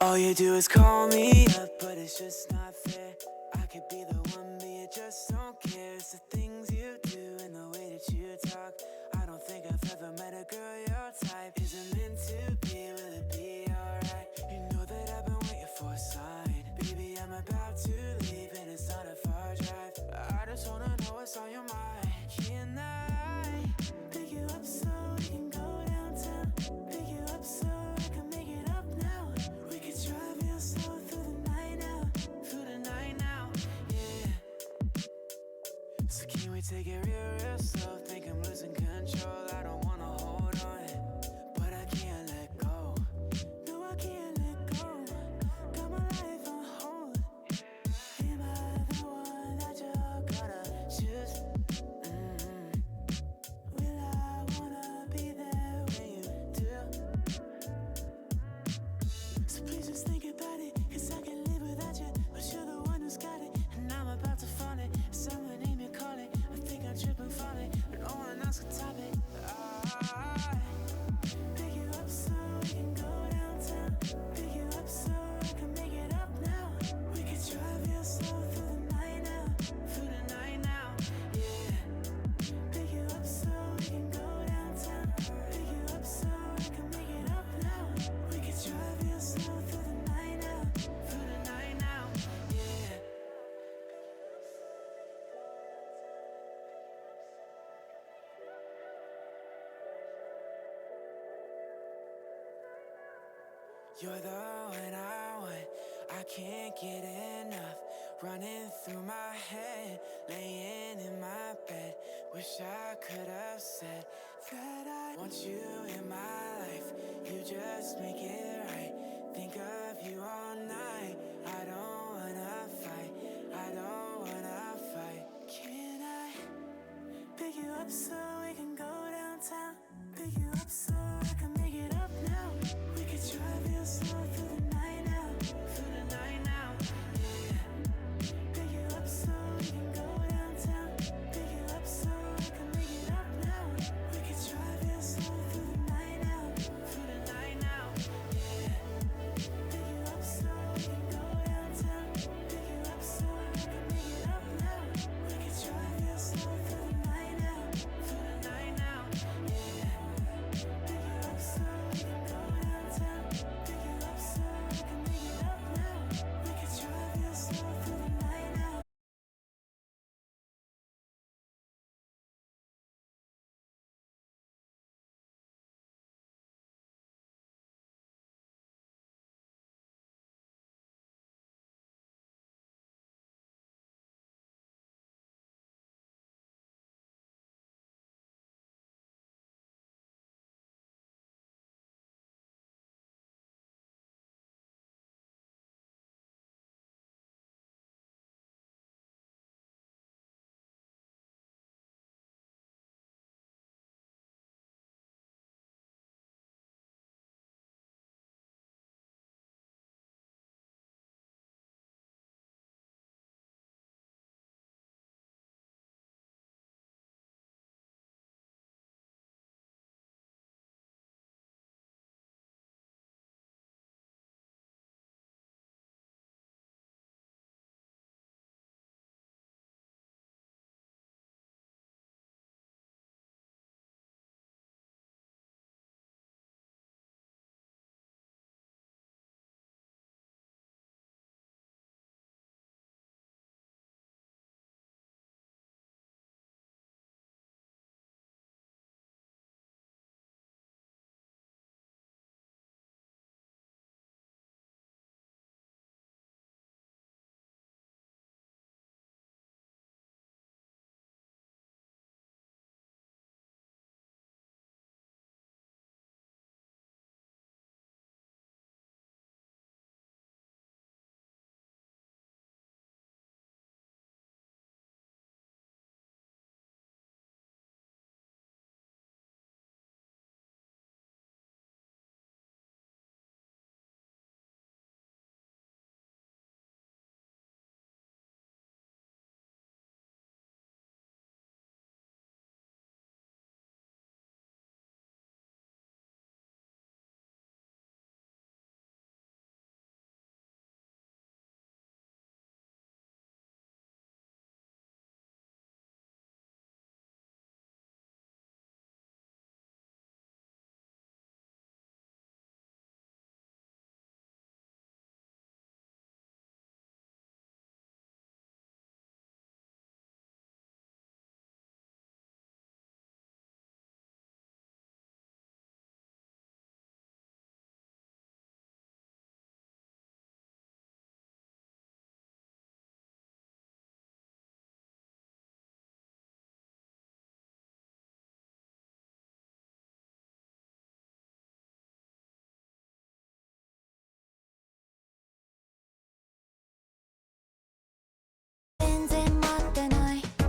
All you do is call me up, but it's just not fair. I could be the one, but you just don't care. It's the things you do and the way that you talk. I don't think I've ever met a girl your type. Is it meant to be? Will it be alright? You know that I've been waiting for a sign. Baby, I'm about to leave and it's not a far drive. I just wanna know what's on your mind. Can I pick you up so we can go downtown? Pick you up so I can make it up now. We could drive real slow through the night now. Through the night now, yeah. So can we take it real slow? Think I'm losing control. I don't wanna hold on, but I can't let go. No, I can't let go. Got my life on hold. Am I the one that you're gonna choose? Will I wanna be there when you do? So please just think about it, 'cause I can't live without you. But you're the one who's got it, and I'm about to find it. Someone name you, call it. I think I'm tripping, falling, but no one else can top it. I pick you up so we can go downtown. Pick you up so I can make it up now. We could drive real slow through the night now. Through the night now, yeah. Pick you up so we can go downtown. Pick you up so I can make it up now. We could drive real slow through the night now. Through the night now, yeah. You're the one I want, I can't get enough. Running through my head, laying in my bed. Wish I could have said that I want you in my life. You just make it right. Think of you all night. I don't wanna fight, I don't wanna fight. Can I pick you up so we can go downtown? Pick you up so I can make it up now. We could drive real slow through the night now. Through the night now, yeah. Pick you up so we can go downtown. Pick you up so I can make it up now. We could drive real slow through the night now. Through the night now, yeah.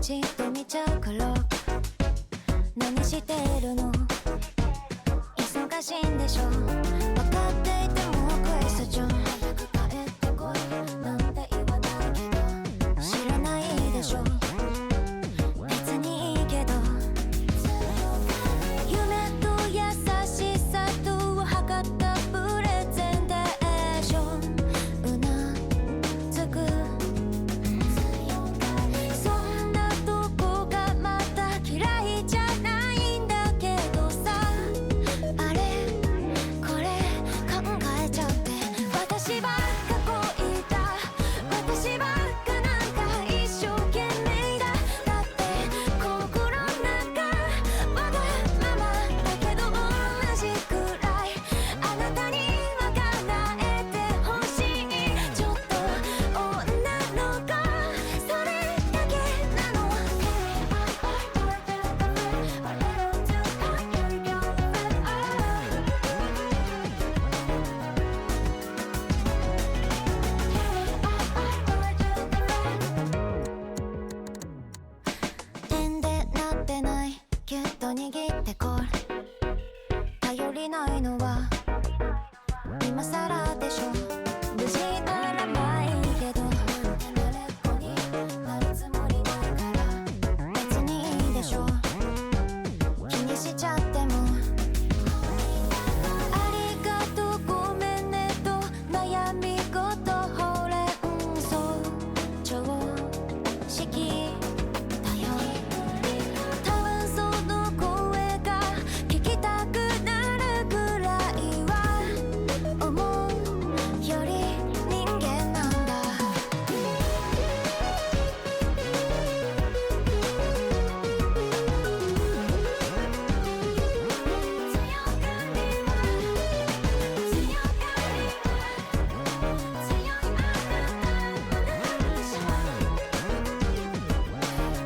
じっと見ちゃうから。何してるの？忙しいんでしょ。分かっていてもクエスチョン。早く帰ってこいなんて言わないけど、知らないでしょ。別にいいけど、夢と優しさとを測ったプレゼンテーション。うなずく。そんなとこがまた嫌いじゃないんだけどさ。あれこれ考えちゃって、私ばっか恋だ、私ばっかなんか一生懸命だ。だって心の中わがままだけど同じくらいあなたには叶えてほしい。ちょっと女の子それだけなの。点でなってないギュッと握ってこう。頼りないのは今さらでしょ。無事ならまあいいけど、慣れっこになるつもりないから別にいいでしょ。気にしちゃっても。ありがとうごめんねと悩み事ほれんそう常識だよ。多分その声が聞きたくなるくらいは思うより人間なんだ。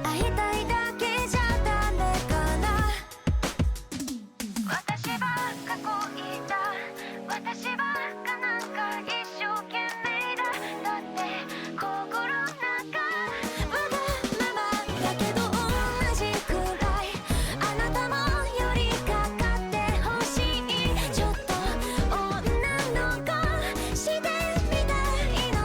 会いたいだけじゃダメかな。私ばっか恋だ、私ばっかなんか一生懸命だ。だって心の中わがままだけど同じくらいあなたも寄りかかってほしい。ちょっと女の子してみたいの。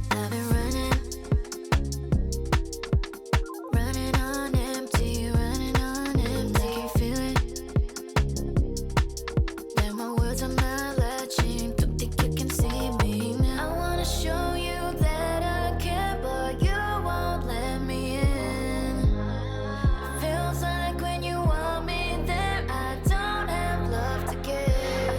I've been running on empty, running on empty. Can you feel it? That my words are not latching. Don't think you can see me now. I wanna show you that I care, but you won't let me in. Feels like when you want me there, I don't have love to give.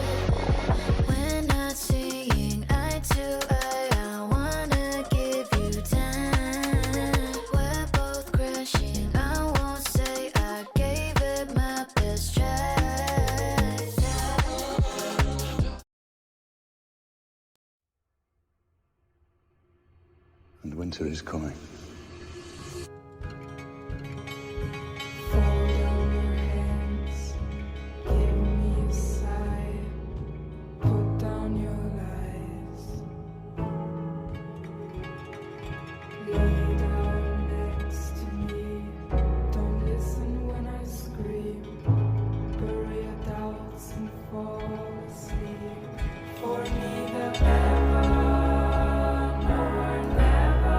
We're not seeing eye to eye. I wanna give you time. We're both crashing. I won't say I gave it my best try. And winter is coming. Fold down your hands, give me a sigh, put down your lies. Lay down next to me, don't listen when I scream. Bury your doubts and fall asleep. For me the ever, no, never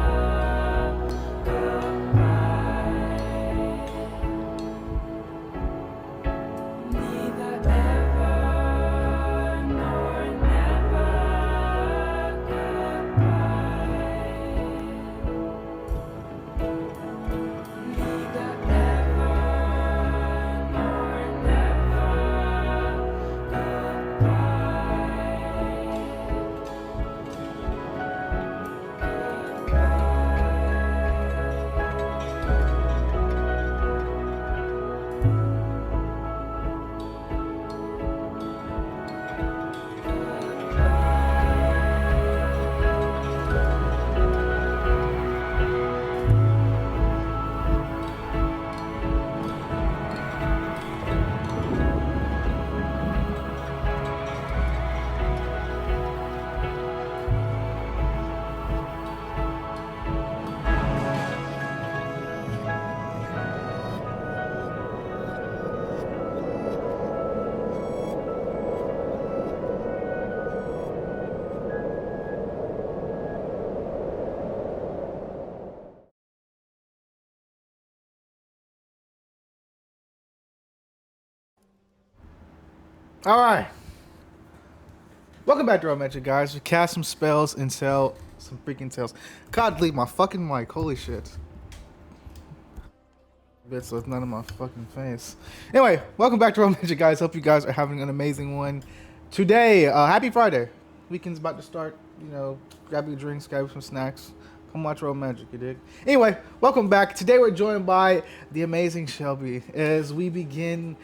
All right. Welcome back to our magic, guys. We cast some spells and sell some freaking tales. God, delete my fucking mic. Holy shit. Bit so it's not in my fucking face. Anyway, welcome back to our magic, guys. Hope you guys are having an amazing one today. Happy Friday. Weekend's about to start. You know, grab your drinks, grab some snacks. Come watch Roll Magic, you dig? Anyway, welcome back. Today we're joined by the amazing Shelby as we begin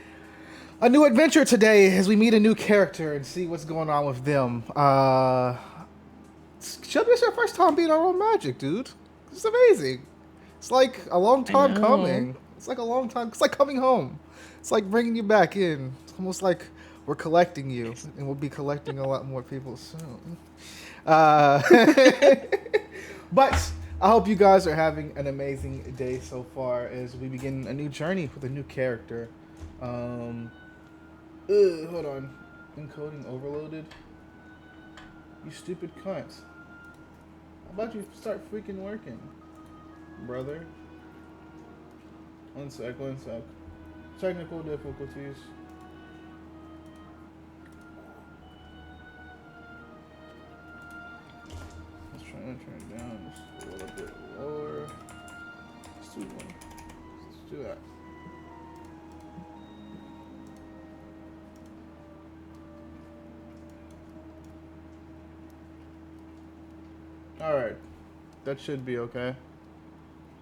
a new adventure today, as we meet a new character and see what's going on with them. Shelby, it's your first time being on Roll Magic, dude. It's amazing. It's like a long time coming. It's like a long time. It's like coming home. It's like bringing you back in. It's almost like we're collecting you, and we'll be collecting a lot more people soon. But I hope you guys are having an amazing day so far as we begin a new journey with a new character. Hold on. Encoding overloaded. You stupid cunt. How about you start freaking working, brother? One sec. Technical difficulties. Let's try to turn it down just a little bit lower. Let's do one. Let's do that. Alright. That should be okay.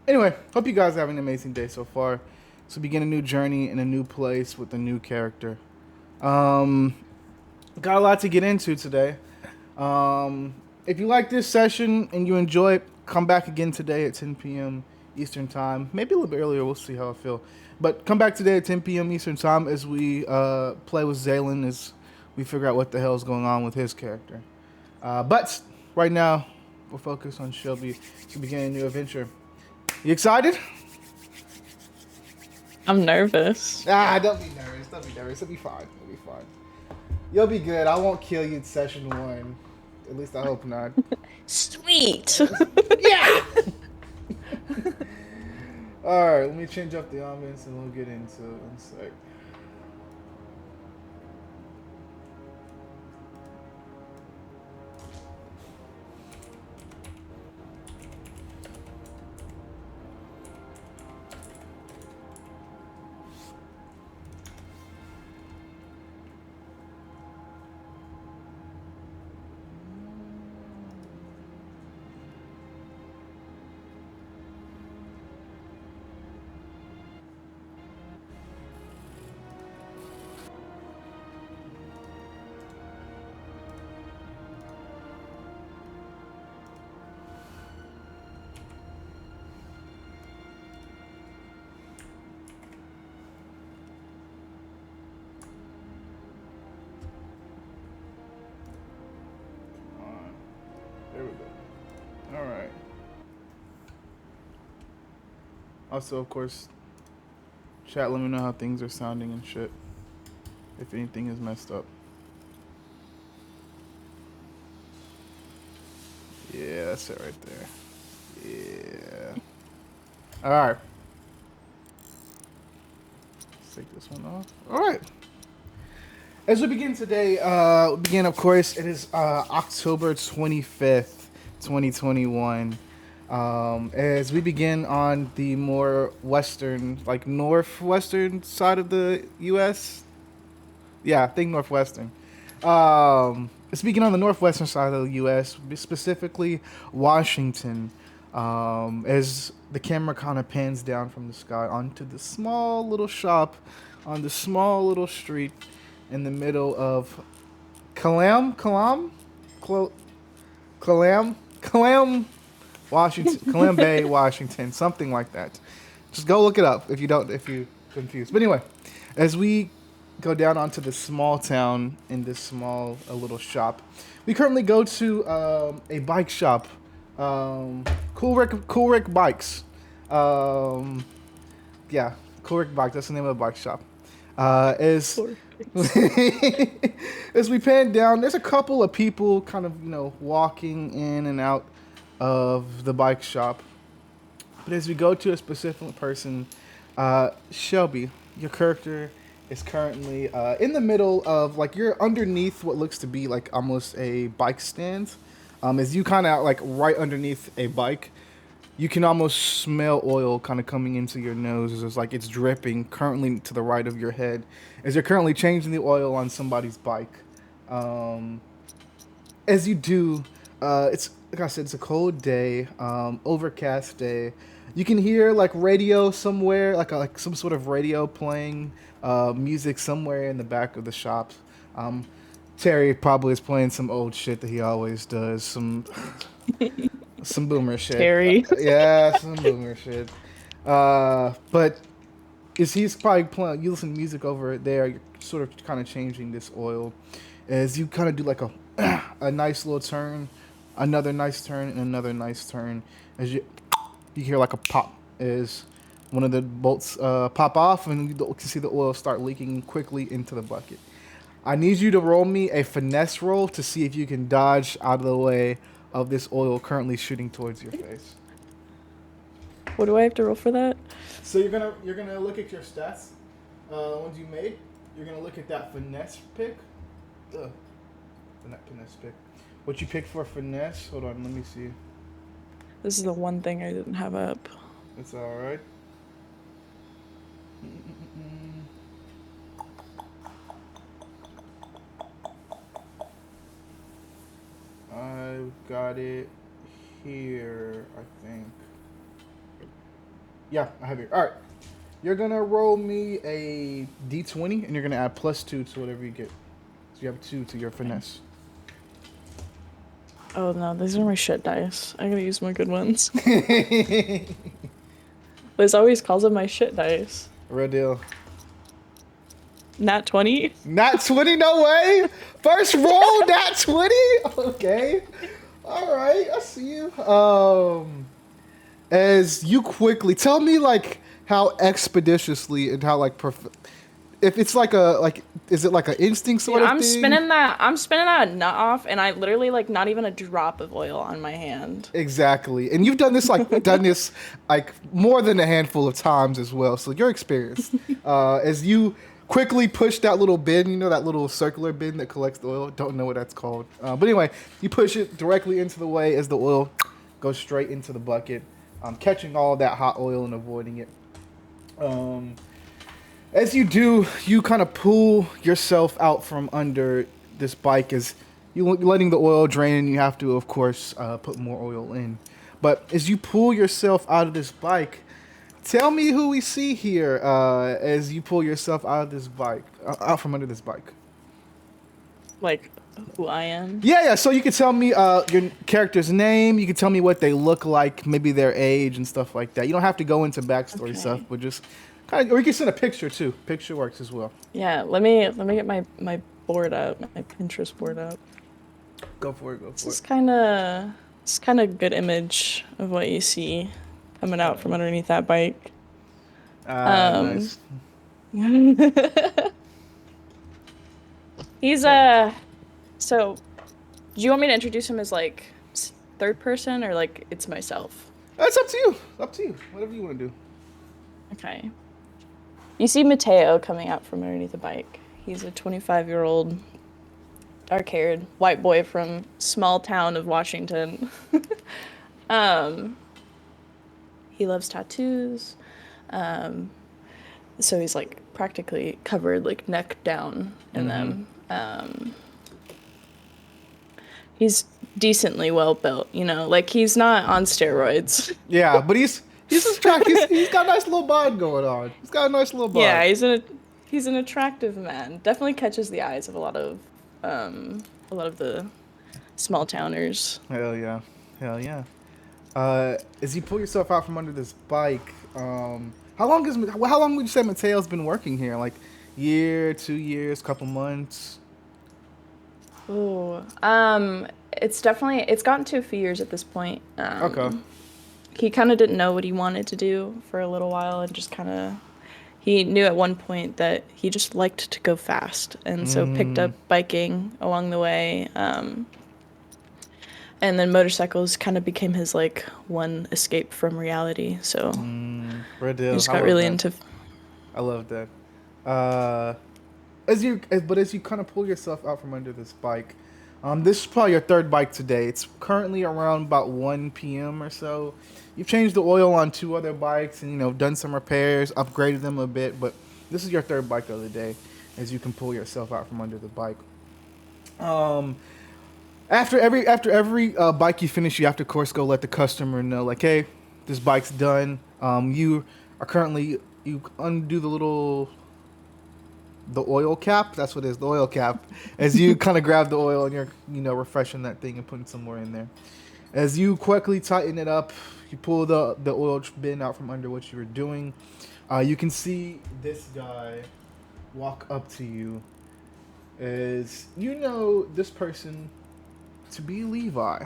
Anyway, hope you guys are having an amazing day so far. So begin a new journey in a new place with a new character. Got a lot to get into today. If you like this session and you enjoy it, come back again today at 10 p.m. Eastern Time. Maybe a little bit earlier, we'll see how I feel. But come back today at 10 p.m. Eastern Time as we play with Zaylin, as we figure out what the hell is going on with his character. But right now, we're focused on Shelby to begin a new adventure. You excited? I'm nervous. Don't be nervous. It'll be fine. You'll be good. I won't kill you in session 1. At least I hope not. Sweet. Yeah! Alright, let me change up the ambience and we'll get into it in a sec. There we go. Alright. Also, of course, chat, let me know how things are sounding and shit. If anything is messed up. Yeah, that's it right there. Yeah. Alright. Let's take this one off. Alright. As we begin today, of course, it is October 25th, 2021. As we begin on the more western, like northwestern side of the U.S. Yeah, I think northwestern. Speaking on the northwestern side of the U.S., specifically Washington, as the camera kind of pans down from the sky onto the small little shop on the small little street in the middle of Calam, Washington, Calam Bay, Washington, something like that. Just go look it up if you're confused. But anyway, as we go down onto the small town in this small little shop, we currently go to a bike shop, Cool Rick Bikes. Yeah, Cool Rick Bikes. That's the name of the bike shop. As we pan down, there's a couple of people kind of, walking in and out of the bike shop. But as we go to a specific person, Shelby, your character is currently in the middle of like you're underneath what looks to be like almost a bike stand. As you kind of like right underneath a bike, you can almost smell oil kind of coming into your nose. It's like it's dripping currently to the right of your head as you're currently changing the oil on somebody's bike. As you do, it's like I said, it's a cold day, overcast day. You can hear like radio somewhere, like some sort of radio playing music somewhere in the back of the shop. Terry probably is playing some old shit that he always does. Some boomer shit. Terry. Yeah, some boomer shit. But is he's probably playing? You listen to music over there. You're sort of kind of changing this oil, as you kind of do like a nice little turn, another nice turn, and another nice turn. As you hear like a pop as one of the bolts pop off, and you can see the oil start leaking quickly into the bucket. I need you to roll me a finesse roll to see if you can dodge out of the way of this oil currently shooting towards your face. What do I have to roll for that? So you're gonna look at your stats, the ones you made. You're gonna look at that finesse pick. Not finesse pick. What you picked for finesse? Hold on, let me see. This is the one thing I didn't have up. It's all right. I've got it here, I think. Yeah, I have it. All right. You're going to roll me a d20, and you're going to add +2 to whatever you get. So you have 2 to your finesse. Oh no, these are my shit dice. I gotta use my good ones. Liz always calls them my shit dice. Real deal. Nat 20? Nat 20, no way. First roll, nat 20. Okay. All right, I see you. As you quickly tell me like how expeditiously and how like if it's like is it like an instinct sort of I'm thing? I'm spinning that nut off, and I literally like not even a drop of oil on my hand. Exactly, and you've done this like more than a handful of times as well. So you're experienced. As you quickly push that little bin, you know, that little circular bin that collects the oil. Don't know what that's called, but anyway, you push it directly into the way as the oil goes straight into the bucket, catching all that hot oil and avoiding it. As you do, you kind of pull yourself out from under this bike as you're letting the oil drain, and you have to, of course, put more oil in. But as you pull yourself out of this bike, tell me who we see here as you pull yourself out of this bike, out from under this bike. Like, who I am? Yeah. So you can tell me your character's name. You can tell me what they look like, maybe their age and stuff like that. You don't have to go into backstory stuff, but just kind of, or you can send a picture too. Picture works as well. Yeah, let me get my board up, my Pinterest board up. Go for it. It's kind of good image of what you see coming out from underneath that bike. Nice. He's so do you want me to introduce him as like third person or like it's myself? That's up to you. Whatever you want to do. Okay. You see Mateo coming out from underneath the bike. He's a 25-year-old dark-haired white boy from small town of Washington. He loves tattoos. So he's like practically covered like neck down in them. He's decently well built, you know, like he's not on steroids. Yeah, but he's attractive. He's got a nice little bod going on. He's got a nice little bod. Yeah, he's an attractive man. Definitely catches the eyes of a lot of the small towners. Hell yeah. As you pull yourself out from under this bike, how long would you say Mateo's been working here? Like year, 2 years, couple months? Oh, it's gotten to a few years at this point. Okay. He kind of didn't know what he wanted to do for a little while, and just kind of, he knew at one point that he just liked to go fast, and so picked up biking along the way. And then motorcycles kind of became his like one escape from reality. So he just got really into. I love that. Uh, as you kind of pull yourself out from under this bike, this is probably your third bike today. It's currently around about 1 p.m. or so. You've changed the oil on two other bikes and done some repairs, upgraded them a bit, but this is your third bike of the day. As you can pull yourself out from under the bike. Um, after every bike you finish, you have to of course go let the customer know, like, hey, this bike's done. You are currently you undo the oil cap. That's what it is, the oil cap. As you kind of grab the oil and you're refreshing that thing and putting some more in there. As you quickly tighten it up, you pull the oil bin out from under what you were doing. You can see this guy walk up to you as this person to be Levi,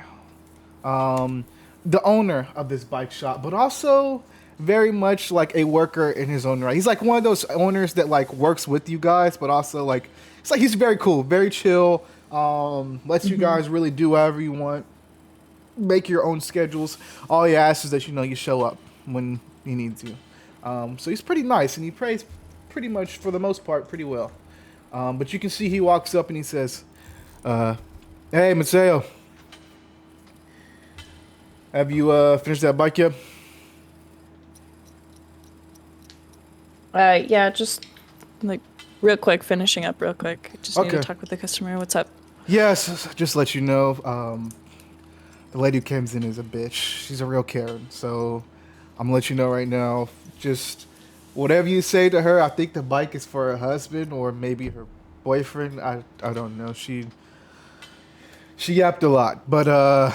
the owner of this bike shop, but also very much like a worker in his own right. He's like one of those owners that like works with you guys, but also like it's like he's very cool, very chill. Lets you guys really do whatever you want, make your own schedules. All he asks is that you show up when he needs you. So he's pretty nice, and he prays pretty much for the most part pretty well. But you can see he walks up and he says, "Hey, Mateo, have you finished that bike yet?" Yeah, just like real quick, finishing up real quick. Just need to Okay. talk with the customer. What's up? Yes, just let you know. The lady who comes in is a bitch. She's a real Karen. So I'm gonna let you know right now. Just whatever you say to her, I think the bike is for her husband or maybe her boyfriend. I don't know. She yapped a lot, but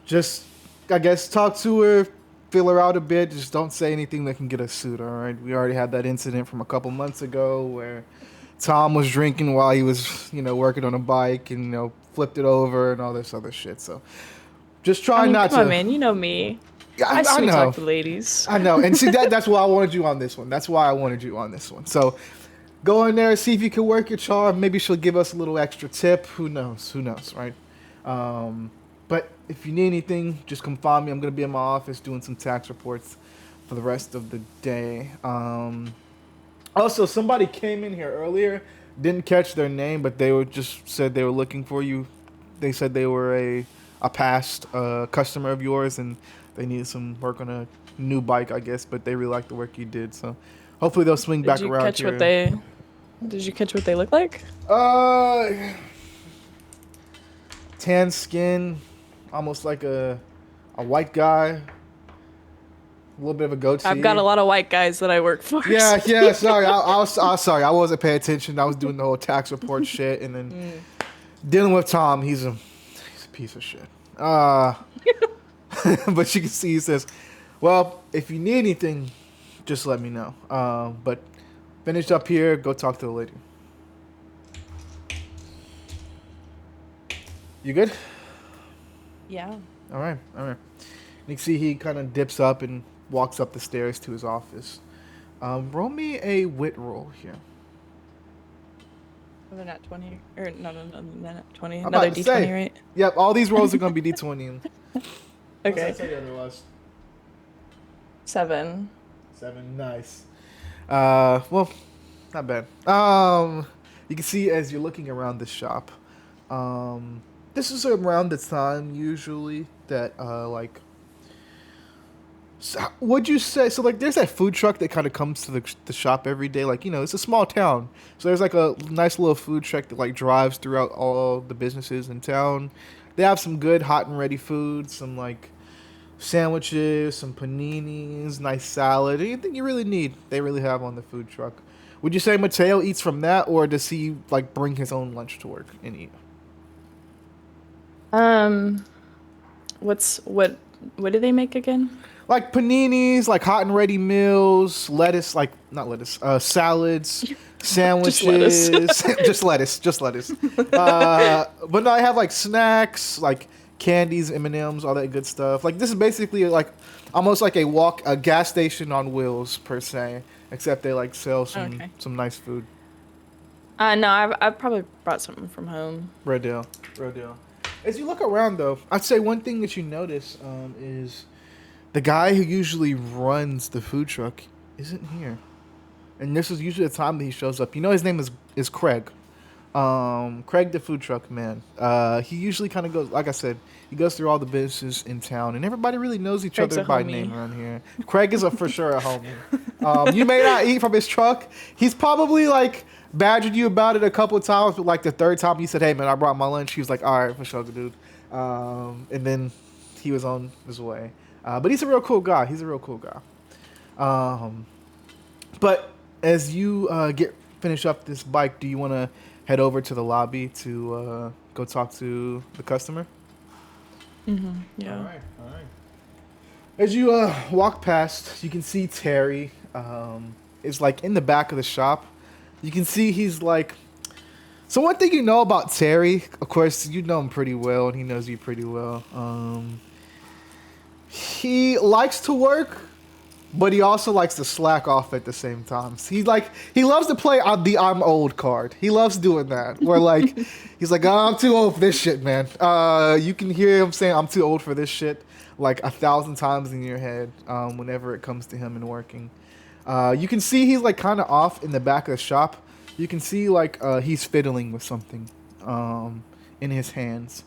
just I guess talk to her, feel her out a bit. Just don't say anything that can get us sued. All right. We already had that incident from a couple months ago where Tom was drinking while he was working on a bike and flipped it over and all this other shit. So just try I mean, not come to. on, man. You know me. Yeah, I I sweet know. talk to ladies. I know. And see that's why I wanted you on this one. That's why I wanted you on this one. So go in there, see if you can work your charm. Maybe she'll give us a little extra tip. Who knows? Who knows, right? But if you need anything, just come find me. I'm gonna be in my office doing some tax reports for the rest of the day. Also, somebody came in here earlier, didn't catch their name, but they were just said they were looking for you. They said they were a past customer of yours, and they needed some work on a new bike, I guess. But they really liked the work you did, so hopefully they'll swing back Did you around catch here. Did you catch what they look like? Uh, tan skin, almost like a white guy. A little bit of a goatee. I've got a lot of white guys that I work for. Yeah, yeah. Sorry, I was sorry. I wasn't paying attention. I was doing the whole tax report shit, and then dealing with Tom. He's a piece of shit. But you can see he says, "Well, if you need anything, just let me know." But finished up here. Go talk to the lady. You good? Yeah. All right, all right. You can see he kind of dips up and walks up the stairs to his office. Roll me a wit roll here. Another nat 20. Or no, nat 20. I'm Another about to D20, say. right? Yep, all these rolls are going to be D20. Okay. I say otherwise. 7. 7, nice. Well, not bad. You can see as you're looking around the shop, this is around the time usually that like. So would you say so? Like, there's that food truck that kind of comes to the shop every day. Like, it's a small town, so there's like a nice little food truck that like drives throughout all the businesses in town. They have some good hot and ready food, some like sandwiches, some paninis, nice salad, anything you really need. They really have on the food truck. Would you say Mateo eats from that, or does he like bring his own lunch to work and eat? What do they make again? Like paninis, like hot and ready meals, lettuce, like not lettuce, salads, sandwiches, just lettuce. But no, I have like snacks, like candies, M&Ms, all that good stuff. Like this is basically like almost like a gas station on wheels per se, except they like sell some nice food. No, I've probably brought something from home. Red deal. As you look around though, I'd say one thing that you notice is the guy who usually runs the food truck isn't here. and this is usually the time that he shows up. You know his name is Craig. Craig the food truck man. He usually kind of goes, like I said, he goes through all the businesses in town, and everybody really knows each Craig's other a by homie. name around here. Craig is for sure a homie. You may not eat from his truck. He's probably like badgered you about it a couple of times, but like the third time you said, "Hey man, I brought my lunch," he was like, "All right, for sure, dude." And then he was on his way. But he's a real cool guy. He's a real cool guy. But as you finish up this bike, do you want to head over to the lobby to go talk to the customer? Yeah. All right. As you walk past, you can see Terry is like in the back of the shop. You can see he's like. So one thing you know about Terry, of course, you know him pretty well, and he knows you pretty well. He likes to work, but he also likes to slack off at the same time. So he loves to play on the "I'm old" card. He loves doing that. Where like he's like, "Oh, I'm too old for this shit, man." You can hear him saying, "I'm too old for this shit," like 1,000 times in your head whenever it comes to him and working. You can see he's like kind of off in the back of the shop. You can see like he's fiddling with something in his hands.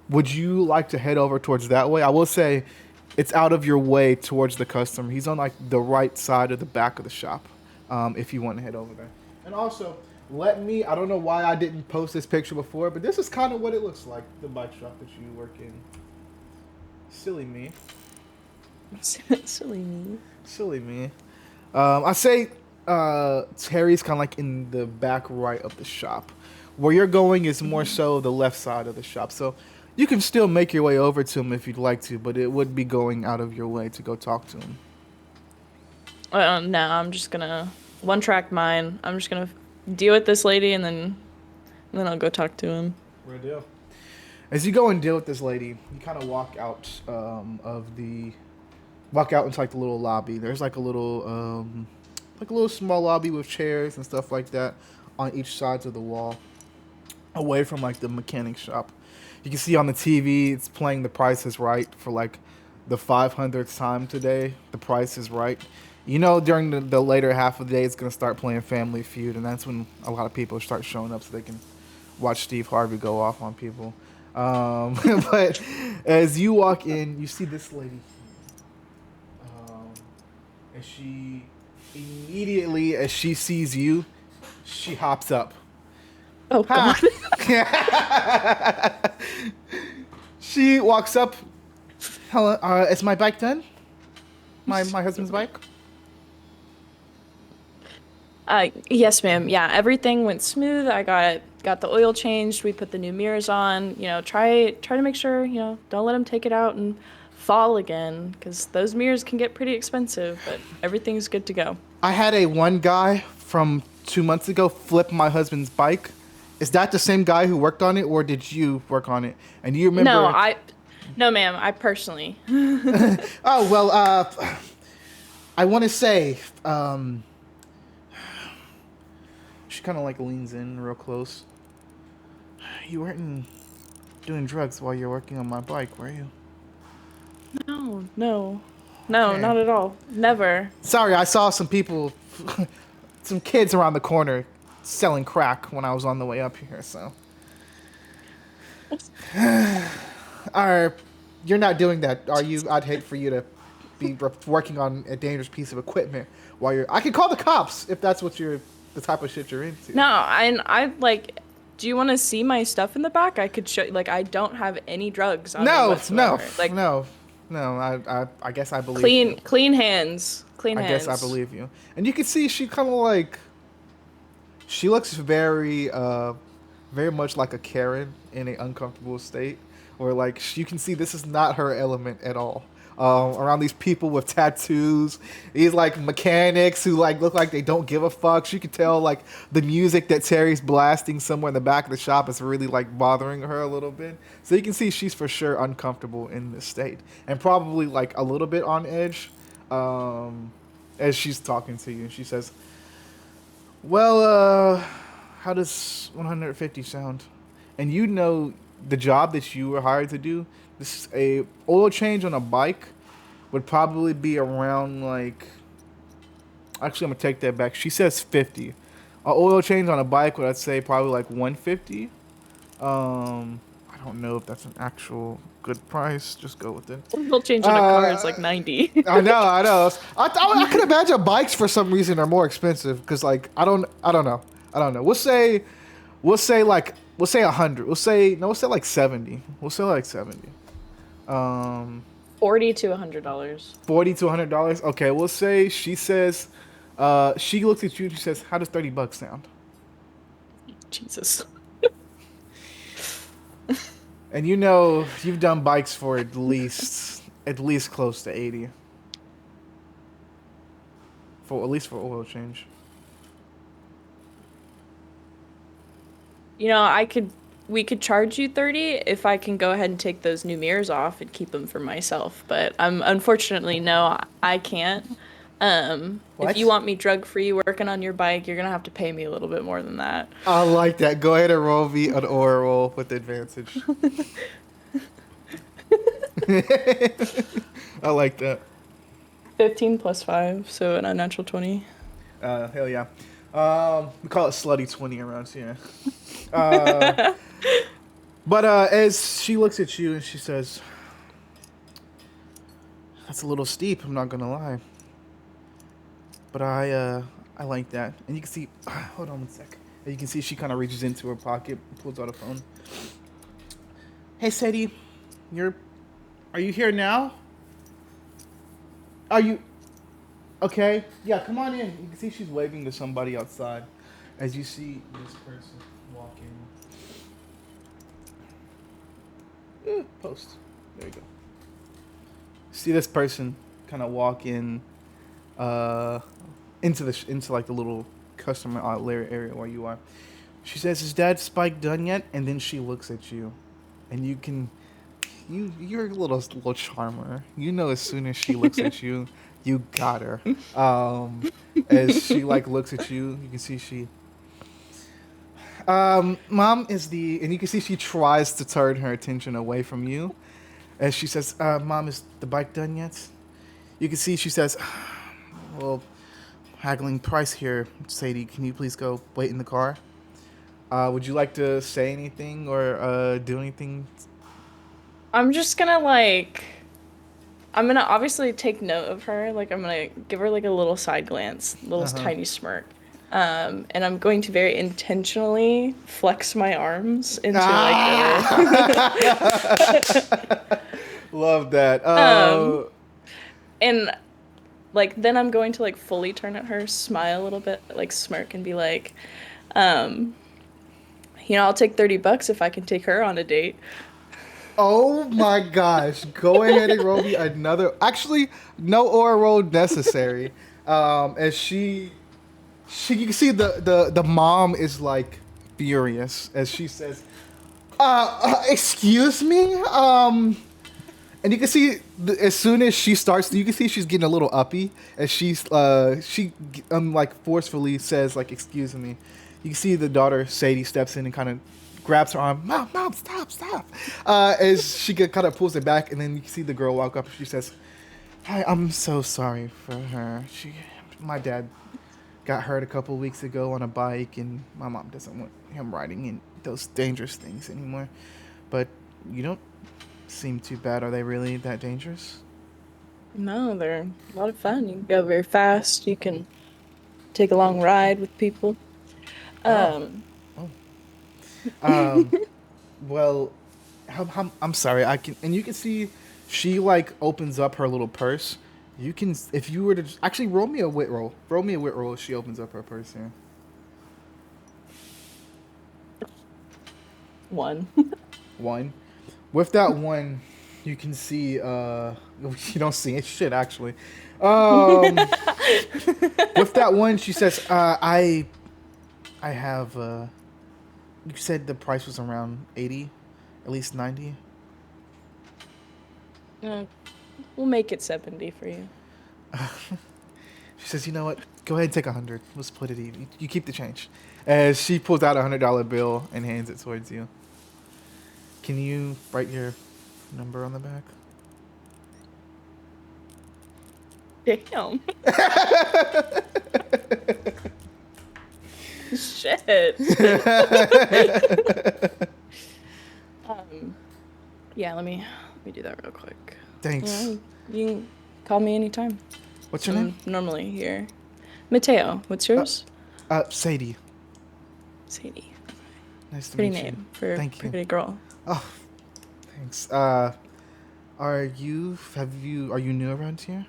Would you like to head over towards that way? I will say it's out of your way towards the customer. He's on like the right side of the back of the shop if you want to head over there. And also, I don't know why I didn't post this picture before, but this is kind of what it looks like, the bike shop that you work in. Silly me. Silly me. Silly me. I say Terry's kind of like in the back right of the shop. Where you're going is more so the left side of the shop. So you can still make your way over to him if you'd like to, but it would be going out of your way to go talk to him. No, I'm just gonna one-track mine. I'm just gonna deal with this lady, and then I'll go talk to him. Real deal. As you go and deal with this lady, you kind of walk out into like the little lobby. There's like a little small lobby with chairs and stuff like that on each sides of the wall, away from like the mechanic shop. You can see on the TV it's playing The Price is Right for like the 500th time today. The Price is Right. You know, during the later half of the day, it's gonna start playing Family Feud, and that's when a lot of people start showing up so they can watch Steve Harvey go off on people. But as you walk in, you see this lady here. And she immediately, as she sees you, she hops up. Oh God! She walks up. Hello, is my bike done? My husband's bike. Yes, ma'am. Yeah, everything went smooth. I got the oil changed. We put the new mirrors on. You know, try to make sure, you know, don't let him take it out and fall again, because those mirrors can get pretty expensive. But everything's good to go. I had one guy from 2 months ago flip my husband's bike. Is that the same guy who worked on it, or did you work on it? And do you remember? No, ma'am. I personally. Oh well. I want to say. She kind of like leans in real close. You weren't doing drugs while you're working on my bike, were you? No, Okay. not at all. Never. Sorry, I saw some people, some kids around the corner selling crack when I was on the way up here, so. You're not doing that, are you? I'd hate for you to be working on a dangerous piece of equipment while you're. I can call the cops if that's what the type of shit you're into. No, I like. Do you want to see my stuff in the back? I could show. Like, I don't have any drugs on me No. whatsoever. Like, No. I guess I believe you. clean hands. Clean I hands. guess I believe you. And you can see she kind of like. She looks very much like a Karen in an uncomfortable state, where like you can see this is not her element at all. Around these people with tattoos, these like mechanics who like look like they don't give a fuck. She could tell like the music that Terry's blasting somewhere in the back of the shop is really like bothering her a little bit. So you can see she's for sure uncomfortable in this state and probably like a little bit on edge as she's talking to you. And she says, "Well, how does 150 sound?" And you know the job that you were hired to do. This is a oil change on a bike would probably be around like Actually, I'm gonna take that back. She says 50. An oil change on a bike would I'd say probably like 150. I don't know if that's an actual good price. Just go with it. Oil change on a car is like 90. I know. I could imagine bikes for some reason are more expensive because like I don't know. We'll say 100. We'll say like 70. We'll say like 70. 40 to $100. $40 to $100. Okay, we'll say she says, she looks at you and she says, "How does $30 sound?" Jesus. And you know you've done bikes for at least close to 80. For at least for oil change. You know, we could charge you 30 if I can go ahead and take those new mirrors off and keep them for myself. But unfortunately, no, I can't. What? If you want me drug-free working on your bike, you're gonna have to pay me a little bit more than that. I like that. Go ahead and roll me an aura roll with advantage. I like that. 15 plus 5, so an unnatural 20. Hell yeah. We call it slutty 20 around here. But as she looks at you and she says, "That's a little steep, I'm not gonna lie. But I like that." And you can see, hold on one sec. And you can see she kind of reaches into her pocket, pulls out a phone. "Hey, Sadie, are you here now? Are you okay? Yeah, come on in." You can see she's waving to somebody outside. As you see this person walk in. Post. There you go. See this person kind of walk in, into like the little customer outlet area where you are. She says, "Is Dad's bike done yet?" And then she looks at you, and you're a little charmer. You know, as soon as she looks at you, you got her. As she like looks at you, you can see she. Mom is and you can see she tries to turn her attention away from you, as she says, "Mom, is the bike done yet?" You can see she says, "Well, haggling price here, Sadie. Can you please go wait in the car?" Would you like to say anything or do anything? I'm just gonna I'm gonna obviously take note of her. Like, I'm gonna give her like a little side glance, little tiny smirk. And I'm going to very intentionally flex my arms into Love that. And like then I'm going to like fully turn at her, smile a little bit, like smirk, and be like, I'll take $30 if I can take her on a date. Oh my gosh. Go ahead and roll me another. Actually, no aura roll necessary. As you can see the mom is like furious as she says, "Excuse me?" And you can see as soon as she starts, you can see she's getting a little uppy as she like forcefully says like, "Excuse me." You can see the daughter Sadie steps in and kind of grabs her arm. Mom, stop. As she kind of pulls it back, and then you can see the girl walk up and she says, "Hi, I'm so sorry for her. My dad got hurt a couple weeks ago on a bike, and my mom doesn't want him riding in those dangerous things anymore. But you don't seem too bad. Are they really that dangerous?" No, they're a lot of fun. You can go very fast. You can take a long ride with people. Well, I'm sorry. And you can see she like opens up her little purse. You can, if you were to actually roll me a wit roll. Roll me a wit roll. As she opens up her purse here. 1. 1. With that 1, you can see. You don't see it. Shit, actually. With that 1, she says, I have. You said the price was around 80, at least 90. We'll make it 70 for you. She says, "You know what? Go ahead and take 100. We'll split it even. You keep the change." As she pulls out a $100 bill and hands it towards you. Can you write your number on the back? Damn. shit. Yeah, let me do that real quick. Thanks. Yeah, you can call me anytime. What's your name? I'm normally here. Mateo, what's yours? Sadie. Sadie. Nice to Pretty meet you. name for a Thank you. pretty girl. Oh, thanks. Are you new around here?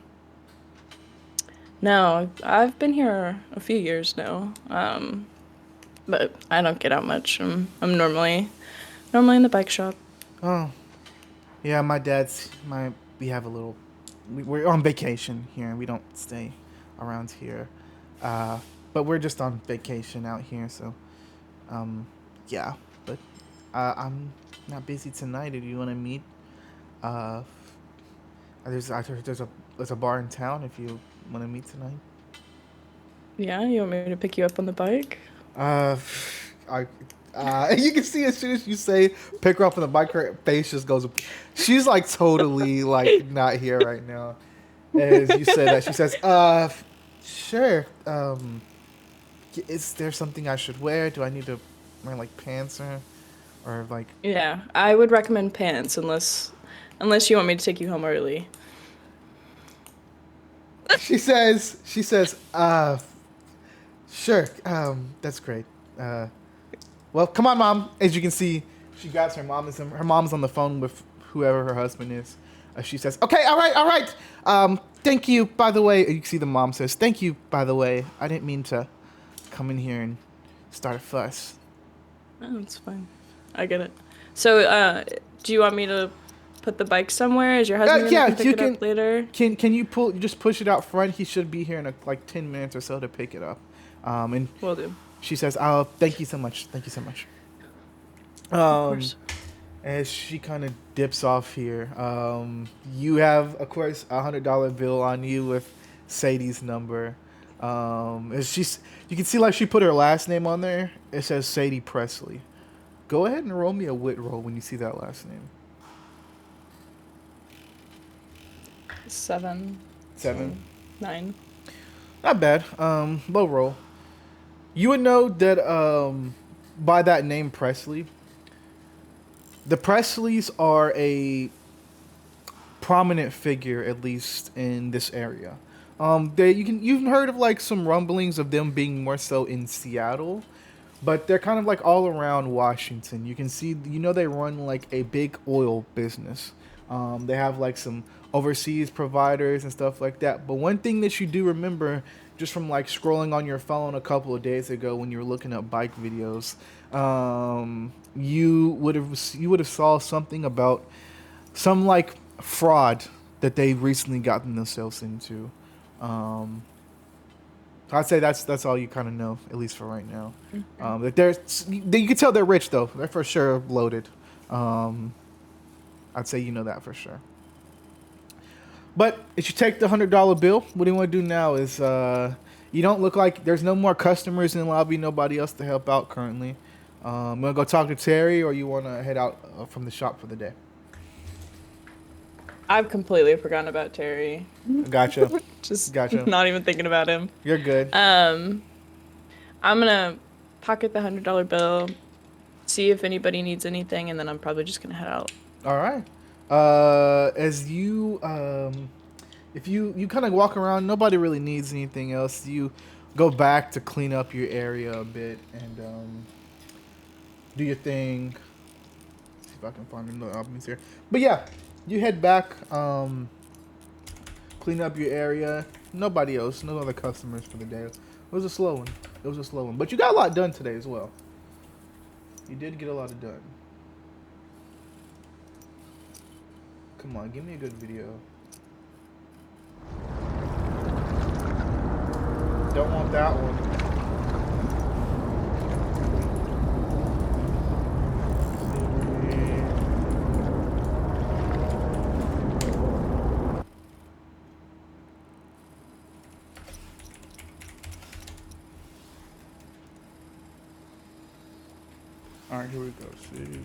No, I've been here a few years now. But I don't get out much. I'm normally in the bike shop. Oh, yeah. We have a little. We're on vacation here. We don't stay around here. But we're just on vacation out here. So, yeah. But I'm not busy tonight. Do you want to meet? I heard there's a bar in town if you want to meet tonight. Yeah, you want me to pick you up on the bike? Uh, I, you can see as soon as you say pick her up on the bike, her face just goes. She's like totally like not here right now. As you say that, she says, sure. Is there something I should wear? Do I need to wear like pants or like? Yeah, I would recommend pants unless you want me to take you home early. She says, sure. That's great. Well, come on, Mom. As you can see, she grabs her mom. Her mom's on the phone with whoever her husband is. She says, okay, all right. Thank you, by the way. You can see the mom says, thank you, by the way. I didn't mean to come in here and start a fuss. Oh, it's fine. I get it. So, do you want me to put the bike somewhere? Is your husband gonna pick it up later? Can you just push it out front? He should be here in like 10 minutes or so to pick it up. And Will do. she says, "Oh, thank you so much. Thank you so much." Of course. As she kind of dips off here, you have, of course, $100 bill on you with Sadie's number. You can see like she put her last name on there. It says Sadie Presley. Go ahead and roll me a wit roll when you see that last name. 7. 9. Not bad. Low roll. You would know that by that name Presley. The Presleys are a prominent figure, at least in this area. You've heard of like some rumblings of them being more so in Seattle, but they're kind of like all around Washington. You can see, they run like a big oil business. They have like some overseas providers and stuff like that. But one thing that you do remember, just from like scrolling on your phone a couple of days ago when you were looking up bike videos, you would have saw something about some like fraud that they recently gotten themselves into. I'd say that's all you kind of know, at least for right now. You can tell they're rich though. They're for sure loaded. I'd say you know that for sure. But if you take the $100 bill, what you want to do now is you don't look like there's no more customers in the lobby, nobody else to help out currently. I'm gonna go talk to Terry, or you want to head out from the shop for the day? I've completely forgotten about Terry. Gotcha. Gotcha. Not even thinking about him. You're good. I'm gonna pocket the $100 bill, see if anybody needs anything, and then I'm probably just gonna head out. All right. As you if you kind of walk around, nobody really needs anything else. You go back to clean up your area a bit and do your thing. See if I can find another albums here. But yeah, you head back, clean up your area. Nobody else, no other customers for the day. It was a slow one. But you got a lot done today as well. You did get a lot done. Come on, give me a good video. Don't want that one. Alright, here we go. See.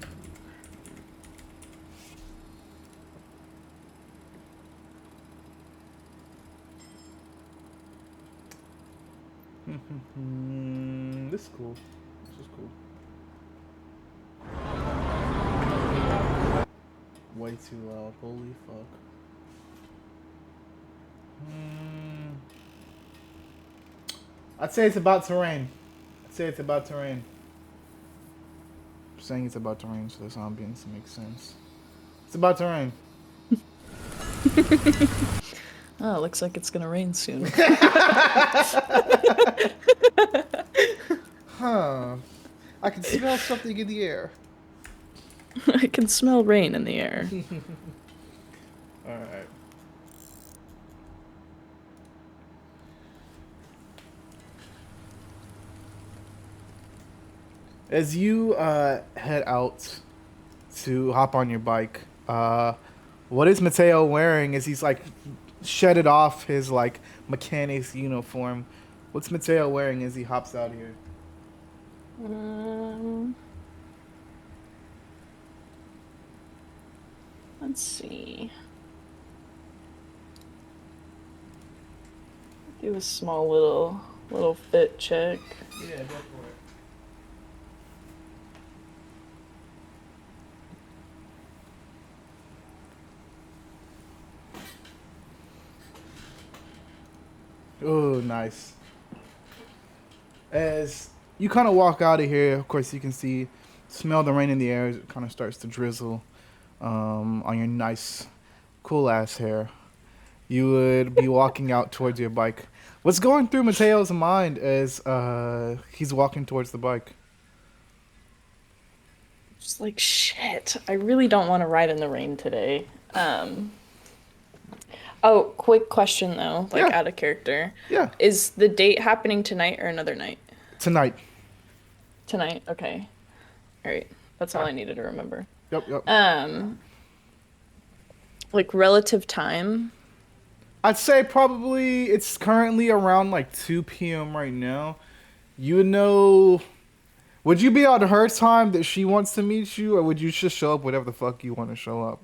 This is cool. This is cool. Way too loud. Holy fuck. I'd say it's about to rain. I'd say it's about to rain. I'm saying it's about to rain, so this ambience makes sense. It's about to rain. Oh, looks like it's gonna rain soon. Huh. I can smell something in the air. I can smell rain in the air. Alright. As you head out to hop on your bike, what is Mateo wearing as he's like shedded off his like mechanic's uniform? What's Mateo wearing as he hops out here? Let's see. Do a small little fit check. Yeah, go for it. Oh, nice. As you kind of walk out of here, of course, you can smell the rain in the air as it kind of starts to drizzle on your nice, cool ass hair. You would be walking out towards your bike. What's going through Mateo's mind as he's walking towards the bike? Just like, shit, I really don't want to ride in the rain today. Oh, quick question though, like Yeah. out of character. Yeah, Is the date happening tonight or another night? tonight. Tonight, okay. All right. That's all I needed to remember. Yep. Like relative time. I'd say probably it's currently around like 2 p.m. right now. You would know. Would you be on her time that she wants to meet you, or would you just show up whatever the fuck you want to show up?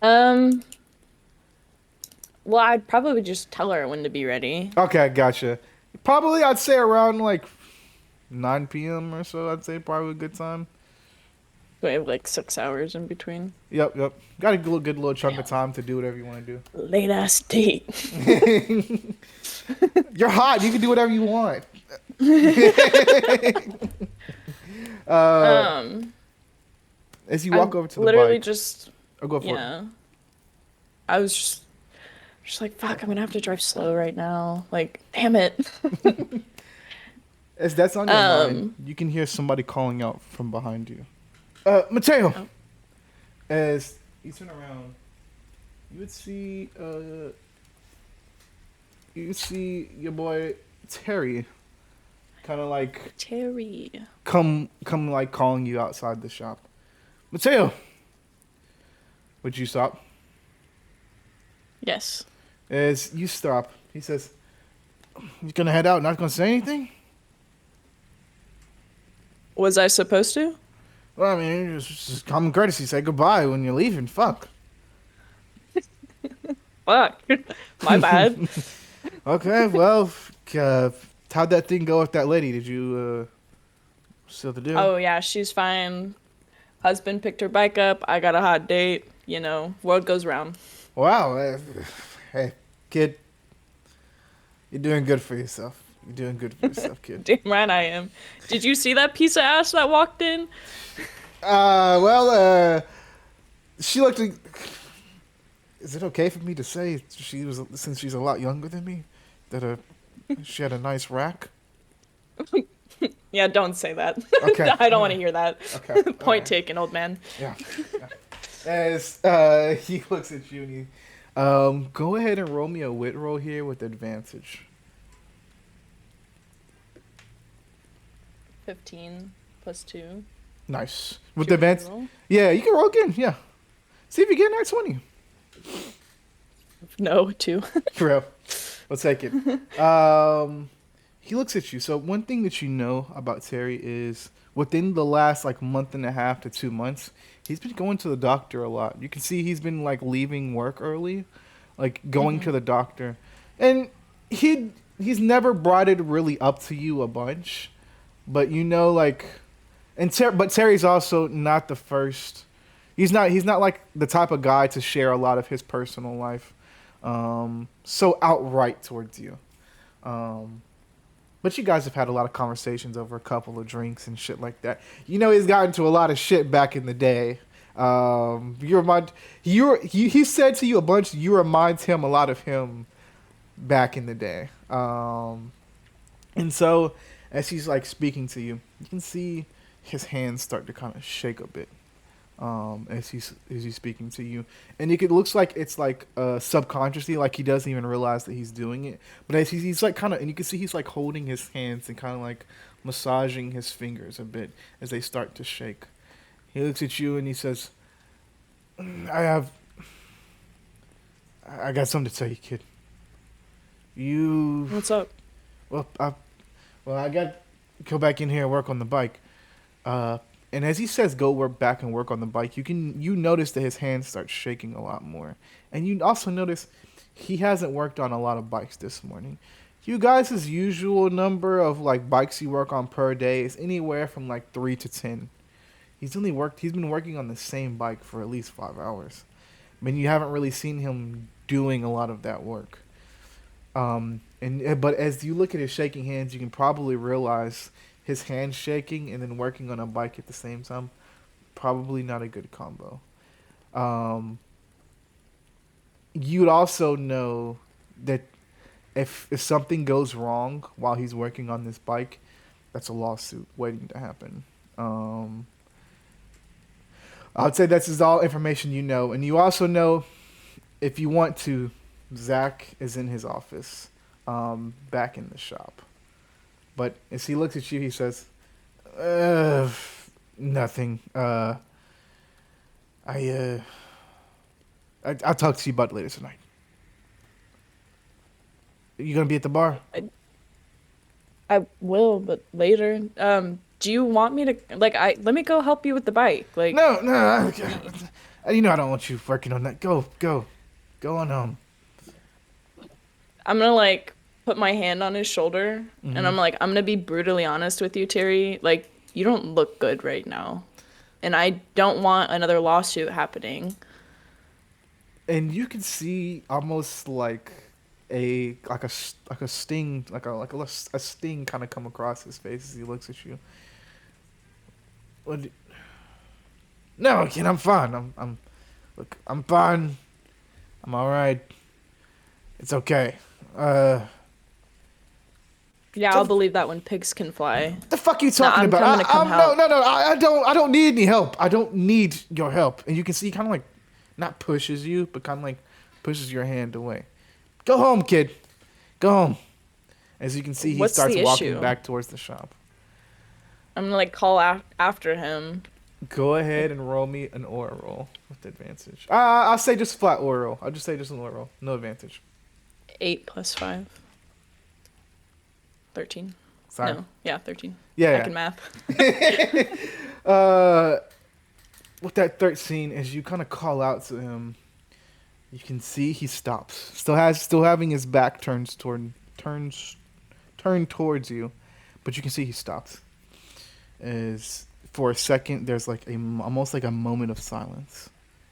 Well, I'd probably just tell her when to be ready. Okay, gotcha. Probably I'd say around like 9 p.m. or so. I'd say probably a good time. We have like 6 hours in between. Yep. Got a good little chunk of time to do whatever you want to Late ass date. do. You're hot. You can do whatever you want. As you walk over to the literally bike. just Oh, go for it. yeah. I was just like, fuck, I'm gonna have to drive slow right now. Like, damn it. As that's on your mind, you can hear somebody calling out from behind you. Mateo! Oh. As you turn around, you would see your boy Terry kind of like Terry. come like calling you outside the shop. Mateo! Would you stop? Yes. As you stop, he says, "You gonna head out, not gonna say anything?" Was I supposed to? Well, I mean, it's just common courtesy. Say goodbye when you're leaving. Fuck. Fuck. My bad. Okay, well, how'd that thing go with that lady? Did you seal the deal? Oh yeah, she's fine. Husband picked her bike up. I got a hot date. You know, world goes round. Wow. Hey, kid. You're doing good for yourself. You're doing good for yourself, kid. Damn right I am. Did you see that piece of ass that walked in? She looked. Is it okay for me to say since she's a lot younger than me, that she had a nice rack? Yeah, don't say that. Okay. I don't want to hear that. Okay. Point taken, old man. Yeah. As he looks at you and he, go ahead and roll me a wit roll here with advantage. 15 plus 2. Nice. With Should we advantage. roll? Yeah, you can roll again. Yeah. See if you get an R20. No, 2. For real. We'll take it. He looks at you. So one thing that you know about Terry is within the last like month and a half to 2 months, he's been going to the doctor a lot. You can see he's been like leaving work early, like going to the doctor. And he's never brought it really up to you a bunch, but you know, like, but Terry's also not the first. He's not like the type of guy to share a lot of his personal life, so outright towards you. Um, but you guys have had a lot of conversations over a couple of drinks and shit like that. You know, he's gotten into a lot of shit back in the day. He said to you a bunch. You remind him a lot of him back in the day. And so as he's like speaking to you, you can see his hands start to kind of shake a bit. As he's speaking to you, and it looks like it's like subconsciously, like he doesn't even realize that he's doing it. But as he's like kind of, and you can see he's like holding his hands and kind of like massaging his fingers a bit as they start to shake. He looks at you and he says, I got something to tell you, kid. You What's up? well, I got to go back in here and work on the bike. And as he says, go work back and work on the bike, you notice that his hands start shaking a lot more, and you also notice he hasn't worked on a lot of bikes this morning. You guys' usual number of like bikes you work on per day is anywhere from like 3 to 10. He's been working on the same bike for at least 5 hours. I mean, you haven't really seen him doing a lot of that work. But as you look at his shaking hands, you can probably realize his hands shaking and then working on a bike at the same time, probably not a good combo. You'd also know that if something goes wrong while he's working on this bike, that's a lawsuit waiting to happen. I'd say that's all information you know. And you also know, if you want to, Zach is in his office, back in the shop. But as he looks at you, he says, nothing. I'll talk to you about it later tonight. You gonna be at the bar? I will, but later. Do you want me to let me go help you with the bike? Like, No. You know I don't want you working on that. Go on home. I'm gonna like put my hand on his shoulder, and I'm gonna be brutally honest with you, Terry. Like, you don't look good right now, and I don't want another lawsuit happening. And you can see almost like a sting, a sting kind of come across his face as he looks at you. No, kid, I'm fine. I'm fine. I'm all right. It's okay. Yeah, I'll believe that when pigs can fly. The fuck you talking I'm about? coming to come help. No. I don't need any help. I don't need your help. And you can see he kind of like, not pushes you, but kind of like pushes your hand away. Go home, kid. Go home. As you can see, he What's starts the walking issue? back towards the shop. I'm gonna like call after him. Go ahead and roll me an aura roll with advantage. I'll say just flat aura roll. I'll just say just an aura roll. No advantage. 8 + 5. 13. Sorry. No, yeah, 13. Yeah. I can math. With that 13, as you kind of call out to him, you can see he stops. Still having his back turned towards you, but you can see he stops. As for a second, there's like almost like a moment of silence,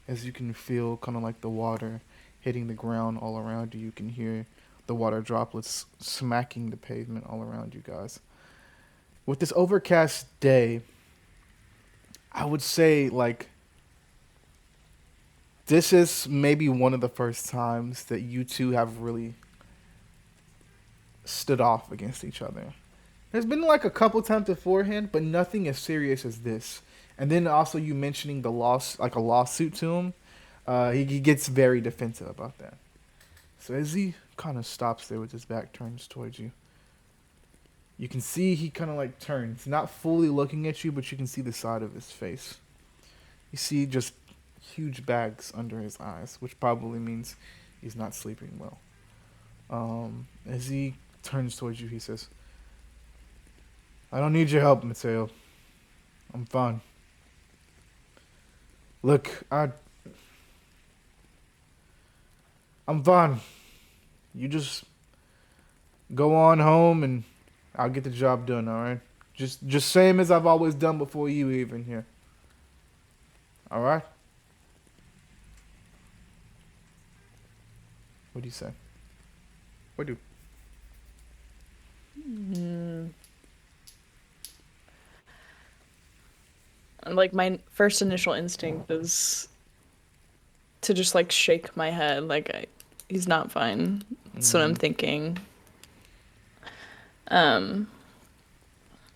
as you can feel kind of like the water hitting the ground all around you. You can hear the water droplets smacking the pavement all around you guys. With this overcast day, I would say, like, this is maybe one of the first times that you two have really stood off against each other. There's been like a couple times beforehand, but nothing as serious as this. And then also you mentioning a lawsuit to him, he gets very defensive about that. So as he kind of stops there with his back turns towards you, you can see he kind of like turns, not fully looking at you, but you can see the side of his face. You see just huge bags under his eyes, which probably means he's not sleeping well. As he turns towards you, he says, I don't need your help, Mateo. I'm fine. Look, I'm fine. You just go on home and I'll get the job done. All right. Just same as I've always done before you even here. All right. What do you say? What do? Like my first initial instinct is to just like shake my head he's not fine. That's what I'm thinking. I'm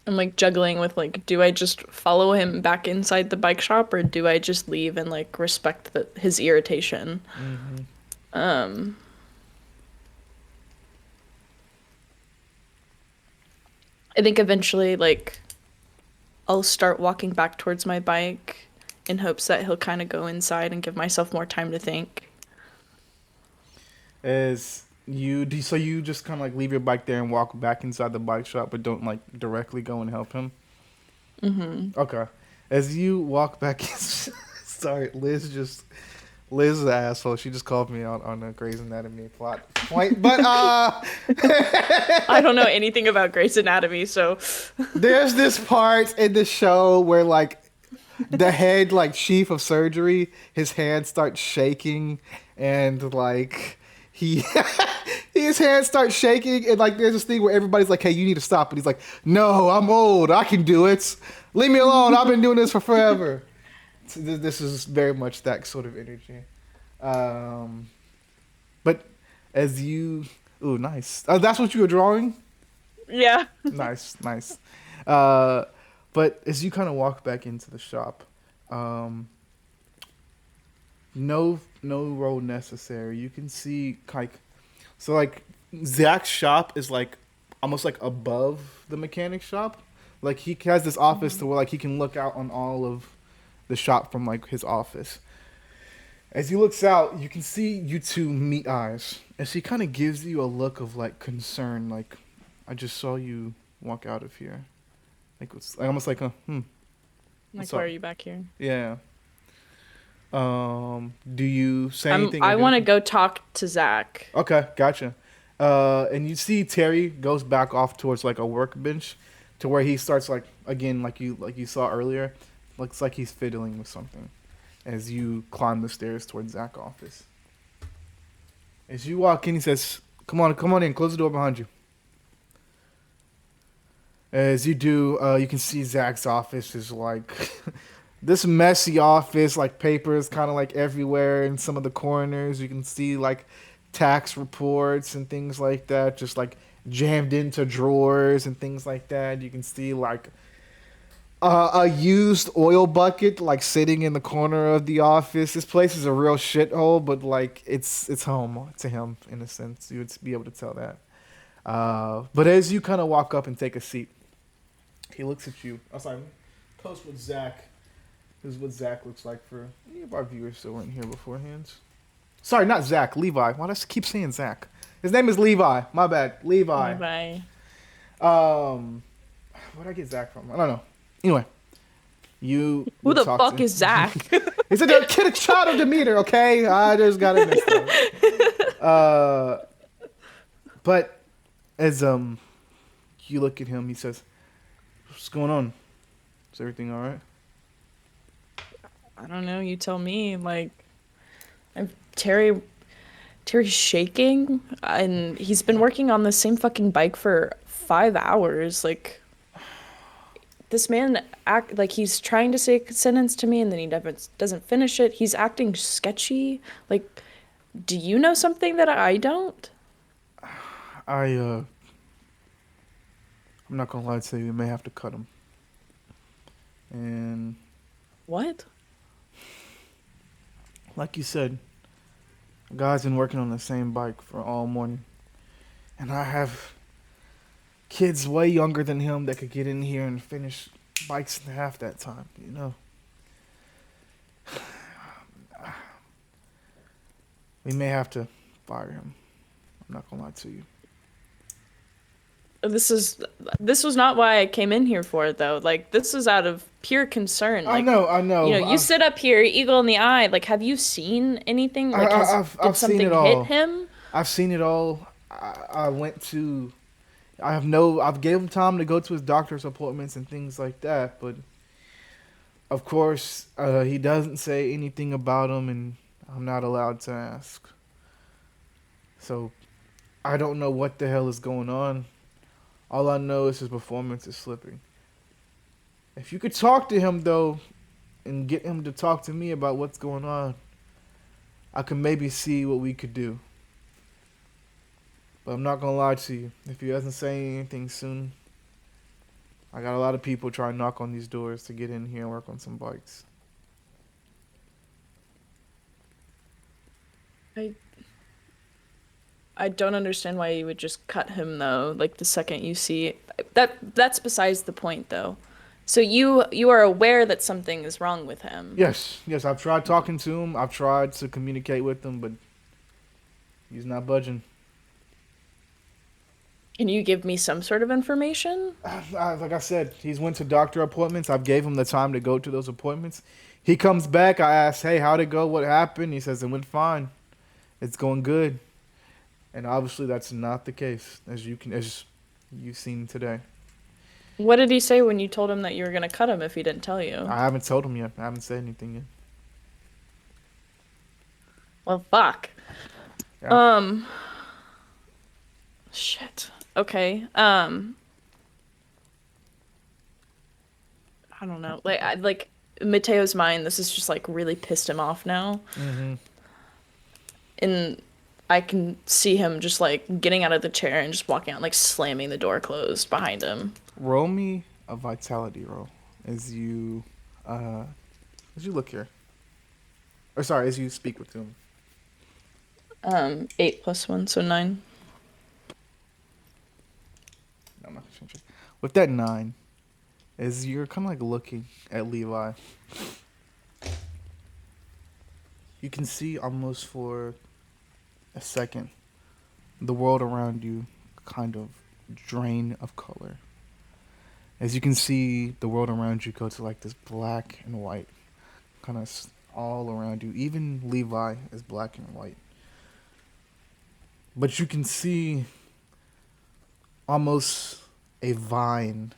like juggling with like, do I just follow him back inside the bike shop or do I just leave and like respect his irritation? I think eventually like I'll start walking back towards my bike in hopes that he'll kind of go inside and give myself more time to think. So you just kind of like leave your bike there and walk back inside the bike shop, but don't like directly go and help him? Mm-hmm. Okay. As you walk back in, sorry, Liz is an asshole. She just called me out on a Grey's Anatomy plot point, but I don't know anything about Grey's Anatomy, so there's this part in the show where like the head like chief of surgery, his hand starts shaking and like his hand starts shaking and like there's this thing where everybody's like, hey, you need to stop, and he's like, no, I'm old, I can do it, leave me alone, I've been doing this for forever. So this is very much that sort of energy. But as you, ooh, nice. That's what you were drawing? yeah. Nice. But as you kind of walk back into the shop, no road necessary. You can see like Zach's shop is like almost like above the mechanic shop. Like he has this office to where like he can look out on all of the shop from like his office. As he looks out, you can see you two meet eyes. And she kind of gives you a look of like concern, like, I just saw you walk out of here. Like it's like, almost like a Like, why are you back here? Yeah. Do you say anything? I want to go talk to Zach. Okay, gotcha. And you see Terry goes back off towards like a workbench, to where he starts like again like you saw earlier. Looks like he's fiddling with something as you climb the stairs towards Zach's office. As you walk in, he says, come on in, close the door behind you. As you do, you can see Zach's office is like this messy office, like papers kind of like everywhere in some of the corners. You can see like tax reports and things like that, just like jammed into drawers and things like that. You can see like a used oil bucket like sitting in the corner of the office. This place is a real shithole, but like it's home to him in a sense. You would be able to tell that. But as you kind of walk up and take a seat, he looks at you. I'm sorry, post with Zach. This is what Zach looks like for any of our viewers that weren't here beforehand. Sorry, not Zach, Levi. Why do I keep saying Zach? His name is Levi. My bad, Levi. Where'd I get Zach from? I don't know. Anyway, who the fuck is Zach? He's a child of Demeter, okay? I just got it messed up. But as you look at him, he says, what's going on? Is everything all right? I don't know. You tell me. Like, Terry's shaking, and he's been working on the same fucking bike for 5 hours. Like, this man act like he's trying to say a sentence to me, and then he doesn't finish it. He's acting sketchy. Like, do you know something that I don't? I'm not gonna lie to you. We may have to cut him. And what? Like you said, the guy's been working on the same bike for all morning, and I have kids way younger than him that could get in here and finish bikes in half that time. You know. We may have to fire him. I'm not gonna lie to you. This was not why I came in here for it, though. Like, this is out of pure concern. Like, I know. You know, you sit up here, eagle in the eye. Like, have you seen anything? Like, I've did something seen it all. hit him? I've seen it all. I went to I've gave him time to go to his doctor's appointments and things like that, but of course, he doesn't say anything about him, and I'm not allowed to ask. So I don't know what the hell is going on. All I know is his performance is slipping. If you could talk to him though, and get him to talk to me about what's going on, I could maybe see what we could do. But I'm not gonna lie to you. If he doesn't say anything soon, I got a lot of people trying to knock on these doors to get in here and work on some bikes. I I don't understand why you would just cut him though. Like the second you see that's besides the point though. So you are aware that something is wrong with him. Yes, I've tried talking to him. I've tried to communicate with him, but he's not budging. Can you give me some sort of information? Like I said, he's went to doctor appointments. I've gave him the time to go to those appointments. He comes back. I ask, "Hey, how'd it go? What happened?" He says, "It went fine. It's going good." And obviously, that's not the case, as you've seen today. What did he say when you told him that you were gonna cut him if he didn't tell you? I haven't told him yet. I haven't said anything yet. Well, fuck. Yeah. Shit. Okay. I don't know. Like Mateo's mind, this is just like really pissed him off now. Mm-hmm. And I can see him just like getting out of the chair and just walking out, like slamming the door closed behind him. Roll me a vitality roll as you look here. Or sorry, as you speak with him. 8 + 1, so 9. No, I'm not gonna change it. With that 9, as you're kind of like looking at Levi, you can see almost for a second the world around you kind of drain of color. As you can see the world around you go to like this black and white, kind of all around you. Even Levi is black and white. But you can see almost a vine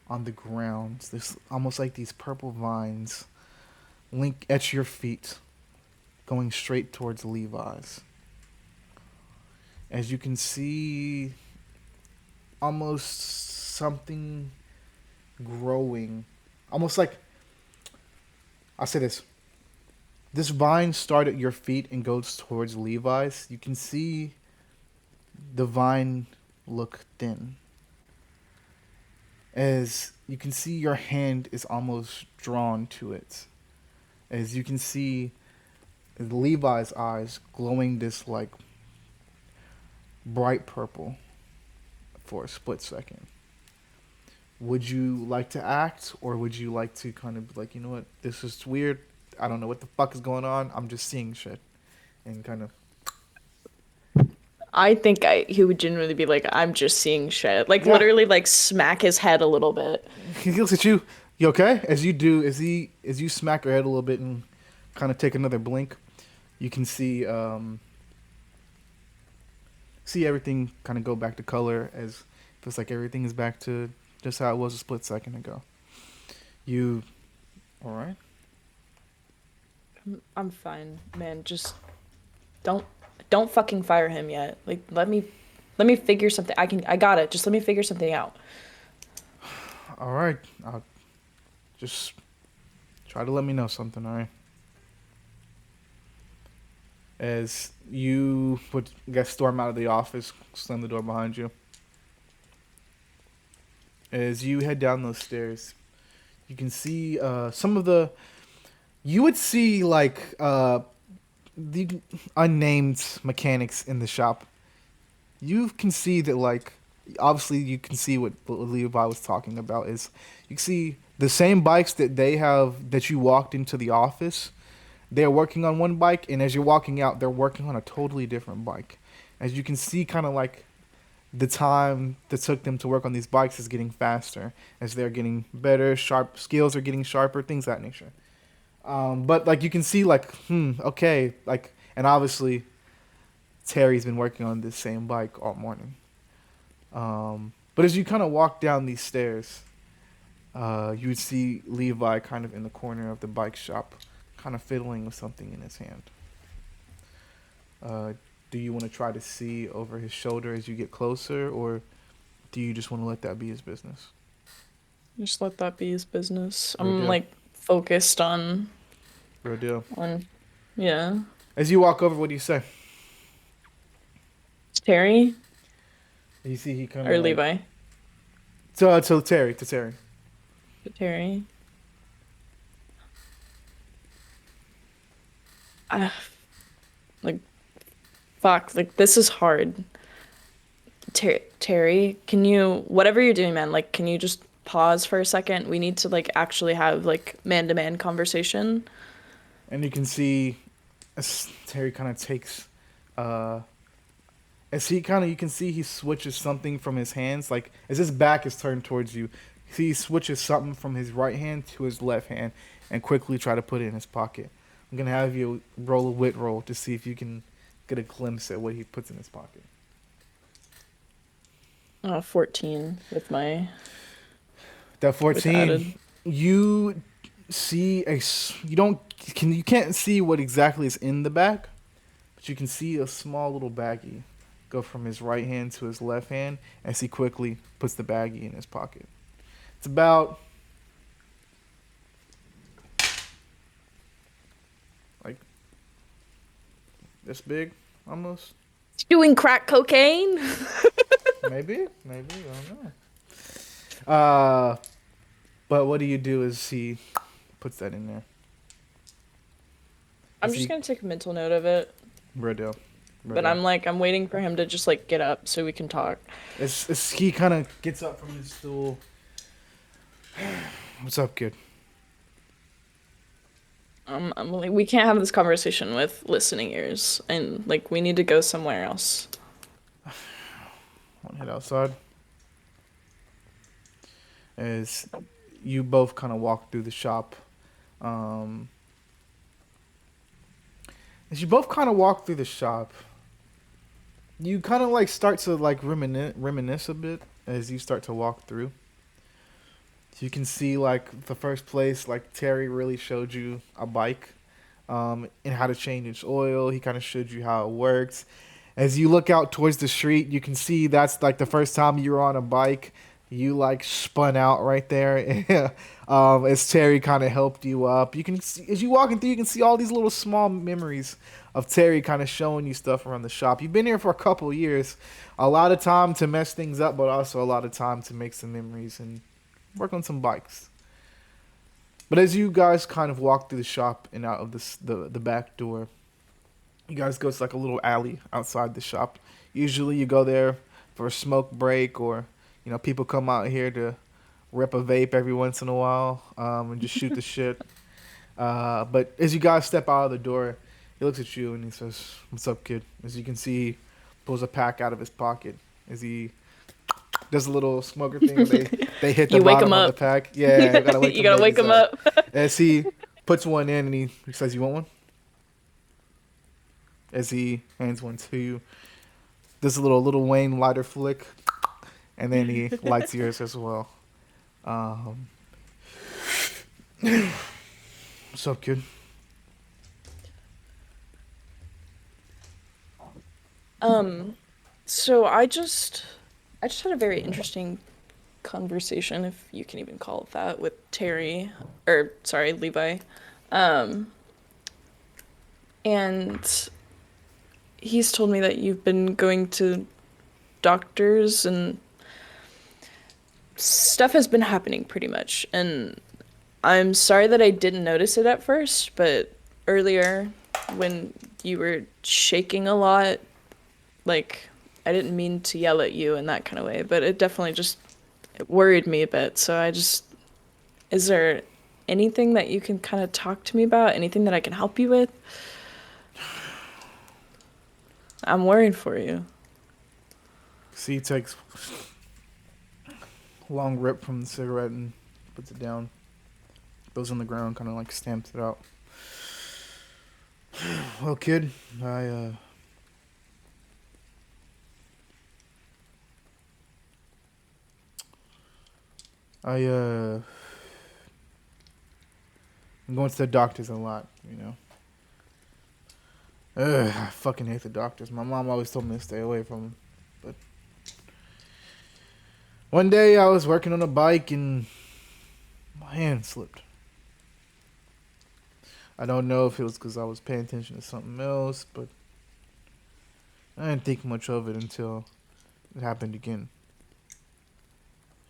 on the ground. There's almost like these purple vines link at your feet, going straight towards Levi's. As you can see almost something growing. Almost like, I'll say this. This vine starts at your feet and goes towards Levi's. You can see the vine look thin. As you can see your hand is almost drawn to it. As you can see Levi's eyes glowing this like bright purple for a split second. Would you like to act, or would you like to kind of be like, you know what, this is weird. I don't know what the fuck is going on. I'm just seeing shit. And kind of... I think he would genuinely be like, I'm just seeing shit. Like, Yeah. literally, like, smack his head a little bit. He looks at you. You okay? As you smack your head a little bit and kind of take another blink, you can see everything kind of go back to color, as feels like everything is back to just how it was a split second ago. You all right? I'm fine, man. Just don't fucking fire him yet. Like, let me figure something. I got it. Just let me figure something out. All right. I'll just try to let me know something, all right? As you would storm out of the office, slam the door behind you. As you head down those stairs, you can see some of the... You would see, like, the unnamed mechanics in the shop. You can see that, like, obviously you can see what Levi was talking about is you can see the same bikes that they have that you walked into the office. They're working on one bike, and as you're walking out, they're working on a totally different bike. As you can see, kind of like the time that took them to work on these bikes is getting faster as they're getting better, sharp skills are getting sharper, things of that nature. But like you can see, like, okay, like, and obviously Terry's been working on this same bike all morning. But as you kind of walk down these stairs, you would see Levi kind of in the corner of the bike shop, kind of fiddling with something in his hand. Do you want to try to see over his shoulder as you get closer, or do you just want to let that be his business? Just let that be his business. Real I'm deal. like focused on Real deal. yeah. As you walk over, what do you say? Terry You see he kind or of like Levi? to Terry. Terry. Ah, like fuck, like this is hard. Terry, can you, whatever you're doing, man, like, can you just pause for a second? We need to, like, actually have, like, man-to-man conversation. And you can see as Terry kind of takes, as he kind of, you can see he switches something from his hands, like as his back is turned towards you. He switches something from his right hand to his left hand, and quickly try to put it in his pocket. I'm gonna have you roll a wit roll to see if you can get a glimpse at what he puts in his pocket. 14 with my, That with 14, added. you see you can't see what exactly is in the bag, but you can see a small little baggie go from his right hand to his left hand as he quickly puts the baggie in his pocket. It's about like this big, almost. Doing crack cocaine? Maybe, I don't know. But what do you do as he puts that in there? I'm As just he, gonna take a mental note of it, Rodale. but I'm waiting for him to just, like, get up so we can talk. As he kind of gets up from his stool. What's up, kid? I'm like, we can't have this conversation with listening ears, and, like, we need to go somewhere else. Want to head outside? As you both kind of walk through the shop. As you both kind of walk through the shop, you kind of like start to like reminisce a bit as you start to walk through. So you can see like the first place, like Terry really showed you a bike, and how to change its oil. He kind of showed you how it works. As you look out towards the street, you can see that's like the first time you were on a bike. You like spun out right there. As Terry kind of helped you up. You can see, as you walking through, you can see all these little small memories of Terry kind of showing you stuff around the shop. You've been here for a couple years. A lot of time to mess things up, but also a lot of time to make some memories and work on some bikes. But as you guys kind of walk through the shop and out of the back door, you guys go to like a little alley outside the shop. Usually you go there for a smoke break, or people come out here to rip a vape every once in a while, and just shoot the shit. But as you guys step out of the door, he looks at you and he says, "What's up, kid?" As you can see, he pulls a pack out of his pocket. As he does a little smoker thing where they hit the You wake bottom him of the up. pack. Yeah, you gotta wake You them gotta wake babies him up. As he puts one in and he says, "You want one?" As he hands one to you, does a little Wayne lighter flick, and then he lights yours as well. What's up, kid? So I just had a very interesting conversation, if you can even call it that, with Terry, or sorry, Levi. And he's told me that you've been going to doctors and stuff has been happening pretty much. And I'm sorry that I didn't notice it at first, but earlier when you were shaking a lot, like, I didn't mean to yell at you in that kind of way, but it definitely just it worried me a bit. So is there anything that you can kind of talk to me about? Anything that I can help you with? I'm worried for you. See, he takes a long rip from the cigarette and puts it down. Goes on the ground, kind of like stamps it out. Well, kid, I'm going to the doctors a lot, Ugh, I fucking hate the doctors. My mom always told me to stay away from them. But one day I was working on a bike and my hand slipped. I don't know if it was because I was paying attention to something else, but I didn't think much of it until it happened again.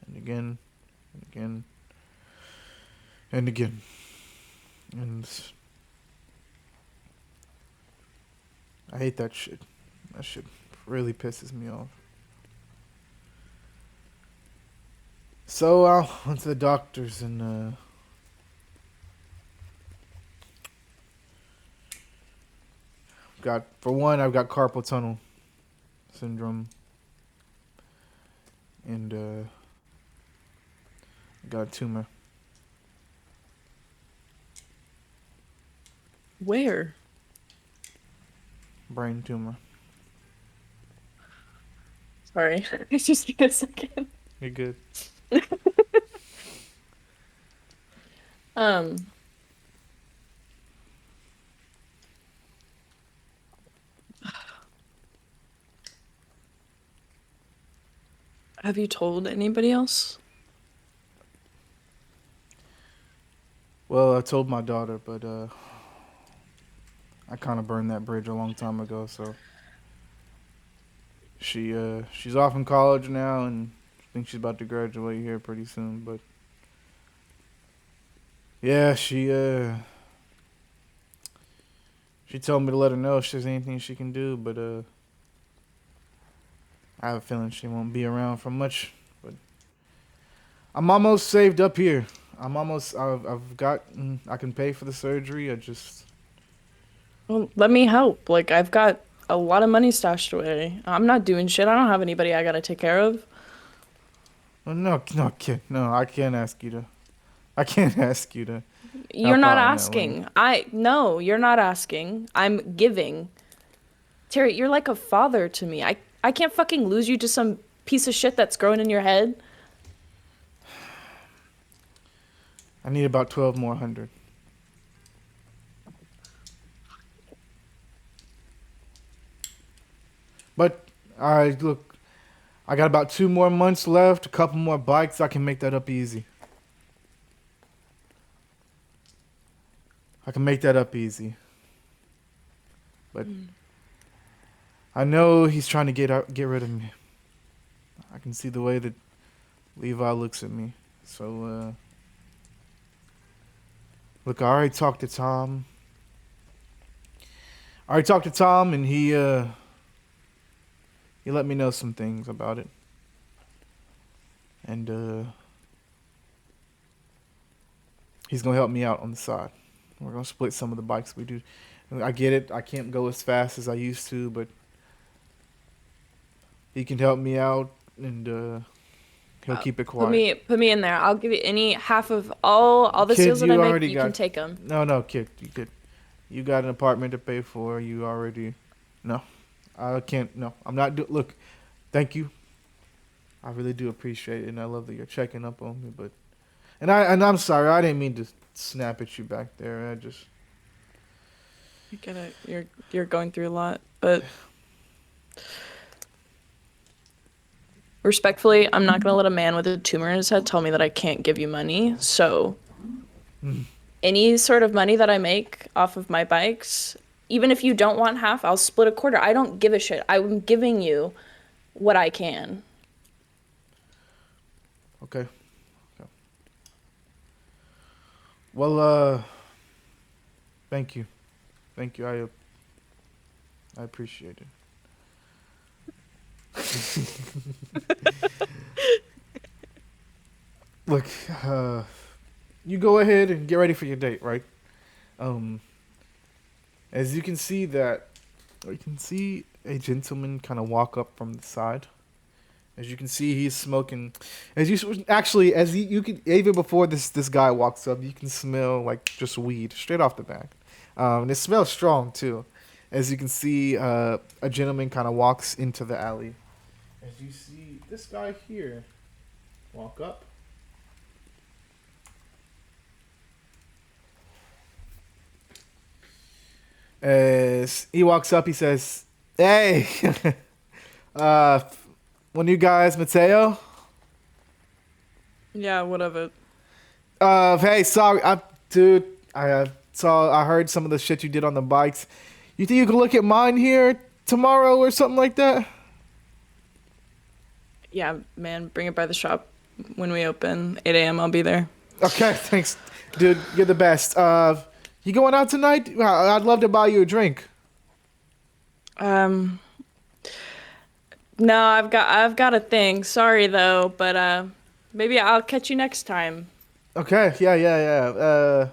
And again, and again, and again. And I hate that shit. That shit really pisses me off. So I went to the doctors and I've got carpal tunnel syndrome, and I got a tumor. Where? Brain tumor. Sorry, it's just a second. You're good. Um, have you told anybody else? Well, I told my daughter, but I kind of burned that bridge a long time ago. So she's off in college now, and I think she's about to graduate here pretty soon. But yeah, she told me to let her know if there's anything she can do, but I have a feeling she won't be around for much. But I'm almost saved up here. I've got, I can pay for the surgery. Well, let me help. Like, I've got a lot of money stashed away. I'm not doing shit. I don't have anybody I gotta take care of. Well, no, kid. No, I can't ask you to. I can't ask you to. You're Help not out in that way. asking. No, you're not asking. I'm giving. Terry, you're like a father to me. I can't fucking lose you to some piece of shit that's growing in your head. I need about 12 more hundred. But look, I got about 2 more months left, a couple more bikes. I can make that up easy. But I know he's trying to get rid of me. I can see the way that Levi looks at me. So look, I already talked to Tom. And he let me know some things about it. And he's gonna help me out on the side. We're gonna split some of the bikes we do. I get it. I can't go as fast as I used to, but he can help me out, and he'll keep it quiet. Put me in there. I'll give you any half of all the Kid, seals that I you make. already You can got- take them. No, kid. You got an apartment to pay for. You already. No, I can't. No, I'm not. Look, thank you. I really do appreciate it, and I love that you're checking up on me. But, I'm sorry. I didn't mean to snap at you back there. I get it. You're going through a lot, but respectfully, I'm not gonna let a man with a tumor in his head tell me that I can't give you money. So, any sort of money that I make off of my bikes, even if you don't want half, I'll split a quarter. I don't give a shit. I'm giving you what I can. Okay. Well, thank you. I appreciate it. Look, you go ahead and get ready for your date, right? As you can see a gentleman kind of walk up from the side. As you can see, he's smoking. You can, even before this guy walks up, you can smell like just weed straight off the back. And it smells strong too. As you can see, a gentleman kind of walks into the alley. As you see this guy here walk up, As he walks up, he says, "Hey, uh, one of you guys, Mateo? Yeah, what of it? Hey, sorry, dude, I heard some of the shit you did on the bikes. You think you could look at mine here tomorrow or something like that?" Yeah, man, bring it by the shop when we open. 8 a.m. I'll be there. Okay, thanks, dude. You're the best. You going out tonight? I'd love to buy you a drink. Um, no, I've got a thing. Sorry though, but maybe I'll catch you next time. Okay, yeah.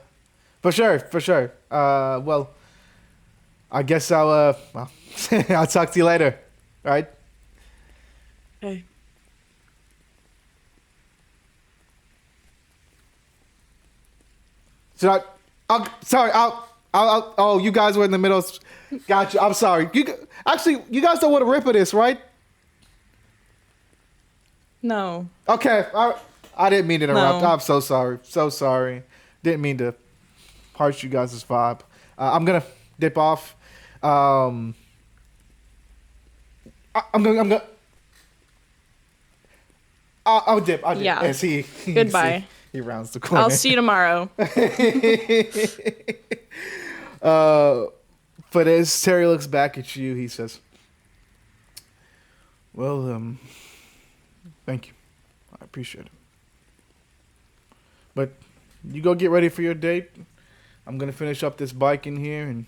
For sure, for sure. Well, I guess well, I'll talk to you later. All right. Okay. Should I? Sorry. Oh, you guys were in the middle. Gotcha. I'm sorry. Actually, you guys don't want to rip of this, right? No. Okay. I didn't mean to interrupt. No. I'm so sorry. So sorry. Didn't mean to harsh you guys' vibe. I'm gonna dip off. I'm gonna. I'll dip. I'll dip. Yeah. As he Goodbye. he rounds the corner. I'll see you tomorrow. But as Terry looks back at you, he says, "Well, thank you. I appreciate it. But you go get ready for your date. I'm gonna finish up this bike in here, and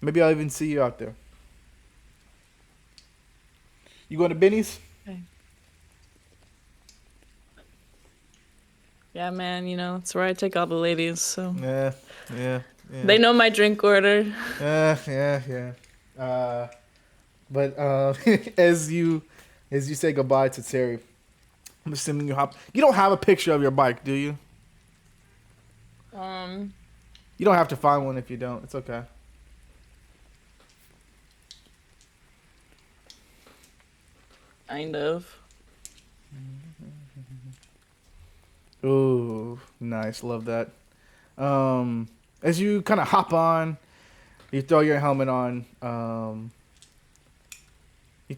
maybe I'll even see you out there. You going to Benny's?" Okay. Yeah, man, that's where I take all the ladies, so. Yeah. They know my drink order. Yeah. But as you say goodbye to Terry, I'm assuming you hop. You don't have a picture of your bike, do you? You don't have to find one if you don't. It's okay. Kind of. Ooh, nice. Love that. As you kind of hop on, you throw your helmet on. And you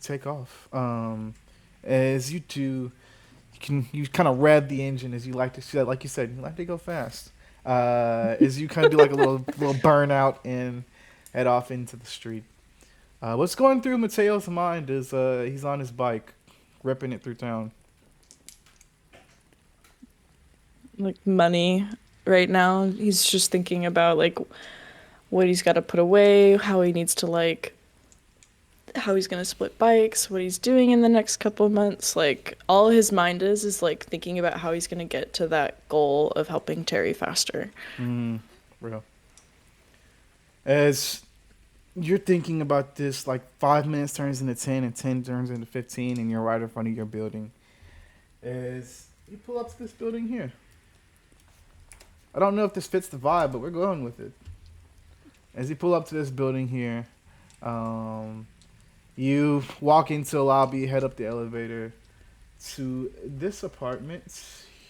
take off. As you do, you kind of rev the engine as you like to see. Like you said, you like to go fast. As you kind of do like a little burnout and head off into the street. What's going through Mateo's mind is he's on his bike, ripping it through town. Like money right now. He's just thinking about like what he's got to put away, how he needs to how he's going to split bikes, what he's doing in the next couple of months. Like all his mind is like thinking about how he's going to get to that goal of helping Terry faster. Real. As you're thinking about this, like 5 minutes turns into 10 and 10 turns into 15 and you're right in front of your building. As you pull up to this building here. I don't know if this fits the vibe, but we're going with it. As you pull up to this building here, you walk into a lobby, head up the elevator to this apartment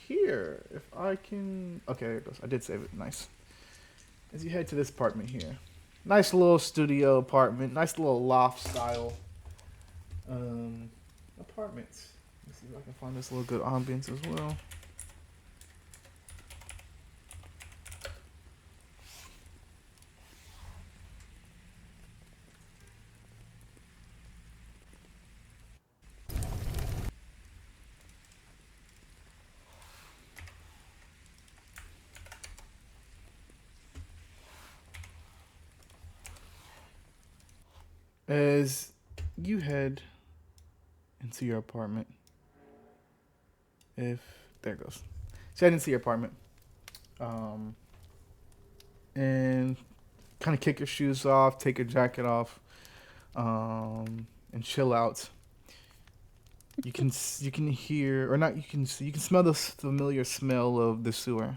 here. If I can... Okay, there it goes. I did save it. Nice. As you head to this apartment here. Nice little studio apartment. Nice little loft style apartment. Let's see if I can find this little good ambience as well. As you head into your apartment, there it goes. So head into your apartment, and kind of kick your shoes off, take your jacket off, and chill out. You can hear, or not? You can smell the familiar smell of the sewer,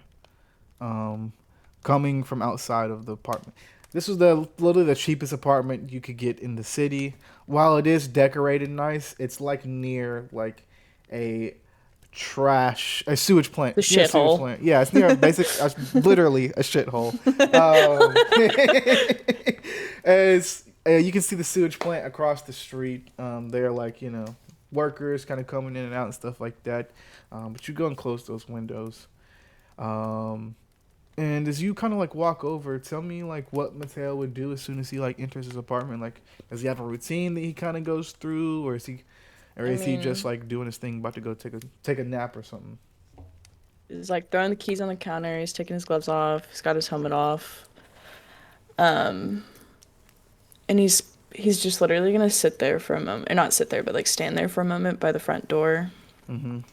coming from outside of the apartment. This was literally the cheapest apartment you could get in the city. While it is decorated nice, it's like near like a a sewage plant. The Near a sewage shithole. plant. Yeah, it's near literally a shithole. As you can see the sewage plant across the street. They're like, workers kind of coming in and out and stuff like that. But you go and close those windows. And as you kind of like walk over, tell me like what Mateo would do as soon as he like enters his apartment. Like, does he have a routine that he kind of goes through, or is he just like doing his thing, about to go take a nap or something? He's like throwing the keys on the counter. He's taking his gloves off. He's got his helmet off. And he's just literally gonna sit there for a moment, or not sit there, but like stand there for a moment by the front door, and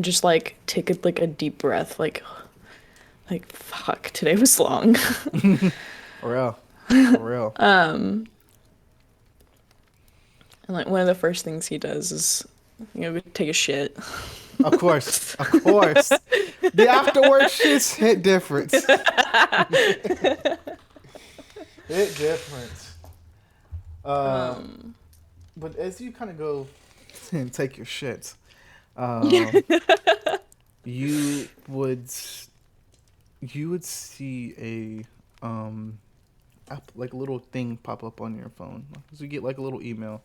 just like take a deep breath, like fuck, today was long. For real, for real. And like one of the first things he does is, take a shit. Of course, of course. The afterward shits hit different. Hit different. But as you kind of go and take your shit, you would see like a little thing pop up on your phone. So you get like a little email.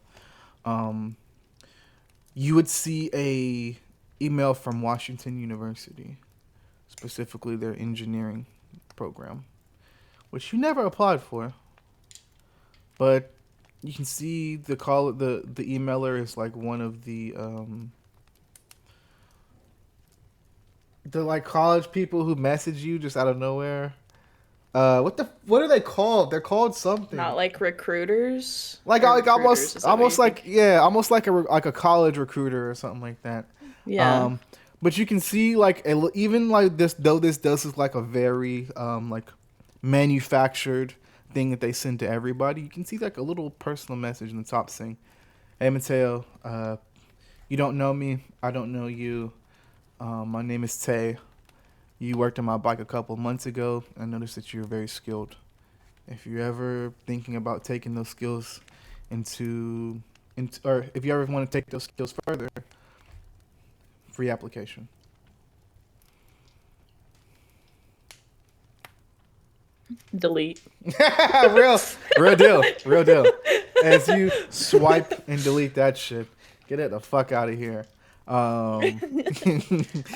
You would see a email from Washington University, specifically their engineering program, which you never applied for. But you can see the emailer is like one of the like college people who message you just out of nowhere. What are they called? They're called something. Not like recruiters. Like Recruiters, almost like a college recruiter or something like that. Yeah. But you can see like even like this, though this does is like a very like manufactured thing that they send to everybody. You can see like a little personal message in the top saying, "Hey Mateo, you don't know me. I don't know you. My name is Tay. You worked on my bike a couple months ago. I noticed that you're very skilled. If you're ever thinking about taking those skills or if you ever want to take those skills further, free application." Delete. real deal. As you swipe and delete that shit, get it the fuck out of here. I've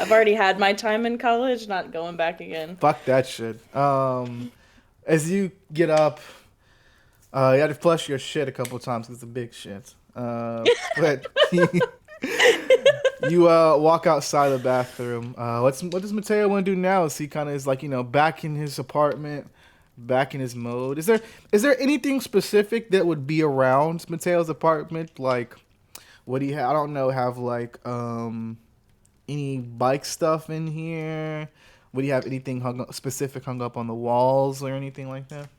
already had my time in college, not going back again. Fuck that shit. As you get up, you had to flush your shit a couple times because it's a big shit. But you walk outside the bathroom. What does Mateo want to do now? Is he kind of is like, back in his apartment, back in his mode? Is there anything specific that would be around Mateo's apartment? Like, what do you have? I don't know. Have like any bike stuff in here? Would you have anything hung up on the walls or anything like that?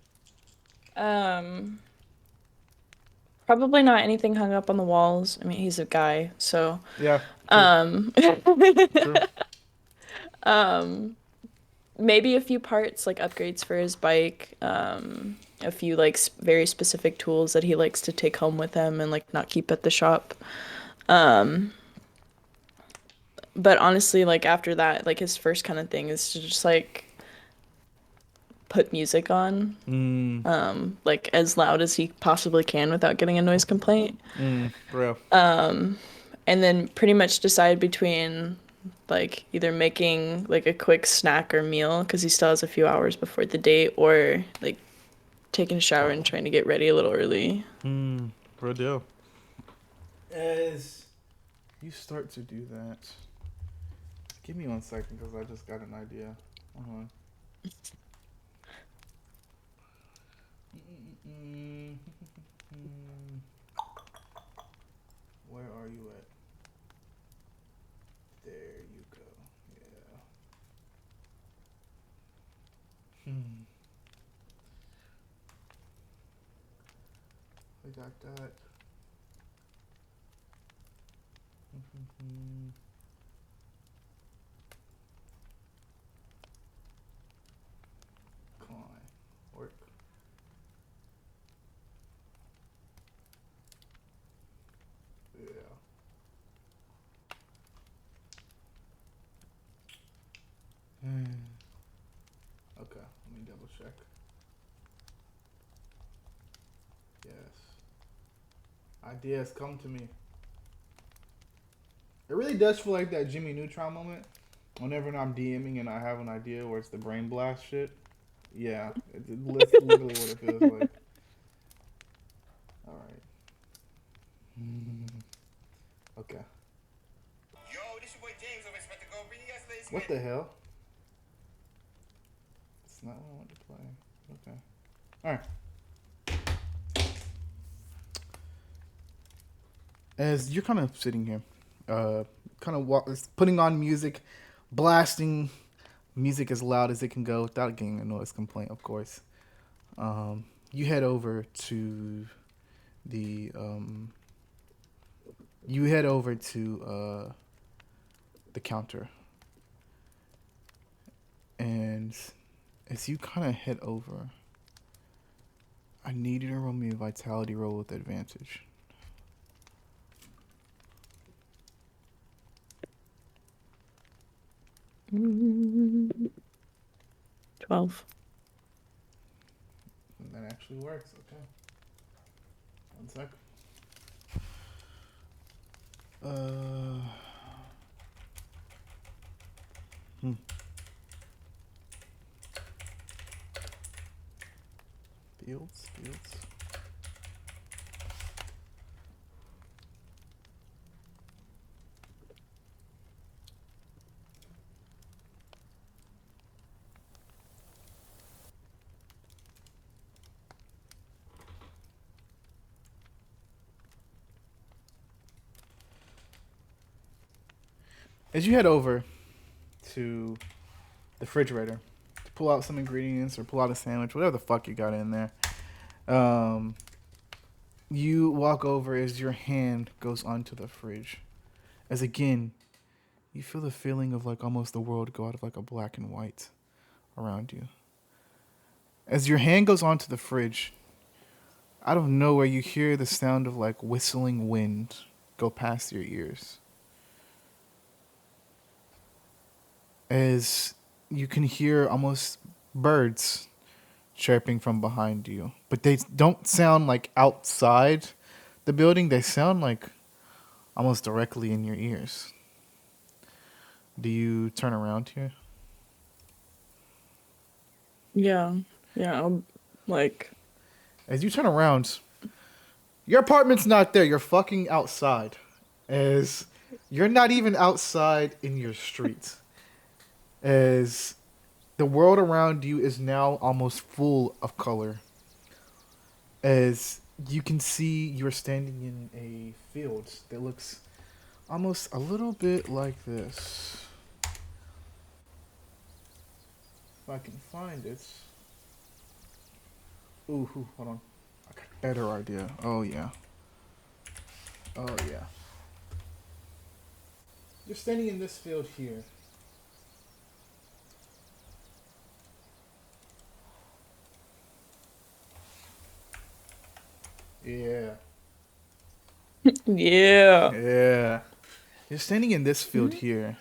Probably not anything hung up on the walls. I mean, he's a guy, so Yeah. True. maybe a few parts, like upgrades for his bike, a few like very specific tools that he likes to take home with him and like not keep at the shop. But honestly, like after that, like his first kind of thing is to just like put music on, like as loud as he possibly can without getting a noise complaint. Bro. And then pretty much decide between like either making like a quick snack or meal because he still has a few hours before the date, or like taking a shower and trying to get ready a little early. Bro deal. As you start to do that, give me 1 second because I just got an idea. Hold on. Where are you at? There you go. Yeah. I got that. Come on. Work. Yeah. Ideas come to me. It really does feel like that Jimmy Neutron moment. Whenever I'm DMing and I have an idea where it's the brain blast shit. Yeah, it's literally what it feels like. All right. Okay. Yo, this your boy James over Spectacle. Bring you guys today's What the hell? It's not what I want to play. Okay. All right. As you're kind of sitting here, kind of putting on music, blasting music as loud as it can go without getting a noise complaint, of course. You head over to the the counter, and as you kind of head over, I need you to roll me a vitality roll with advantage. 12. That actually works. Okay. One sec. Fields. As you head over to the refrigerator to pull out some ingredients or pull out a sandwich, whatever the fuck you got in there, you walk over as your hand goes onto the fridge. As again, you feel the feeling of like almost the world go out of like a black and white around you. As your hand goes onto the fridge, out of nowhere you hear the sound of like whistling wind go past your ears. As you can hear almost birds chirping from behind you. But they don't sound like outside the building. They sound like almost directly in your ears. Do you turn around here? Yeah. I'm like, As you turn around, your apartment's not there. You're fucking outside. As you're not even outside in your street. As the world around you is now almost full of color. As you can see, you're standing in a field that looks almost a little bit like this. If I can find it. Ooh, hold on. I got a better idea. Oh, yeah. You're standing in this field here. Yeah. yeah. You're standing in this field here.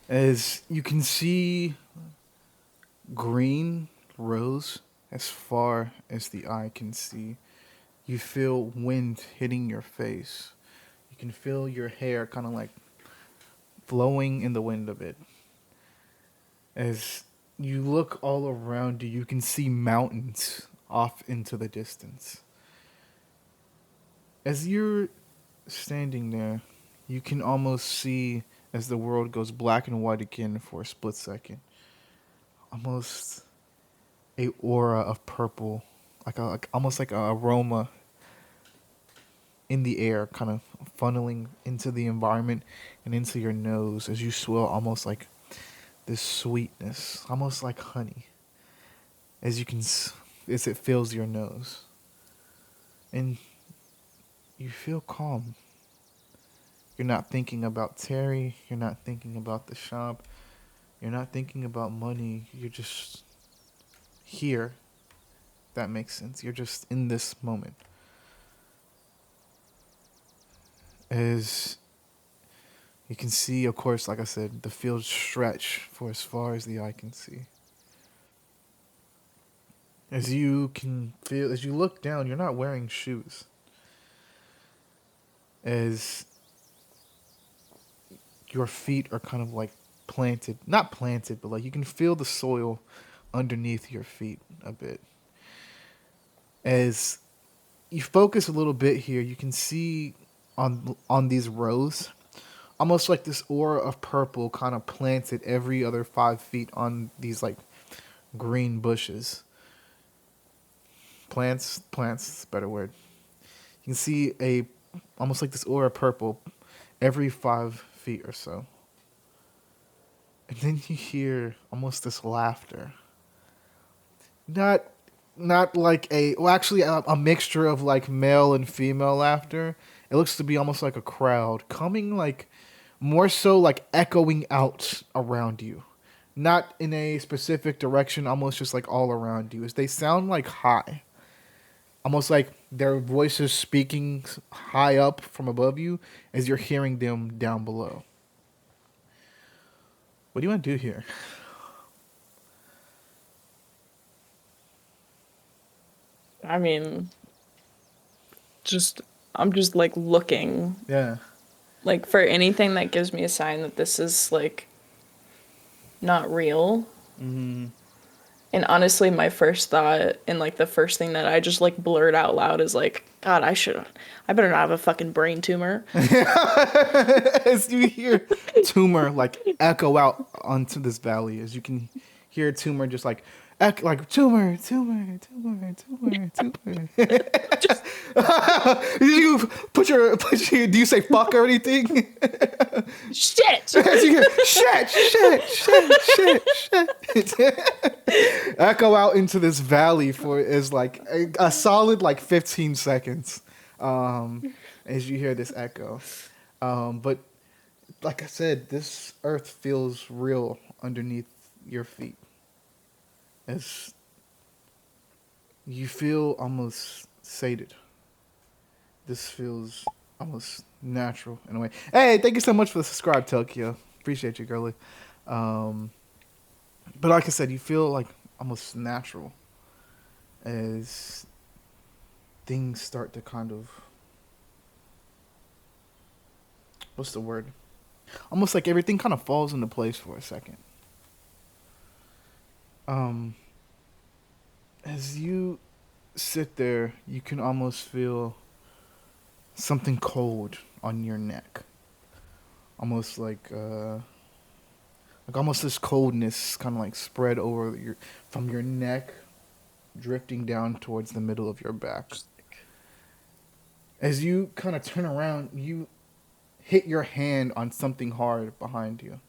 As you can see green rose as far as the eye can see. You feel wind hitting your face. You can feel your hair kind of like flowing in the wind a bit. As you look all around you, you can see mountains off into the distance. As you're standing there, you can almost see as the world goes black and white again for a split second. Almost a aura of purple, almost like an aroma in the air, kind of funneling into the environment and into your nose as you swell almost like this sweetness, almost like honey, as it fills your nose. And you feel calm. You're not thinking about Terry. You're not thinking about the shop. You're not thinking about money. You're just here. That makes sense. You're just in this moment. As you can see, of course, like I said, the fields stretch for as far as the eye can see. As you look down, you're not wearing shoes. as your feet are kind of like planted, not planted, but like you can feel the soil underneath your feet a bit. As you focus a little bit here, you can see on these rows, almost like this aura of purple kind of planted every other 5 feet on these like green bushes. Plants, is a better word. You can see almost like this aura of purple every 5 feet or so. And then you hear almost this laughter. Not like actually a mixture of like male and female laughter. It looks to be almost like a crowd coming, like more so like echoing out around you. Not in a specific direction, almost just like all around you. As they sound like high. Almost like their voices speaking high up from above you as you're hearing them down below. What do you want to do here? I mean, I'm just like looking. Yeah. Like for anything that gives me a sign that this is like not real. Mm-hmm. And honestly, my first thought and like the first thing that I just like blurred out loud is like, God, I better not have a fucking brain tumor. As you hear tumor like echo out onto this valley, as you can hear tumor just like tumor. Did you put your do you say fuck or anything? Shit. As you hear shit. Echo out into this valley for is like a solid like 15 seconds. As you hear this echo. But like I said, this earth feels real underneath your feet. As you feel almost sated. This feels almost natural in a way. Hey, thank you so much for the subscribe, Tokyo. Appreciate you, girly. But like I said, you feel like almost natural as things start to kind of, what's the word? Almost like everything kind of falls into place for a second. As you sit there, you can almost feel something cold on your neck. Almost like almost this coldness kind of like spread over from your neck, drifting down towards the middle of your back. As you kind of turn around, you hit your hand on something hard behind you.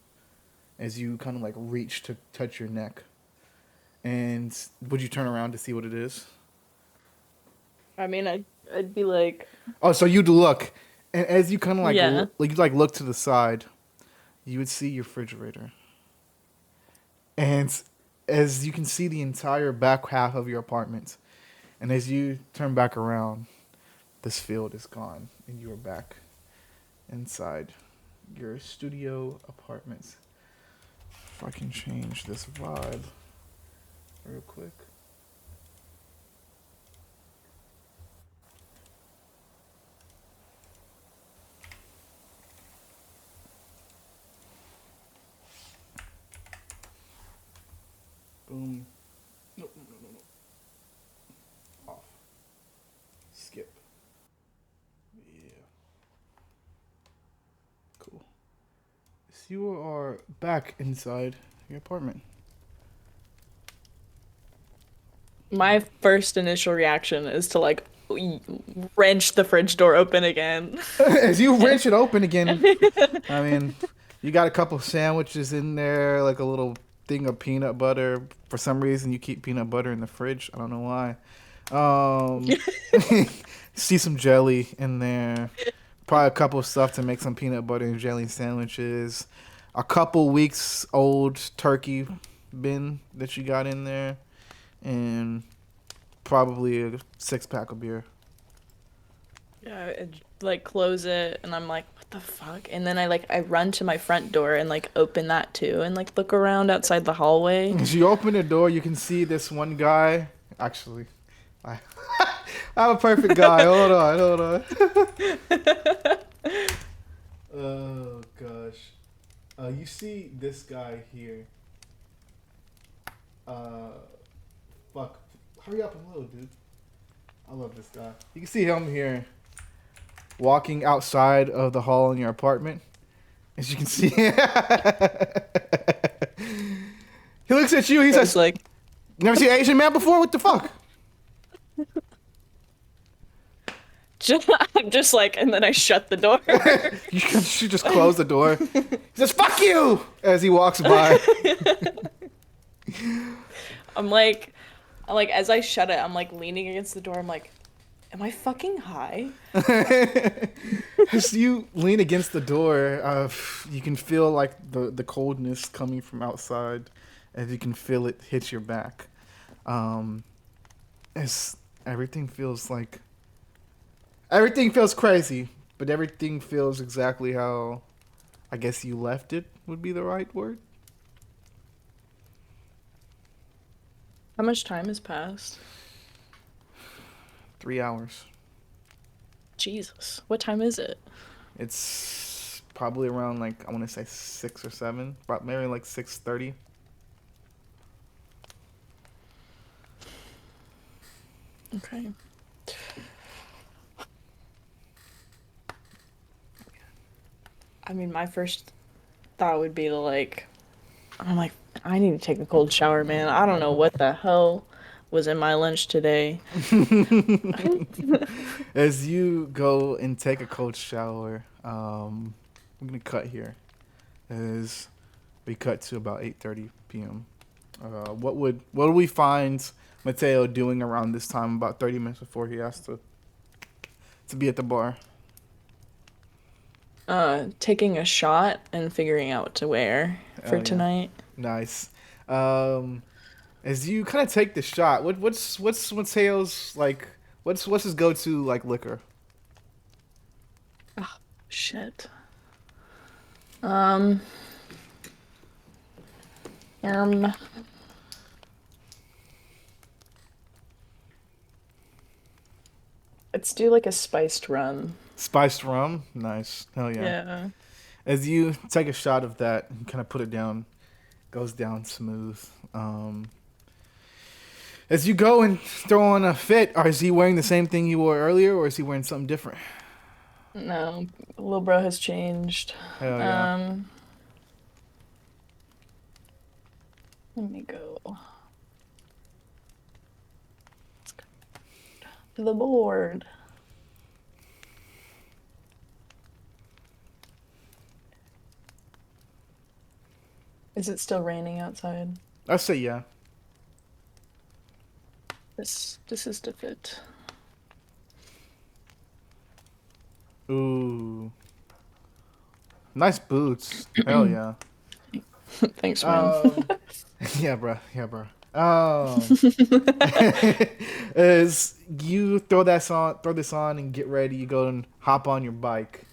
As you kind of like reach to touch your neck. And would you turn around to see what it is? I mean, I'd be like... Oh, so you'd look. And as you kind of like, yeah. look to the side, you would see your refrigerator. And as you can see the entire back half of your apartment. And as you turn back around, this field is gone. And you are back inside your studio apartment. If I can change this vibe real quick. Boom. No. Off. Skip. Yeah. Cool. So you are back inside your apartment. My first initial reaction is to like wrench the fridge door open again. As you wrench it open again, I mean, you got a couple sandwiches in there, like a little thing of peanut butter. For some reason, you keep peanut butter in the fridge. I don't know why. See some jelly in there. Probably a couple of stuff to make some peanut butter and jelly sandwiches. A couple weeks old turkey bin that you got in there. And probably a 6-pack of beer. Yeah, I'd, like close it and I'm like, what the fuck? And then I run to my front door and like open that too and like look around outside the hallway. As you open the door, you can see this one guy. Actually, I have a perfect guy. Hold on. You see this guy here. Fuck. Hurry up and load, dude. I love this guy. You can see him here walking outside of the hall in your apartment. As you can see. He looks at you. He says, like, "Never seen an Asian man before? What the fuck?" I'm just like, and then I shut the door. You just close the door. He says, "Fuck you!" as he walks by. I'm like, as I shut it, I'm like leaning against the door. I'm like, am I fucking high? As you lean against the door, you can feel like the coldness coming from outside, as you can feel it hit your back. As everything feels crazy, but everything feels exactly how I guess you left it would be the right word. How much time has passed? 3 hours. Jesus. What time is it? It's probably around like I want to say 6 or 7, maybe like 6:30. Okay. I mean, my first thought would be to I'm like, I need to take a cold shower, man. I don't know what the hell was in my lunch today. As you go and take a cold shower, I'm gonna cut here. As we cut to about 8:30 p.m. What would we find Mateo doing around this time? About 30 minutes before he has to be at the bar. Taking a shot and figuring out what to wear for Oh, yeah. tonight. Nice. As you kind of take the shot, what's Mateo's like? What's his go-to like liquor? Oh, shit. Let's do like a spiced rum. Spiced rum, nice. Hell yeah. Yeah. As you take a shot of that and kind of put it down, goes down smooth. As you go and throw on a fit, is he wearing the same thing you wore earlier, or is he wearing something different? No, Lil Bro has changed. Hell yeah. Let me go to the board. Is it still raining outside? I say yeah. This is to fit. Ooh. Nice boots. Hell yeah. Thanks, man. Yeah, bro. Yeah, bro. As you throw this on and get ready, you go and hop on your bike.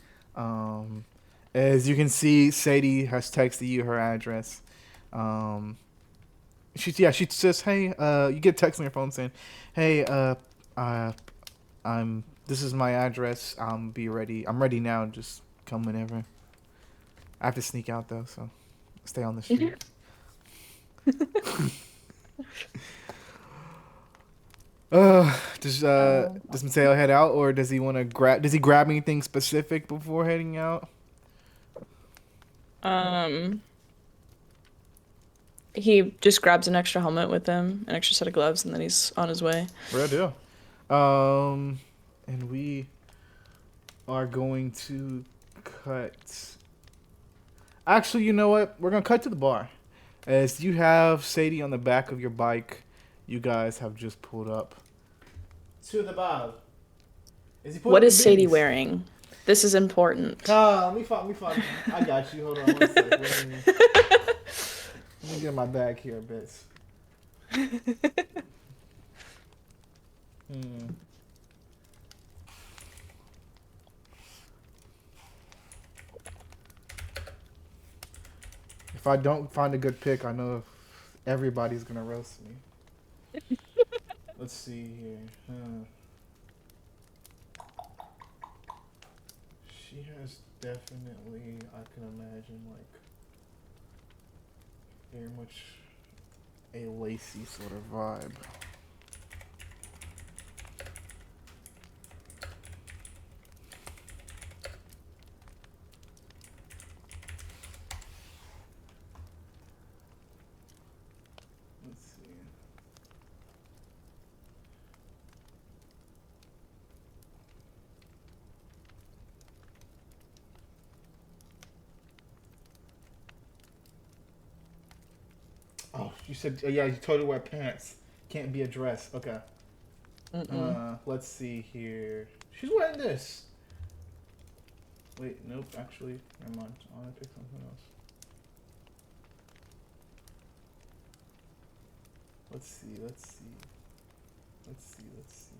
As you can see, Sadie has texted you her address. She says, "Hey, you get a text on your phone saying, "Hey, this is my address. Be ready. I'm ready now. Just come whenever." I have to sneak out though, so stay on the street. Does Mateo head out, or does he want to grab? Does he grab anything specific before heading out? He just grabs an extra helmet with him, an extra set of gloves, and then he's on his way. Real deal. And we are going to cut. Actually, you know what? We're gonna cut to the bar, as you have Sadie on the back of your bike. You guys have just pulled up to the bar. What is Sadie wearing? This is important. Let me find. I got you. Hold on one second. Let me get my bag here a bit. If I don't find a good pick, I know everybody's gonna roast me. Let's see here. She has definitely, I can imagine, like Very much a lacy sort of vibe. Let's see. Oh, you said yeah. You told her wear pants. Can't be a dress. Okay. Let's see here. She's wearing this. Wait, nope. Actually, never mind. I want to pick something else. Let's see. Let's see. Let's see. Let's see.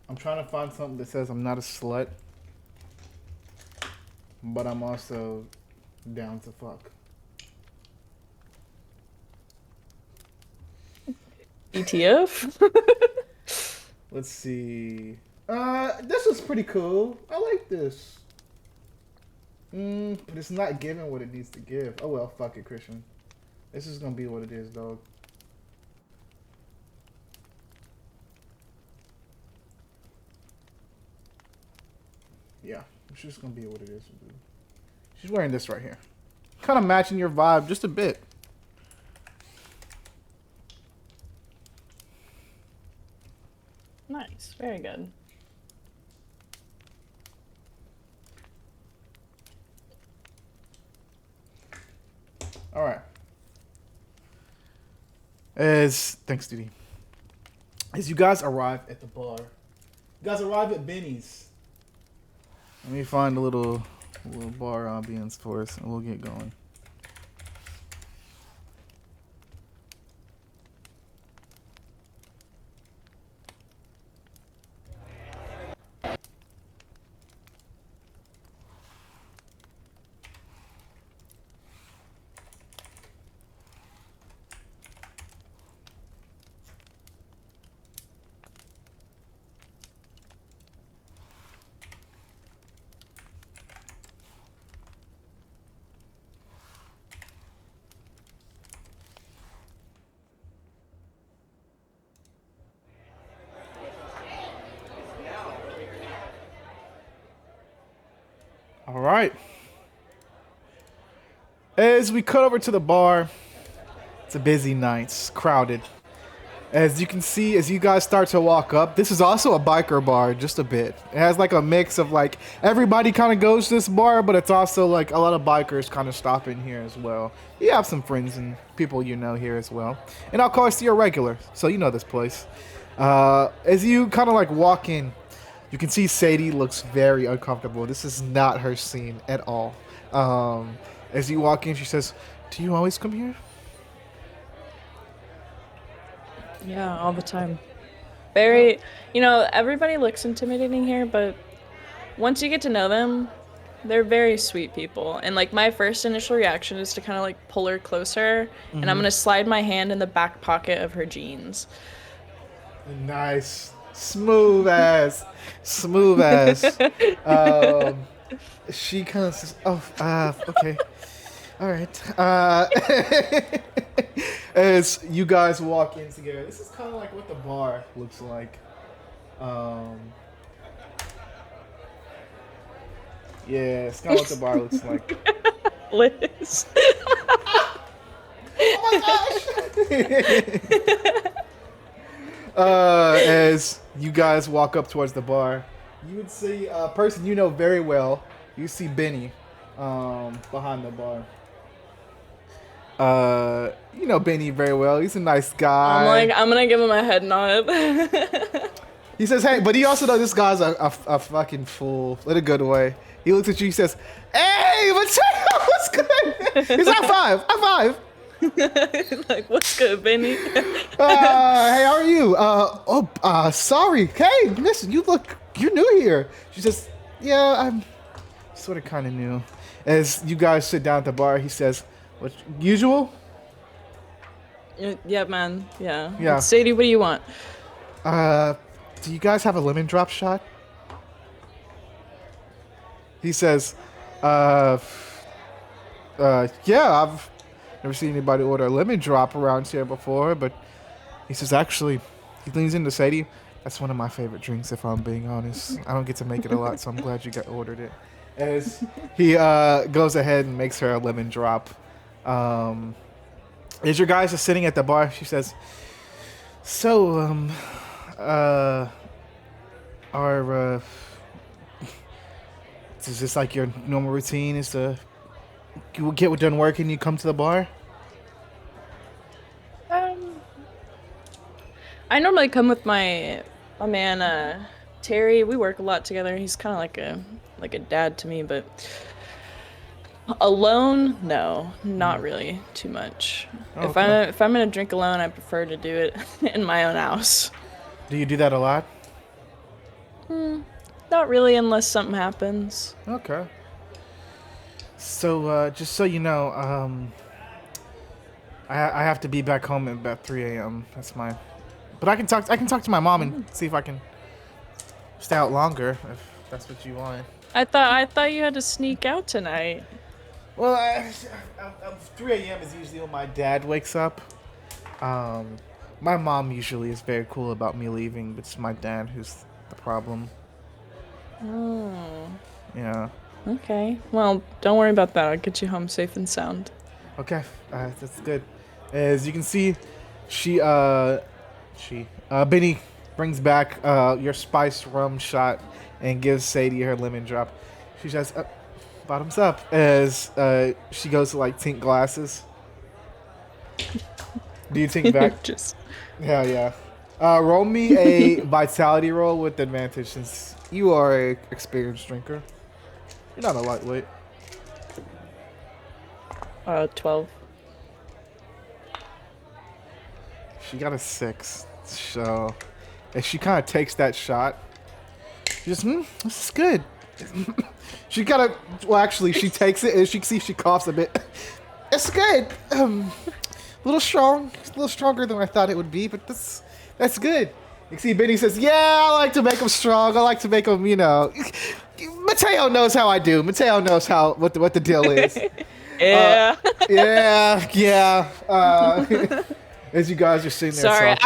I'm trying to find something that says I'm not a slut, but I'm also down to fuck. ETF? Let's see. This is pretty cool. I like this. But it's not giving what it needs to give. Oh well, fuck it, Christian. This is gonna be what it is, dog. Yeah, it's just gonna be what it is. She's wearing this right here. Kind of matching your vibe just a bit. Nice. Very good. All right. Thanks, Didi. As you guys arrive at the bar, you guys arrive at Benny's. Let me find a little bar ambience for us, and we'll get going. All right. As we cut over to the bar, it's a busy night, it's crowded. As you can see, as you guys start to walk up, this is also a biker bar, just a bit. It has like a mix of like, everybody kind of goes to this bar, but it's also like a lot of bikers kind of stop in here as well. You have some friends and people you know here as well. And of course, you're a regular, so you know this place. As you kind of like walk in, you can see Sadie looks very uncomfortable. This is not her scene at all. As you walk in, she says, "Do you always come here?" Yeah, all the time. Very, everybody looks intimidating here, but once you get to know them, they're very sweet people. And like my first initial reaction is to kind of like pull her closer, and I'm gonna slide my hand in the back pocket of her jeans. Nice. Smooth ass. She kind of says, okay. All right. As you guys walk in together, this is kind of like what the bar looks like. Yeah, it's kind of what the bar looks like. Liz. Oh my gosh! As you guys walk up towards the bar, you would see a person you know very well. You see Benny behind the bar. You know Benny very well. He's a nice guy. I'm gonna give him a head nod. He says, "Hey," but he also knows this guy's a fucking fool in a good way. He looks at you. He says, "Hey, what's good?" He's high five. Like, what's good, Benny? Hey, how are you? Sorry. Hey, listen, you're new here. She says, yeah, I'm sort of kind of new. As you guys sit down at the bar, he says, what, usual? Yeah, man. Yeah. Yeah. Sadie, what do you want? Do you guys have a lemon drop shot? He says, yeah, I've never seen anybody order a lemon drop around here before, but he says, actually, he leans into Sadie. That's one of my favorite drinks, if I'm being honest. I don't get to make it a lot, so I'm glad you got ordered it. As he goes ahead and makes her a lemon drop. As your guys are sitting at the bar, she says, so, is this like your normal routine? Is you get done working, you come to the bar? I normally come with my man Terry. We work a lot together. He's kind of like a dad to me, but alone, no, not really too much. Okay. If I'm gonna drink alone, I prefer to do it in my own house. Do you do that a lot? Not really, unless something happens. Okay. So, just so you know, I have to be back home at about 3 a.m. That's my... But I can talk to my mom and see if I can stay out longer, if that's what you want. I thought you had to sneak out tonight. Well, 3 a.m. is usually when my dad wakes up. My mom usually is very cool about me leaving, but it's my dad who's the problem. Oh. Yeah. Okay. Well, don't worry about that. I'll get you home safe and sound. Okay, that's good. As you can see, Benny brings back your spiced rum shot and gives Sadie her lemon drop. She says, bottoms up, as she goes to like tink glasses. Do you tink back? Just Yeah. Roll me a vitality roll with advantage since you are a experienced drinker. You're not a lightweight. 12. She got a 6. So, as she kind of takes that shot, she just, this is good. She kind of, well, actually, she takes it, and she see she coughs a bit. It's good. A little strong, a little stronger than I thought it would be, but that's good. You see, Benny says, "Yeah, I like to make them strong. I like to make them, you know." Mateo knows how I do. Mateo knows what the deal is. Yeah. Yeah. As you guys are sitting there. Sorry, talking.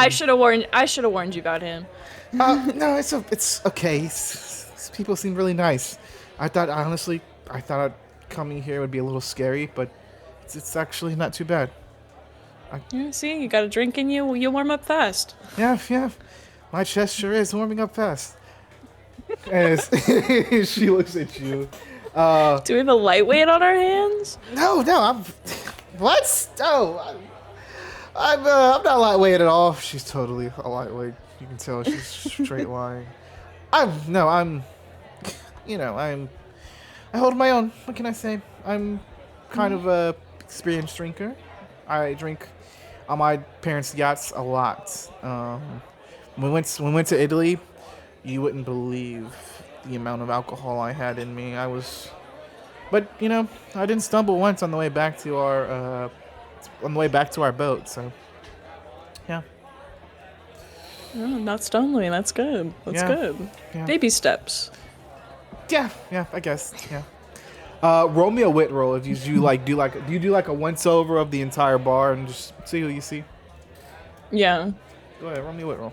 I should have warned you about him. No, it's okay. People seem really nice. I thought coming here would be a little scary, but it's actually not too bad. Yeah, see, you got a drink in you. You warm up fast. Yeah. My chest sure is warming up fast. As she looks at you. Do we have a lightweight on our hands? No, I'm. What? No, I'm not lightweight at all. She's totally a lightweight. You can tell she's straight lying. I hold my own. What can I say? I'm kind of a experienced drinker. I drink on my parents' yachts a lot. When we went to Italy, you wouldn't believe the amount of alcohol I had in me. But I didn't stumble once on the way back to our boat. So, yeah. Oh, not stumbling. That's good. That's good. Yeah. Baby steps. Yeah, I guess. Yeah. Roll me a wit roll if you do like a once over of the entire bar and just see who you see. Yeah. Go ahead, roll me a wit roll.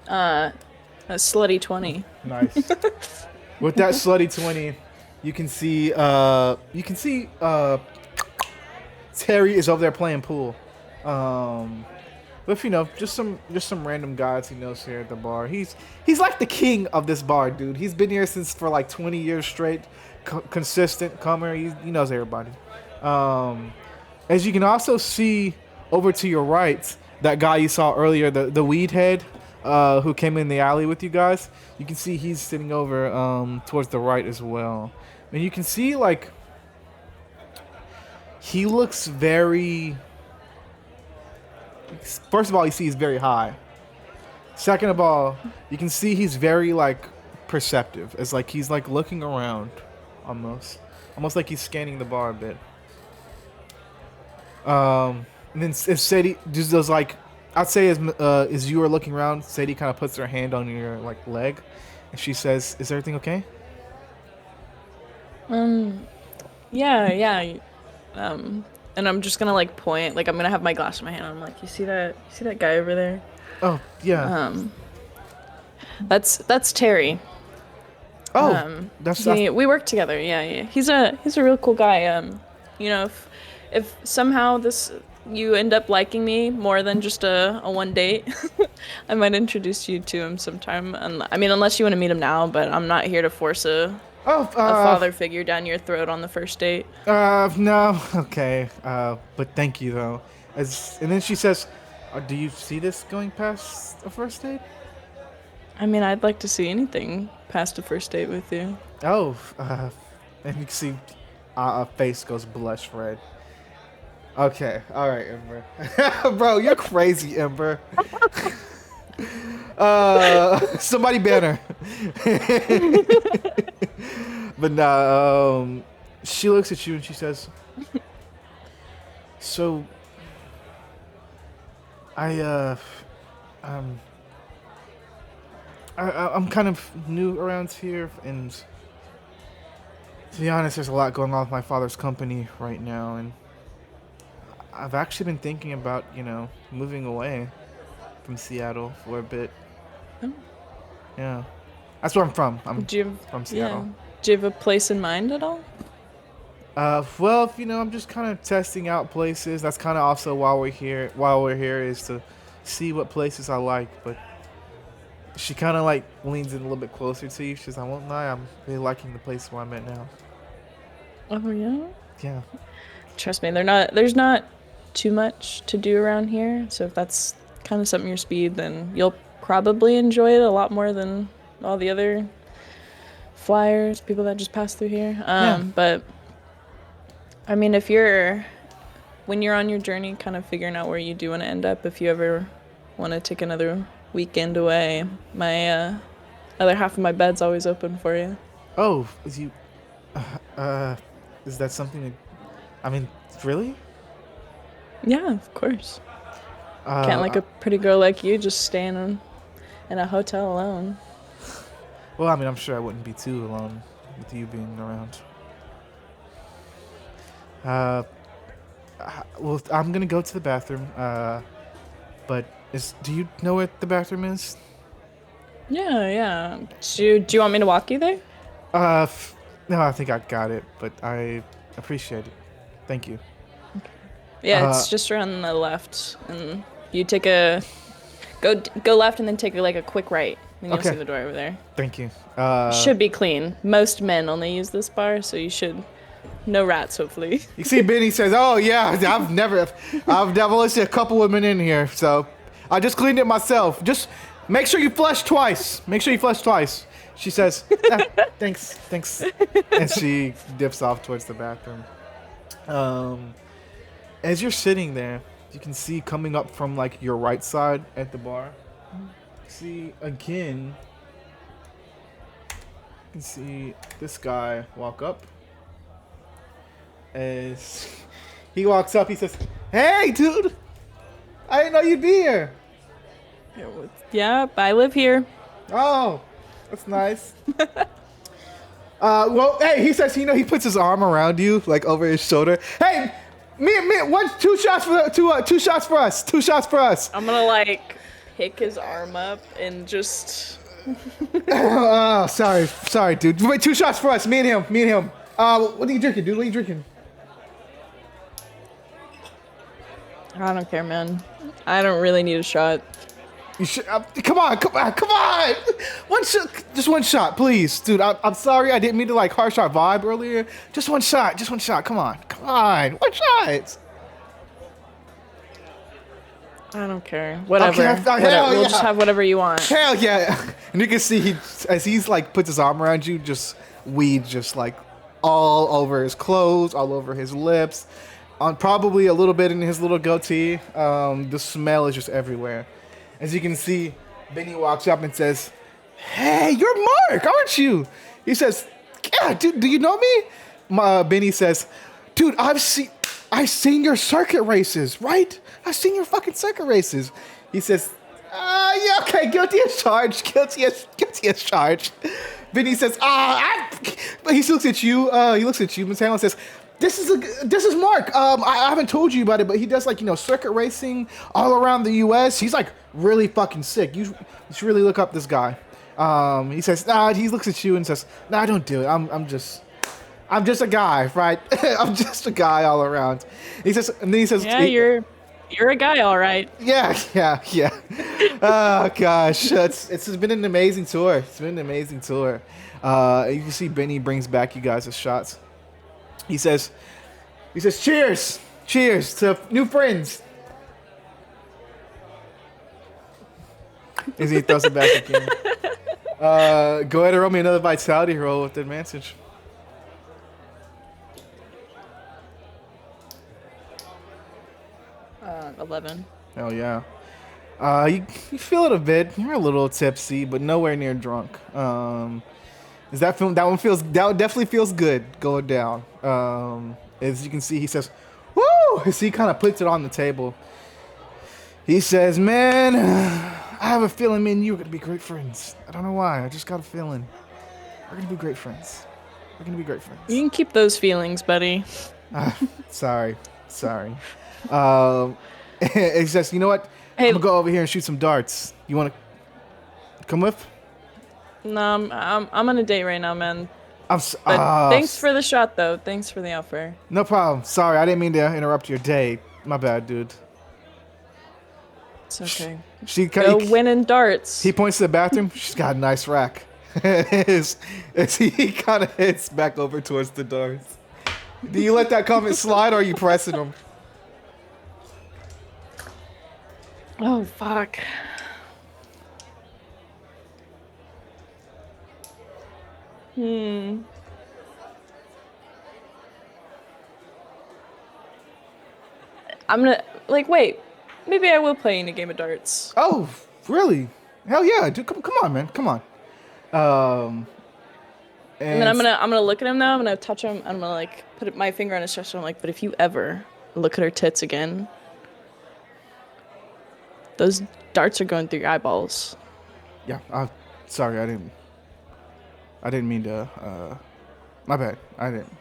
A slutty 20. Nice. With that slutty 20, you can see Terry is over there playing pool. But just some random guys he knows here at the bar. He's like the king of this bar, dude. He's been here for like 20 years straight. Consistent comer. He knows everybody. As you can also see over to your right, that guy you saw earlier, the weed head, who came in the alley with you guys. You can see he's sitting over towards the right as well. And you can see He looks very. First of all, you see he's very high. Second of all, you can see he's very like perceptive. It's like he's like looking around, almost like he's scanning the bar a bit. And then if Sadie just does like, I'd say as you are looking around, Sadie kind of puts her hand on your like leg, and she says, "Is everything okay?" Yeah. And I'm just gonna like point, like I'm gonna have my glass in my hand. I'm like, you see that guy over there? Oh yeah. That's Terry. Oh, that's We work together. Yeah. He's a real cool guy. You know, if somehow you end up liking me more than just a one date, I might introduce you to him sometime. I mean, unless you want to meet him now, but I'm not here to force a father figure down your throat on the first date. No, okay. But thank you though. And then she says, "Do you see this going past a first date?" I mean, I'd like to see anything past a first date with you. Oh, and you can see a face goes blush red. Okay, all right, Ember. Bro, you're crazy, Ember. Somebody ban her. But no, she looks at you and she says, "So, I'm kind of new around here, and to be honest, there's a lot going on with my father's company right now, and I've actually been thinking about, moving away from Seattle for a bit." Oh. Yeah. That's where I'm from. I'm Do you from Seattle. Yeah. Do you have a place in mind at all? Well, I'm just kind of testing out places. That's kind of also why we're here is to see what places I like. But she kind of like leans in a little bit closer to you. She says, "I won't lie, I'm really liking the place where I'm at now." Oh yeah. Yeah. Trust me, there's not too much to do around here. So if that's kind of something your speed, then you'll probably enjoy it a lot more than all the other flyers, people that just pass through here. But I mean, when you're on your journey, kind of figuring out where you do want to end up, if you ever want to take another weekend away, my other half of my bed's always open for you. Oh, is that something I mean, really? Yeah, of course. Can't like a pretty girl like you just staying in a hotel alone. Well, I mean, I'm sure I wouldn't be too alone with you being around. Well, I'm gonna go to the bathroom. But do you know where the bathroom is? Yeah. Do you want me to walk you there? No, I think I got it, but I appreciate it. Thank you. Yeah, it's just around the left, and you take go left and then take like a quick right, and you'll see the door over there. Thank you. Should be clean. Most men only use this bar, so you should. No rats, hopefully. You see, Benny says, "Oh yeah, I've never only seen a couple women in here, so I just cleaned it myself. Just make sure you flush twice. She says, "Thanks," and she dips off towards the bathroom. As you're sitting there, you can see coming up from like your right side at the bar. You can see this guy walk up. As he walks up, he says, "Hey, dude! I didn't know you'd be here." Yeah, I live here. Oh, that's nice. Well, hey, he says, he puts his arm around you, like over his shoulder. Hey, me, two shots for us. I'm gonna like pick his arm up and just. Oh, sorry, dude. Wait, 2 shots for us. Me and him. What are you drinking, dude? What are you drinking? I don't care, man. I don't really need a shot. You should. Come on! One shot, just one shot, please, dude. I'm sorry, I didn't mean to like harsh our vibe earlier. Just one shot. Come on, one shot. I don't care. Whatever. Okay, we'll just have whatever you want. Hell yeah! And you can see as he's like puts his arm around you, just weed just like all over his clothes, all over his lips. on probably a little bit in his little goatee. The smell is just everywhere. As you can see, Benny walks up and says, "Hey, you're Mark, aren't you?" He says, "Yeah, dude, do you know me?" Benny says, "Dude, I've seen your circuit races, right? I've seen your fucking circuit races." He says, "Yeah, okay, guilty as charged, guilty as charged." Benny says, but he looks at you. Miss Hamlin says, This is Mark. I haven't told you about it, but he does circuit racing all around the U.S. He's like really fucking sick. You should really look up this guy." He says, "Nah." He looks at you and says, "Nah, don't do it. I'm just a guy, right? I'm just a guy all around." He says, and then he says, "Yeah, you're a guy, all right." Yeah. Oh gosh, it's been an amazing tour. It's been an amazing tour. You can see Benny brings back you guys' shots. He says, "Cheers to new friends." As he throws it back again. Go ahead and roll me another vitality roll with the advantage. 11. Hell yeah. You feel it a bit. You're a little tipsy, but nowhere near drunk. That one definitely feels good going down. As you can see, he says, "Woo!" As he kind of puts it on the table. He says, "Man, I have a feeling me and you are gonna be great friends. I don't know why. I just got a feeling we're gonna be great friends. We're gonna be great friends." You can keep those feelings, buddy. Sorry. He says, "You know what? Hey, I'm gonna go over here and shoot some darts. You wanna come with?" No, I'm on a date right now, man. But Thanks for the shot, though. Thanks for the offer. No problem. Sorry, I didn't mean to interrupt your date. My bad, dude. It's okay. Go winning darts. He points to the bathroom. She's got a nice rack. as he kind of heads back over towards the darts. Do you let that comment slide, or are you pressing him? Oh, fuck. I'm gonna, wait. Maybe I will play in a game of darts. Oh, really? Hell yeah, dude. Come on, man. Come on. And then I'm gonna look at him now. I'm gonna touch him. I'm gonna put my finger on his chest. And I'm like, but if you ever look at her tits again, those darts are going through your eyeballs. Yeah. Sorry, I didn't mean to. My bad. I didn't.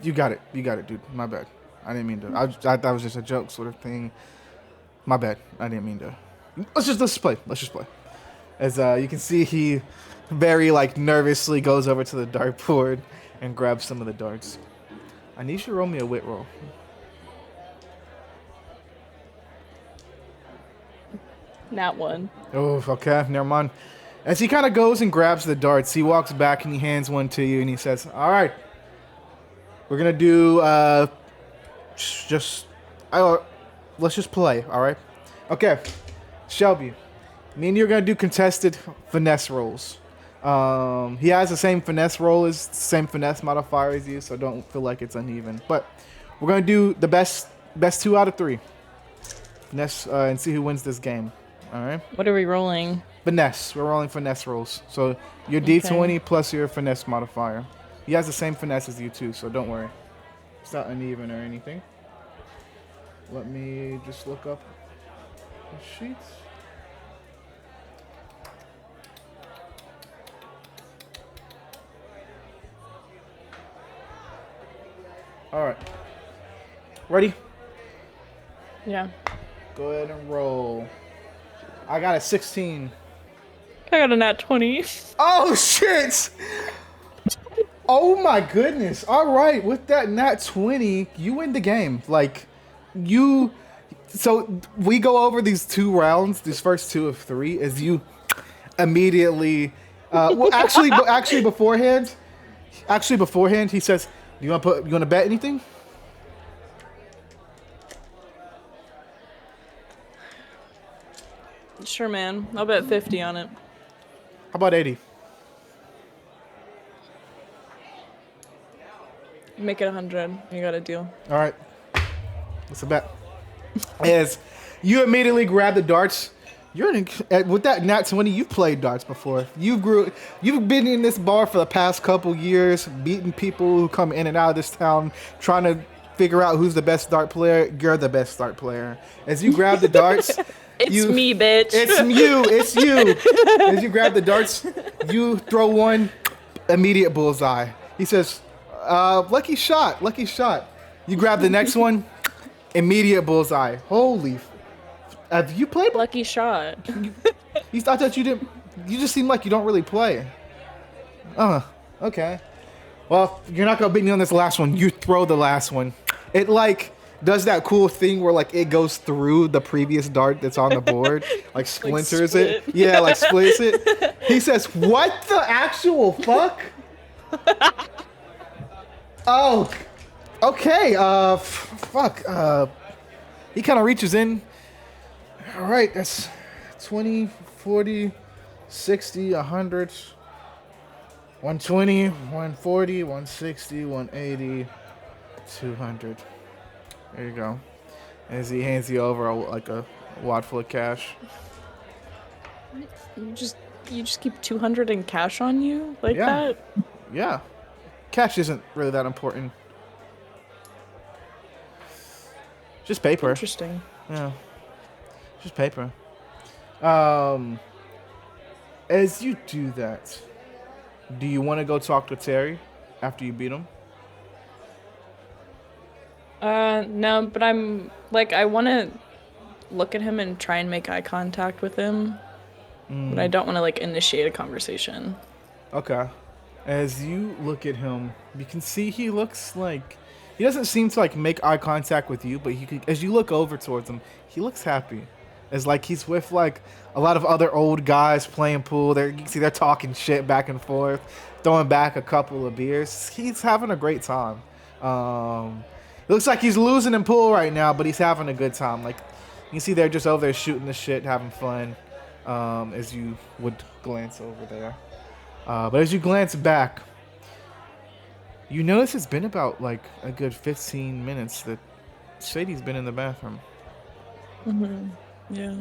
You got it, dude. My bad. I didn't mean to. I thought it was just a joke sort of thing. My bad. I didn't mean to. Let's just play. As you can see, he very nervously goes over to the dartboard and grabs some of the darts. I need you to roll me a wit roll. Not one. Oh, okay. Never mind. As he kind of goes and grabs the darts, he walks back and he hands one to you and he says, "All right, we're gonna do let's just play, all right? Okay, Shelby, me and you are gonna do contested finesse rolls. He has the same finesse modifier as you, so don't feel like it's uneven. But we're gonna do the best 2 out of 3 finesse and see who wins this game. All right? What are we rolling? Finesse. We're rolling finesse rolls. So your D20 plus your finesse modifier. He has the same finesse as you too, so don't worry. It's not uneven or anything. Let me just look up the sheets. All right. Ready? Yeah. Go ahead and roll. I got a 16. I got a nat 20. Oh, shit! Oh, my goodness. All right. With that nat 20, you win the game. So we go over these 2 rounds, these first 2 of 3, as you immediately... actually beforehand, he says, you want to bet anything? Sure, man. I'll bet 50 on it. How about 80? Make it 100. You got a deal. All right. What's the bet? As you immediately grab the darts. With that nat 20, you've played darts before. You've been in this bar for the past couple years, beating people who come in and out of this town, trying to figure out who's the best dart player. You're the best dart player. As you grab the darts, It's me, bitch. It's you. As you grab the darts, you throw one, immediate bullseye. He says, lucky shot. You grab the next one, immediate bullseye. Holy. Have you played? Lucky shot. I thought you didn't. You just seem like you don't really play. Okay. Well, you're not gonna beat me on this last one. You throw the last one. It like does that cool thing where like it goes through the previous dart that's on the board, like splinters it. Yeah, like splits it. He says, "What the actual fuck?" Oh, okay. Fuck. He kind of reaches in. All right, that's 20, 40, 60, 100, 120, 140, 160, 180, 200. There you go. As he hands you over like a wad full of cash. You just keep 200 in cash on you like Yeah. that? Yeah. Cash isn't really that important. Just paper. Interesting. Yeah. Just paper. As you do that, do you want to go talk to Terry after you beat him? No, but I'm like, I want to look at him and try and make eye contact with him, but I don't want to like initiate a conversation. Okay. As you look at him, you can see he looks like he doesn't seem to like make eye contact with you, but as you look over towards him, he looks happy. As like he's with like a lot of other old guys playing pool. You can see they're talking shit back and forth, throwing back a couple of beers. He's having a great time. It looks like he's losing in pool right now, but he's having a good time. Like you can see they're just over there shooting the shit, having fun. As you would glance over there. But as you glance back, you notice it's been about like a good 15 minutes that Sadie's been in the bathroom. Mm-hmm. Yeah.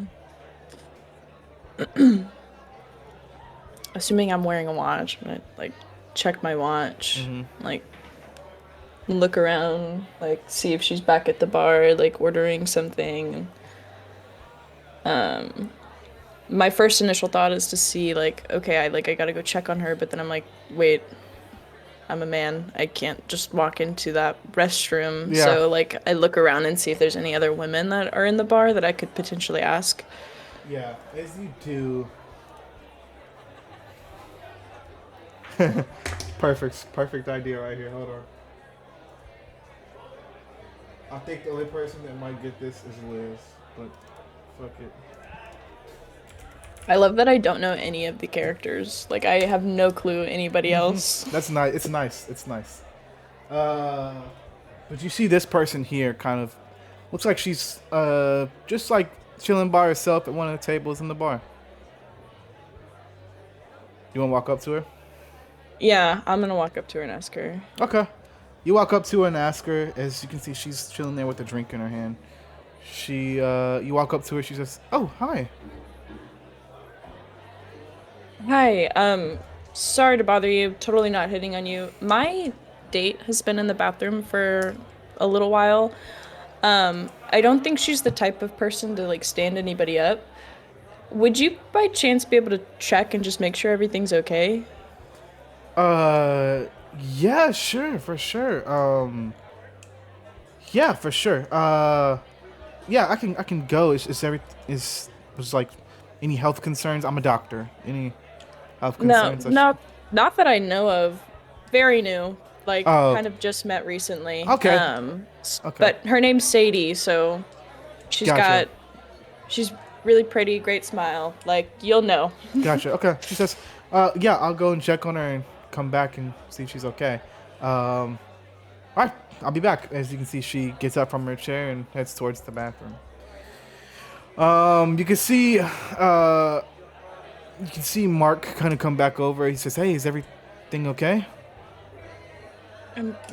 Assuming I'm wearing a watch, I'm gonna like check my watch, like look around, like see if she's back at the bar, like ordering something. My first initial thought is to see like, okay, I gotta go check on her, but then I'm like, wait, I'm a man. I can't just walk into that restroom. Yeah. So like I look around and see if there's any other women that are in the bar that I could potentially ask. Yeah, as you do. Perfect idea right here. Hold on. I think the only person that might get this is Liz, but fuck it. I love that I don't know any of the characters. Like I have no clue anybody else. That's nice. It's nice. But you see this person here kind of looks like she's just like chilling by herself at one of the tables in the bar. You want to walk up to her? Yeah, I'm gonna walk up to her and ask her. Okay. You walk up to her and ask her. As you can see, she's chilling there with a drink in her hand. You walk up to her. She says, "Oh, hi." Hi, sorry to bother you. Totally not hitting on you. My date has been in the bathroom for a little while. I don't think she's the type of person to like stand anybody up. Would you by chance be able to check and just make sure everything's okay? Yeah, sure, for sure. Yeah, for sure. Yeah, I can go. Is like any health concerns? I'm a doctor. Any health concerns? Not that I know of. Very new. Like kind of just met recently. Okay. Okay. But her name's Sadie, so she's Gotcha. she's really pretty, great smile. Like you'll know. Gotcha. Okay. She says, yeah, I'll go and check on her and come back and see if she's okay. All right, I'll be back. As you can see, she gets up from her chair and heads towards the bathroom. You can see Mark kind of come back over. He says, "Hey, is everything okay?"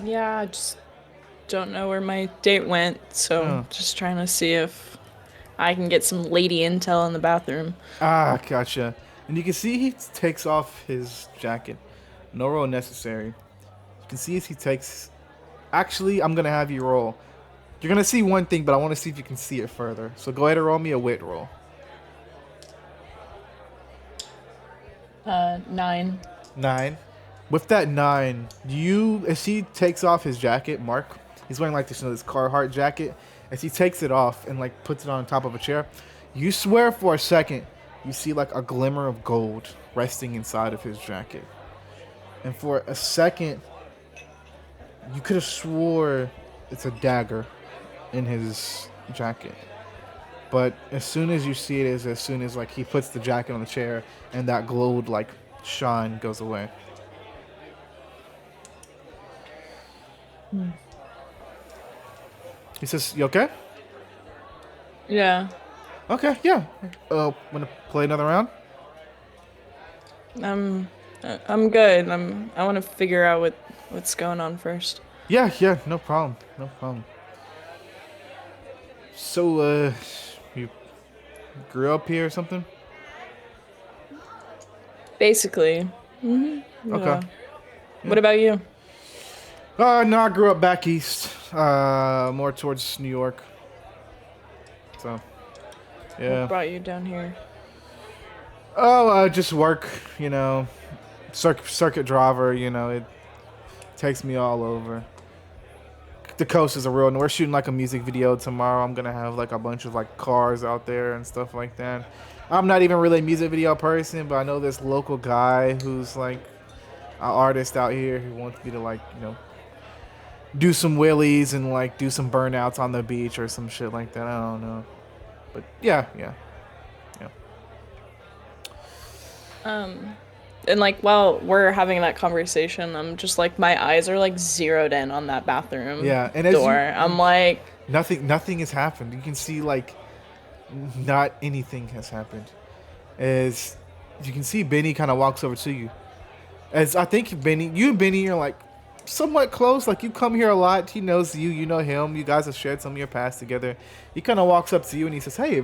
Yeah, I just don't know where my date went, so Oh. just trying to see if I can get some lady intel in the bathroom. Ah, gotcha. And you can see he takes off his jacket. No roll necessary. You can see as he takes... Actually, I'm going to have you roll. You're going to see one thing, but I want to see if you can see it further. So go ahead and roll me a wit roll. 9. 9. With that 9, as he takes off his jacket, Mark, he's wearing like this, this Carhartt jacket. As he takes it off and like puts it on top of a chair, you swear for a second you see like a glimmer of gold resting inside of his jacket. And for a second, you could have swore it's a dagger in his jacket. But as soon as you see it is as soon as like he puts the jacket on the chair and that glowed like shine goes away. He says, "You okay?" Yeah. Okay, yeah. Wanna play another round? I'm good. I want to figure out what's going on first. Yeah, no problem. No problem. So, you grew up here or something? Basically. Mm-hmm. Okay. Yeah. What about you? No, I grew up back east, more towards New York. So, yeah. What brought you down here? Oh, just work, circuit driver, it takes me all over. The coast is a real, and we're shooting like a music video tomorrow. I'm gonna have like a bunch of like cars out there and stuff like that. I'm not even really a music video person, but I know this local guy who's like an artist out here who wants me to like, do some wheelies and like do some burnouts on the beach or some shit like that. I don't know. But yeah. And like while we're having that conversation, I'm just like my eyes are like zeroed in on that bathroom And as door. I'm like nothing has happened. You can see like not anything has happened. As you can see, Benny kind of walks over to you. As I think you and Benny are like somewhat close. Like you come here a lot. He knows you. You know him. You guys have shared some of your past together. He kind of walks up to you and he says, "Hey,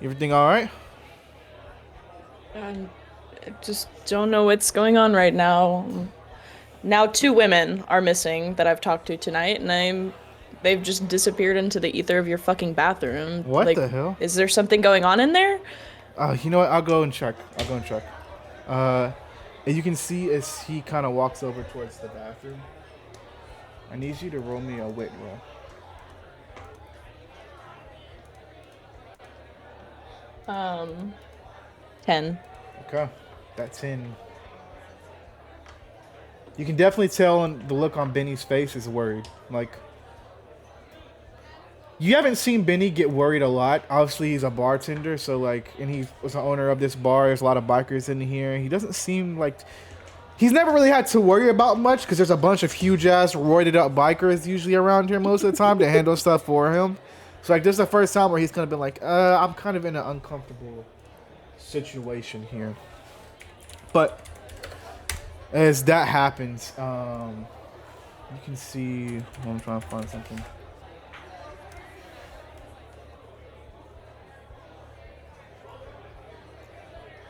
everything all right?" I just don't know what's going on right now. Now 2 women are missing that I've talked to tonight, and they've just disappeared into the ether of your fucking bathroom. What like, the hell? Is there something going on in there? You know what? I'll go and check. And you can see as he kind of walks over towards the bathroom. I need you to roll me a wit roll. 10. Okay. That's in. You can definitely tell the look on Benny's face is worried. Like, you haven't seen Benny get worried a lot. Obviously, he's a bartender, so like, and he was the owner of this bar. There's a lot of bikers in here. He doesn't seem like he's never really had to worry about much because there's a bunch of huge ass roided up bikers usually around here most of the time to handle stuff for him. So like, this is the first time where he's kind of been like, I'm kind of in an uncomfortable situation here. But as that happens, you can see. I'm trying to find something.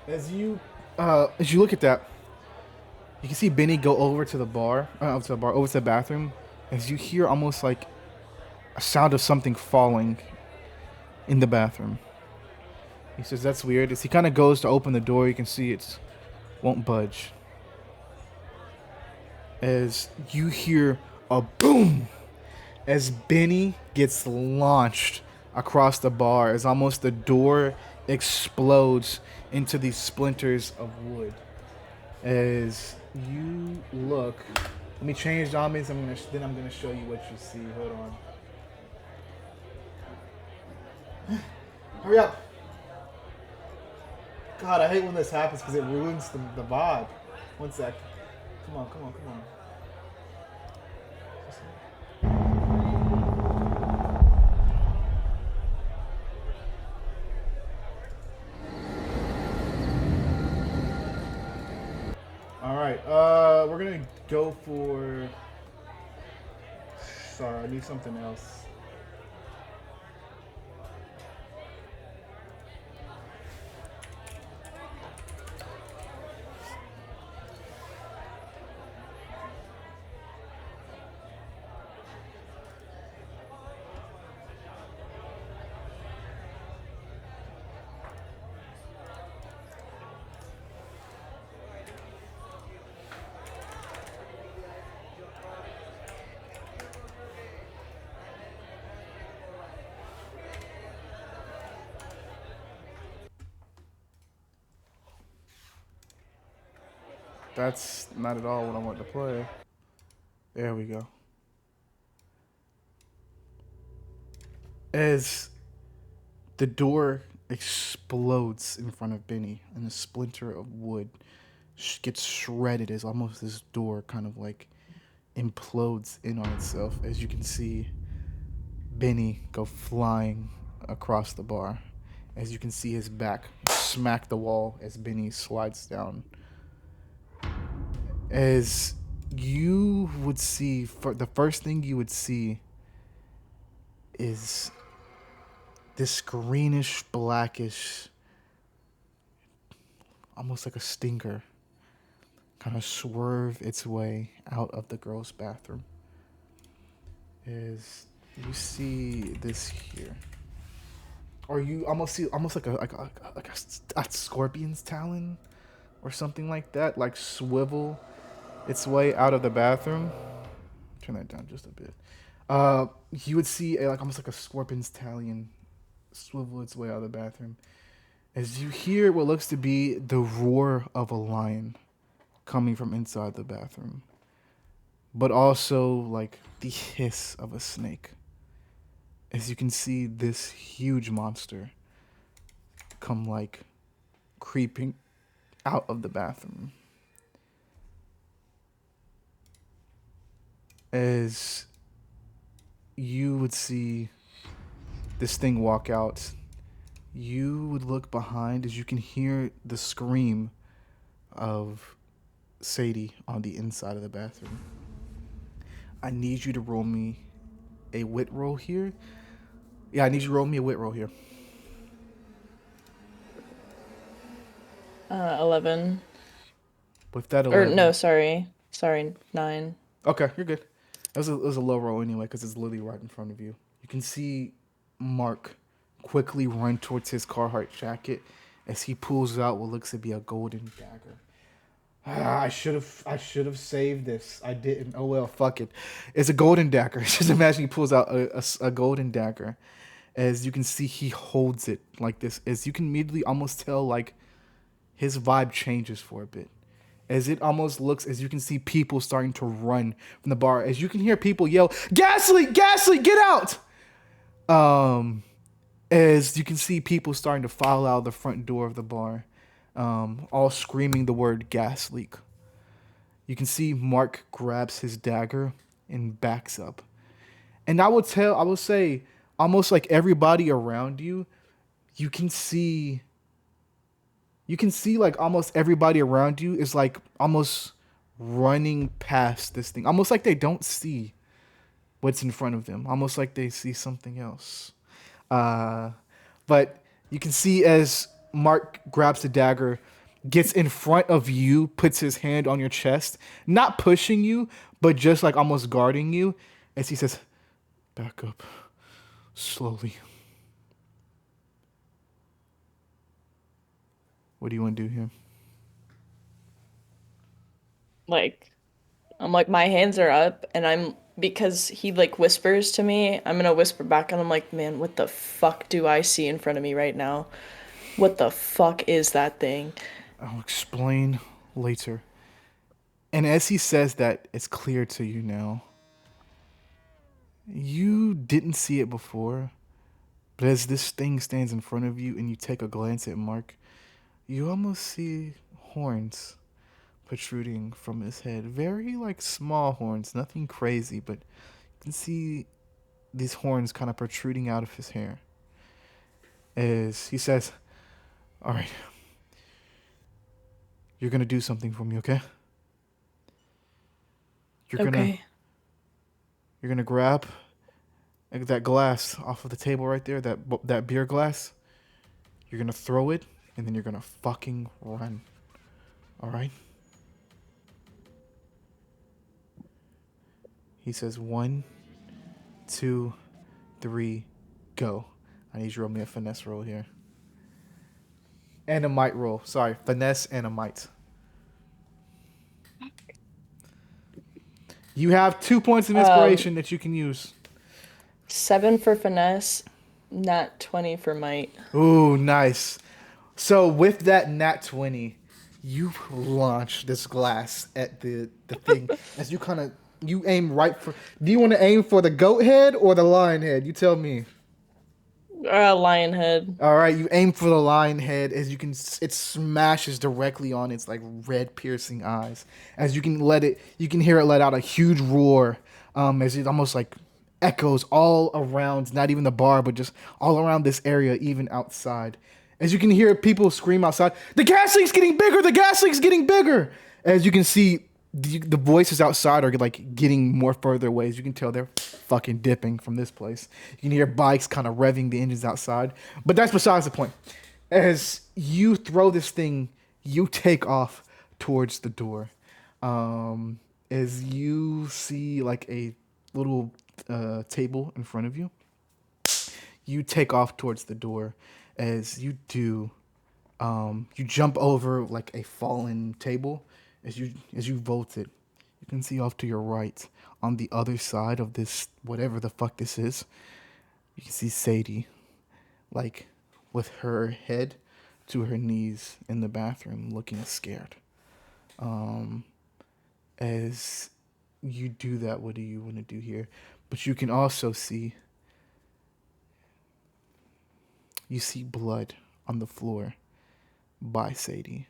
As you look at that, you can see Benny go over to the over to the bathroom. As you hear almost like a sound of something falling in the bathroom. He says, "That's weird." As he kind of goes to open the door, you can see it won't budge. As you hear a boom, as Benny gets launched across the bar, as almost the door explodes into these splinters of wood. As you look, let me change zombies. Then I'm gonna show you what you see. Hold on. Hurry up. God, I hate when this happens because it ruins the vibe. One sec. Come on. All right. We're gonna Go for. Sorry, I need something else. That's not at all what I want to play. There we go. As the door explodes in front of Benny and a splinter of wood gets shredded as almost this door kind of like implodes in on itself, as you can see Benny go flying across the bar. As you can see his back smack the wall as Benny slides down. As you would see, the first thing you would see is this greenish, blackish, almost like a stinker, kind of swerve its way out of the girl's bathroom. As you see this here, or you almost see like a scorpion's talon or something like that, like swivel its way out of the bathroom. Turn that down just a bit. You would see almost like a scorpion's talon swivel its way out of the bathroom as you hear what looks to be the roar of a lion coming from inside the bathroom, but also like the hiss of a snake. As you can see this huge monster come like creeping out of the bathroom. As you would see this thing walk out, you would look behind as you can hear the scream of Sadie on the inside of the bathroom. I need you to roll me a wit roll here. Yeah, I need you to roll me a wit roll here. 11. With that Or 11. no, sorry, 9. Okay, you're good. It was a low roll anyway because it's literally right in front of you. You can see Mark quickly run towards his Carhartt jacket as he pulls out what looks to be a golden dagger. I should have saved this. I didn't. Oh well, fuck it. It's a golden dagger. Just imagine he pulls out a golden dagger. As you can see, he holds it like this. As you can immediately almost tell, like his vibe changes for a bit. As it almost looks, as you can see people starting to run from the bar. As you can hear people yell, "Gasly, Gasly, get out!" As you can see people starting to file out the front door of the bar, all screaming the word gas leak. You can see Mark grabs his dagger and backs up. And I will say, almost like everybody around you, you can see like almost everybody around you is like almost running past this thing. Almost like they don't see what's in front of them. Almost like they see something else. But you can see as Mark grabs the dagger, gets in front of you, puts his hand on your chest, not pushing you, but just like almost guarding you, as he says, "Back up, slowly." What do you want to do here? I'm like, my hands are up, and because he like whispers to me, I'm gonna whisper back, and I'm like, man, what the fuck do I see in front of me right now? What the fuck is that thing? I'll explain later. And as he says that, it's clear to you now. You didn't see it before, but as this thing stands in front of you and you take a glance at Mark, you almost see horns protruding from his head. Very like small horns, nothing crazy, but you can see these horns kind of protruding out of his hair. As he says, "All right, you're going to do something for me, okay?" You're gonna Okay. you're gonna grab that glass off of the table right there, that beer glass. You're gonna throw it, and then you're gonna fucking run. All right. He says 1, 2, 3, go. I need you to roll me a finesse roll here. And a might roll. Sorry, finesse and a might. You have 2 points of inspiration that you can use. 7 for finesse, not 20 for might. Ooh, nice. So with that nat 20, you launch this glass at the thing as you aim right for. Do you want to aim for the goat head or the lion head? You tell me. Lion head. All right, you aim for the lion head as it smashes directly on its like red piercing eyes. As you can hear it let out a huge roar, as it almost like echoes all around, not even the bar, but just all around this area, even outside. As you can hear people scream outside, the gas leak's getting bigger, the gas leak's getting bigger. As you can see, the voices outside are like getting more further away. As you can tell, they're fucking dipping from this place. You can hear bikes kind of revving the engines outside. But that's besides the point. As you throw this thing, you take off towards the door. As you see like a little table in front of you, you take off towards the door. As you do, you jump over like a fallen table. As you vault it, you can see off to your right, on the other side of this, whatever the fuck this is, you can see Sadie, like, with her head to her knees in the bathroom, looking scared. As you do that, what do you want to do here? But you can also see, you see blood on the floor by Sadie.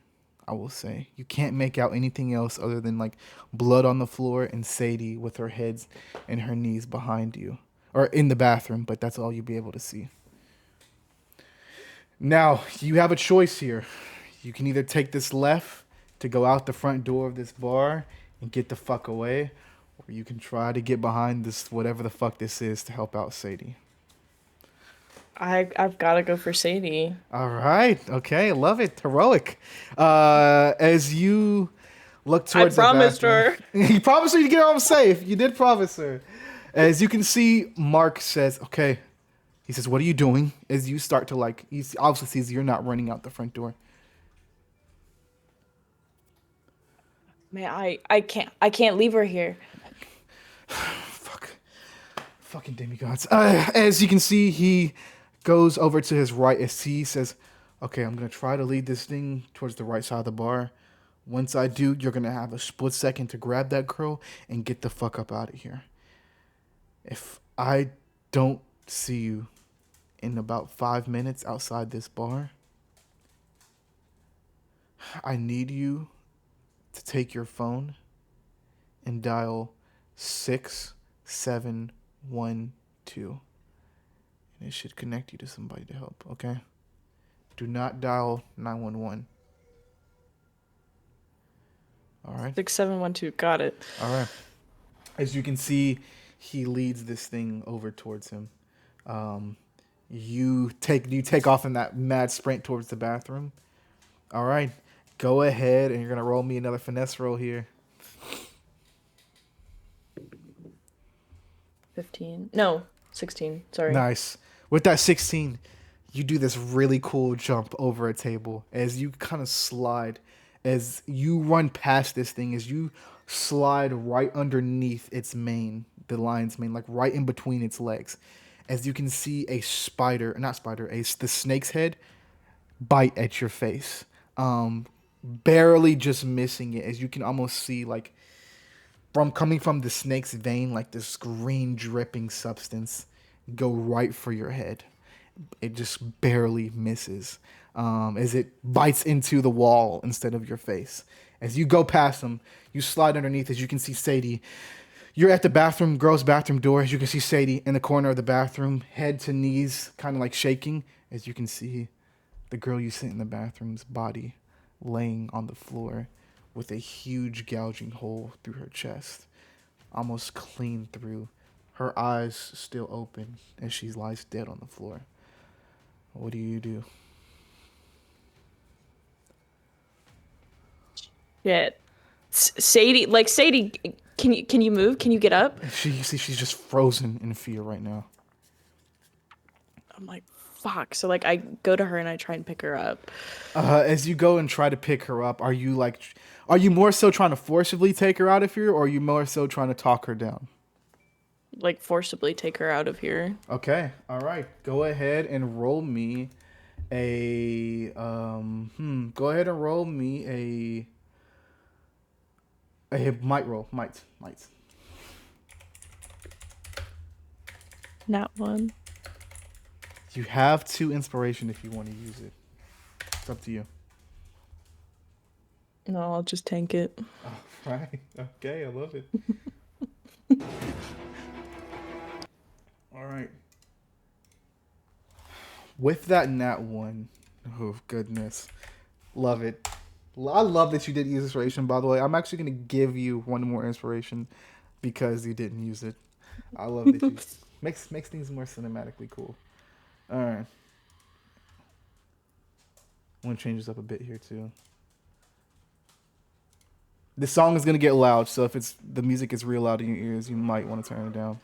I will say you can't make out anything else other than like blood on the floor and Sadie with her heads and her knees behind you or in the bathroom, but that's all you'll be able to see. Now you have a choice here. You can either take this left to go out the front door of this bar and get the fuck away, or you can try to get behind this, whatever the fuck this is, to help out Sadie. I've got to go for Sadie. All right. Okay. Love it. Heroic. As you look towards the promised bathroom. her. You promised her you'd get home safe. You did promise her. As you can see, Mark says, okay. He says, what are you doing? As you start to like, he obviously sees you're not running out the front door. Man, I can't leave her here. Fucking demigods. As you can see, he goes over to his right as he says, okay, I'm going to try to lead this thing towards the right side of the bar. Once I do, you're going to have a split second to grab that girl and get the fuck up out of here. If I don't see you in about 5 minutes outside this bar, I need you to take your phone and dial 6712. And it should connect you to somebody to help, okay? Do not dial 911. All right? 6712, got it. All right. As you can see, he leads this thing over towards him. You take off in that mad sprint towards the bathroom. All right. Go ahead, and you're going to roll me another finesse roll here. 15. No, 16. Sorry. Nice. With that 16, you do this really cool jump over a table as you kind of slide. As you run past this thing, as you slide right underneath its mane, the lion's mane, like right in between its legs. As you can see the snake's head bite at your face. Barely just missing it, as you can almost see like coming from the snake's vein, like this green dripping substance go right for your head. It just barely misses as it bites into the wall instead of your face. As you go past them, you slide underneath. As you can see Sadie, you're at the girl's bathroom door. As you can see Sadie in the corner of the bathroom, head to knees, kind of like shaking. As you can see the girl you sent in the bathroom's body laying on the floor with a huge gouging hole through her chest. almost clean through. Her eyes still open as she lies dead on the floor. What do you do? Shit. Sadie, like Sadie, can you move? Can you get up? You see, she's just frozen in fear right now. I'm like, fuck. So like I go to her and I try and pick her up. As you go and try to pick her up, are you more so trying to forcibly take her out of here, or are you more so trying to talk her down? Like forcibly take her out of here. Okay, all right. Go ahead and roll me a Go ahead and roll me a might roll. Might. Not one. You have 2 inspiration if you want to use it. It's up to you. No, I'll just tank it. All right. Okay, I love it. All right. With that nat 1, oh goodness, love it. I love that you did use inspiration. By the way, I'm actually gonna give you 1 more inspiration because you didn't use it. I love that you makes things more cinematically cool. All right. I want to change this up a bit here too. This song is gonna get loud, so if the music is real loud in your ears, you might want to turn it down.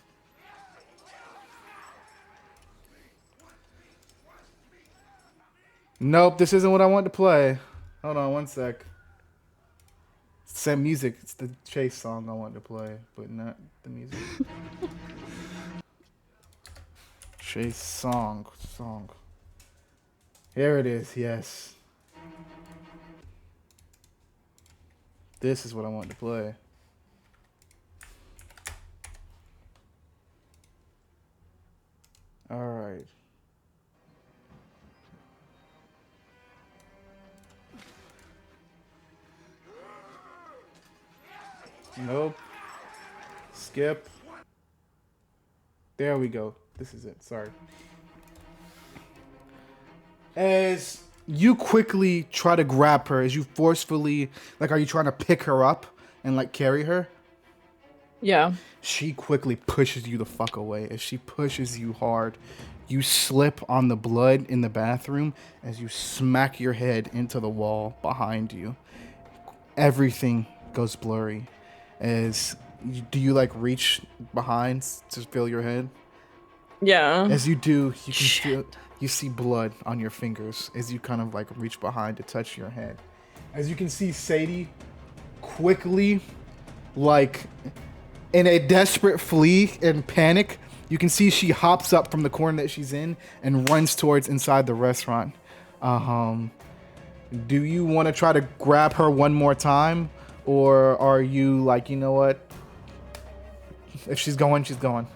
Nope, this isn't what I want to play. Hold on 1 sec. It's the same music. It's the chase song I wanted to play, but not the music. Chase song. Here it is, yes. This is what I wanted to play. All right. Nope. Skip. There we go. This is it. Sorry. As you quickly try to grab her, as you forcefully, like, are you trying to pick her up and, like, carry her? Yeah. She quickly pushes you the fuck away. As she pushes you hard, you slip on the blood in the bathroom as you smack your head into the wall behind you. Everything goes blurry. Do you like reach behind to feel your head? Yeah. As you do, you see blood on your fingers as you kind of like reach behind to touch your head. As you can see Sadie quickly, like in a desperate flee and panic, you can see she hops up from the corner that she's in and runs towards inside the restaurant. Do you want to try to grab her one more time? Or are you like, you know what? If she's going, she's going.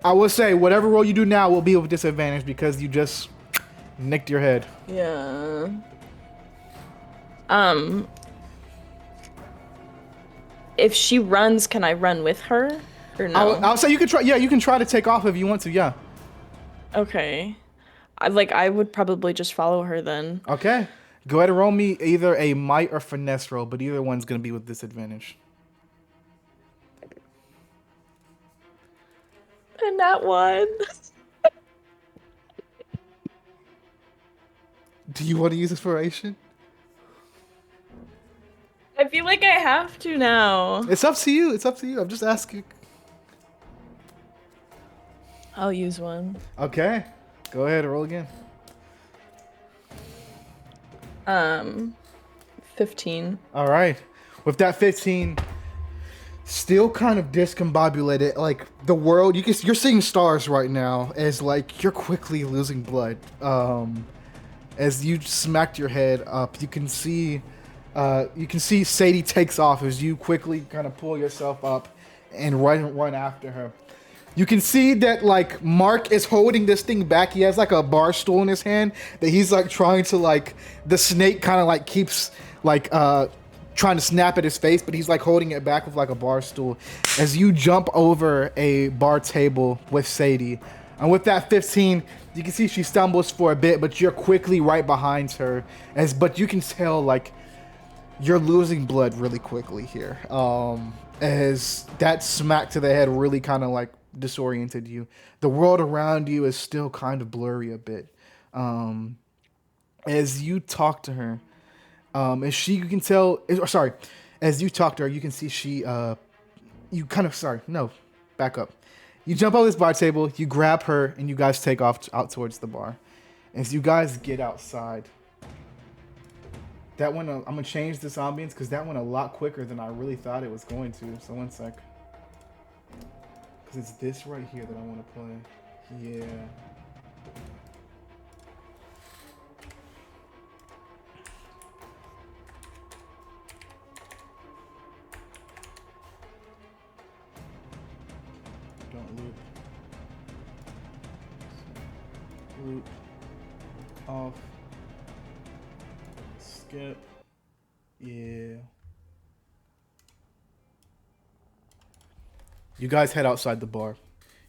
I will say, whatever roll you do now will be with disadvantage because you just nicked your head. Yeah. If she runs, can I run with her? Or no? I'll say you can try. Yeah, you can try to take off if you want to. Yeah. Okay. I would probably just follow her then. Okay. Go ahead and roll me either a might or finesse roll, but either one's gonna be with disadvantage. And that one. Do you want to use inspiration? I feel like I have to now. It's up to you. It's up to you. I'm just asking. I'll use one. Okay. Go ahead and roll again. 15. All right. With that 15, still kind of discombobulated, like the world, you're seeing stars right now as like you're quickly losing blood. As you smacked your head up, you can see Sadie takes off as you quickly kind of pull yourself up and run after her. You can see that like Mark is holding this thing back. He has like a bar stool in his hand that he's like trying to like, the snake kind of like keeps like trying to snap at his face, but he's like holding it back with like a bar stool as you jump over a bar table with Sadie. And with that 15, you can see she stumbles for a bit, but you're quickly right behind her. But you can tell like you're losing blood really quickly here. As that smack to the head really kind of like disoriented you. The world around you is still kind of blurry a bit. Um, as you talk to her, as she you can tell, or sorry, as you talk to her, you can see she you kind of sorry no, back up. You jump over this bar table, you grab her, and you guys take off out towards the bar. As you guys get outside, that went. I'm gonna change this ambience because that went a lot quicker than I really thought it was going to. So one sec, because it's this right here that I want to play. Yeah. Don't loop. Loop. Off. Skip. Yeah. You guys head outside the bar.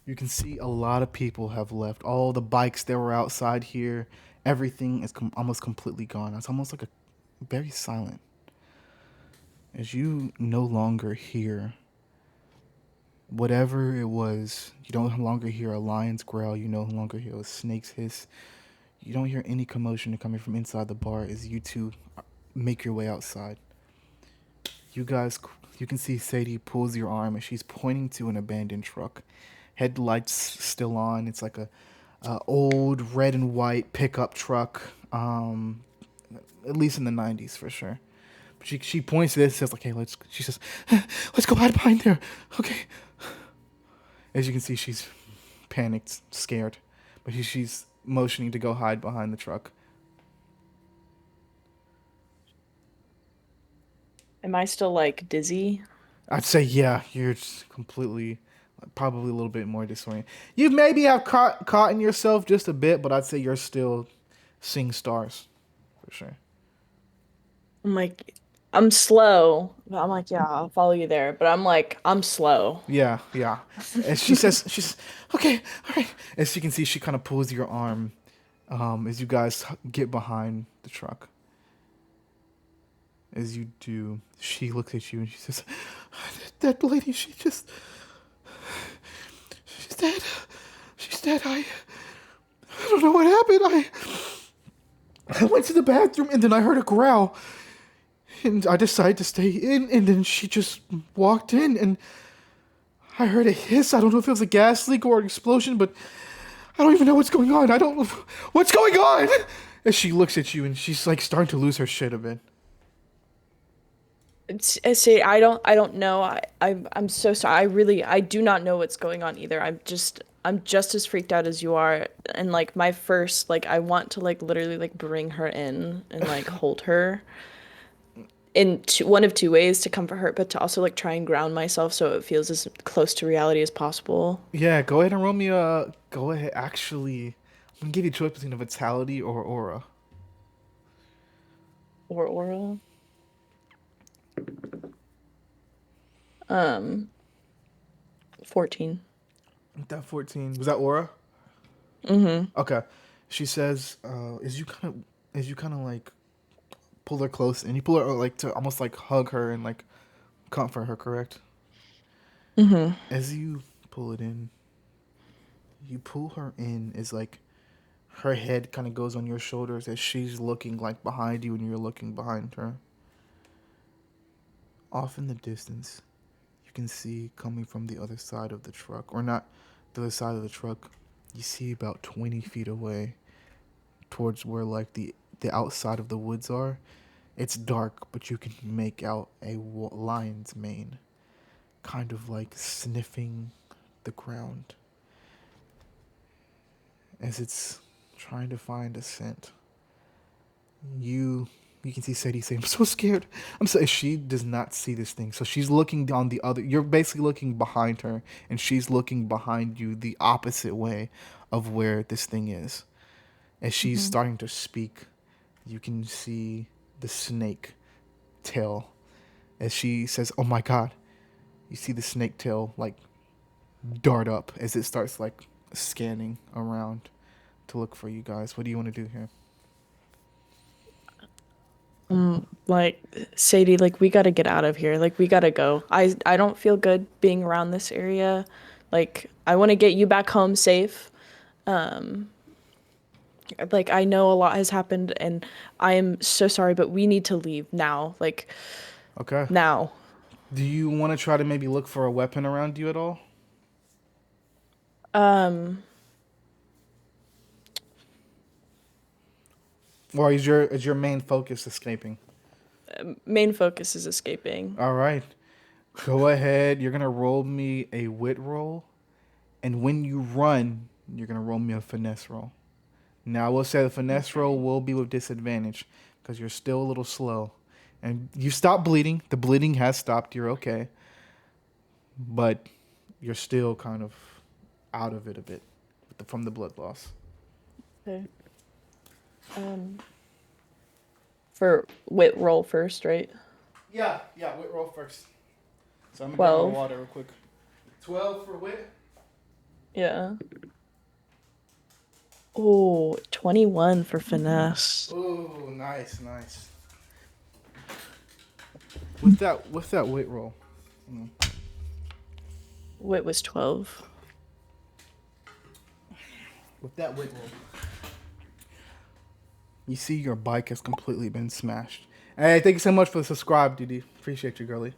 You can see a lot of people have left. All the bikes that were outside here, everything is almost completely gone. It's almost like a very silent. As you no longer hear whatever it was, you no longer hear a lion's growl. You no longer hear a snake's hiss. You don't hear any commotion coming from inside the bar as you two make your way outside. You guys, you can see Sadie pulls your arm and she's pointing to an abandoned truck. Headlights still on. It's like a old red and white pickup truck, at least in the 90s for sure. But she points to this, says like, "Hey, she says, let's go hide behind there." Okay. As you can see, she's panicked, scared, but she's motioning to go hide behind the truck. Am I still like dizzy? I'd say, yeah, you're just completely, probably a little bit more disoriented. You maybe have caught in yourself just a bit, but I'd say you're still seeing stars, for sure. I'm like, I'm slow. But I'm like, yeah, I'll follow you there. But I'm like, I'm slow. Yeah, yeah. And she says, okay, all right. As you can see, she kind of pulls your arm, as you guys get behind the truck. As you do, she looks at you and she says, that lady, she's dead. She's dead. I don't know what happened. I went to the bathroom and then I heard a growl. And I decided to stay in, and then she just walked in and I heard a hiss. I don't know if it was a gas leak or an explosion, but I don't even know what's going on. I don't know what's going on. As she looks at you and she's like starting to lose her shit a bit. See, I don't know. I'm so sorry. I do not know what's going on either. I'm just as freaked out as you are. And like my first, like I want to like literally like bring her in and like hold her in one of two ways to comfort her, but to also like try and ground myself so it feels as close to reality as possible. Yeah, go ahead and roll me a. Go ahead. Actually, I'm gonna give you a choice between a vitality or aura. Or oral. 14. That 14 was that aura? Mm-hmm. Okay. She says, as you kind of like pull her close and you pull her like to almost like hug her and like comfort her, correct? Mm-hmm. As you pull it in, you pull her in is like her head kind of goes on your shoulders as she's looking like behind you and you're looking behind her. Off in the distance, you can see coming from the other side of the truck, or not the other side of the truck, you see about 20 feet away towards where like the outside of the woods are. It's dark, but you can make out a lion's mane kind of like sniffing the ground as it's trying to find a scent. You can see Sadie saying, "I'm so scared. I'm so." She does not see this thing, so she's looking down the other. You're basically looking behind her, and she's looking behind you the opposite way of where this thing is. As she's starting to speak, you can see the snake tail. As she says, "Oh my God," you see the snake tail like dart up as it starts like scanning around to look for you guys. What do you want to do here? Like, Sadie, like, we gotta get out of here. Like, we gotta go. I don't feel good being around this area. Like, I want to get you back home safe. Like, I know a lot has happened, and I am so sorry, but we need to leave now. Like, Okay. now. Do you want to try to maybe look for a weapon around you at all? Or is your main focus escaping? Main focus is escaping. All right. Go ahead. You're gonna roll me a wit roll, and when you run, you're gonna roll me a finesse roll. Now I will say the finesse roll will be with disadvantage because you're still a little slow, and you stopped bleeding. The bleeding has stopped. You're okay, but you're still kind of out of it a bit from the blood loss. Okay. For wit roll first, right? Yeah, wit roll first. So I'm gonna 12. grab my water real quick. 12 for wit. Yeah. Oh, 21 for finesse. Oh, nice. With that wit roll. Wit was 12. With that wit roll. You see your bike has completely been smashed. Hey, thank you so much for the subscribe, Didi. Appreciate you, girly.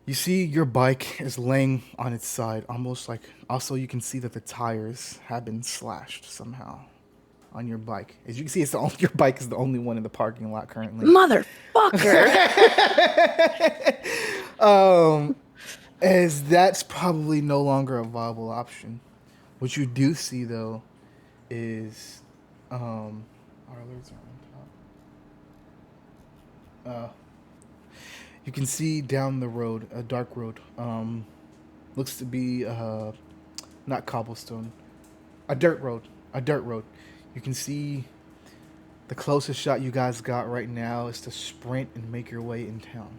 You see your bike is laying on its side, almost like... Also, you can see that the tires have been slashed somehow on your bike. As you can see, your bike is the only one in the parking lot currently. Motherfucker! As that's probably no longer a viable option. What you do see, though, is... our alerts are on top. You can see down the road, a dark road. Looks to be not cobblestone, a dirt road. You can see the closest shot you guys got right now is to sprint and make your way in town.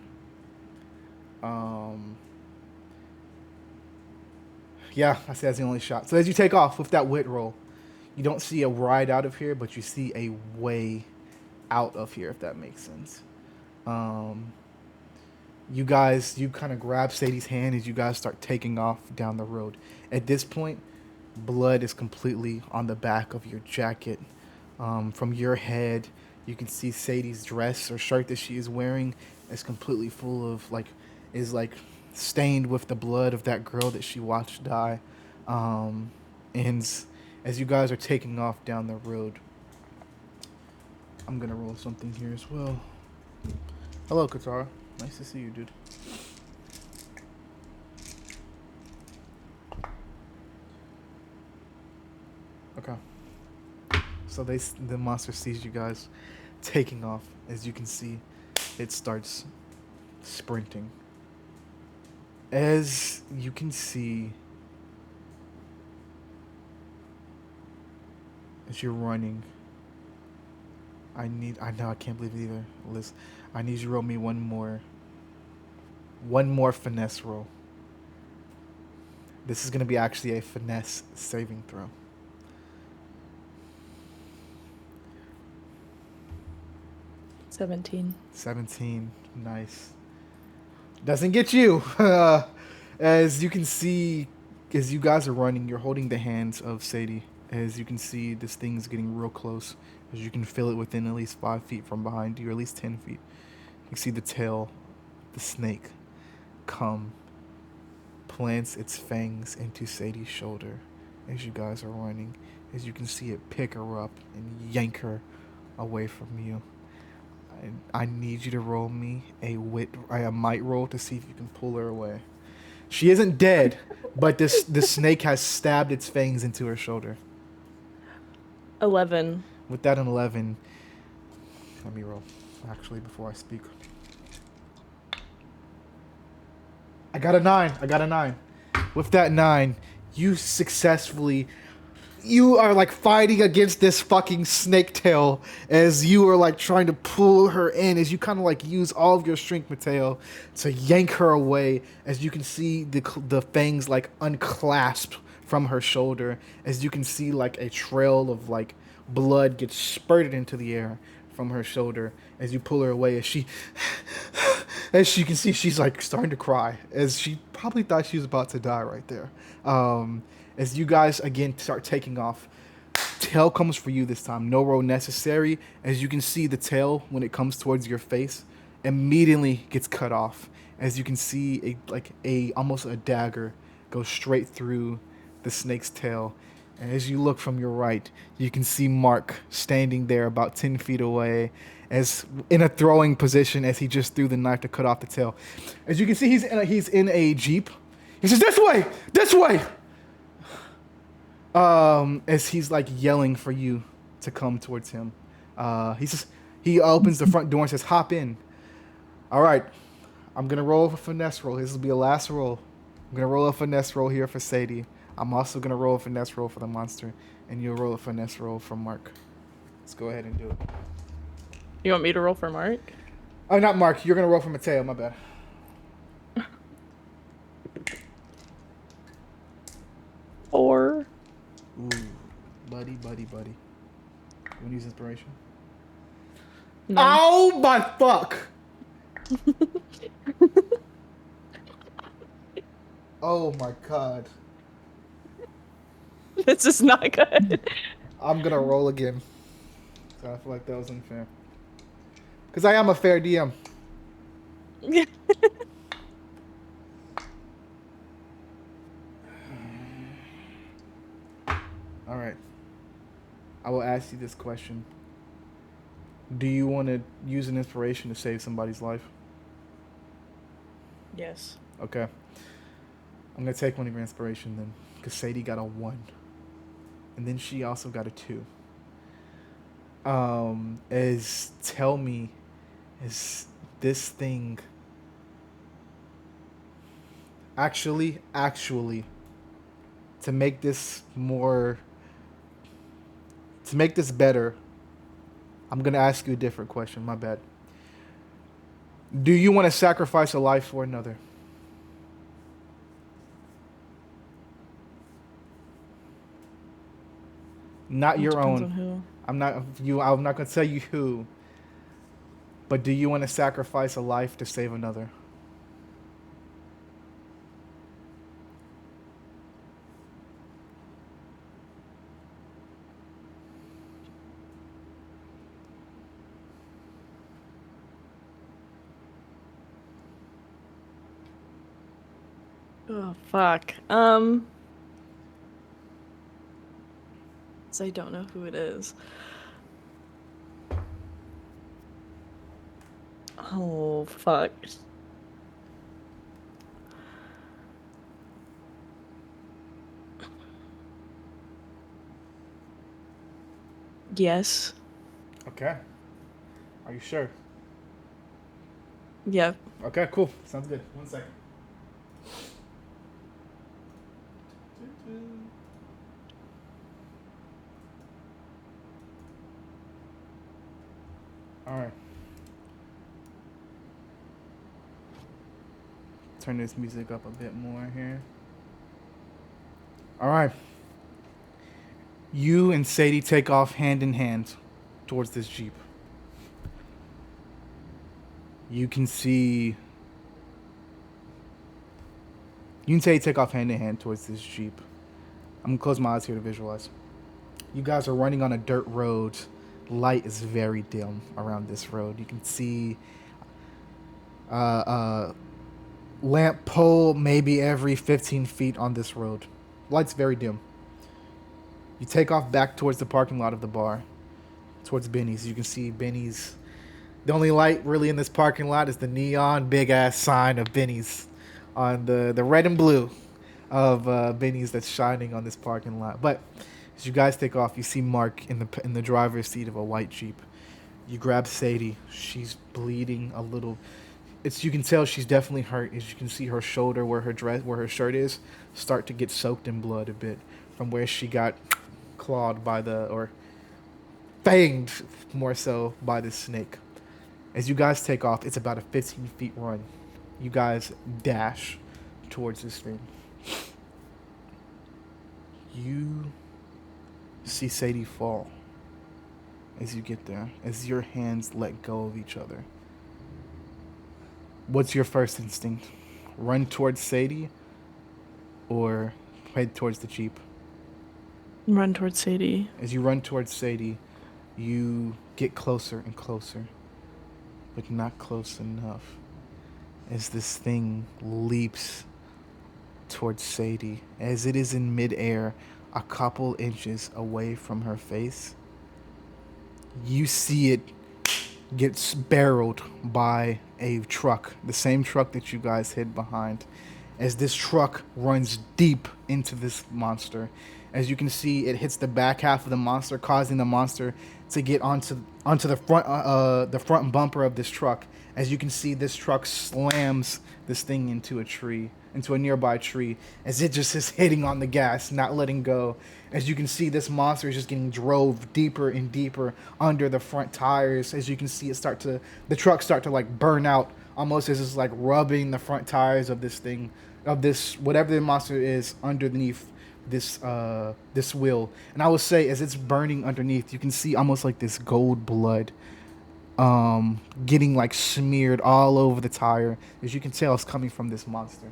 Yeah, I say that's the only shot. So as you take off with that wit roll, you don't see a ride out of here, but you see a way out of here, if that makes sense. You kind of grab Sadie's hand as you guys start taking off down the road. At this point, blood is completely on the back of your jacket. From your head, you can see Sadie's dress or shirt that she is wearing is completely full of is stained with the blood of that girl that she watched die. And as you guys are taking off down the road, I'm gonna roll something here as well. Hello, Katara. Nice to see you, dude. Okay. So the monster sees you guys taking off. As you can see, it starts sprinting. As you can see, as you're running, I can't believe it either, Liz. I need you to roll me one more finesse roll. This is going to be actually a finesse saving throw. $17. 17. Nice. Doesn't get you. As you can see, as you guys are running, you're holding the hands of Sadie. As you can see, this thing's getting real close. As you can feel it within at least 5 feet from behind you, or at least 10 feet. You see the tail, the snake, come, plants its fangs into Sadie's shoulder as you guys are running. As you can see it pick her up and yank her away from you. I need you to roll me a might roll to see if you can pull her away. She isn't dead, but this snake has stabbed its fangs into her shoulder. 11. With that, an 11. Let me roll, actually, before I speak. I got a 9. With that 9, you are fighting against this fucking snake tail as you are trying to pull her in, as you kind of use all of your strength, Mateo, to yank her away. As you can see the fangs unclasp from her shoulder, as you can see a trail of blood gets spurted into the air from her shoulder as you pull her away. As you can see, she's like starting to cry, as she probably thought she was about to die right there. As you guys again start taking off, tail comes for you this time. No roll necessary. As you can see, the tail, when it comes towards your face, immediately gets cut off. As you can see, almost a dagger go straight through the snake's tail. And as you look from your right, you can see Mark standing there about 10 feet away, as in a throwing position, as he just threw the knife to cut off the tail. As you can see, he's in a Jeep. He says, "This way! This way!" As he's like yelling for you to come towards him. He opens the front door and says, "Hop in." All right. I'm going to roll a finesse roll. This will be a last roll. I'm going to roll a finesse roll here for Sadie. I'm also going to roll a finesse roll for the monster. And you'll roll a finesse roll for Mark. Let's go ahead and do it. You want me to roll for Mark? Oh, not Mark. You're going to roll for Mateo. My bad. Or... Ooh. Buddy. You want to use inspiration? No. Oh, my fuck! Oh, my God. This is not good. I'm going to roll again. So I feel like that was unfair. Because I am a fair DM. All right. I will ask you this question. Do you want to use an inspiration to save somebody's life? Yes. Okay. I'm going to take one of your inspiration then. Because Sadie got a 1. And then she also got a 2. Tell me, is this thing... Actually, to make this better, I'm going to ask you a different question. My bad. Do you want to sacrifice a life for another? Not your Depends own. on who. I'm not going to tell you who. But do you want to sacrifice a life to save another? Oh, fuck. So I don't know who it is. Oh, fuck. Yes. Okay. Are you sure? Yep. Okay, cool. Sounds good. 1 second. All right. Turn this music up a bit more here. All right. You and Sadie take off hand in hand towards this Jeep. You and Sadie take off hand in hand towards this Jeep. I'm going to close my eyes here to visualize. You guys are running on a dirt road. Light is very dim around this road. You can see lamp pole maybe every 15 feet on this road. Light's very dim. You take off back towards the parking lot of the bar, towards Benny's. You can see Benny's. The only light really in this parking lot is the neon big ass sign of Benny's on the red and blue of Benny's that's shining on this parking lot. But as you guys take off, you see Mark in the driver's seat of a white Jeep. You grab Sadie. She's bleeding a little. You can tell she's definitely hurt. As you can see her shoulder where her shirt is, start to get soaked in blood a bit from where she got clawed or fanged more so by the snake. As you guys take off, it's about a 15 feet run. You guys dash towards this thing. You see Sadie fall. as you get there, as your hands let go of each other. What's your first instinct? Run towards Sadie or head towards the Jeep? Run towards Sadie. As you run towards Sadie, you get closer and closer, but not close enough. As this thing leaps towards Sadie, as it is in midair, a couple inches away from her face, you see it gets barreled by a truck, the same truck that you guys hid behind. As this truck runs deep into this monster, as you can see, it hits the back half of the monster, causing the monster to get onto the front bumper of this truck. As you can see, this truck slams this thing into a tree, into a nearby tree, as it just is hitting on the gas, not letting go. As you can see, this monster is just getting drove deeper and deeper under the front tires. As you can see, the truck start to like burn out, almost as it's like rubbing the front tires of this thing, of this whatever the monster is underneath this wheel. And I would say, as it's burning underneath, you can see almost like this gold blood getting like smeared all over the tire. As you can tell, it's coming from this monster.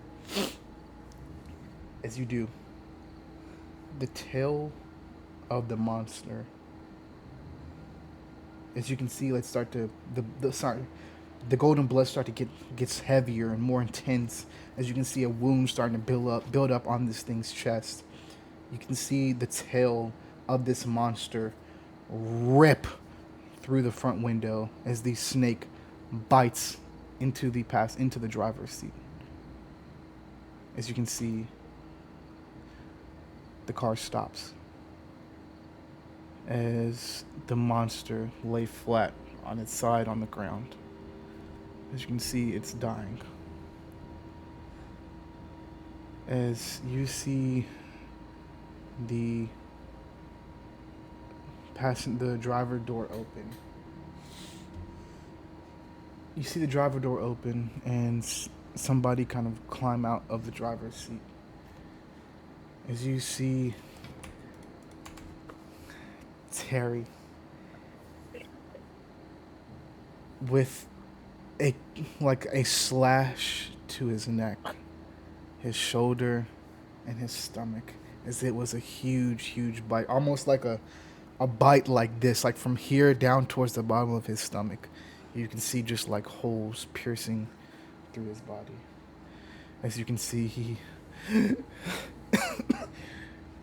As you do, the tail of the monster, as you can see, let's start to the golden blood gets heavier and more intense. As you can see, a wound starting to build up on this thing's chest. You can see the tail of this monster rip through the front window as the snake bites into the driver's seat. As you can see, the car stops as the monster lay flat on its side on the ground. As you can see, it's dying. As you see the driver door open. You see the driver door open and somebody kind of climb out of the driver's seat. As you see Terry with a slash to his neck, his shoulder, and his stomach, as it was a huge bite, almost like a bite like this, like from here down towards the bottom of his stomach. You can see just like holes piercing through his body. As you can see,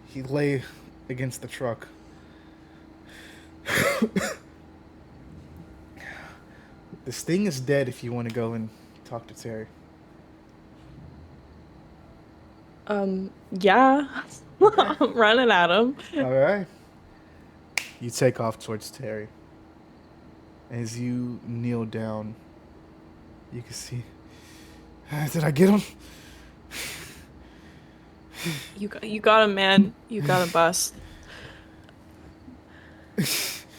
he lay against the truck. This thing is dead if you want to go and talk to Terry. Yeah. I'm running at him. All right. You take off towards Terry. As you kneel down, you can see. Did I get him? You got him, man. You got him, bust.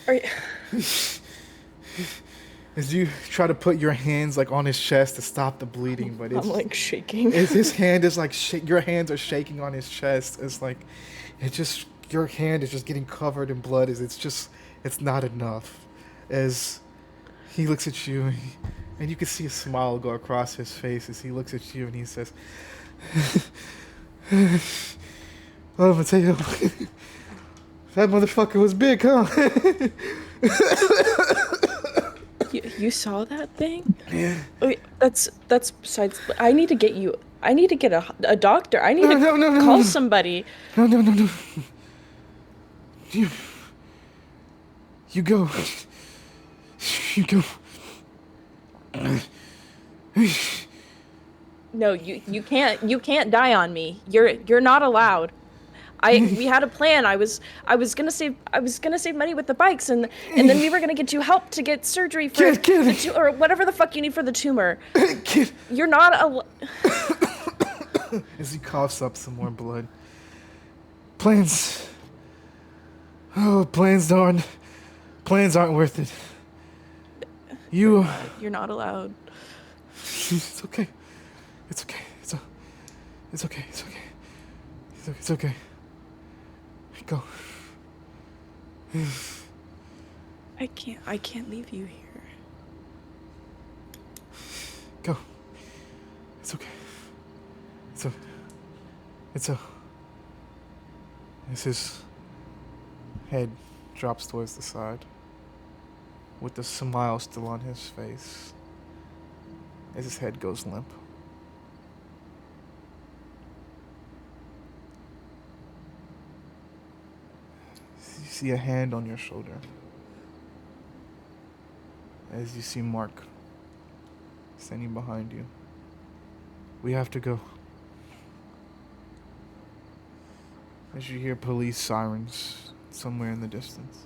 Are you... As you try to put your hands like on his chest to stop the bleeding, but it's I'm like shaking. his hand is like your hands are shaking on his chest. It's like your hand is just getting covered in blood. It's not enough. As he looks at you, and you can see a smile go across his face as he looks at you and he says, "Well, I'm gonna tell you, that motherfucker was big, huh?" You saw that thing? Yeah. Okay, that's besides. I need to get a doctor. I need to call somebody. No. You go. No, you can't die on me. You're not allowed. We had a plan. I was gonna save money with the bikes, and then we were gonna get you help to get surgery for or whatever the fuck you need for the tumor. Kid. You're not As he coughs up some more blood. Plans aren't worth it. You're not allowed. It's okay. Go. I can't leave you here. Go. It's okay. It's a. As his head drops towards the side, with the smile still on his face, as his head goes limp. You see a hand on your shoulder. As you see Mark standing behind you. We have to go. As you hear police sirens somewhere in the distance.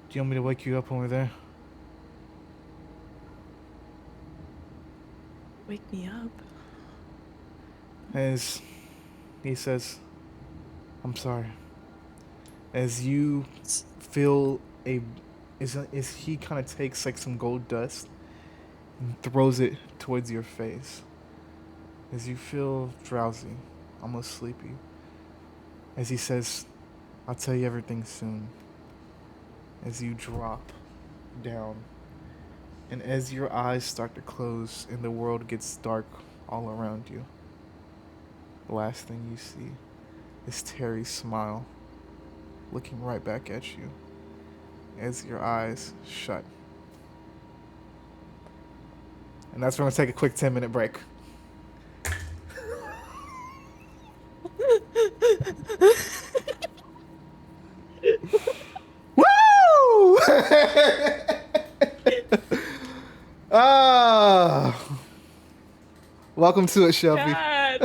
Do you want me to wake you up when we're there? Wake me up. As he says, I'm sorry. As you feel as he kind of takes like some gold dust and throws it towards your face. As you feel drowsy, almost sleepy. As he says, I'll tell you everything soon. As you drop down. And as your eyes start to close and the world gets dark all around you, the last thing you see is Terry's smile looking right back at you as your eyes shut. And that's where I'm going to take a quick 10-minute break. Woo! Welcome to it, Shelby. God.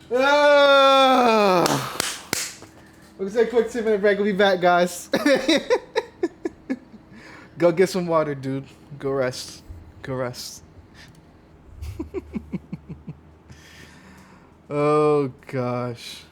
God. We're going to take a quick 10-minute break. We'll be back, guys. Go get some water, dude. Go rest. Go rest. Oh, gosh.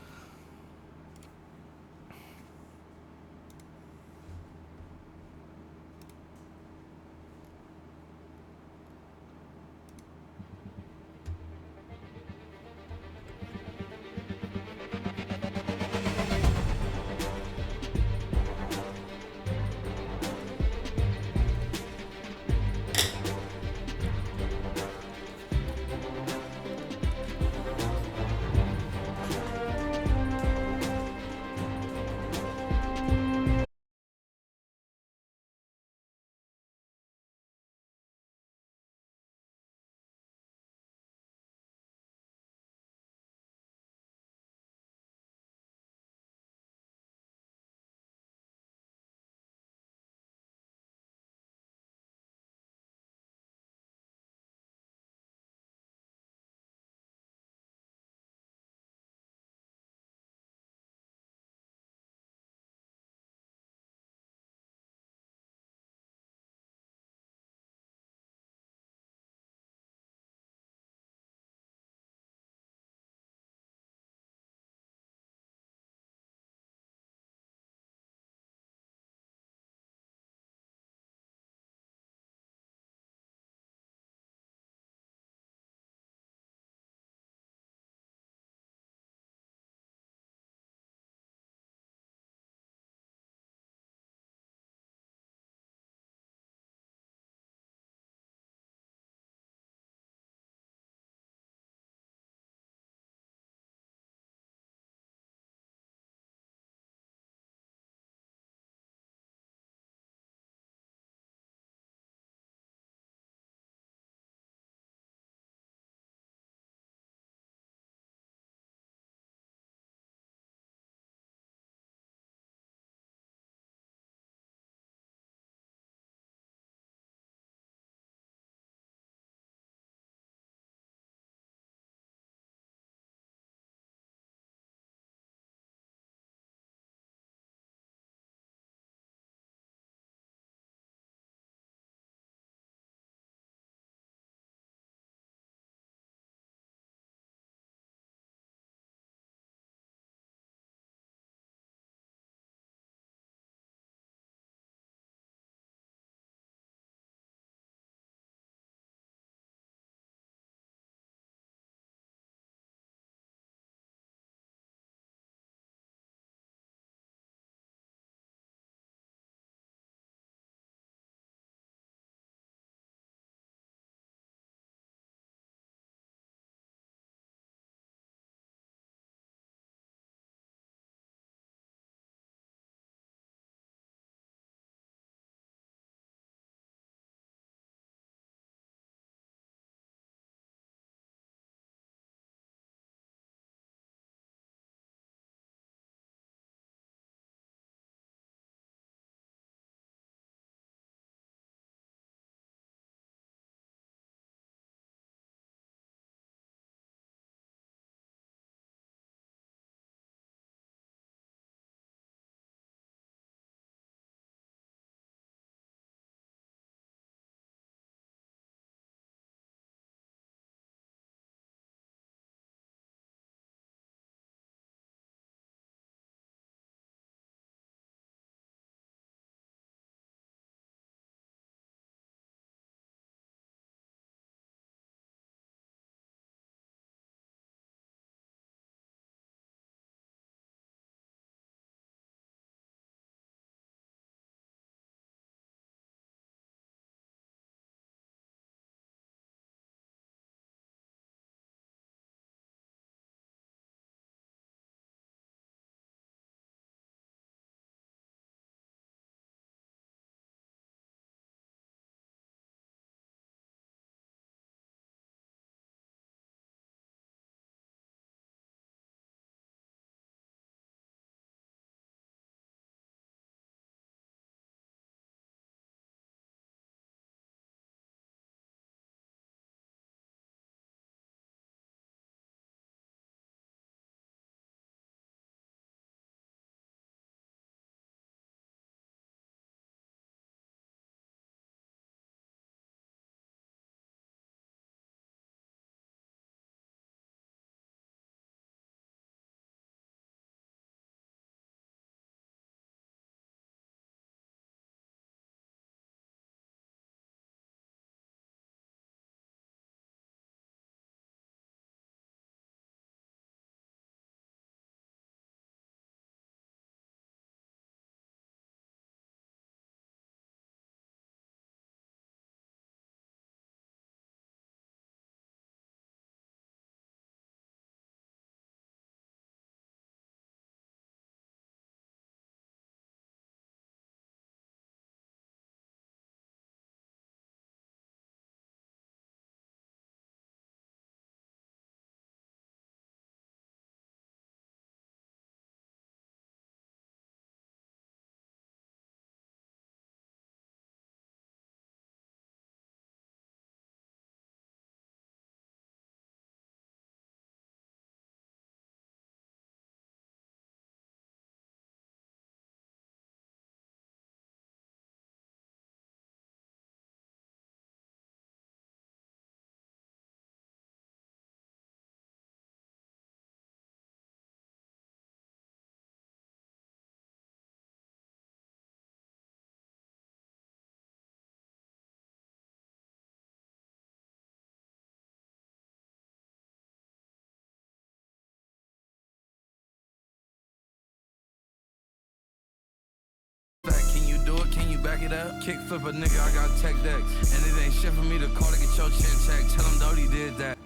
back it up. Kick flip a nigga, I got tech decks. And it ain't shit for me to call to get your chin checked. Tell him Dodie did that.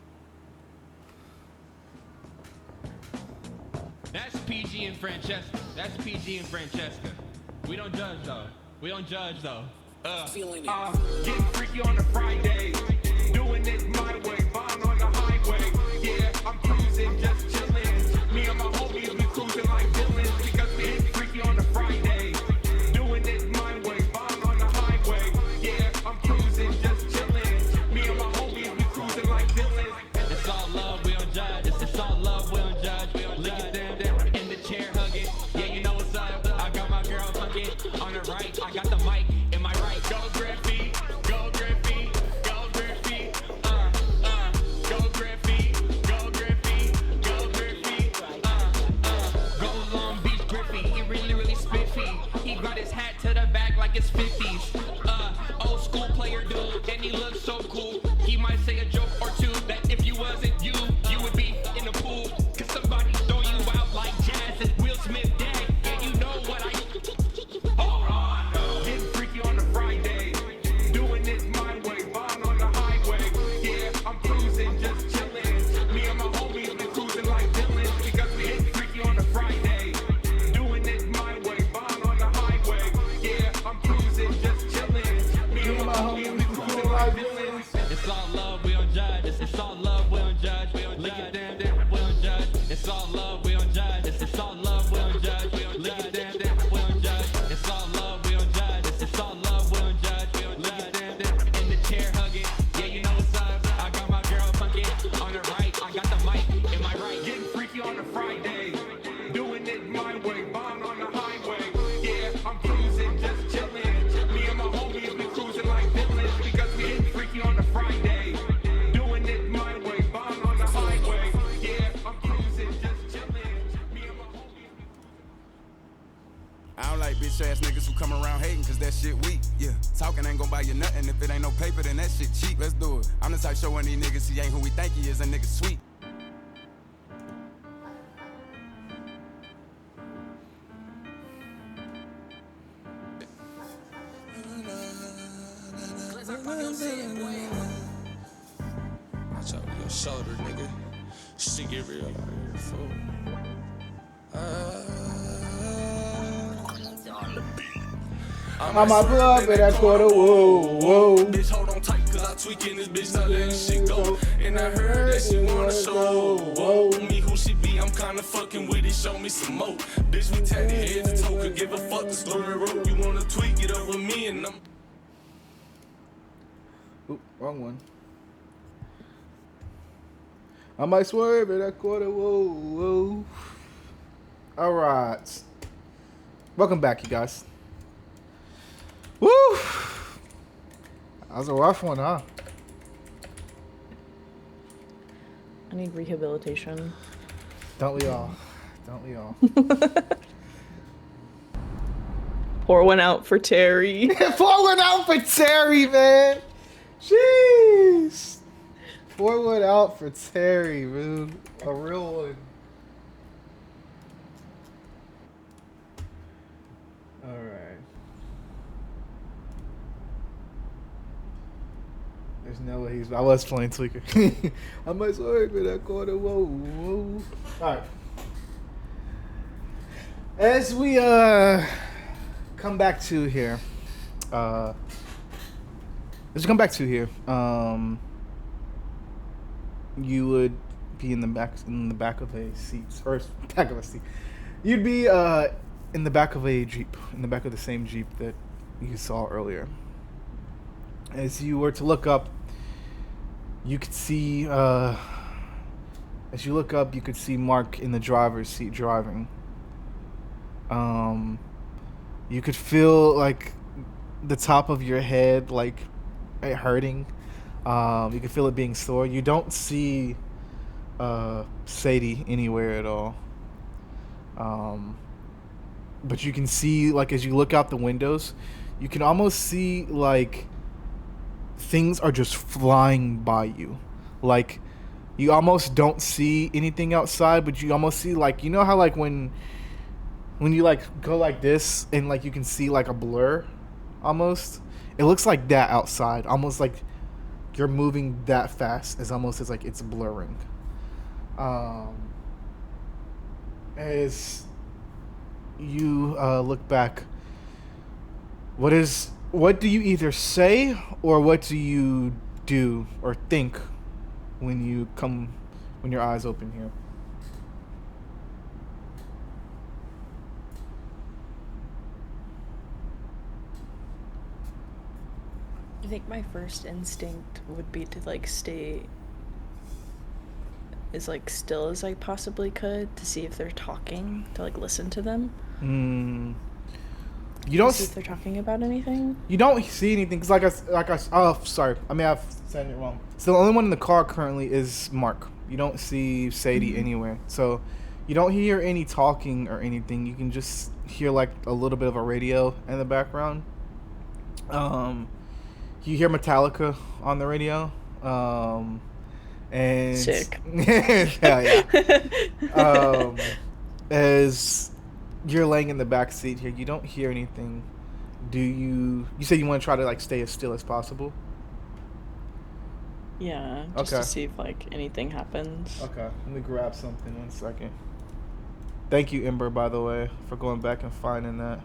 That's PG and Francesca. That's PG and Francesca. We don't judge though. We don't judge though. Getting freaky on a Friday. Doing it my way. Bond on the highway. Yeah, I'm cruising, just chillin'. Me and my homies, we cruising like villains. Because we get freaky on a Friday. Doing it my way. Bond on the highway. Yeah, I'm cruising, just chillin'. Me and my homies, we cruising like villains. It's all love, we don't judge. It's all love, we don't judge. We don't look at them in the chair hugging. Yeah, you know what's up. I got my girl fucking on the right. I got the mic in my right. Go Griffey, go Griffey, go Griffey. Go Griffey, go Griffey, go Griffey. Go Long Beach Griffey. He really spiffy. He got his hat to the back like it's 50s. Old school player dude, and he looks so cool. He might say a joke or two that if you wasn't you, you would be in the pool. Cause somebody throw you out like Jazz and Will Smith dad. And you know what I. Hold on! Getting freaky on a Friday. Doing it my way. Bond on the highway. Yeah, I'm cruising, just chillin'. Me and my homies, we cruising like villains. Because we get freaky on a Friday. Doing it my way. Bond on the highway. Yeah, I'm cruising, just chillin'. Me and my homies, we cruising like villains. It's all love, we don't judge. It's all love, we don't judge. We don't look at them, we don't judge. It's all love, we don't judge. It's all love, we don't judge. We don't look at them, we don't judge. It's all love, we don't judge. It's all love, we don't judge. We don't look at them in the chair hugging. Yeah, you know what's up. I got my girl fucking on the right. I got the mic in my right. Getting freaky on a Friday. Doing it my way. Bond on the highway. Yeah, I'm cruising, just chillin'. Me and my homies, we cruising like villains. Because we get freaky on a Friday. Doing it my way. Bond on the highway. Yeah, I'm cruising, just chillin'. Me and my homies. I don't like bitch ass niggas who come around hating cause that shit weak. Yeah, talking ain't gon' buy you nothing. If it ain't no paper, then that shit cheap. Let's do it. I'm the type showing these niggas he ain't who we think he is. A nigga sweet. Watch out with your shoulder, nigga. Shit get real out here, fool. I'm my blood, but that quarter, whoa, whoa. Bitch, hold on tight, cause I tweaking this bitch, not letting shit go. And I heard that she wanna show, whoa. Me who she be, I'm kinda fucking with it, show me some more. Bitch, we tatted head to toe, could give a fuck the story wrote. You wanna tweak it over me and I'm. Oop, wrong one. I might swerve at that quarter, whoa, whoa. All right. Welcome back, you guys. Woo! That was a rough one, huh? I need rehabilitation. Don't we all? Don't we all? Pour one out for Terry. Pour one out for Terry, man. Jeez. Pour one out for Terry, dude. A real one. All right. There's no way he's. I was playing Tweaker. I might sorry for that quarter. Whoa, whoa. All right. As we come back to here, you would be in the back of a seat, or back of a seat. You'd be in the back of a Jeep, in the back of the same Jeep that you saw earlier. As you were to look up, you could see. As you look up, you could see Mark in the driver's seat driving. You could feel like the top of your head, like it hurting. You could feel it being sore. You don't see Sadie anywhere at all. But you can see, like, as you look out the windows, you can almost see, like, things are just flying by you. Like, you almost don't see anything outside, but you almost see, like, you know how, like, when you, like, go like this and, like, you can see, like, a blur? almost. It looks like that outside, almost like you're moving that fast. It's almost as like it's blurring. As you look back, what do you either say or what do you do or think when your eyes open here? I think my first instinct would be to like stay as like still as I possibly could to see if they're talking, to like listen to them. You don't see if they're talking about anything. You don't see anything because sorry, I may have said it wrong. So the only one in the car currently is Mark. You don't see Sadie anywhere, so you don't hear any talking or anything. You can just hear like a little bit of a radio in the background. You hear Metallica on the radio. And sick. yeah. As you're laying in the back seat here, you don't hear anything. You say you want to try to like stay as still as possible? Yeah, just to see if like anything happens. Okay, let me grab something 1 second. Thank you, Ember, by the way, for going back and finding that.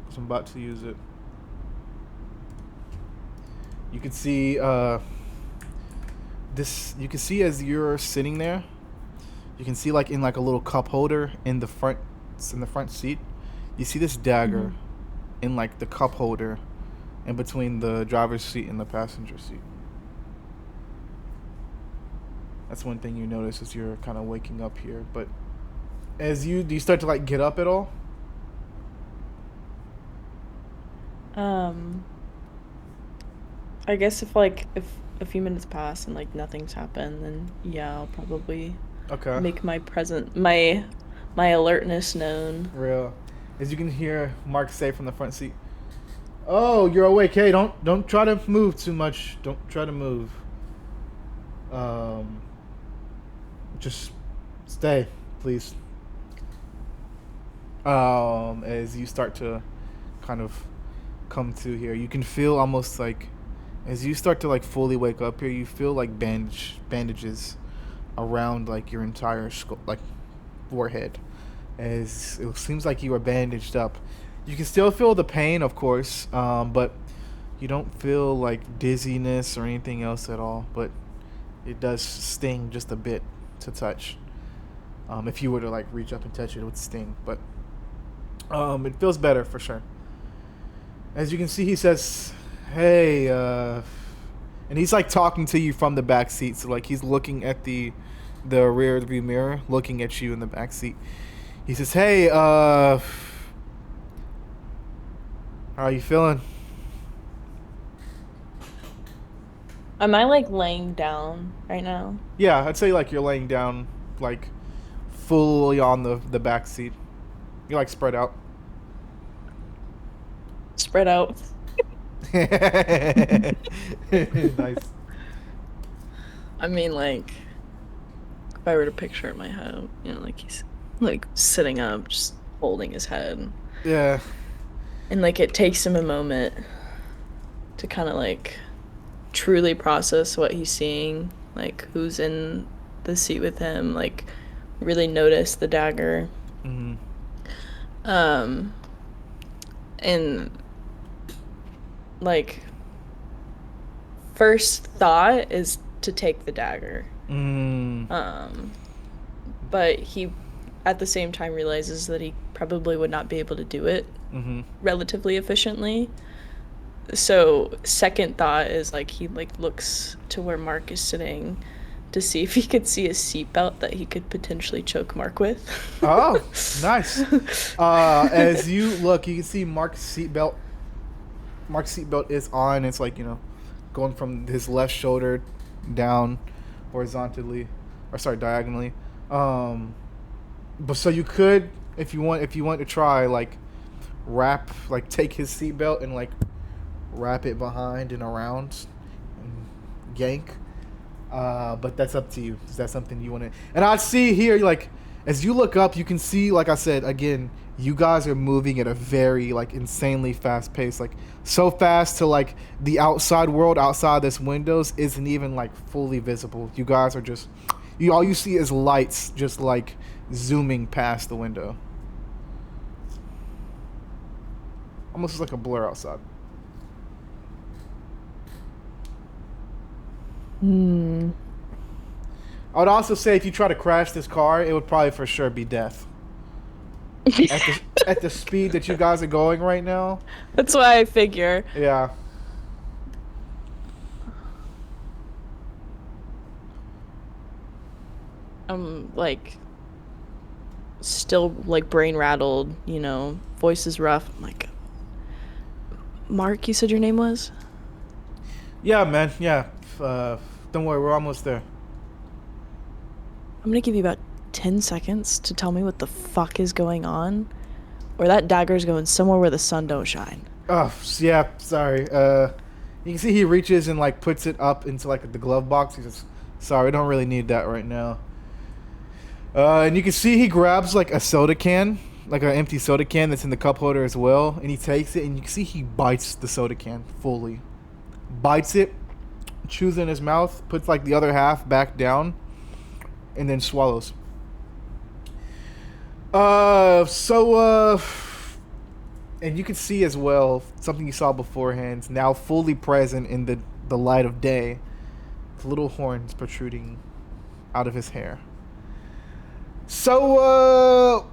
'Cause I'm about to use it. You can see this. You can see as you're sitting there. You can see like in like a little cup holder in the front seat. You see this dagger in like the cup holder in between the driver's seat and the passenger seat. That's one thing you notice as you're kind of waking up here. But do you start to like get up at all? I guess if a few minutes pass and like nothing's happened, then yeah, I'll probably make my alertness known. Real. As you can hear Mark say from the front seat, "Oh, you're awake. Hey, don't try to move too much. Don't try to move. Just stay, please." As you start to kind of come to here, you can feel almost like as you start to like fully wake up here, you feel like bandages around like your entire like forehead. As it seems like you are bandaged up. You can still feel the pain, of course, but you don't feel like dizziness or anything else at all. But it does sting just a bit to touch. If you were to like reach up and touch it, it would sting. But it feels better for sure. As you can see, he says, "Hey," and he's like talking to you from the back seat. So like he's looking at the rear view mirror, looking at you in the back seat. He says, "Hey, how are you feeling?" Am I like laying down right now? Yeah, I'd say like you're laying down, like fully on the back seat. You're like spread out. Spread out. Nice. I mean, like, if I were to picture it in my head, like he's like sitting up, just holding his head. Yeah. And like it takes him a moment to kind of like truly process what he's seeing, like who's in the seat with him, like really notice the dagger. And like first thought is to take the dagger. But he at the same time realizes that he probably would not be able to do it relatively efficiently. So second thought is like he like looks to where Mark is sitting to see if he could see a seatbelt that he could potentially choke Mark with. Oh, nice. As you look, you can see Mark's seatbelt. Mark's seatbelt is on. It's like, going from his left shoulder down diagonally. But so you could, if you want to try, like take his seatbelt and like wrap it behind and around and yank. But that's up to you. Is that something you want to? And I see here, like, As you look up, you can see, like I said, again, you guys are moving at a very, like, insanely fast pace. Like, so fast to, like, the outside world outside this windows isn't even, like, fully visible. You guys are just... all you see is lights just, like, zooming past the window. Almost like a blur outside. I would also say if you try to crash this car, it would probably for sure be death. At the speed that you guys are going right now. That's why I figure. Yeah. I'm like still like brain rattled, you know, voice is rough. I'm like, Mark, you said your name was? Yeah, man. Yeah. Don't worry, we're almost there. I'm gonna give you about 10 seconds to tell me what the fuck is going on, or that dagger's going somewhere where the sun don't shine. Oh, yeah, sorry. You can see he reaches and, like, puts it up into, like, the glove box. He says, sorry, we don't really need that right now. And you can see he grabs, like, a soda can, like an empty soda can that's in the cup holder as well, and he takes it, and you can see he bites the soda can fully. Bites it, chews in his mouth, puts, like, the other half back down, and then swallows. And you can see as well something you saw beforehand, now fully present in the light of day. The little horns protruding out of his hair. So,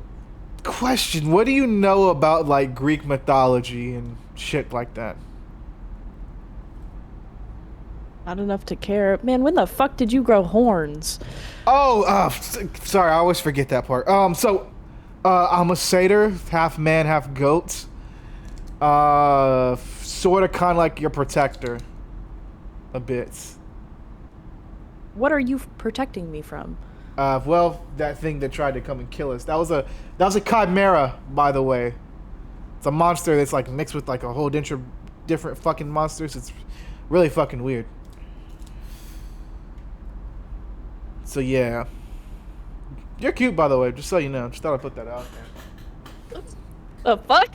question, what do you know about, like, Greek mythology and shit like that? Not enough to care. Man, when the fuck did you grow horns? Oh, sorry, I always forget that part. I'm a satyr, half man, half goat. Sort of kind of like your protector. A bit. What are you protecting me from? Well, that thing that tried to come and kill us. That was a chimera, by the way. It's a monster that's, like, mixed with, like, a whole bunch of different fucking monsters. It's really fucking weird. So, yeah. You're cute, by the way, just so you know. Just thought I'd put that out there. The fuck?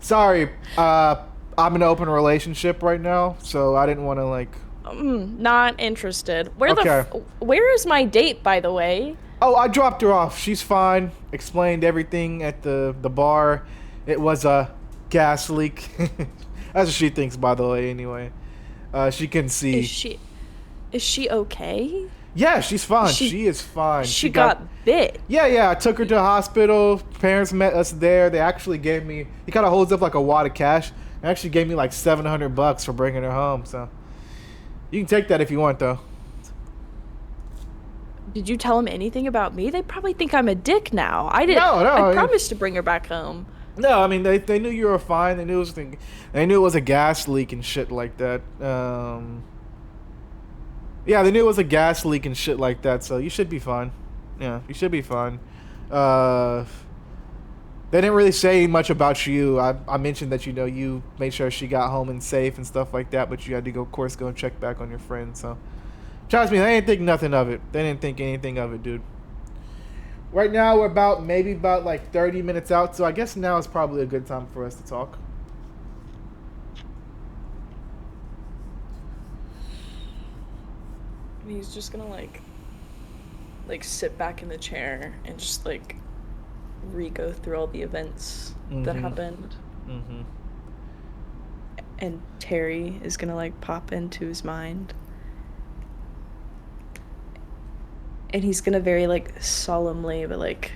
Sorry, I'm in an open relationship right now, so I didn't want to, like... Not interested. Okay. Where is my date, by the way? Oh, I dropped her off. She's fine. Explained everything at the bar. It was a gas leak. That's what she thinks, by the way, anyway. She can see. Is she okay? Yeah, she's fine. She is fine. She got bit. Yeah, I took her to the hospital. Parents met us there. They actually gave me... He kind of holds up, like, a wad of cash. They actually gave me, like, $700 for bringing her home, so... You can take that if you want, though. Did you tell them anything about me? They probably think I'm a dick now. I didn't. No, I promised to bring her back home. No, I mean, they knew you were fine. They knew it was a gas leak and shit like that. Yeah, they knew it was a gas leak and shit like that, so you should be fine. Yeah, you should be fine. They didn't really say much about you. I mentioned that, you know, you made sure she got home and safe and stuff like that, but you had to go, of course, go and check back on your friend, so... Trust me, they didn't think nothing of it. They didn't think anything of it, dude. Right now, we're maybe about like 30 minutes out, so I guess now is probably a good time for us to talk. He's just gonna like sit back in the chair and just like re-go through all the events that happened. Mm-hmm. And Terry is gonna like pop into his mind. And he's gonna very like solemnly, but like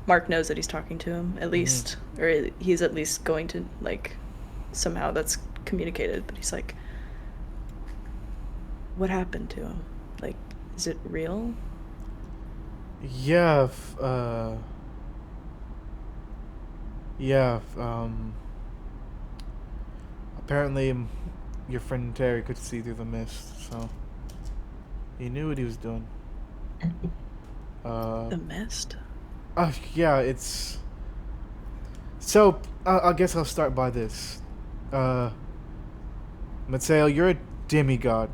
Mark knows that he's talking to him at least, or he's at least going to like somehow that's communicated. But he's like, "What happened to him? Like, is it real?" Yeah. Apparently, your friend Terry could see through the mist, so. He knew what he was doing. The mist? Yeah, it's... So, I guess I'll start by this. Mateo, you're a demigod.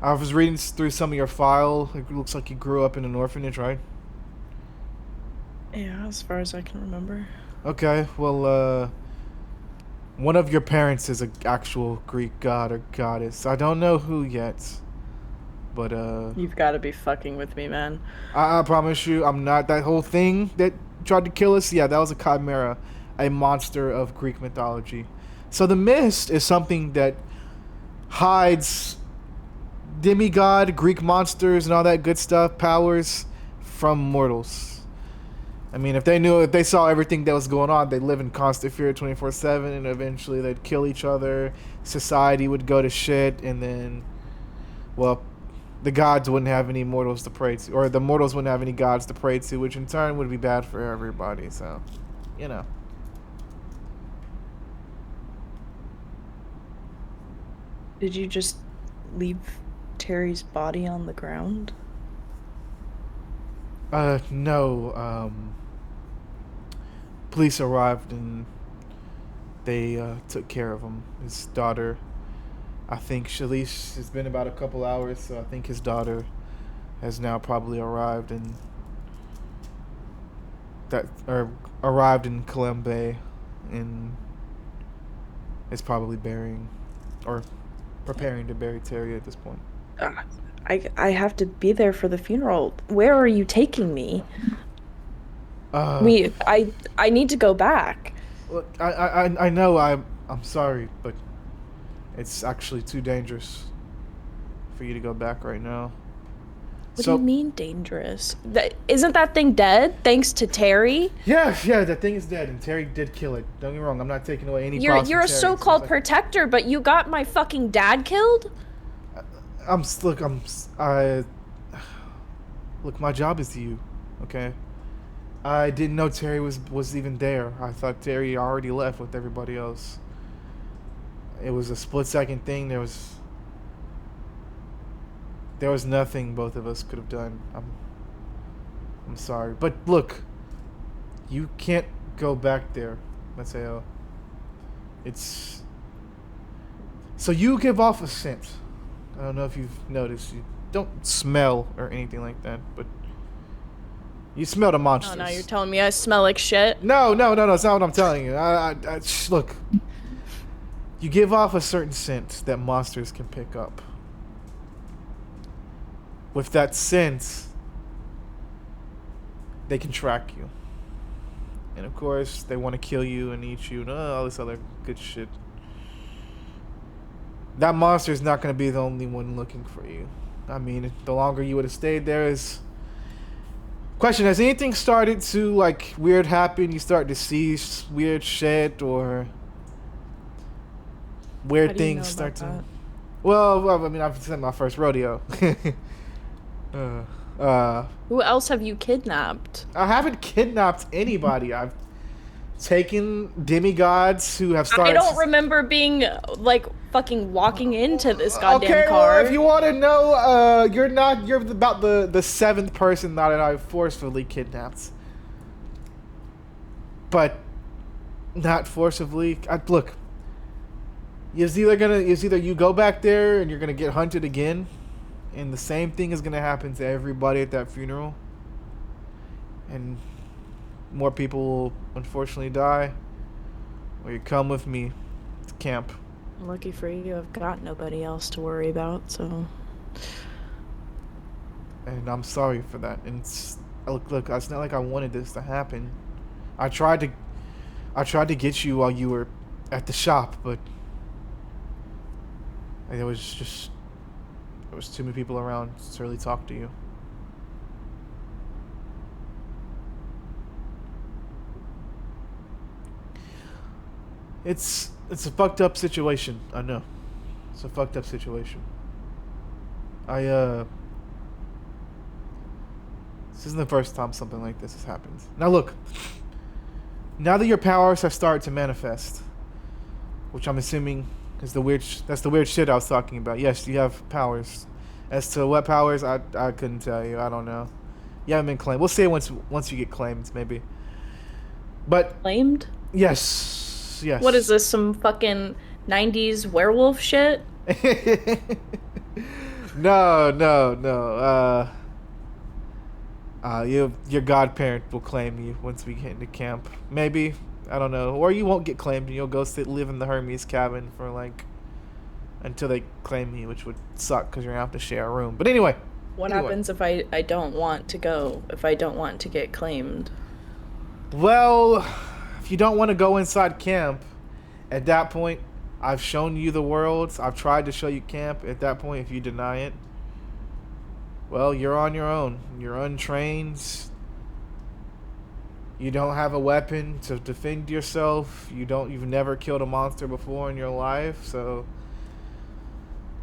I was reading through some of your file. It looks like you grew up in an orphanage, right? Yeah, as far as I can remember. Okay, well, one of your parents is an actual Greek god or goddess. I don't know who yet, but You've got to be fucking with me, man. I promise you, I'm not. That whole thing that tried to kill us, yeah, that was a chimera, a monster of Greek mythology. So the mist is something that hides demigod, Greek monsters, and all that good stuff, powers from mortals. I mean, if they saw everything that was going on, they'd live in constant fear 24/7, and eventually they'd kill each other. Society would go to shit, and then, well, the gods wouldn't have any mortals to pray to, or the mortals wouldn't have any gods to pray to, which in turn would be bad for everybody. So, you know. Did you just leave Terry's body on the ground? No. Police arrived and they took care of him. His daughter, I think Shalish, it's been about a couple hours, so I think his daughter has now probably arrived and arrived in Colombia and is probably burying or preparing to bury Terry at this point. I have to be there for the funeral. Where are you taking me? I need to go back. Look, I know I'm sorry, but it's actually too dangerous for you to go back right now. What do you mean dangerous? Isn't that thing dead thanks to Terry? Yeah, that thing is dead, and Terry did kill it. Don't get me wrong, I'm not taking away any You're props from a Terry. so-called protector, but you got my fucking dad killed? Look, my job is to you, okay? I didn't know Terry was even there. I thought Terry already left with everybody else. It was a split-second thing. There was nothing both of us could have done. I'm sorry. But look, you can't go back there, Mateo. So you give off a scent. I don't know if you've noticed. You don't smell or anything like that, but you smell the monsters. Oh, no, you're telling me I smell like shit? No, it's not what I'm telling you. Look, you give off a certain scent that monsters can pick up. With that scent, they can track you. And of course, they want to kill you and eat you and all this other good shit. That monster is not going to be the only one looking for you. I mean, the longer you would have stayed there is... Question, has anything started to, like, weird happen? You start to see weird shit or... Weird things start to... That? Well, I mean, I've seen my first rodeo. Who else have you kidnapped? I haven't kidnapped anybody. I've taken demigods who have started... I don't remember being, like, fucking walking into this goddamn car. Well, if you want to know, you're about the seventh person that I forcefully kidnapped. But not forcibly. Look, it's either you go back there and you're gonna get hunted again, and the same thing is gonna happen to everybody at that funeral, and more people will unfortunately die, or you come with me to camp. Lucky for you, I've got nobody else to worry about, so... And I'm sorry for that. And look, it's not like I wanted this to happen. I tried to get you while you were at the shop, but there was too many people around to really talk to you. It's a fucked up situation. I know. It's a fucked up situation. This isn't the first time something like this has happened. Now look, now that your powers have started to manifest, which I'm assuming is that's the weird shit I was talking about. Yes, you have powers. As to what powers, I couldn't tell you. I don't know. You haven't been claimed. We'll say once you get claimed, maybe. But Claimed? Yes. What is this, some fucking 90s werewolf shit? No. Your godparent will claim you once we get into camp. Maybe. I don't know. Or you won't get claimed and you'll go live in the Hermes cabin for like until they claim you, which would suck because you're gonna have to share a room. But anyway. What happens if I don't want to go? If I don't want to get claimed? Well, if you don't want to go inside camp, at that point, I've shown you the world. I've tried to show you camp. At that point, if you deny it, well, you're on your own. You're untrained. You don't have a weapon to defend yourself. You've never killed a monster before in your life, so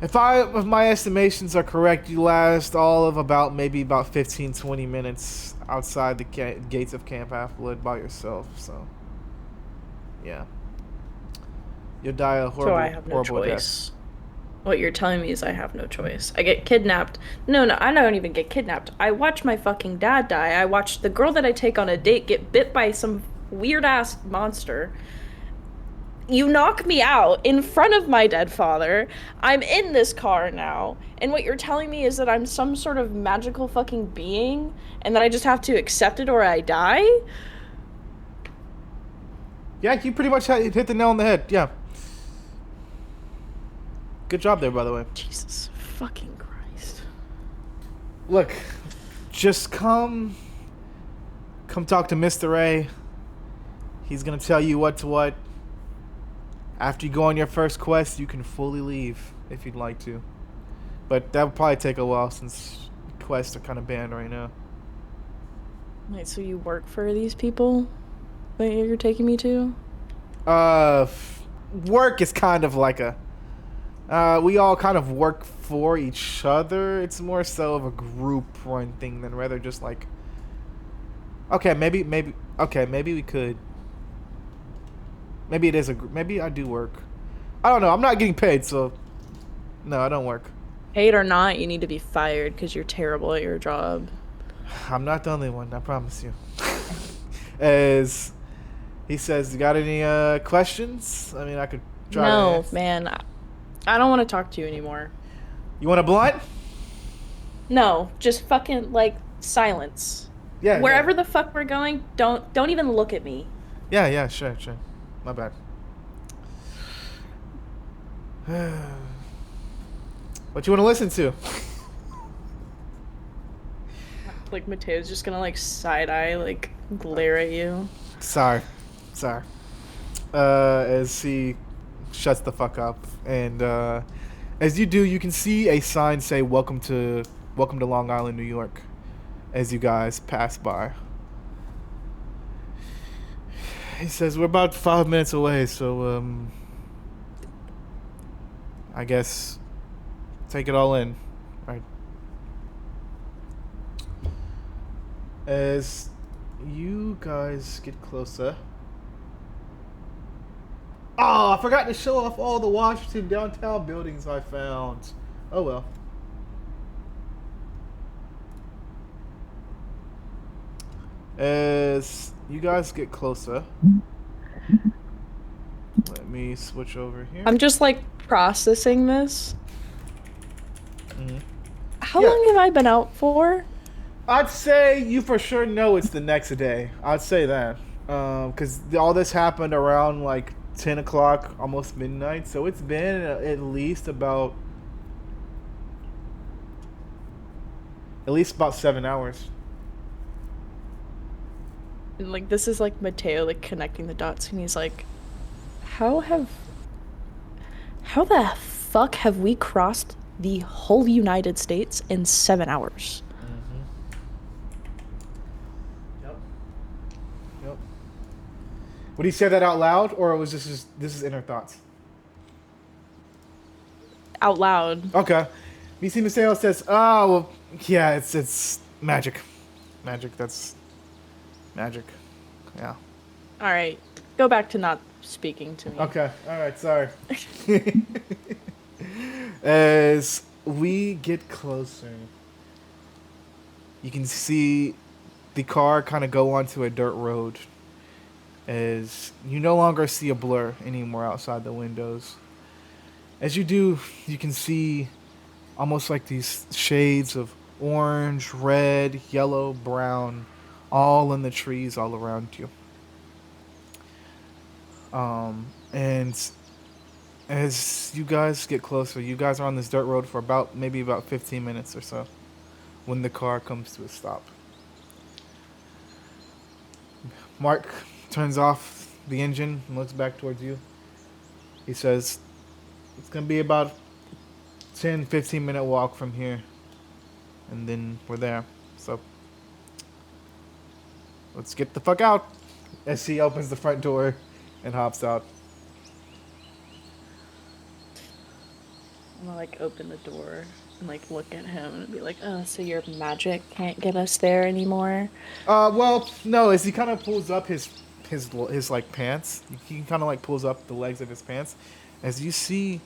if my estimations are correct, you last all of about 15, 20 minutes outside the gates of Camp Half-Blood by yourself. So, yeah, you'll die a horrible, So I have no horrible choice. death. What you're telling me is I have no choice. I get kidnapped. No, I don't even get kidnapped. I watch my fucking dad die. I watch the girl that I take on a date get bit by some weird-ass monster. You knock me out in front of my dead father. I'm in this car now. And what you're telling me is that I'm some sort of magical fucking being and that I just have to accept it or I die? Yeah, you pretty much hit the nail on the head. Yeah. Good job there, by the way. Jesus fucking Christ. Look, just come talk to Mr. A. He's gonna tell you what to what. After you go on your first quest, you can fully leave if you'd like to. But that would probably take a while since quests are kind of banned right now. Wait, so you work for these people that you're taking me to? Work is kind of like we all kind of work for each other. It's more so of a group run thing than rather just like, okay, maybe we could. Maybe it is maybe I do work. I don't know. I'm not getting paid, so no, I don't work. Paid or not, you need to be fired because you're terrible at your job. I'm not the only one, I promise you. As he says, you got any questions? I mean, I could try to No, answer. man. I don't want to talk to you anymore. You want a blunt? No, just fucking, like, silence. Yeah. Wherever the fuck we're going, don't even look at me. Yeah, sure. My bad. What you want to listen to? Like, Mateo's just gonna, like, side-eye, like, glare at you. Sorry. As he shuts the fuck up, and as you do, you can see a sign say "Welcome to Long Island, New York," as you guys pass by. He says, "We're about 5 minutes away, so I guess take it all in, right?" As you guys get closer. Oh, I forgot to show off all the Washington downtown buildings I found. Oh well. As you guys get closer, let me switch over here. I'm just, like, processing this. Mm-hmm. How long have I been out for? I'd say you for sure know it's the next day. I'd say that. Because all this happened around, like, 10 o'clock, almost midnight. So it's been at least about 7 hours. And, like, this is, like, Mateo, like, connecting the dots, and he's like, how the fuck have we crossed the whole United States in 7 hours? Yep. Would he say that out loud, or was this is inner thoughts? Out loud. Okay. BC Mateo says, "Oh, well, yeah, it's magic. That's magic. Yeah." All right, go back to not speaking to me. Okay. All right. Sorry. As we get closer, you can see the car kind of go onto a dirt road. As you no longer see a blur anymore outside the windows. As you do, you can see almost like these shades of orange, red, yellow, brown, all in the trees all around you. And as you guys get closer, you guys are on this dirt road for maybe about 15 minutes or so when the car comes to a stop. Mark turns off the engine and looks back towards you. He says, it's going to be about 10, 15-minute walk from here. And then we're there. So let's get the fuck out. As he opens the front door and hops out. I'm gonna like open the door and like look at him and be like, oh, so your magic can't get us there anymore? Well, no, as he kind of pulls up his like pants, he kind of like pulls up the legs of his pants, as you see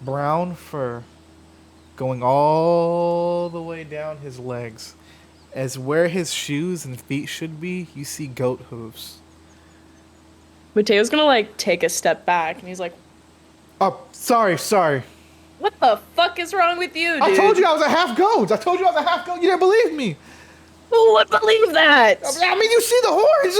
brown fur going all the way down his legs. As where his shoes and feet should be, you see goat hooves. Mateo's gonna like take a step back and he's like, Oh, sorry. what the fuck is wrong with you, dude? I told you I was a half goat. You didn't believe me. Who would believe that? I mean, you see the horns.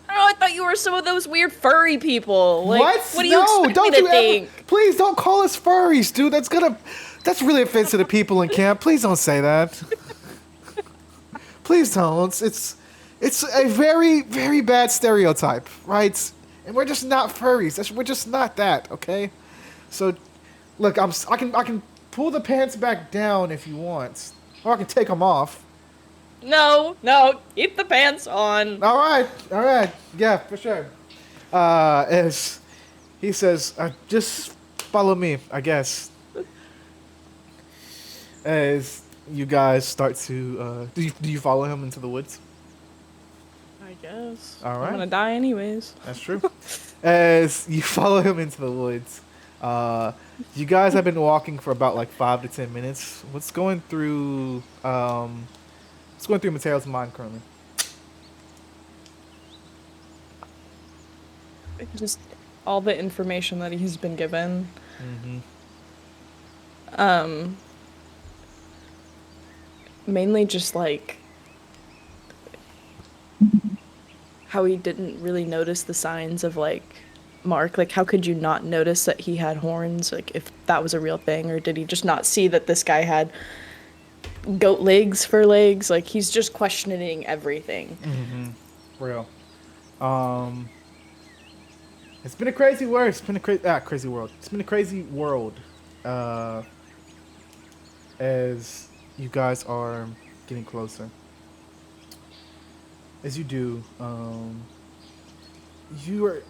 Oh, I thought you were some of those weird furry people. Like, what do you No, expect don't me to you think? ever, please don't call us furries, dude. That's really offensive to people in camp. Please don't say that. Please don't. It's a very, very bad stereotype, right? And we're just not furries. We're just not that, okay? So, look, I can pull the pants back down if you want, or I can take them off. No, keep the pants on. All right, yeah, for sure. As he says, just follow me, I guess. As you guys start to, do you follow him into the woods? I guess. All right. I'm gonna die anyways. That's true. As you follow him into the woods, you guys have been walking for about like 5 to 10 minutes. What's going through Mateo's mind currently? Just all the information that he's been given. Mainly just like how he didn't really notice the signs of like Mark. Like, how could you not notice that he had horns? Like, if that was a real thing, or did he just not see that this guy had goat legs for legs? Like, he's just questioning everything. Real. It's been a crazy world. It's been a crazy world. It's been a crazy world. As you guys are getting closer. As you do,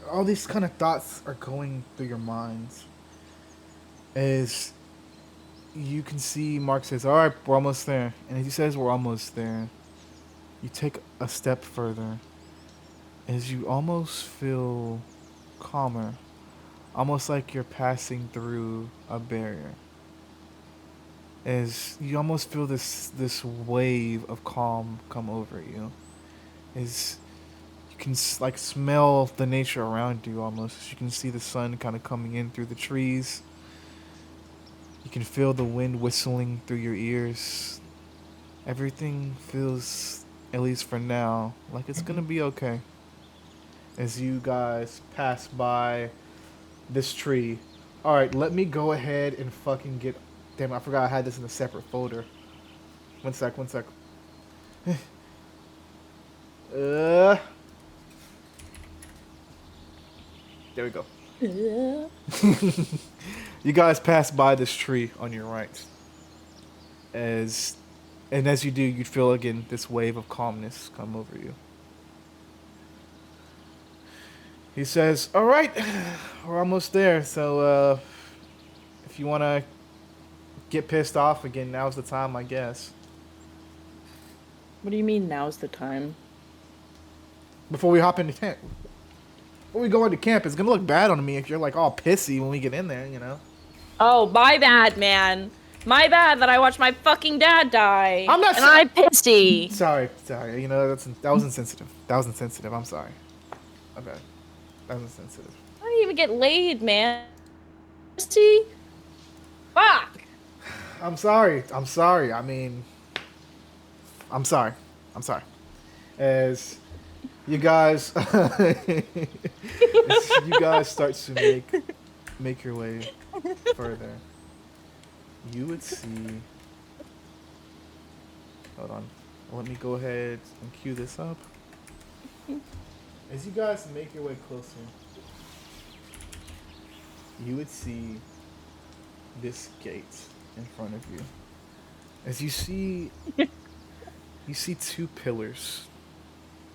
all these kind of thoughts are going through your minds. As you can see, Mark says, all right, we're almost there. And as he says we're almost there, you take a step further. As you almost feel calmer. Almost like you're passing through a barrier. As you almost feel this wave of calm come over you. As you can like smell the nature around you almost. You can see the sun kind of coming in through the trees. You can feel the wind whistling through your ears. Everything feels, at least for now, like it's gonna be okay. As you guys pass by this tree. Alright, let me go ahead and fucking get... Damn, I forgot I had this in a separate folder. One sec. There we go. You guys pass by this tree on your right. As you do, you feel again this wave of calmness come over you. He says, all right, we're almost there. So if you want to get pissed off again, now's the time, I guess. What do you mean now's the time? Before we hop into camp. Before we go into camp, it's going to look bad on me if you're like all pissy when we get in there, you know? Oh, my bad, man. My bad that I watched my fucking dad die. I'm not... And I'm pissy. Sorry. You know, that was insensitive. I'm sorry. Okay. That was insensitive. I didn't even get laid, man. See? Fuck! I'm sorry. I'm sorry. I mean, I'm sorry. I'm sorry. As you guys, as you guys start to make your way further, you would see. Hold on. Let me go ahead and cue this up. As you guys make your way closer, you would see this gate in front of you. As you see two pillars.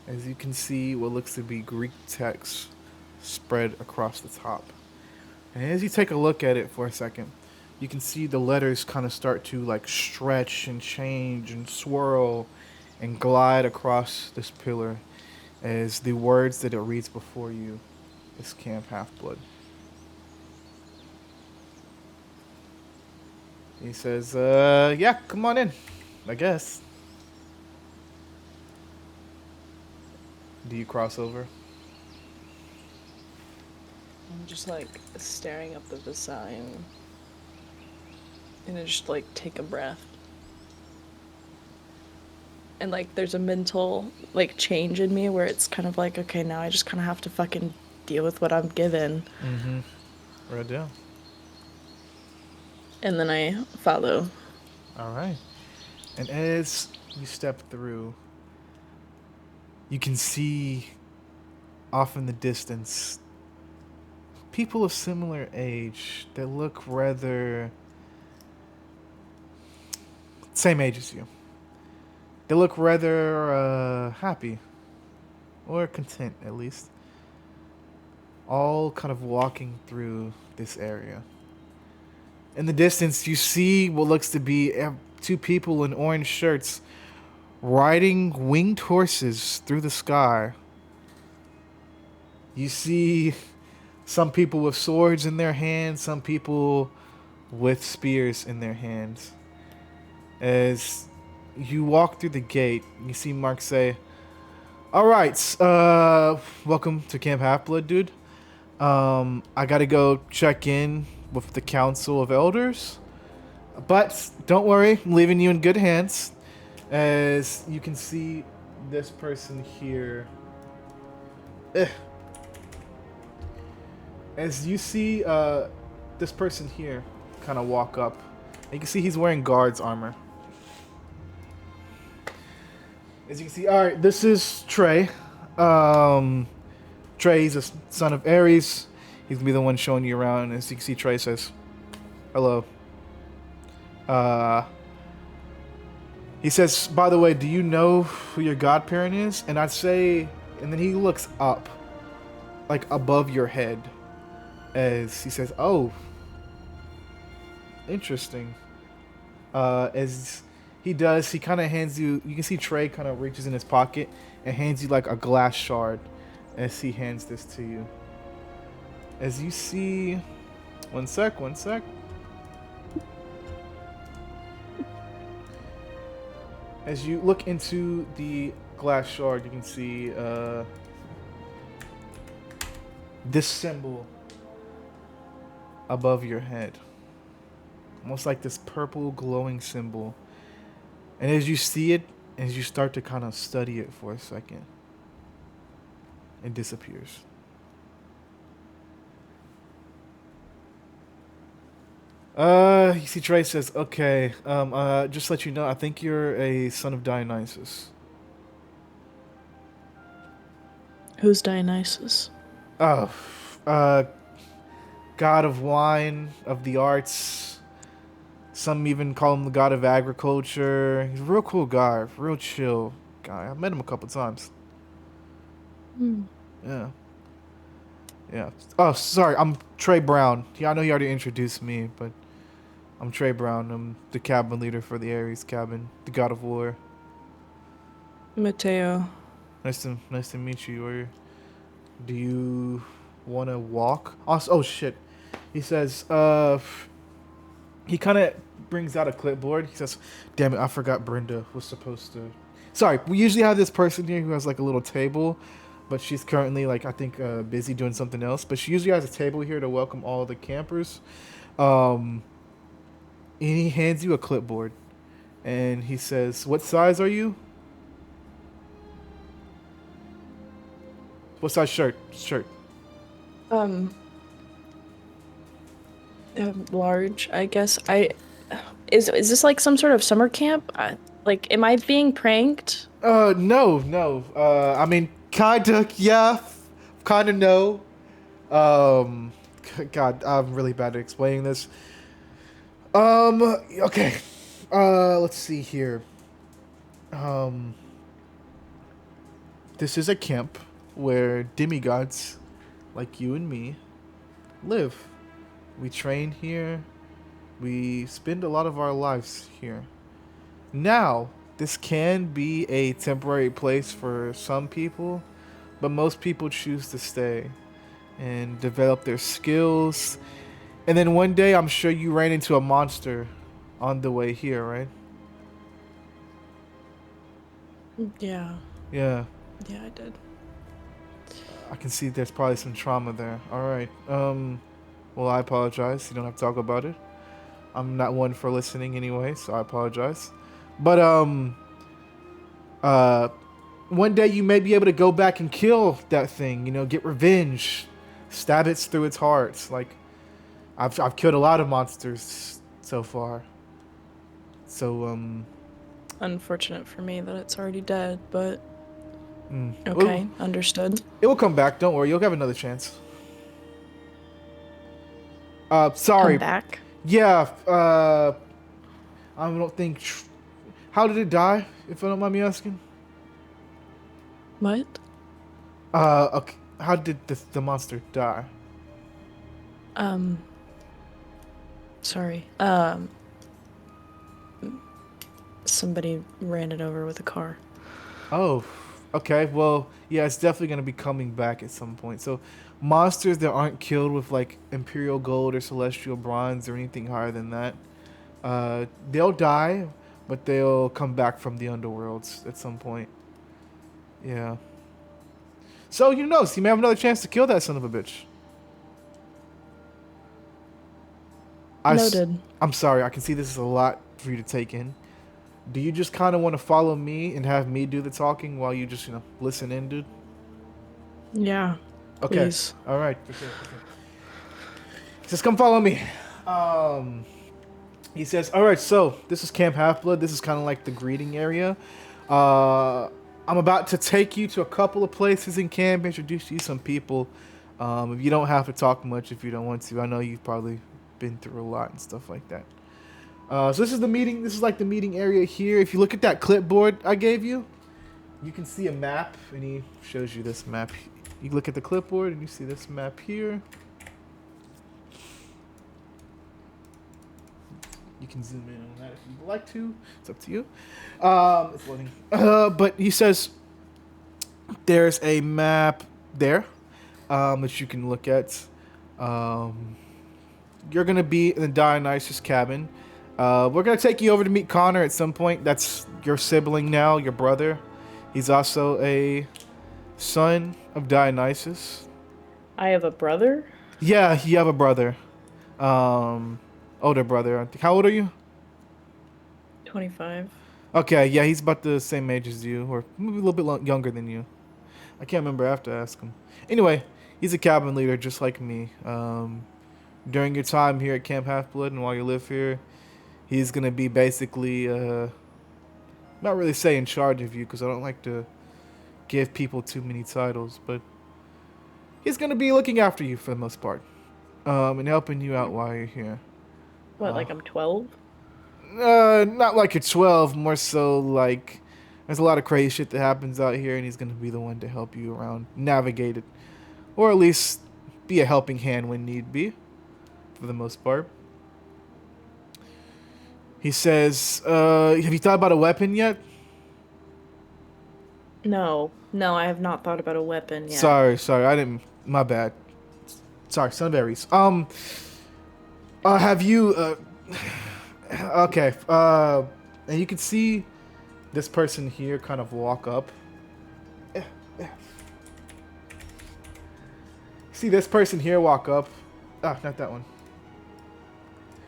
As you can see what looks to be Greek text spread across the top. And as you take a look at it for a second, you can see the letters kind of start to like stretch and change and swirl and glide across this pillar as the words that it reads before you is Camp Half-Blood. He says, yeah, come on in, I guess. Do you cross over? I'm just like staring up at the sign. And I just like take a breath. And like there's a mental like change in me where it's kind of like, okay, now I just kind of have to fucking deal with what I'm given. Mm-hmm. Right down. And then I follow. All right. And as you step through, you can see off in the distance people of similar age that look rather same age as you. They look rather happy or content at least. All kind of walking through this area. In the distance, you see what looks to be two people in orange shirts riding winged horses through the sky. You see some people with swords in their hands, some people with spears in their hands. As you walk through the gate, you see Mark say, "All right, welcome to Camp Half-Blood, dude. I gotta go check in with the Council of Elders. But don't worry, I'm leaving you in good hands." As you can see this person here. As you see this person here kind of walk up. You can see he's wearing guard's armor. As you can see, alright, this is Trey. Trey, he's a son of Ares. He's going to be the one showing you around. As you can see, Trey says, "Hello." He says, "By the way, do you know who your godparent is?" And I'd say, and then he looks up, like above your head, as he says, "Oh, interesting." As he does, he kind of hands you can see Trey kind of reaches in his pocket and hands you like a glass shard as he hands this to you. As you see, one sec. As you look into the glass shard, you can see this symbol above your head. Almost like this purple glowing symbol. And as you see it, as you start to kind of study it for a second, it disappears. You see Trey says, "Okay, just to let you know, I think you're a son of Dionysus." Who's Dionysus? Oh, god of wine, of the arts. Some even call him the god of agriculture. He's a real cool guy, real chill guy. I've met him a couple times. Yeah. Oh, sorry, I'm Trey Brown. Yeah, I know you already introduced me, but I'm Trey Brown. I'm the cabin leader for the Ares cabin, the god of war. Mateo. Nice to meet you. Or do you want to walk? Oh shit. He says, he kind of brings out a clipboard. He says, "Damn it, I forgot Brenda was supposed to." Sorry, we usually have this person here who has like a little table but she's currently like I think busy doing something else. But she usually has a table here to welcome all the campers. And he hands you a clipboard, and he says, "What size are you? What size shirt? Shirt? Um, Large, I guess. Is this like some sort of summer camp? Like, am I being pranked? No, no. I mean, kinda, yeah, kinda no. Um, God, I'm really bad at explaining this. Okay. Let's see here. This is a camp where demigods like you and me live. We train here. We spend a lot of our lives here. Now, this can be a temporary place for some people, but most people choose to stay and develop their skills. And then one day, I'm sure you ran into a monster on the way here, right? Yeah. Yeah, Yeah, I did. I can see there's probably some trauma there. All right. Well, I apologize. You don't have to talk about it. I'm not one for listening anyway, so I apologize. But one day you may be able to go back and kill that thing. You know, get revenge, stab it through its heart. Like I've killed a lot of monsters so far. So Unfortunate for me that it's already dead, but okay, okay, understood. it will come back. Don't worry, you'll have another chance. Sorry. Come back. Yeah. I don't think. How did it die? If I don't mind me asking. What? Okay. How did the monster die? Sorry. Somebody ran it over with a car. Oh, okay. Well, yeah, it's definitely gonna be coming back at some point. So, monsters that aren't killed with like Imperial Gold or Celestial Bronze or anything higher than that, they'll die, but they'll come back from the underworlds at some point. Yeah. So you know, you may have another chance to kill that son of a bitch. Noted. I'm sorry. I can see this is a lot for you to take in. Do you just kind of want to follow me and have me do the talking while you just, listen in, dude? Yeah. Okay. Please. All right. For sure. Just come follow me. He says, all right, so this is Camp Half-Blood. This is kind of like the greeting area. I'm about to take you to a couple of places in camp, introduce you to some people. If you don't have to talk much if you don't want to. I know you've probably been through a lot and stuff like that. So this is the meeting. This is like the meeting area here. If you look at that clipboard I gave you, you can see a map, and he shows you this map. You look at the clipboard, and you see this map here. You can zoom in on that if you'd like to. It's up to you. It's loading. But he says there's a map there that you can look at. You're going to be in the Dionysus cabin. We're going to take you over to meet Connor at some point. That's your sibling now, your brother. He's also a son of Dionysus. I have a brother? Yeah, you have a brother. Older brother. I think. How old are you? 25. Okay, yeah, he's about the same age as you, or maybe a little bit younger than you. I can't remember. I have to ask him. Anyway, he's a cabin leader just like me. During your time here at Camp Half-Blood and while you live here, he's going to be basically, not really say in charge of you because I don't like to give people too many titles, but he's going to be looking after you for the most part and helping you out while you're here. What, like I'm 12? Not like you're 12, more so like there's a lot of crazy shit that happens out here and he's going to be the one to help you around, navigate it, or at least be a helping hand when need be, for the most part. He says, have you thought about a weapon yet? No, I have not thought about a weapon yet. Sorry, I didn't, my bad. Sorry, Sunberries. Have you, okay, and you can see this person here kind of walk up. See this person here walk up. Ah, not that one.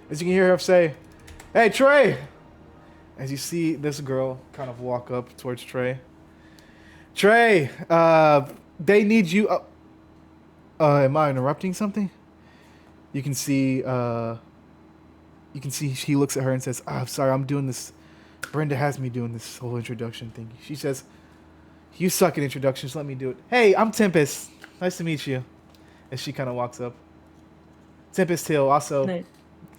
As you can hear her say, "Hey, Trey!" As you see this girl kind of walk up towards Trey. Trey, they need you. Am I interrupting something? You can see she looks at her and says, I'm sorry, I'm doing this. Brenda has me doing this whole introduction thing. She says, you suck at introductions, let me do it. Hey, I'm Tempest. Nice to meet you. As she kind of walks up. Tempest Hill, also Nice.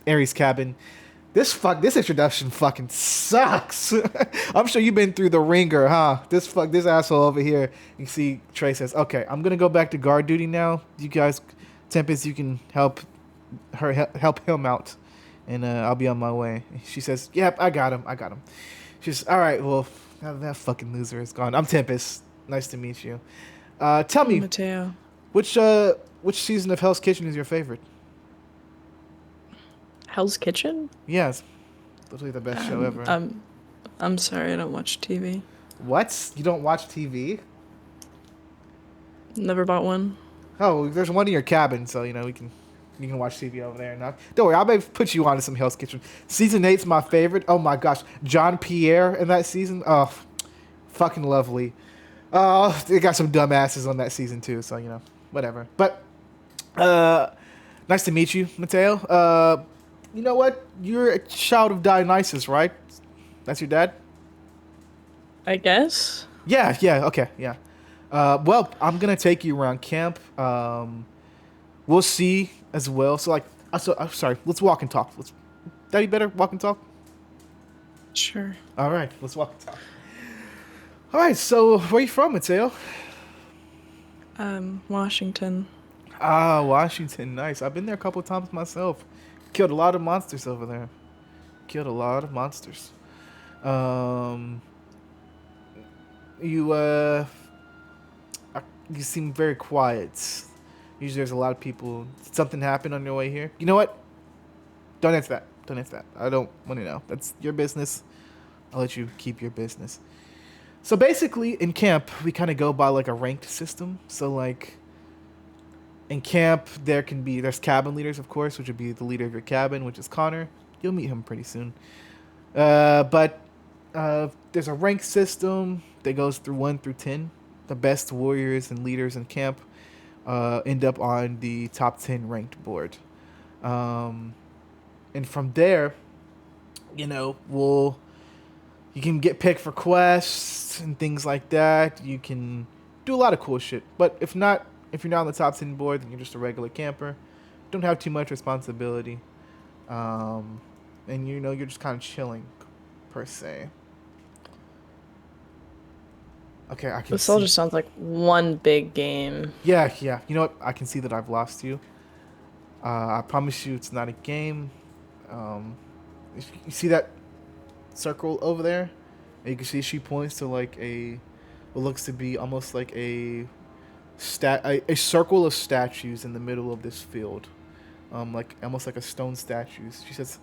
Aries Cabin. This introduction fucking sucks. I'm sure you've been through the ringer, huh? This asshole over here. You see Trey says, okay, I'm gonna go back to guard duty now. You guys, Tempest, you can help him out, and I'll be on my way. She says, yep, I got him. She's all right. Well, now that fucking loser is gone. I'm Tempest. Nice to meet you. Tell me, Mateo. which season of Hell's Kitchen is your favorite? Hell's Kitchen? Yes, literally the best show ever. I'm sorry, I don't watch TV. What? You don't watch TV? Never bought one. Oh, there's one in your cabin, so you can watch TV over there. Now, don't worry, I may put you on to some Hell's Kitchen. Season 8's my favorite. Oh my gosh, John Pierre in that season. Oh, fucking lovely. They got some dumbasses on that season too, so whatever. But nice to meet you, Mateo. You know what? You're a child of Dionysus, right? That's your dad? I guess. Yeah, okay, yeah. Well, I'm gonna take you around camp. We'll see as well. So I'm sorry. Let's walk and talk. That be better? Walk and talk. Sure. All right, let's walk and talk. All right. So where are you from, Mateo? Washington. Ah, Washington. Nice. I've been there a couple of times myself. Killed a lot of monsters over there. You seem very quiet. Usually there's a lot of people. Did something happen on your way here? You know what? Don't answer that. I don't want to know. That's your business. I'll let you keep your business. So basically, in camp, we kind of go by like a ranked system. So like, in camp, there's cabin leaders, of course, which would be the leader of your cabin, which is Connor. You'll meet him pretty soon. But there's a rank system that goes through 1 through 10. The best warriors and leaders in camp end up on the top 10 ranked board. And from there, you can get picked for quests and things like that. You can do a lot of cool shit. But if you're not on the top 10 board, then you're just a regular camper. Don't have too much responsibility. And you're just kind of chilling, per se. Okay, I can This all just sounds like one big game. Yeah. You know what? I can see that I've lost you. I promise you it's not a game. You see that circle over there? And you can see she points to like what looks to be almost like a circle of statues in the middle of this field. Like almost like a stone statues. She says,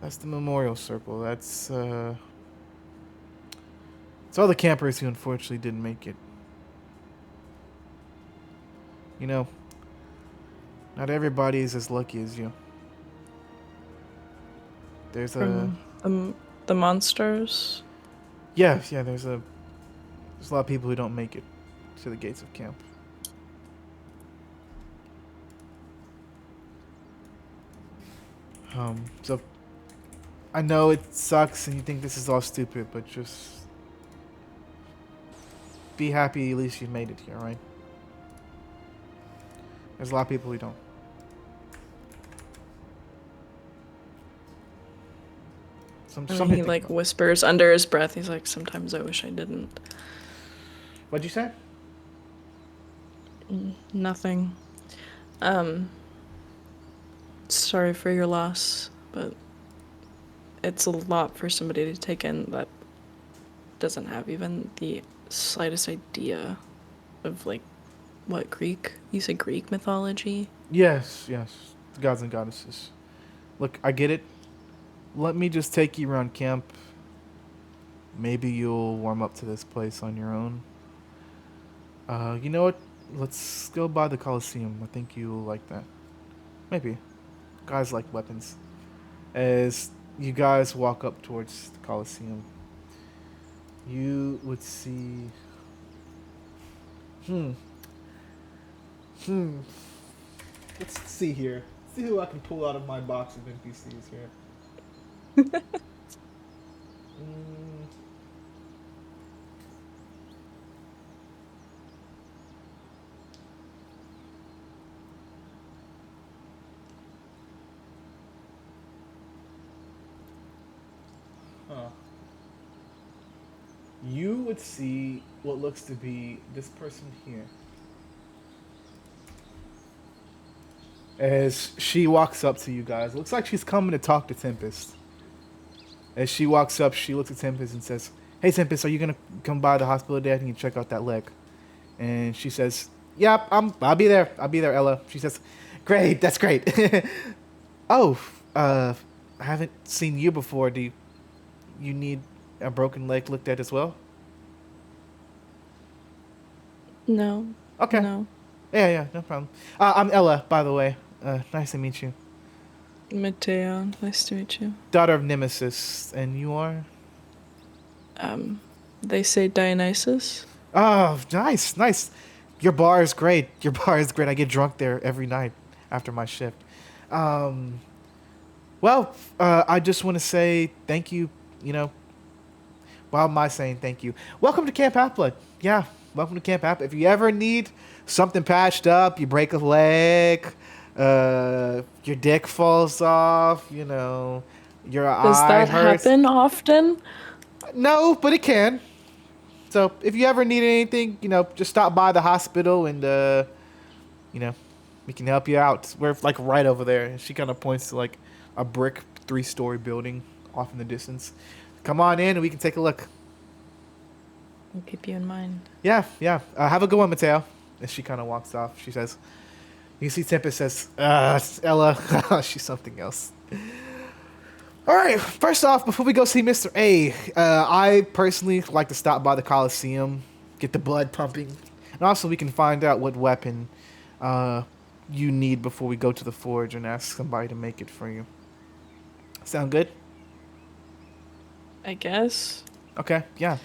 that's the memorial circle. That's it's all the campers who unfortunately didn't make it. Not everybody is as lucky as you. There's the monsters. Yeah. There's a lot of people who don't make it to the gates of camp. So I know it sucks and you think this is all stupid, but just be happy at least you made it here, right? There's a lot of people who don't. He like whispers under his breath. He's like, sometimes I wish I didn't. What'd you say? Nothing. Sorry for your loss, but it's a lot for somebody to take in that doesn't have even the slightest idea of like what Greek? You said Greek mythology? Yes. Gods and goddesses. Look, I get it. Let me just take you around camp. Maybe you'll warm up to this place on your own. You know what? let's go by the Coliseum. I think you'll like that. Maybe. Guys like weapons. As you guys walk up towards the Coliseum, you would see. Hmm. Hmm. Let's see here. See who I can pull out of my box of NPCs here. Mm. Huh. You would see what looks to be this person here. As she walks up to you guys, looks like she's coming to talk to Tempest. As she walks up, she looks at Tempest and says, "Hey Tempest, are you gonna come by the hospital today? I need to check out that leg." And she says, "Yep, I'll be there. I'll be there, Ella." She says, "Great, that's great." Oh, I haven't seen you before. Do you need a broken leg looked at as well? No. Okay. No. Yeah, no problem. I'm Ella, by the way. Nice to meet you. Mateo, nice to meet you. Daughter of Nemesis, and you are? They say Dionysus. Oh, nice. Your bar is great. I get drunk there every night after my shift. Well, I just want to say thank you. Why am I saying thank you? Welcome to Camp Applet. Yeah, welcome to Camp Applet. If you ever need something patched up, you break a leg, your dick falls off, your Does eye that hurts. happen often? No, but it can. So if you ever need anything, just stop by the hospital and, we can help you out. We're like right over there. And she kind of points to like a brick 3-story building off in the distance. Come on in and we can take a look. I'll keep you in mind. Yeah. Have a good one, Mateo. As she kind of walks off, she says, you see Tempest says, Ella, she's something else. All right, first off, before we go see Mr. A, I personally like to stop by the Coliseum, get the blood pumping, and also we can find out what weapon you need before we go to the forge and ask somebody to make it for you. Sound good? I guess. Okay, yeah.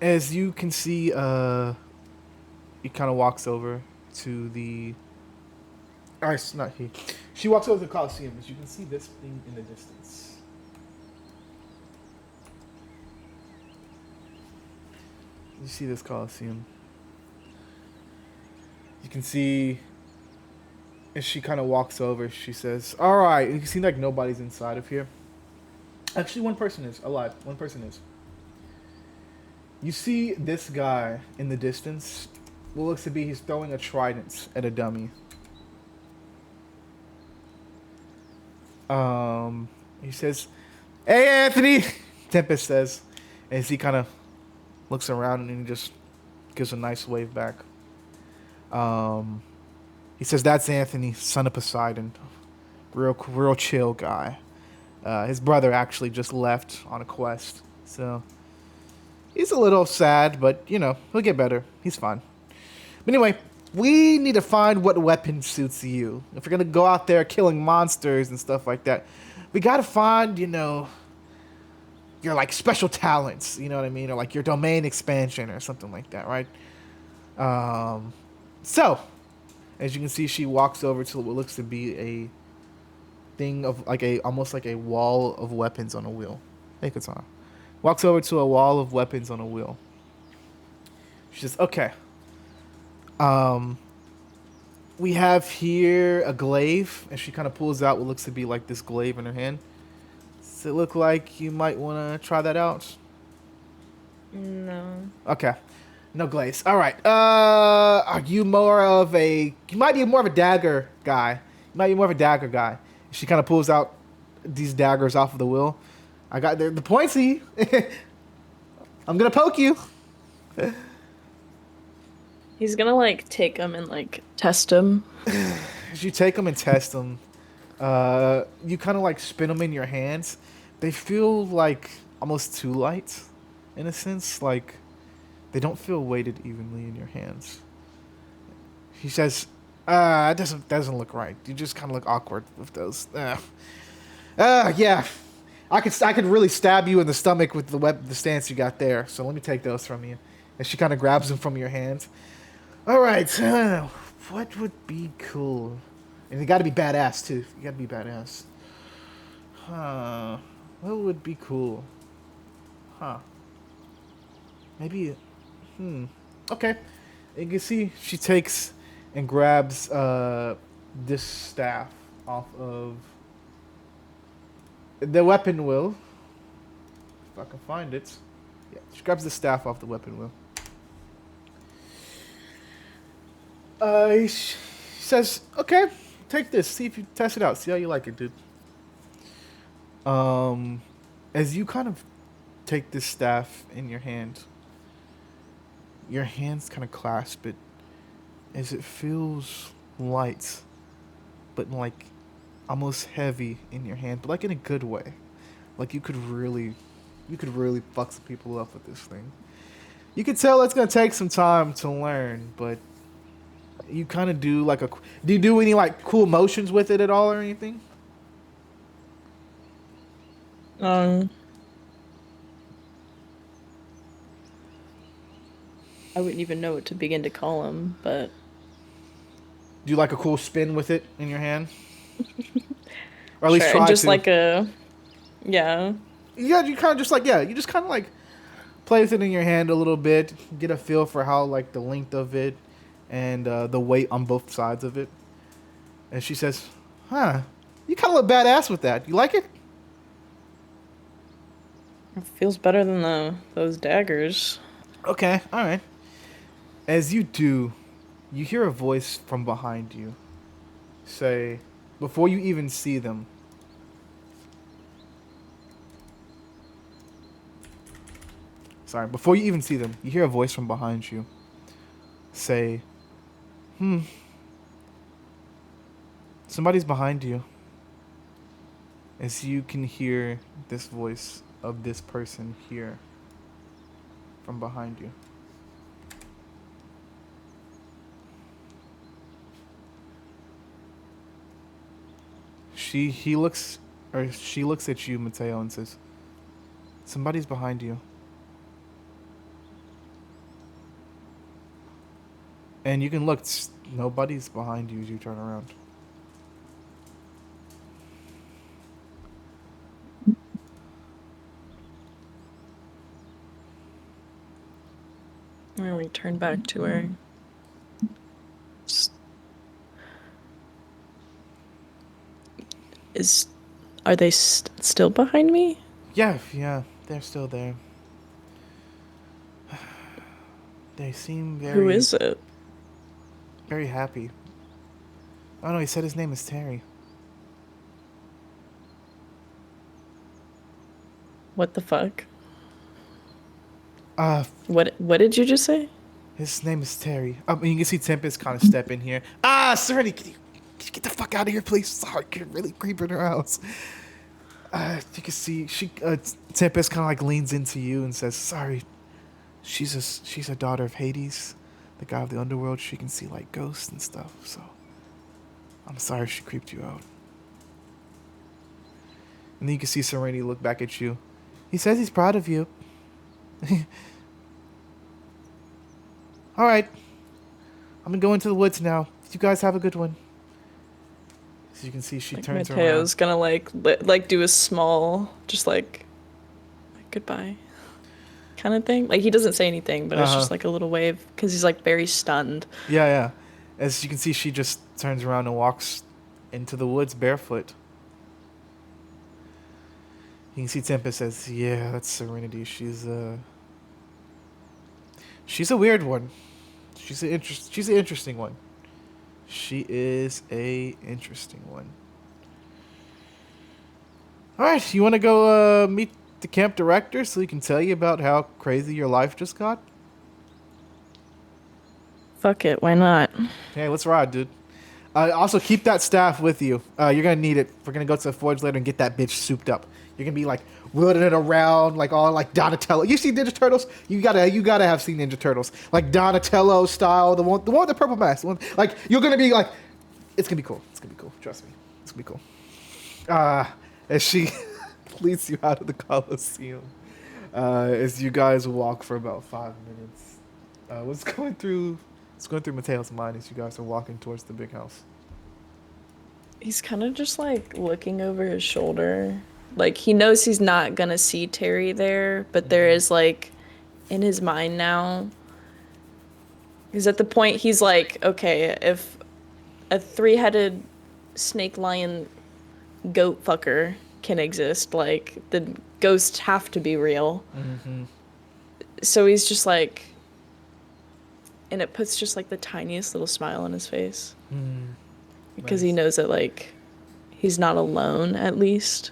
As you can see, he kind of walks over to the... it's not he. She walks over to the Coliseum, as you can see this thing in the distance. You see this Coliseum. You can see, as she kind of walks over, she says, "All right." You can see like nobody's inside of here. Actually, one person is alive. One person is. You see this guy in the distance. What looks to be he's throwing a trident at a dummy. He says, "Hey, Anthony," Tempest says, as he kind of looks around and he just gives a nice wave back. He says, "That's Anthony, son of Poseidon. Real chill guy. His brother actually just left on a quest, so he's a little sad, but he'll get better. He's fine. But anyway, we need to find what weapon suits you. If we're gonna go out there killing monsters and stuff like that, we gotta find, your like special talents. You know what I mean, or like your domain expansion or something like that, right?" So, as you can see, she walks over to what looks to be a thing of like almost like a wall of weapons on a wheel. Take it on. Walks over to a wall of weapons on a wheel. She says, "Okay. We have here a glaive," and she kind of pulls out what looks to be like this glaive in her hand. Does it look like you might want to try that out? No. Okay. No glaives. All right. Are you more of a... You might be more of a dagger guy. She kind of pulls out these daggers off of the wheel. I got the pointy. I'm going to poke you. He's gonna take him and test him. As you take them and test them, you kind of spin them in your hands. They feel like almost too light, in a sense. They don't feel weighted evenly in your hands. He says, it doesn't look right. You just kind of look awkward with those. Yeah. I could really stab you in the stomach with the stance you got there. So let me take those from you. And she kind of grabs them from your hands. All right. What would be cool? And you got to be badass too. You got to be badass. What would be cool? Maybe. Okay. You can see she takes and grabs this staff off of the weapon wheel. If I can find it. Yeah, she grabs the staff off the weapon wheel. She says, "Okay, take this. See if you test it out. See how you like it, dude." As you kind of take this staff in your hand, your hands kind of clasp it as it feels light, but like almost heavy in your hand, but like in a good way. Like you could really fuck some people up with this thing. You can tell it's gonna take some time to learn, but you kind of do like do you do any like cool motions with it at all or anything? I wouldn't even know what to begin to call him, but Do you like a cool spin with it in your hand? Or at least sure, try and just to. like a yeah. Yeah, you kind of just like you just kind of like play with it in your hand a little bit, get a feel for how like the length of it and the weight on both sides of it. And she says, "Huh, you kind of look badass with that. You like it?" It feels better than those daggers. Okay, all right. As you do, you hear a voice from behind you say, before you even see them, before you even see them, you hear a voice from behind you say, somebody's behind you. As you can hear this voice of this person here from behind you. She looks at you, Mateo, and says, "Somebody's behind you." And you can look, nobody's behind you as you turn around. And we turn back to her. Are they still behind me? Yeah, they're still there. They seem very... Who is it? Very happy. Oh no, he said his name is Terry. What the fuck? What did you just say? His name is Terry. You can see Tempest kind of step in here. Serenity, can you get the fuck out of here, please? Sorry, you're really creeping her house. You can see Tempest kind of like leans into you and says, "Sorry, she's a daughter of Hades, the god of the underworld. She can see like ghosts and stuff. So I'm sorry she creeped you out." And then you can see Serenity look back at you. "He says he's proud of you." All right, I'm gonna go into the woods now. You guys have a good one. So you can see she turns around. Mateo's gonna like do a small, just like goodbye kind of thing. Like he doesn't say anything, but it's just like a little wave because he's like very stunned. Yeah. As you can see, she just turns around and walks into the woods barefoot. You can see Tempest says, "Yeah, that's Serenity. She's a weird one. She's an interesting one. She is a interesting one." All right, you want to go meet the camp director so he can tell you about how crazy your life just got? Fuck it, why not? Hey, let's ride, dude. Also, keep that staff with you. You're gonna need it. We're gonna go to the forge later and get that bitch souped up. You're gonna be like wielding it around like all like Donatello. You see Ninja Turtles? You gotta have seen Ninja Turtles like Donatello style. The one with the purple mask. The one, like you're gonna be like, it's gonna be cool. It's gonna be cool. Trust me, it's gonna be cool. As she leads you out of the Coliseum, as you guys walk for about 5 minutes. What's going through Mateo's mind as you guys are walking towards the big house? He's kind of just like looking over his shoulder. Like he knows he's not gonna see Terry there, but there is like in his mind now. He's at the point he's like, okay, if a 3-headed snake lion goat fucker can exist, like the ghosts have to be real. Mm-hmm. So he's just like, and it puts just like the tiniest little smile on his face. Because he knows that like he's not alone at least.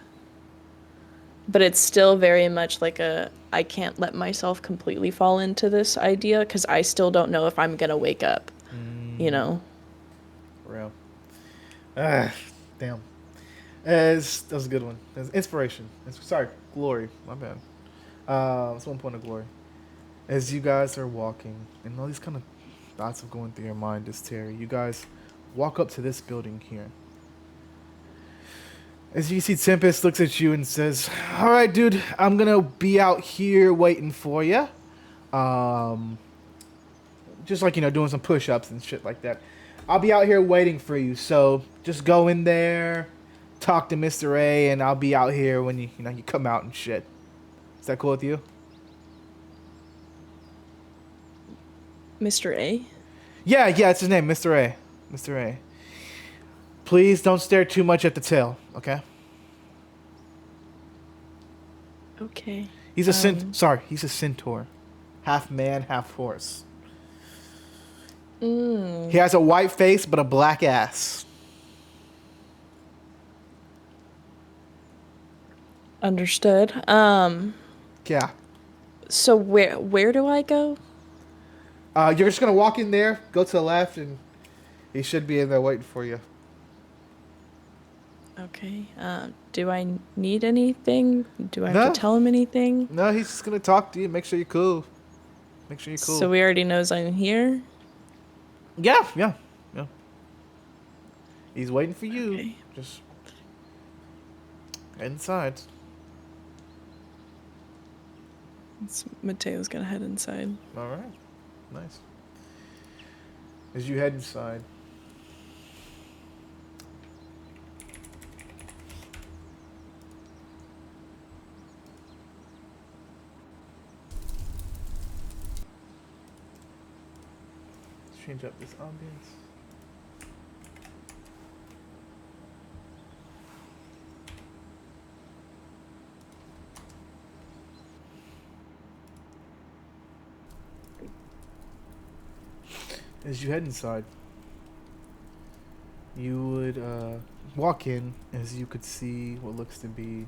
But it's still very much like I can't let myself completely fall into this idea because I still don't know if I'm gonna wake up. You know? Real. Damn. That was a good one. That's inspiration. Sorry, glory. My bad. It's 1 point of glory. As you guys are walking, and all these kind of thoughts are going through your mind as Terry, you guys walk up to this building here. As you see, Tempest looks at you and says, all right, dude, I'm going to be out here waiting for you. Just like, doing some push-ups and shit like that. I'll be out here waiting for you. So just go in there, talk to Mr. A, and I'll be out here when you come out and shit. Is that cool with you? Mr. A? Yeah, it's his name, Mr. A. Mr. A. Please don't stare too much at the tail, okay? Okay. He's a he's a centaur. Half man, half horse. He has a white face but a black ass. Understood. Yeah. So where do I go? You're just gonna walk in there, go to the left, and he should be in there waiting for you. Okay. Do I need anything? Do I have to tell him anything? No, he's just gonna talk to you, make sure you're cool. So he already knows I'm here? Yeah. He's waiting for you. Okay. Just head inside. Mateo's gonna head inside. All right. Nice. As you head inside, let's change up this ambience. As you head inside, you would walk in as you could see what looks to be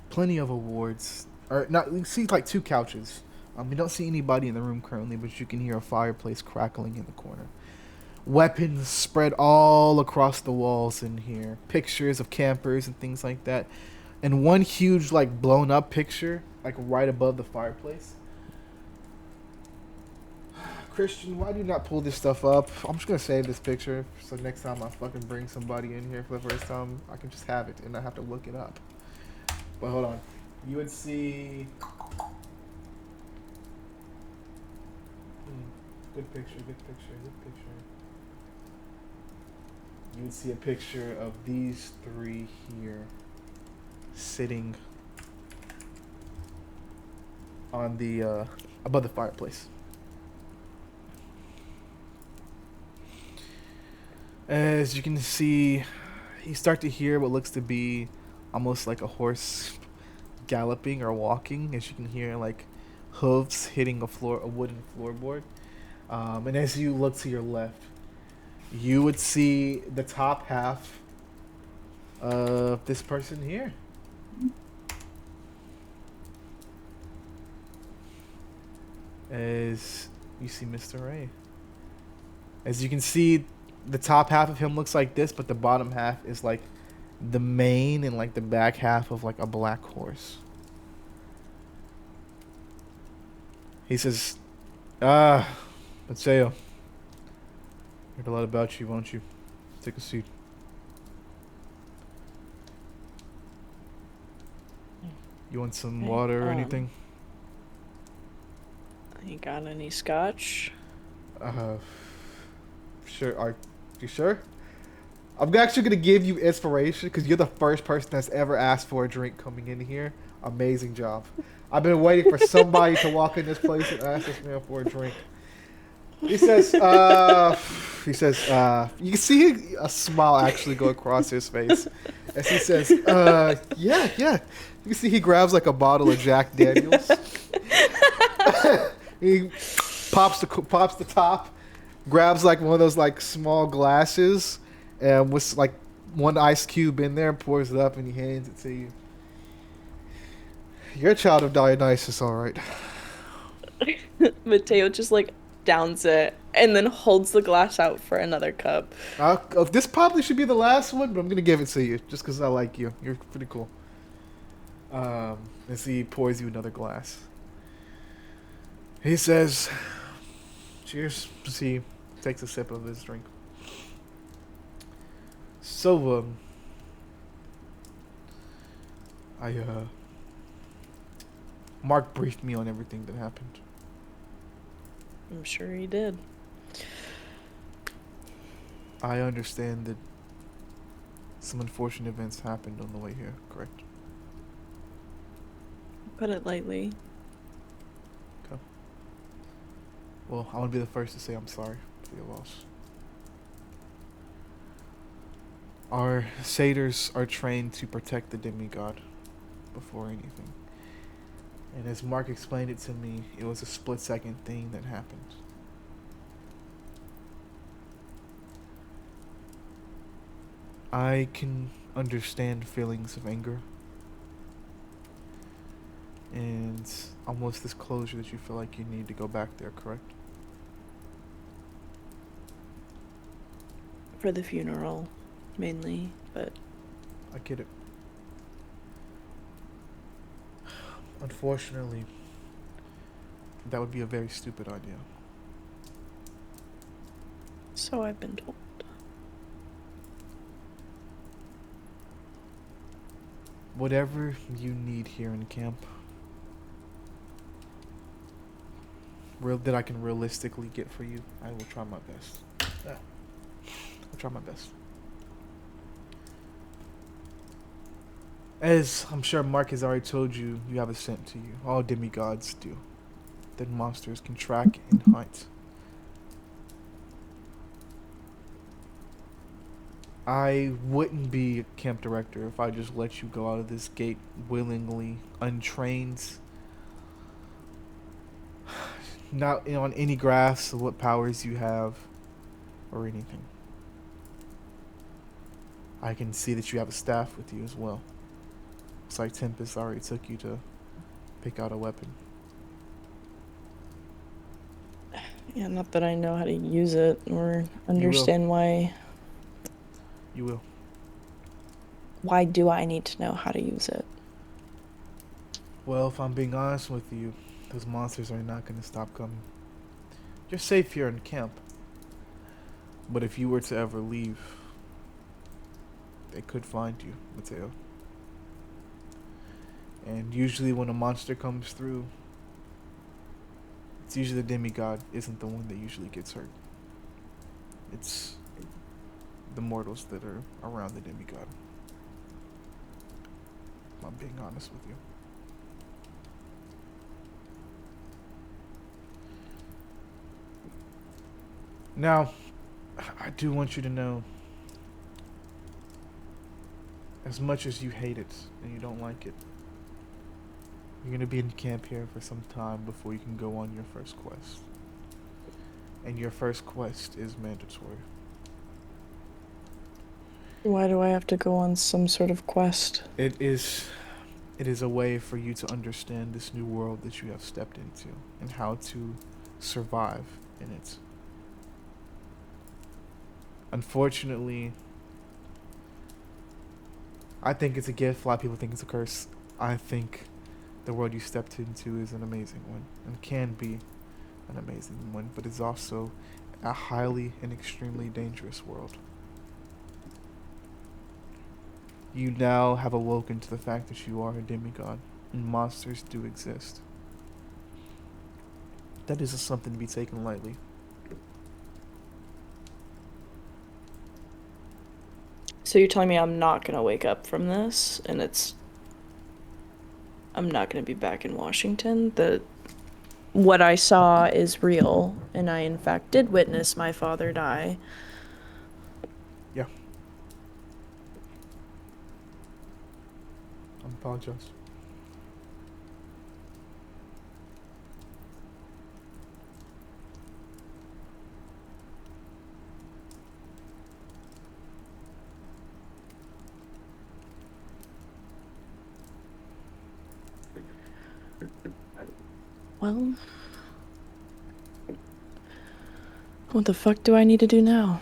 plenty of awards. Or not, you see like 2 couches. You don't see anybody in the room currently, but you can hear a fireplace crackling in the corner. Weapons spread all across the walls in here. Pictures of campers and things like that. And one huge like blown up picture like right above the fireplace. Christian, why do you not pull this stuff up? I'm just gonna save this picture so next time I fucking bring somebody in here for the first time, I can just have it and not have to look it up. But hold on. You would see... Good picture. You would see a picture of these 3 here sitting on the above the fireplace. As you can see, you start to hear what looks to be almost like a horse galloping or walking, as you can hear like hooves hitting a wooden floorboard. And as you look to your left, you would see the top half of this person here. As you see Mr. Ray. As you can see, the top half of him looks like this, but the bottom half is like the mane and like the back half of like a black horse. He says, Mateo, heard a lot about you. Why don't you take a seat? You want some Okay, water or anything? You got any scotch? Sure. Are you sure? I'm actually gonna give you inspiration because you're the first person that's ever asked for a drink coming in here. Amazing job. I've been waiting for somebody to walk in this place and ask this man for a drink. He says, you can see a smile actually go across his face as he says, yeah. You can see he grabs like a bottle of Jack Daniels. He pops the top, grabs like one of those like small glasses, and with like one ice cube in there, and pours it up, and he hands it to you. You're a child of Dionysus, all right. Mateo just like downs it and then holds the glass out for another cup. This probably should be the last one, but I'm gonna give it to you just because I like you. You're pretty cool. As he pours you another glass, he says, "Cheers." As he takes a sip of his drink. So, Mark briefed me on everything that happened. I'm sure he did. I understand that some unfortunate events happened on the way here, correct? Put it lightly. Okay. Well, I want to be the first to say I'm sorry for your loss. Our satyrs are trained to protect the demigod before anything. And as Mark explained it to me, it was a split-second thing that happened. I can understand feelings of anger and almost this closure that you feel like you need to go back there, correct? For the funeral, mainly, but... I get it. Unfortunately, that would be a very stupid idea. So I've been told. Whatever you need here in camp, that I can realistically get for you, I will try my best. I'll try my best. As I'm sure Mark has already told you, you have a scent to you. All demigods do. That monsters can track and hunt. I wouldn't be a camp director if I just let you go out of this gate willingly, untrained, not on any grasp of what powers you have or anything. I can see that you have a staff with you as well. Looks like Tempest already took you to pick out a weapon. Yeah, not that I know how to use it or understand why. You will. Why do I need to know how to use it? Well, if I'm being honest with you, those monsters are not going to stop coming. You're safe here in camp. But if you were to ever leave, they could find you, Mateo. And usually when a monster comes through, it's usually the demigod isn't the one that usually gets hurt. It's the mortals that are around the demigod. If I'm being honest with you. Now, I do want you to know, as much as you hate it and you don't like it, you're going to be in camp here for some time before you can go on your first quest. And your first quest is mandatory. Why do I have to go on some sort of quest? It is a way for you to understand this new world that you have stepped into and how to survive in it. Unfortunately, I think it's a gift. A lot of people think it's a curse. I think the world you stepped into is an amazing one and can be an amazing one, but it's also a highly and extremely dangerous world. You now have awoken to the fact that you are a demigod, and monsters do exist. That isn't something to be taken lightly. So you're telling me I'm not gonna wake up from this, and I'm not gonna be back in Washington? What I saw is real, and I in fact did witness my father die. Yeah. I apologize. Well, what the fuck do I need to do now?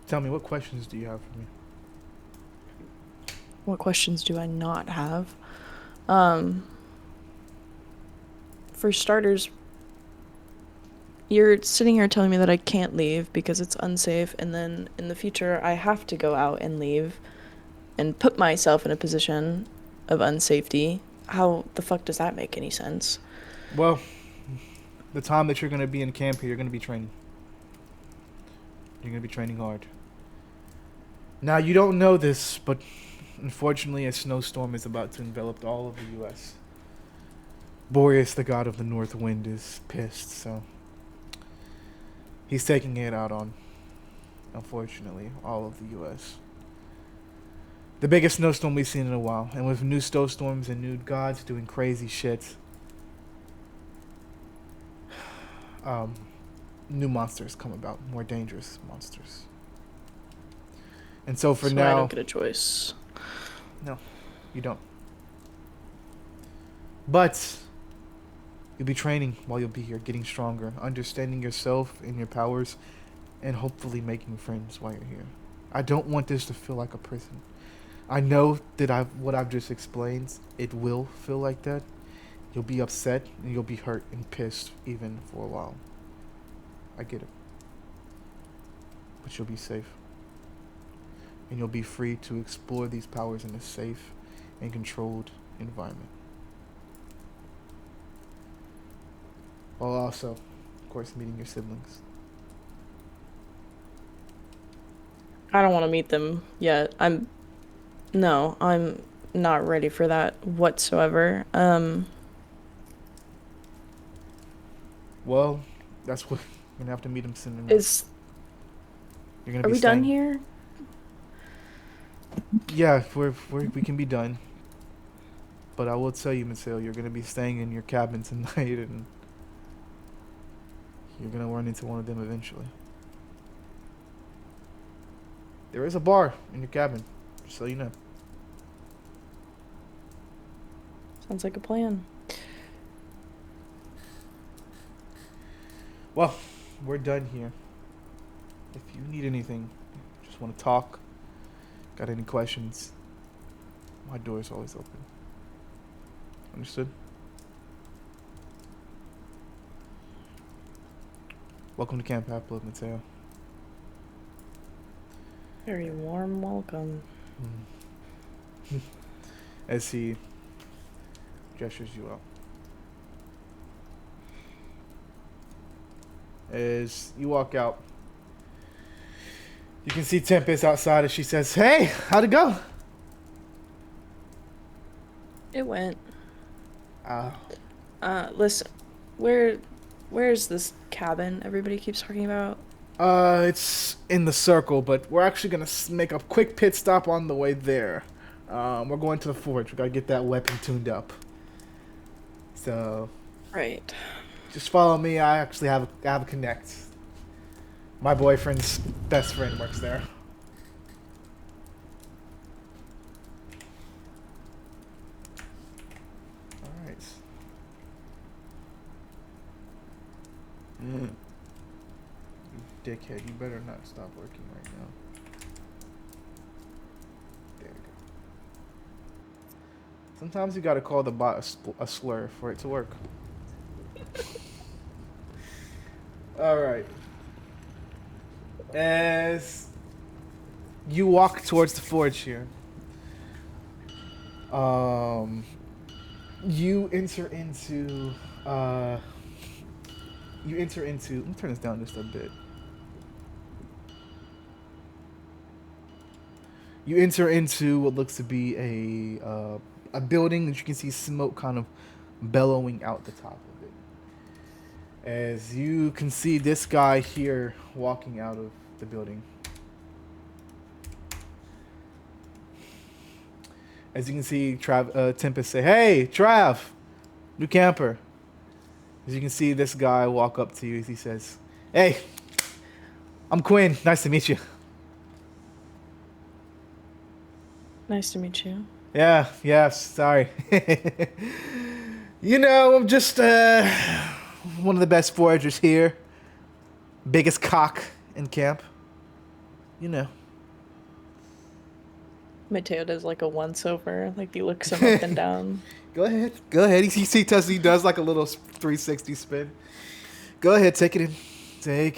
Tell me, what questions do you have for me? What questions do I not have? For starters, you're sitting here telling me that I can't leave because it's unsafe, and then in the future I have to go out and leave and put myself in a position of unsafety. How the fuck does that make any sense? Well, the time that you're going to be in camp here, you're going to be training. You're going to be training hard. Now, you don't know this, but unfortunately a snowstorm is about to envelop all of the U.S. Boreas, the god of the north wind, is pissed, so he's taking it out on, unfortunately, all of the U.S. The biggest snowstorm we've seen in a while, and with new snowstorms and new gods doing crazy shit, new monsters come about, more dangerous monsters. And so for now, I don't get a choice. No, you don't. But you'll be training while you'll be here, getting stronger, understanding yourself and your powers, and hopefully making friends while you're here. I don't want this to feel like a prison. I know that what I've just explained, it will feel like that. You'll be upset and you'll be hurt and pissed even for a while. I get it. But you'll be safe. And you'll be free to explore these powers in a safe and controlled environment. While also, of course, meeting your siblings. I don't want to meet them yet. I'm not ready for that whatsoever. Well, that's what you're gonna have to meet them soon enough. You're gonna Are be we done staying. here? Yeah, we can be done. But I will tell you, Mateo, you're gonna be staying in your cabin tonight, and you're gonna run into one of them eventually. There is a bar in your cabin, just so you know. Sounds like a plan. Well, we're done here. If you need anything, just want to talk, got any questions, my door is always open. Understood? Welcome to Camp Half-Blood, Mateo. Very warm welcome. As he gestures you out. As you walk out, you can see Tempest outside as she says, "Hey, how'd it go?" It went. Oh. Listen, where's this cabin everybody keeps talking about? It's in the circle, but we're actually gonna make a quick pit stop on the way there. We're going to the forge. We gotta get that weapon tuned up. So. Right. Just follow me. I actually have a connect. My boyfriend's best friend works there. All right. dickhead. You better not stop working right now. There you go. Sometimes you gotta call the bot a slur for it to work. Alright. As you walk towards the forge here, you enter into let me turn this down just a bit. You enter into what looks to be a building that you can see smoke kind of bellowing out the top of it. As you can see this guy here walking out of the building. As you can see Tempest say, "Hey, Trav, new camper." As you can see this guy walk up to you as he says, "Hey, I'm Quinn. Nice to meet you." Nice to meet you. Yeah, sorry. I'm just one of the best foragers here. Biggest cock in camp. Mateo does like a once over, like he looks him up and down. Go ahead. He does like a little 360 spin. Go ahead, take it in. Yeah.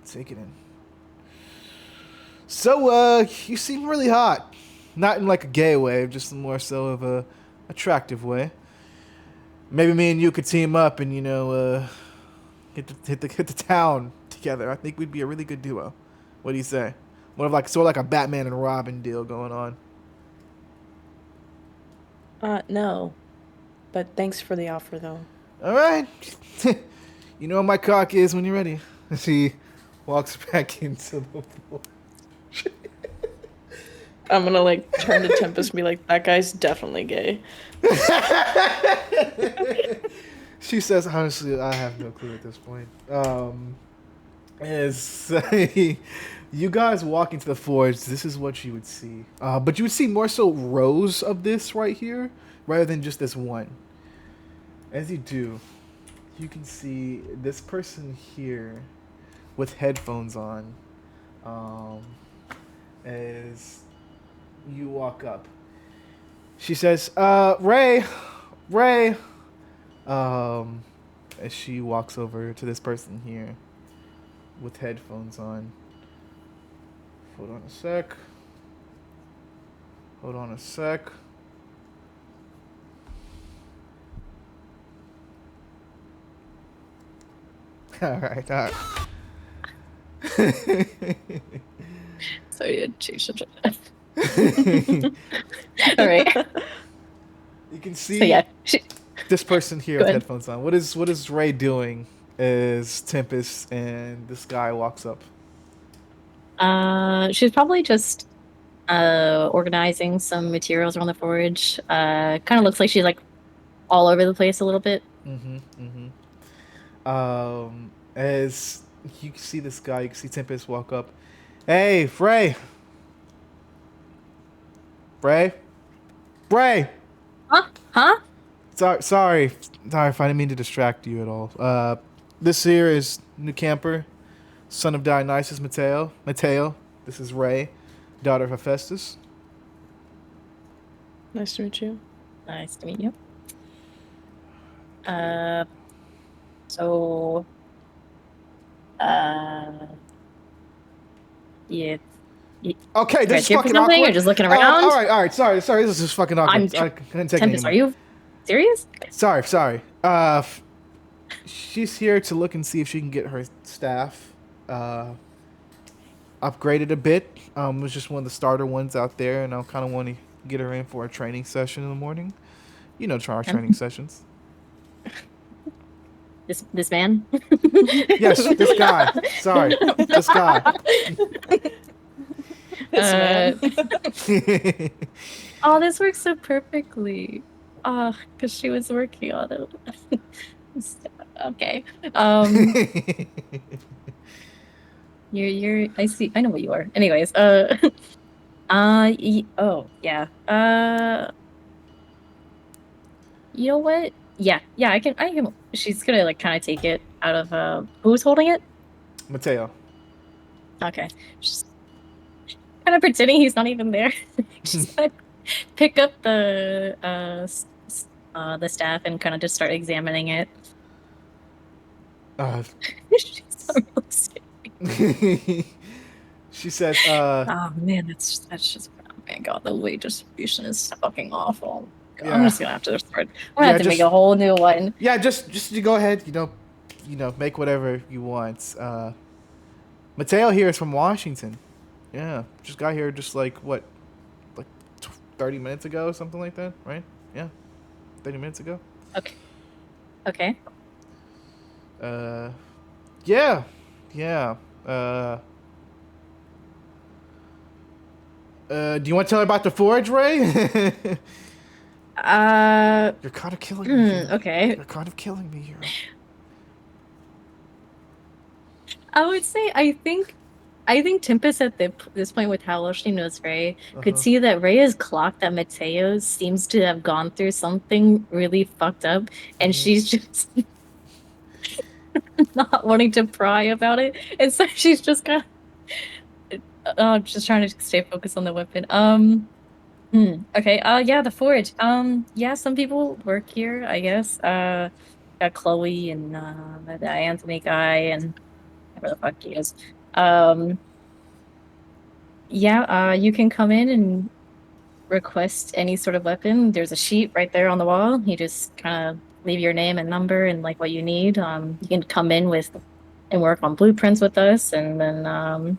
Take it in. So, you seem really hot. Not in like a gay way, just more so of a attractive way. Maybe me and you could team up and, hit the town together. I think we'd be a really good duo. What do you say? Sort of like a Batman and Robin deal going on. No. But thanks for the offer, though. All right. You know what my cock is when you're ready. She walks back into the floor. I'm gonna turn to Tempest and be like, that guy's definitely gay. She says, honestly, I have no clue at this point. As you guys walk into the forge, this is what you would see. But you would see more so rows of this right here, rather than just this one. As you do, you can see this person here with headphones on. As you walk up, she says, Ray, as she walks over to this person here with headphones on. Hold on a sec. All right. Sorry, I changed the All right. You can see So yeah, this person here with headphones on. What is Ray doing as Tempest and this guy walks up? She's probably just organizing some materials around the forge. Kind of looks like she's like all over the place a little bit. As you can see this guy, you can see Tempest walk up. Hey, Ray. Huh? Sorry if I didn't mean to distract you at all. This here is new camper, son of Dionysus, Mateo. This is Ray, daughter of Hephaestus. Nice to meet you. Nice to meet you. So, yeah. Okay, this is fucking awkward. You're just looking around. All right. Sorry. This is just fucking awkward. I couldn't take it Tempest, are you serious? Sorry. She's here to look and see if she can get her staff upgraded a bit. It was just one of the starter ones out there, and I kind of want to get her in for a training session in the morning. Try our training sessions. This man? Yes, this guy. Sorry, this guy. Oh, this works so perfectly. Because she was working on it. Okay. You're. I know what you are. Anyways. Oh yeah. You know what? Yeah. I can. She's gonna kind of take it out of. Who's holding it? Mateo. Okay. Just kind of pretending he's not even there. Just gonna pick up the staff and kind of just start examining it. Uh, She's so realistic. she says, Oh man, that's just oh my god, the weight distribution is fucking awful. God, I'm yeah, just gonna have to start. I'm gonna have to make just a whole new one. yeah, just you go ahead. Make whatever you want. Mateo here is from Washington. Yeah, just got here just like what, like 30 minutes ago, something like that, right? Yeah, 30 minutes ago. Okay. Okay. Yeah, yeah. Uh, do you want to tell her about the forge, Ray? You're kind of killing me here. Okay. You're kind of killing me here. I would say I think Tempest at this point with how well she knows Ray could see that Ray has clocked that Mateo seems to have gone through something really fucked up, and she's just not wanting to pry about it, and so she's just kind of just trying to stay focused on the weapon. Okay. Yeah, the forge. Yeah, some people work here, I guess. Got Chloe and the Anthony guy and whatever the fuck he is. Yeah, you can come in and request any sort of weapon. There's a sheet right there on the wall. You just kind of leave your name and number and like what you need. You can come in with and work on blueprints with us, and then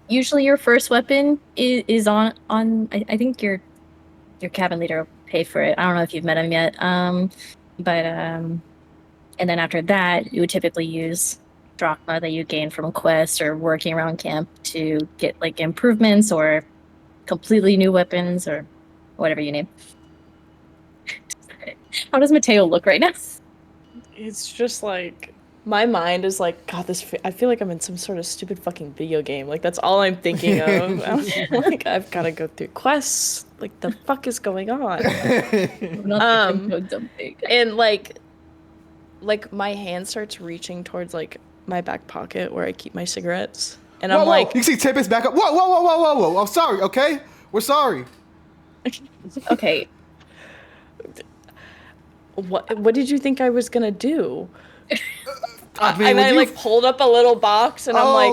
usually your first weapon is on I think your cabin leader will pay for it. I don't know if you've met him yet. But and then after that, you would typically use drachma that you gain from quests or working around camp to get like improvements or completely new weapons or whatever you need. How does Mateo look right now? It's just like my mind is like, God, I feel like I'm in some sort of stupid fucking video game. Like that's all I'm thinking of. I'm like, I've got to go through quests. Like the fuck is going on? And like my hand starts reaching towards like my back pocket where I keep my cigarettes, and I'm like, you see Tempest back up. Whoa! I'm sorry. Okay, we're sorry. Okay. What did you think I was gonna do? I mean, and I like pulled up a little box, and I'm like,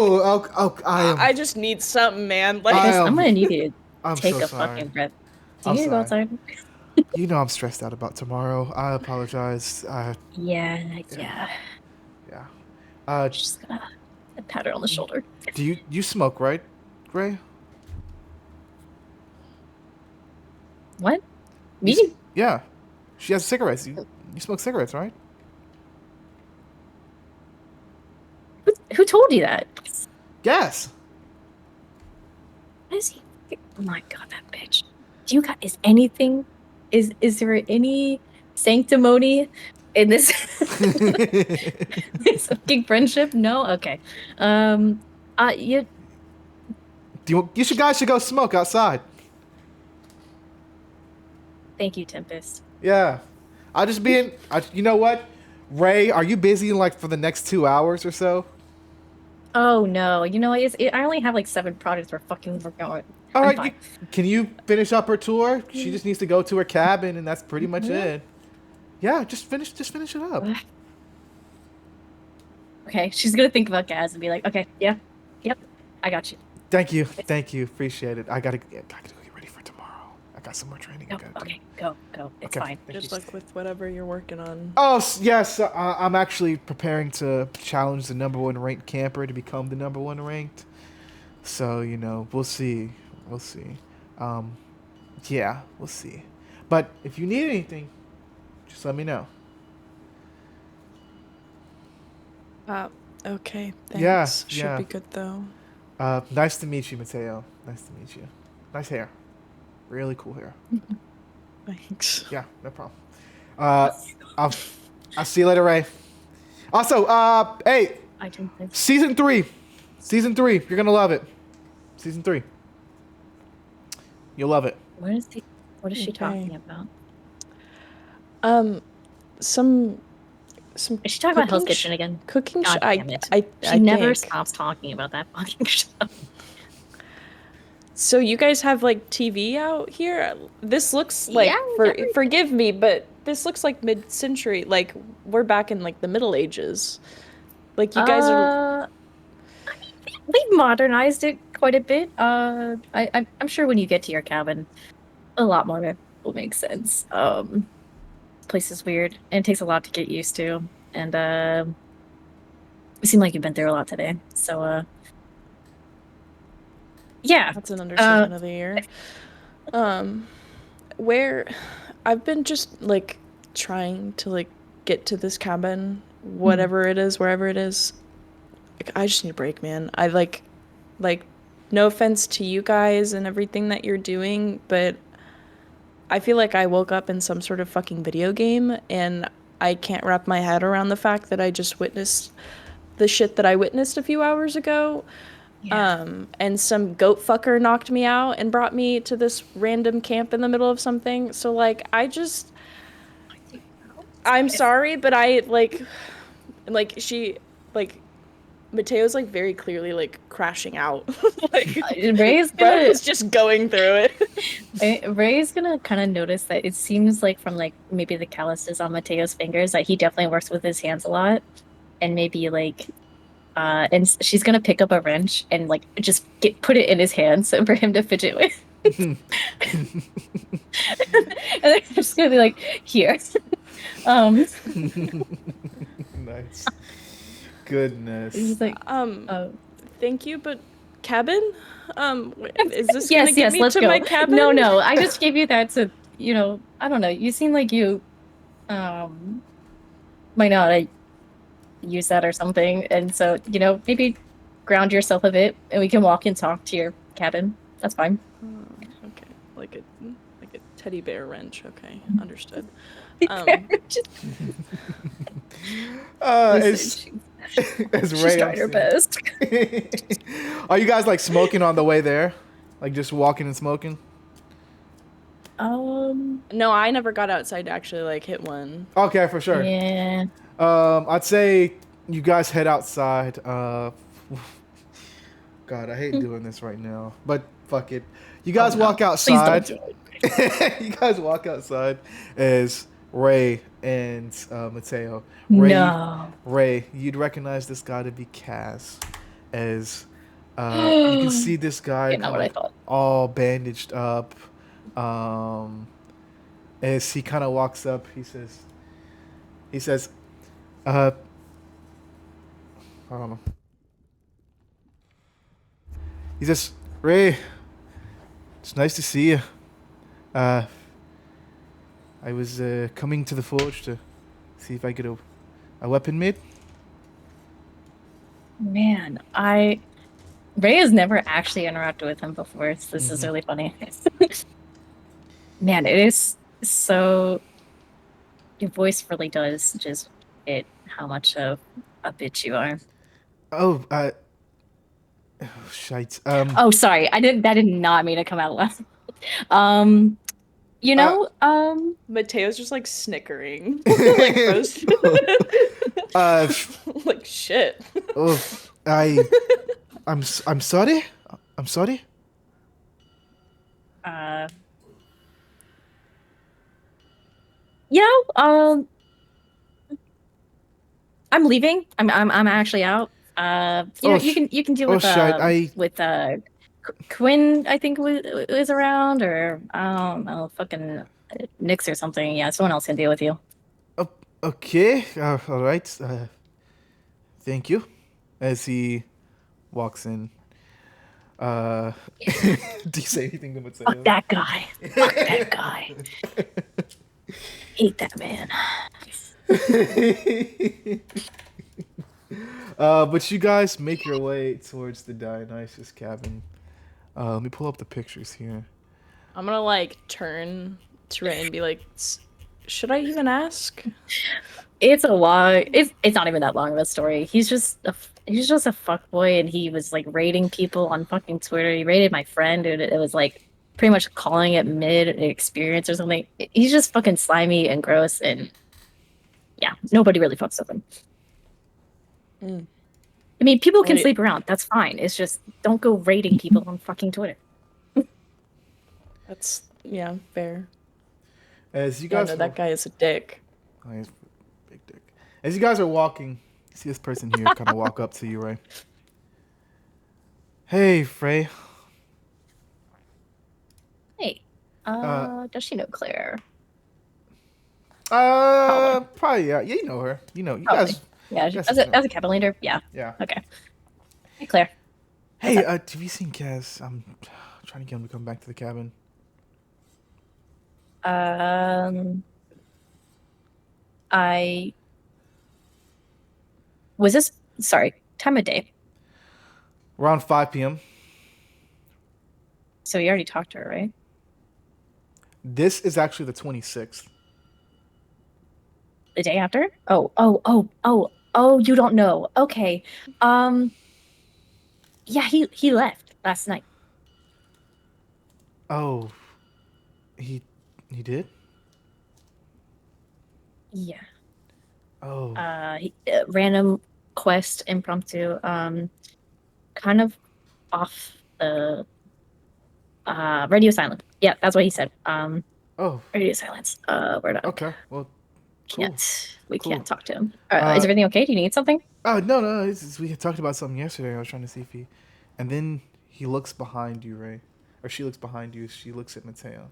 I just need something, man. Like, I'm gonna need you to take so a sorry. fucking breath. Do you need to go outside? You know I'm stressed out about tomorrow. I apologize. Yeah. Just gonna pat her on the shoulder. Do you smoke, right, Ray? What? Me? Yeah. She has cigarettes. You smoke cigarettes, right? Who told you that? Yes. What is he? Oh my god, that bitch. Do you got is there any sanctimony in this this fucking friendship? No? Okay. You guys should go smoke outside. Thank you, Tempest. Yeah. You know what? Ray, are you busy like for the next 2 hours or so? Oh no, you know I only have like 7 projects we're fucking working on. All right, can you finish up her tour? She just needs to go to her cabin, and that's pretty much it. Yeah, just finish it up. Okay, she's gonna think about Gaz and be like, okay, yep, I got you. Thank you, appreciate it. I gotta go get ready for tomorrow. I got some more training. Okay, go. It's fine. Just like with whatever you're working on. Oh yes, I'm actually preparing to challenge the #1 ranked camper to become the #1 ranked. So we'll see. Yeah, we'll see. But if you need anything, just let me know. Okay. Thanks. Yeah. Should be good though. Nice to meet you, Mateo. Nice to meet you. Nice hair. Really cool hair. Thanks. Yeah, no problem. I'll see you later, Ray. Also, hey, season 3, you're gonna love it. Season 3, you'll love it. What is she talking about? Some some Is she talking about Hell's cooking Kitchen again? Cooking God show. damn it. I She never think. stops talking about that fucking show. So you guys have like TV out here? This looks like Yeah, everything. forgive me, but this looks like mid-century. Like we're back in like the Middle Ages. Like you guys are. I mean, we modernized it quite a bit. I'm sure when you get to your cabin, a lot more will make sense. Place is weird, and it takes a lot to get used to. And you seem like you've been through a lot today. So yeah. That's an understatement of the year. Where I've been just like trying to like get to this cabin, whatever it is, wherever it is. Like, I just need a break, man. I like no offense to you guys and everything that you're doing, but I feel like I woke up in some sort of fucking video game and I can't wrap my head around the fact that I just witnessed the shit that I witnessed a few hours ago. Yeah. And some goat fucker knocked me out and brought me to this random camp in the middle of something. So like I'm sorry, but I like she like Mateo's like very clearly like crashing out. Like Ray's Brett gonna is just going through it. Ray's gonna kind of notice that it seems like from like maybe the calluses on Mateo's fingers that he definitely works with his hands a lot, and maybe like and she's gonna pick up a wrench and like just put it in his hands for him to fidget with. And then I'm just gonna be like, here. Nice. Goodness. He's like, thank you, but cabin? Is this yes, gonna get me let's to go. my cabin? No, I just gave you that to, I don't know. You seem like you, might not use that or something, and so maybe ground yourself a bit, and we can walk and talk to your cabin. That's fine. Okay, like a teddy bear wrench. Okay, understood. As She's Ray, trying her best. Are you guys like smoking on the way there? Like just walking and smoking? No, I never got outside to actually like hit one. Okay, for sure. Yeah. I'd say you guys head outside. God, I hate doing this right now, but fuck it. You guys walk outside. Please don't do it. You guys walk outside as Ray and Mateo. No. Ray, you'd recognize this guy to be Kaz, as you can see this guy Not what I thought. all bandaged up. As he kind of walks up, he says, I don't know. He says, Ray, it's nice to see you. I was coming to the forge to see if I could a weapon made. Man, Ray has never actually interacted with him before, so this is really funny. Man, it is so. Your voice really does just hit how much of a bitch you are. Oh, shite. Oh, sorry, that did not mean to come out loud. Mateo's just like snickering, like roast. Like shit. Oh, I'm sorry. I'm sorry. I'm leaving. I'm actually out. You can deal with Quinn. I think was around, or I don't know, fucking Nyx or something. Yeah, someone else can deal with you. Okay. All right. Thank you. As he walks in. Do you say anything to Mateo? Fuck that guy. Fuck that guy. Hate that man. But you guys make your way towards the Dionysus cabin. Let me pull up the pictures here. I'm gonna like turn to Ray and be like, should I even ask? It's a long. It's not even that long of a story. He's just a fuckboy, and he was like raiding people on fucking Twitter. He raided my friend, and it was like pretty much calling it mid experience or something. He's just fucking slimy and gross, and yeah, nobody really fucks with him. Mm. I mean, people can Wait. sleep around. That's fine. It's just don't go rating people on fucking Twitter. That's yeah, fair. As you Yeah, guys no, were, that guy is a dick. oh, he's a big dick. As you guys are walking, you see this person here kind of walk up to you, right? Hey, Frey. Hey, does she know Claire? Probably yeah. You know her. You know you Probably. guys. Yeah, Yes, as a cabin leader, yeah. Yeah. Okay. Hey, Claire. Hey, have you seen Kaz? I'm trying to get him to come back to the cabin. I was this. Sorry, time of day. Around 5 p.m. So you already talked to her, right? This is actually the 26th. The day after? Oh, you don't know. Okay. Yeah, he left last night. Oh, he did? Yeah. Oh. Random quest, impromptu, kind of off the radio silent. Yeah, that's what he said. Oh. Radio silence. We're not. Okay. Well, cool. We Cool. can't talk to him. Is everything okay? Do you need something? Oh no. We had talked about something yesterday. I was trying to see if he, and then he looks behind you, Ray, or she looks behind you. She looks at Mateo.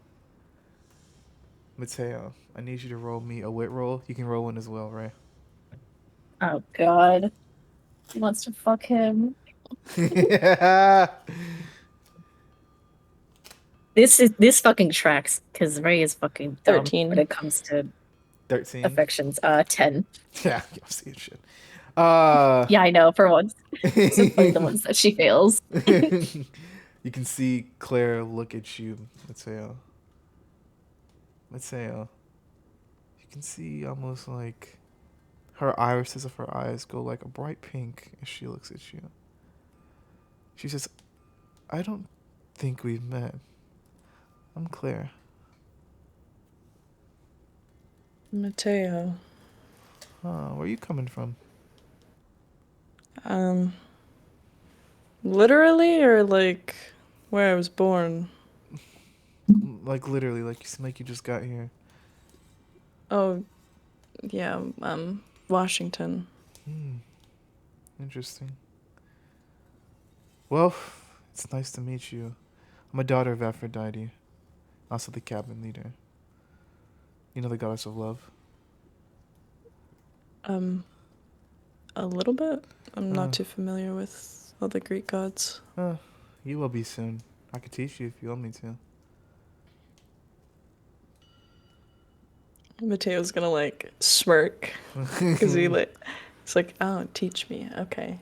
Mateo, I need you to roll me a wit roll. You can roll one as well, Ray. Oh God. He wants to fuck him. This fucking tracks because Ray is fucking dumb 13. when it comes to 13. affections. 10. Yeah, I'm seeing shit. Yeah, I know. For once, it's so funny the ones that she fails. You can see Claire look at you, Mateo. Mateo. You can see almost like her irises of her eyes go like a bright pink as she looks at you. She says, I don't think we've met. I'm Claire. Mateo. Where are you coming from? Literally or like where I was born? Like literally, like you seem like you just got here. Oh, yeah, Washington. Interesting. Well, it's nice to meet you. I'm a daughter of Aphrodite, also the cabin leader. You know the goddess of love? A little bit. I'm not too familiar with other Greek gods. You will be soon. I could teach you if you want me to. Mateo's gonna like smirk because he's like, oh, teach me. Okay.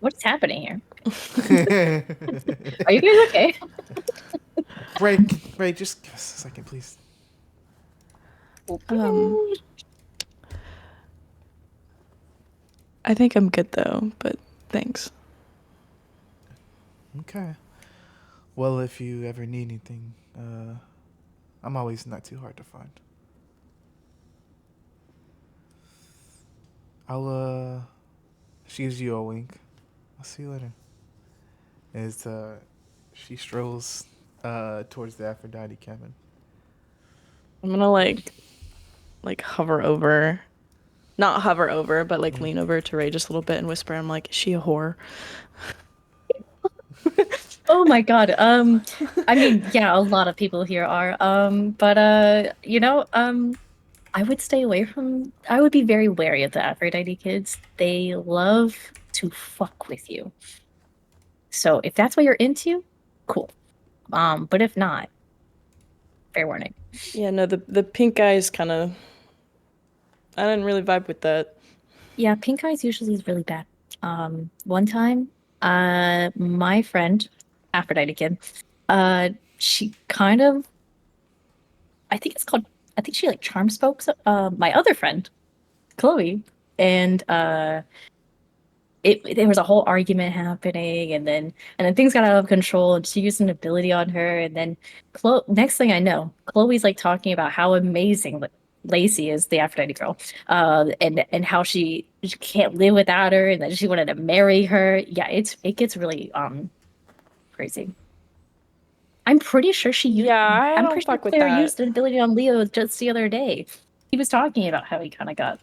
What's happening here? Are you guys okay? Ray, just give us a second, please. I think I'm good though, but thanks. Okay. Well, if you ever need anything, I'm always not too hard to find. She gives you a wink. I'll see you later. As she strolls towards the Aphrodite cabin. I'm gonna like hover over, not hover over, but like lean over to Ray just a little bit and whisper. I'm like, is she a whore? Oh my God. I mean, yeah, a lot of people here are. But I would stay away from. I would be very wary of the Aphrodite kids. They love to fuck with you. So if that's what you're into, cool. But if not, fair warning. Yeah, no, the pink eyes kind of. I didn't really vibe with that. Yeah, pink eyes usually is really bad. One time, my friend, Aphrodite kid, she kind of, I think she like charm spoke my other friend, Chloe, and there was a whole argument happening, and then things got out of control, and she used an ability on her, and then next thing I know, Chloe's like talking about how amazing Lacey is the Aphrodite girl, and how she can't live without her, and that she wanted to marry her. Yeah, it gets really crazy. I'm pretty sure she used. Yeah, I I'm don't pretty sure fuck with Claire that. used an ability on Leo just the other day. He was talking about how he kind of got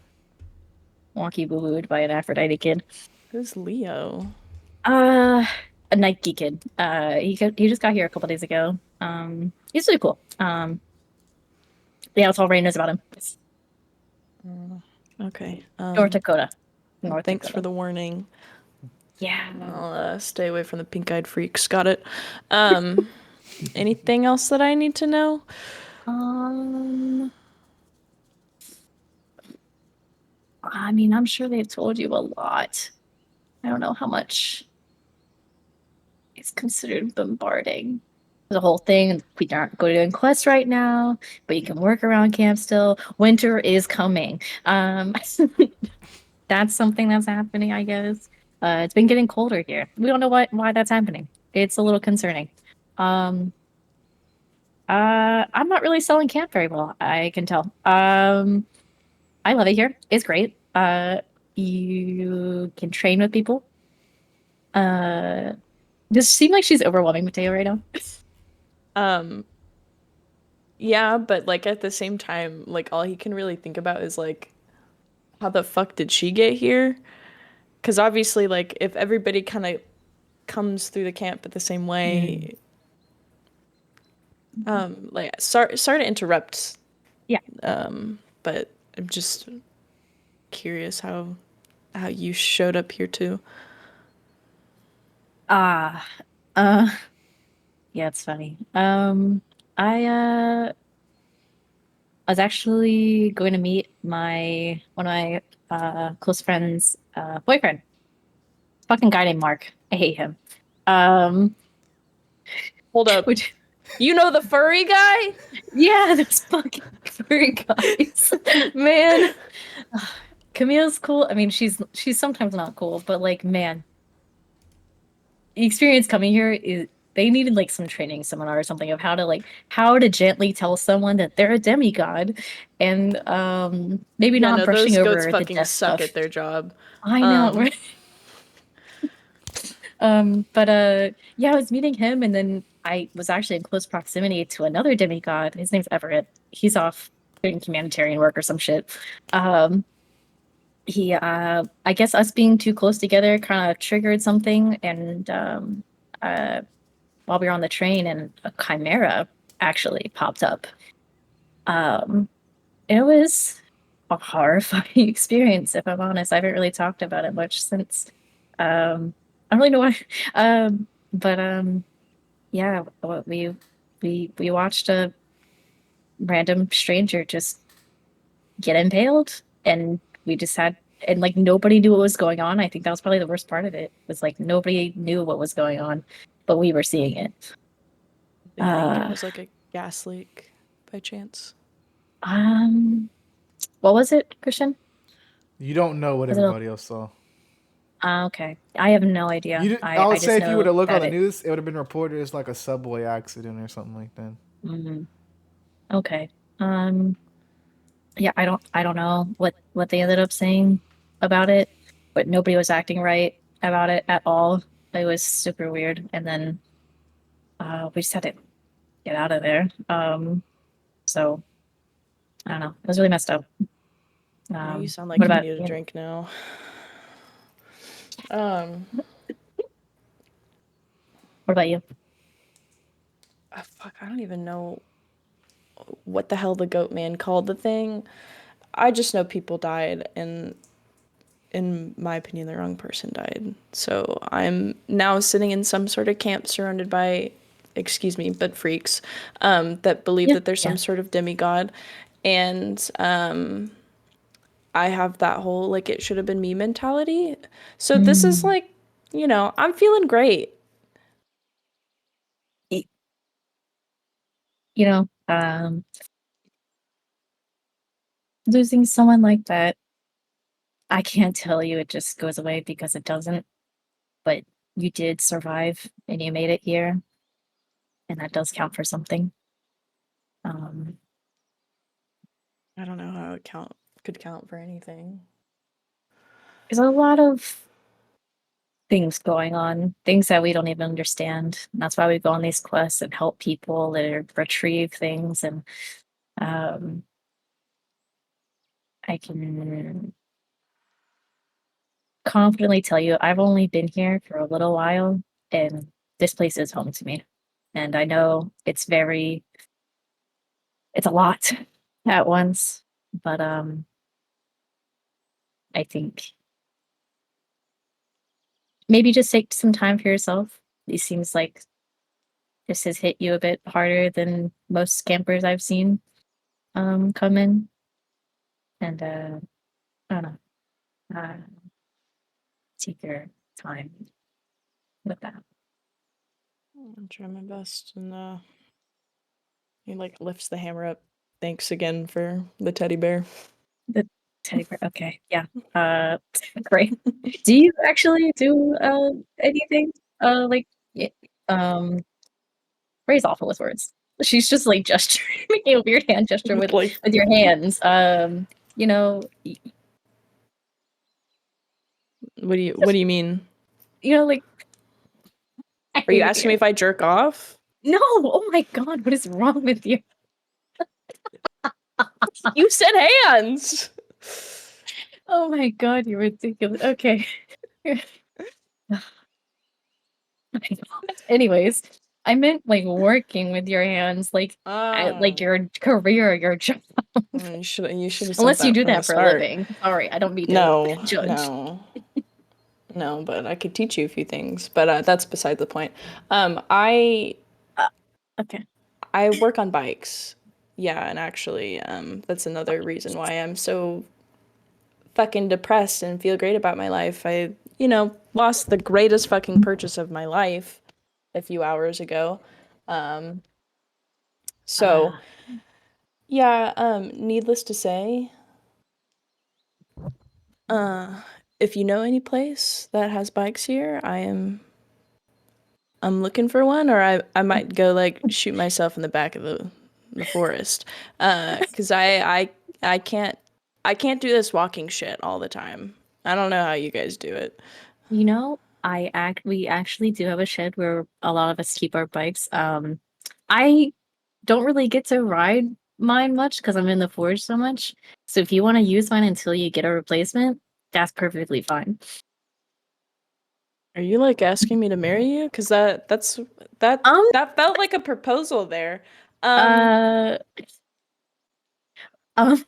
wonky boo booed by an Aphrodite kid. Who's Leo? Uh, a Nike kid. He just got here a couple days ago. He's really cool. Yeah, that's all Ray knows about him. Okay. North Dakota. North Thanks for Dakota. the warning. Yeah. I'll stay away from the pink-eyed freaks. Got it. Anything else that I need to know? I mean, I'm sure they've told you a lot. I don't know how much it's considered bombarding. The whole thing, we aren't going to quest right now, but you can work around camp still. Winter is coming. That's something that's happening, I guess. It's been getting colder here. We don't know why that's happening. It's a little concerning. I'm not really selling camp very well, I can tell. I love it here. It's great. You can train with people. Does it seem like she's overwhelming Mateo right now? Yeah, but like at the same time, like all he can really think about is like, how the fuck did she get here? Because obviously, like if everybody kind of comes through the camp at the same way, like sorry to interrupt. Yeah. But I'm just curious how you showed up here too. Uh, yeah, it's funny. I was actually going to meet one of my close friends' boyfriend. Fucking guy named Mark. I hate him. Hold up. Which, You know the furry guy? yeah, those fucking furry guys. Man. Camille's cool. I mean, she's sometimes not cool, but like, man, the experience coming here is they needed like some training seminar or something of how to gently tell someone that they're a demigod, and maybe Yeah, not no, brushing those over goats the fucking death suck stuff. at their job. I know, right? Yeah, I was meeting him, and then I was actually in close proximity to another demigod. His name's Everett. He's off doing humanitarian work or some shit. I guess us being too close together kind of triggered something, and while we were on the train, and a chimera actually popped up. It was a horrifying experience, if I'm honest. I haven't really talked about it much since. I don't really know why. But yeah, we watched a random stranger just get impaled, and we just had and like nobody knew what was going on. I think that was probably the worst part of it. Was like nobody knew what was going on, but we were seeing it. They think it was like a gas leak by chance. What was it, Christian? You don't know what Was it a- everybody else saw. Okay, I have no idea. I would I say just if you were to know look on that the it. news, it would have been reported as like a subway accident or something like that. Okay. Yeah, I don't know what they ended up saying about it, but nobody was acting right about it at all. It was super weird. And then we just had to get out of there. So I don't know. It was really messed up. Yeah, you sound What like you about need a you? drink now. What about you? Fuck, I don't even know what the hell the goat man called the thing. I just know people died, and in my opinion, the wrong person died. So I'm now sitting in some sort of camp surrounded by, excuse me, but freaks that believe that there's some sort of demigod. And I have that whole, like, it should have been me mentality. So this is like, I'm feeling great. You know, losing someone like that, I can't tell you it just goes away because it doesn't. But you did survive and you made it here, and that does count for something. I don't know how it could count for anything. There's a lot of things going on, things that we don't even understand. And that's why we go on these quests and help people or retrieve things. And um, I can confidently tell you, I've only been here for a little while, and this place is home to me. And I know it's a lot at once, but I think maybe just take some time for yourself. It seems like this has hit you a bit harder than most campers I've seen come in. And I don't know. Uh, take your time with that. I'll try my best. And he like lifts the hammer up. Thanks again for the teddy bear. The teddy bear. Okay, yeah. Great. Do you actually do anything like Ray's awful with words. She's just like gesturing, making a weird hand gesture with Like, with your hands. You know, what do you mean? like I Are you hate asking me you. if I jerk off? No, oh my god, what is wrong with you? You said hands. Oh my god, you're ridiculous. Okay. Anyways, I meant like working with your hands, like like your career, your job. You should have said Unless you that do from the that for a start. living. Sorry, I don't mean to No, judge. no, but I could teach you a few things. But that's beside the point. I Okay. work on bikes. Yeah, and actually, that's another reason why I'm so fucking depressed and feel great about my life. I, lost the greatest fucking purchase of my life a few hours ago. So, yeah, needless to say, if you know any place that has bikes here, I'm looking for one, or I might go like shoot myself in the back of the forest. 'Cause I can't do this walking shit all the time. I don't know how you guys do it. You know, we actually do have a shed where a lot of us keep our bikes. I don't really get to ride mine much because I'm in the forge so much. So if you want to use mine until you get a replacement, that's perfectly fine. Are you like asking me to marry you? 'Cause that Um, that felt like a proposal there. Um, uh, um,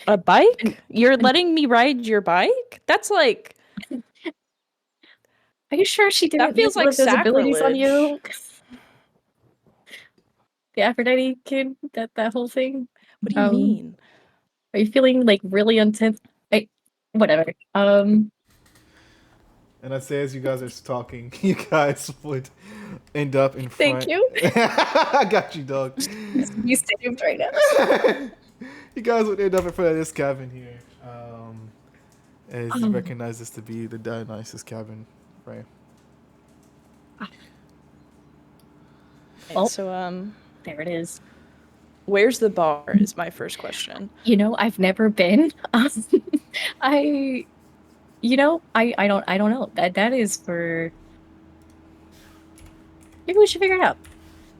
a bike? You're letting me ride your bike? That's like are you sure she that didn't use feels one like of those abilities on sacrilege. you? The Aphrodite kid, that whole thing. What do you Um, mean? are you feeling like really intense? Whatever. And I'd say as you guys are talking, you guys would end up in Thank front. you. I got you, dog. You saved right now. You guys would end up in front of this cabin here. As you Um, recognize this to be the Dionysus cabin, right? Oh, So, there it is. where's the bar is my first question. You know, I've never been. I, I don't know. That is for. Maybe we should figure it out.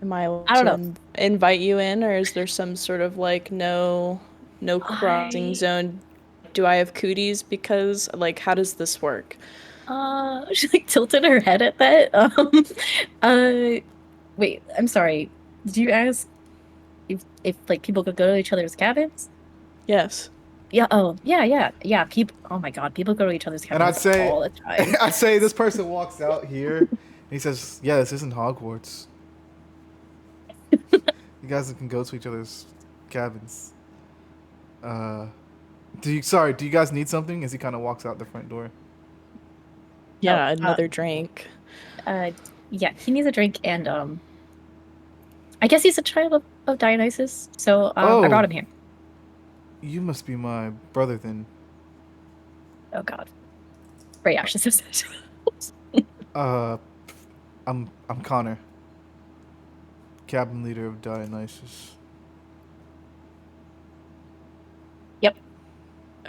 Am I allowed I don't to know. invite you in, or is there some sort of like no crossing I zone? Do I have cooties? Because like, how does this work? she like tilted her head at that. Wait, I'm sorry. Did you ask if like people could go to each other's cabins? Yes. Yeah. Oh, yeah. People. Oh my God, people go to each other's And I'd cabins say, all the time. I'd say this person walks out here, and he says, "Yeah, this isn't Hogwarts. You guys can go to each other's cabins." Do you guys need something? As he kind of walks out the front door. Yeah, Oh, another drink. yeah. He needs a drink, and I guess he's a child of Dionysus, so I brought Oh, him here. you must be my brother then. Oh God, Ray Ash is so sad. Uh, I'm Connor, cabin leader of Dionysus.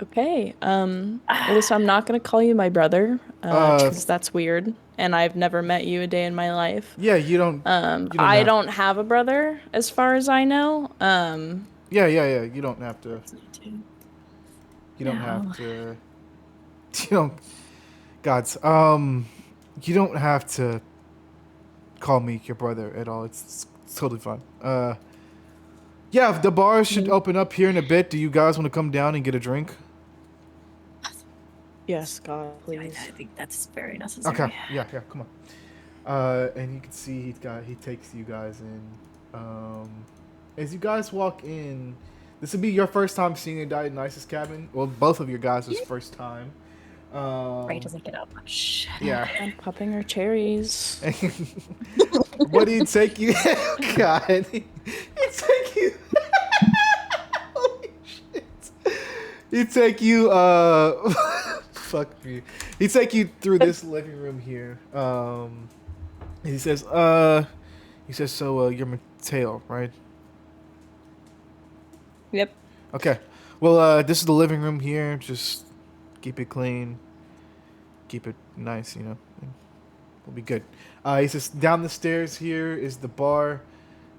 Okay. Alyssa, I'm not gonna call you my brother, because that's weird, and I've never met you a day in my life. Yeah, you don't. I don't have a brother, as far as I know. Yeah. You don't have to. You don't have No. to. You don't. Gods. You don't have to call me your brother at all. It's totally fine. Yeah, the bar should open up here in a bit. Do you guys want to come down and get a drink? Yes, God, I please. think that's very necessary. Okay. Yeah. Come on. And you can see he takes you guys in. As you guys walk in, this would be your first time seeing a Dionysus cabin. Well, both of your guys' first time. Ray doesn't get up. Shit. Yeah. I'm popping her cherries. What do you take you? God, he take you. Holy shit! He take you. Fuck me. He take you through this living room here. He says, so you're Mateo, right? Yep. Okay. Well, this is the living room here. Just keep it clean. Keep it nice, and we'll be good. He says, down the stairs here is the bar,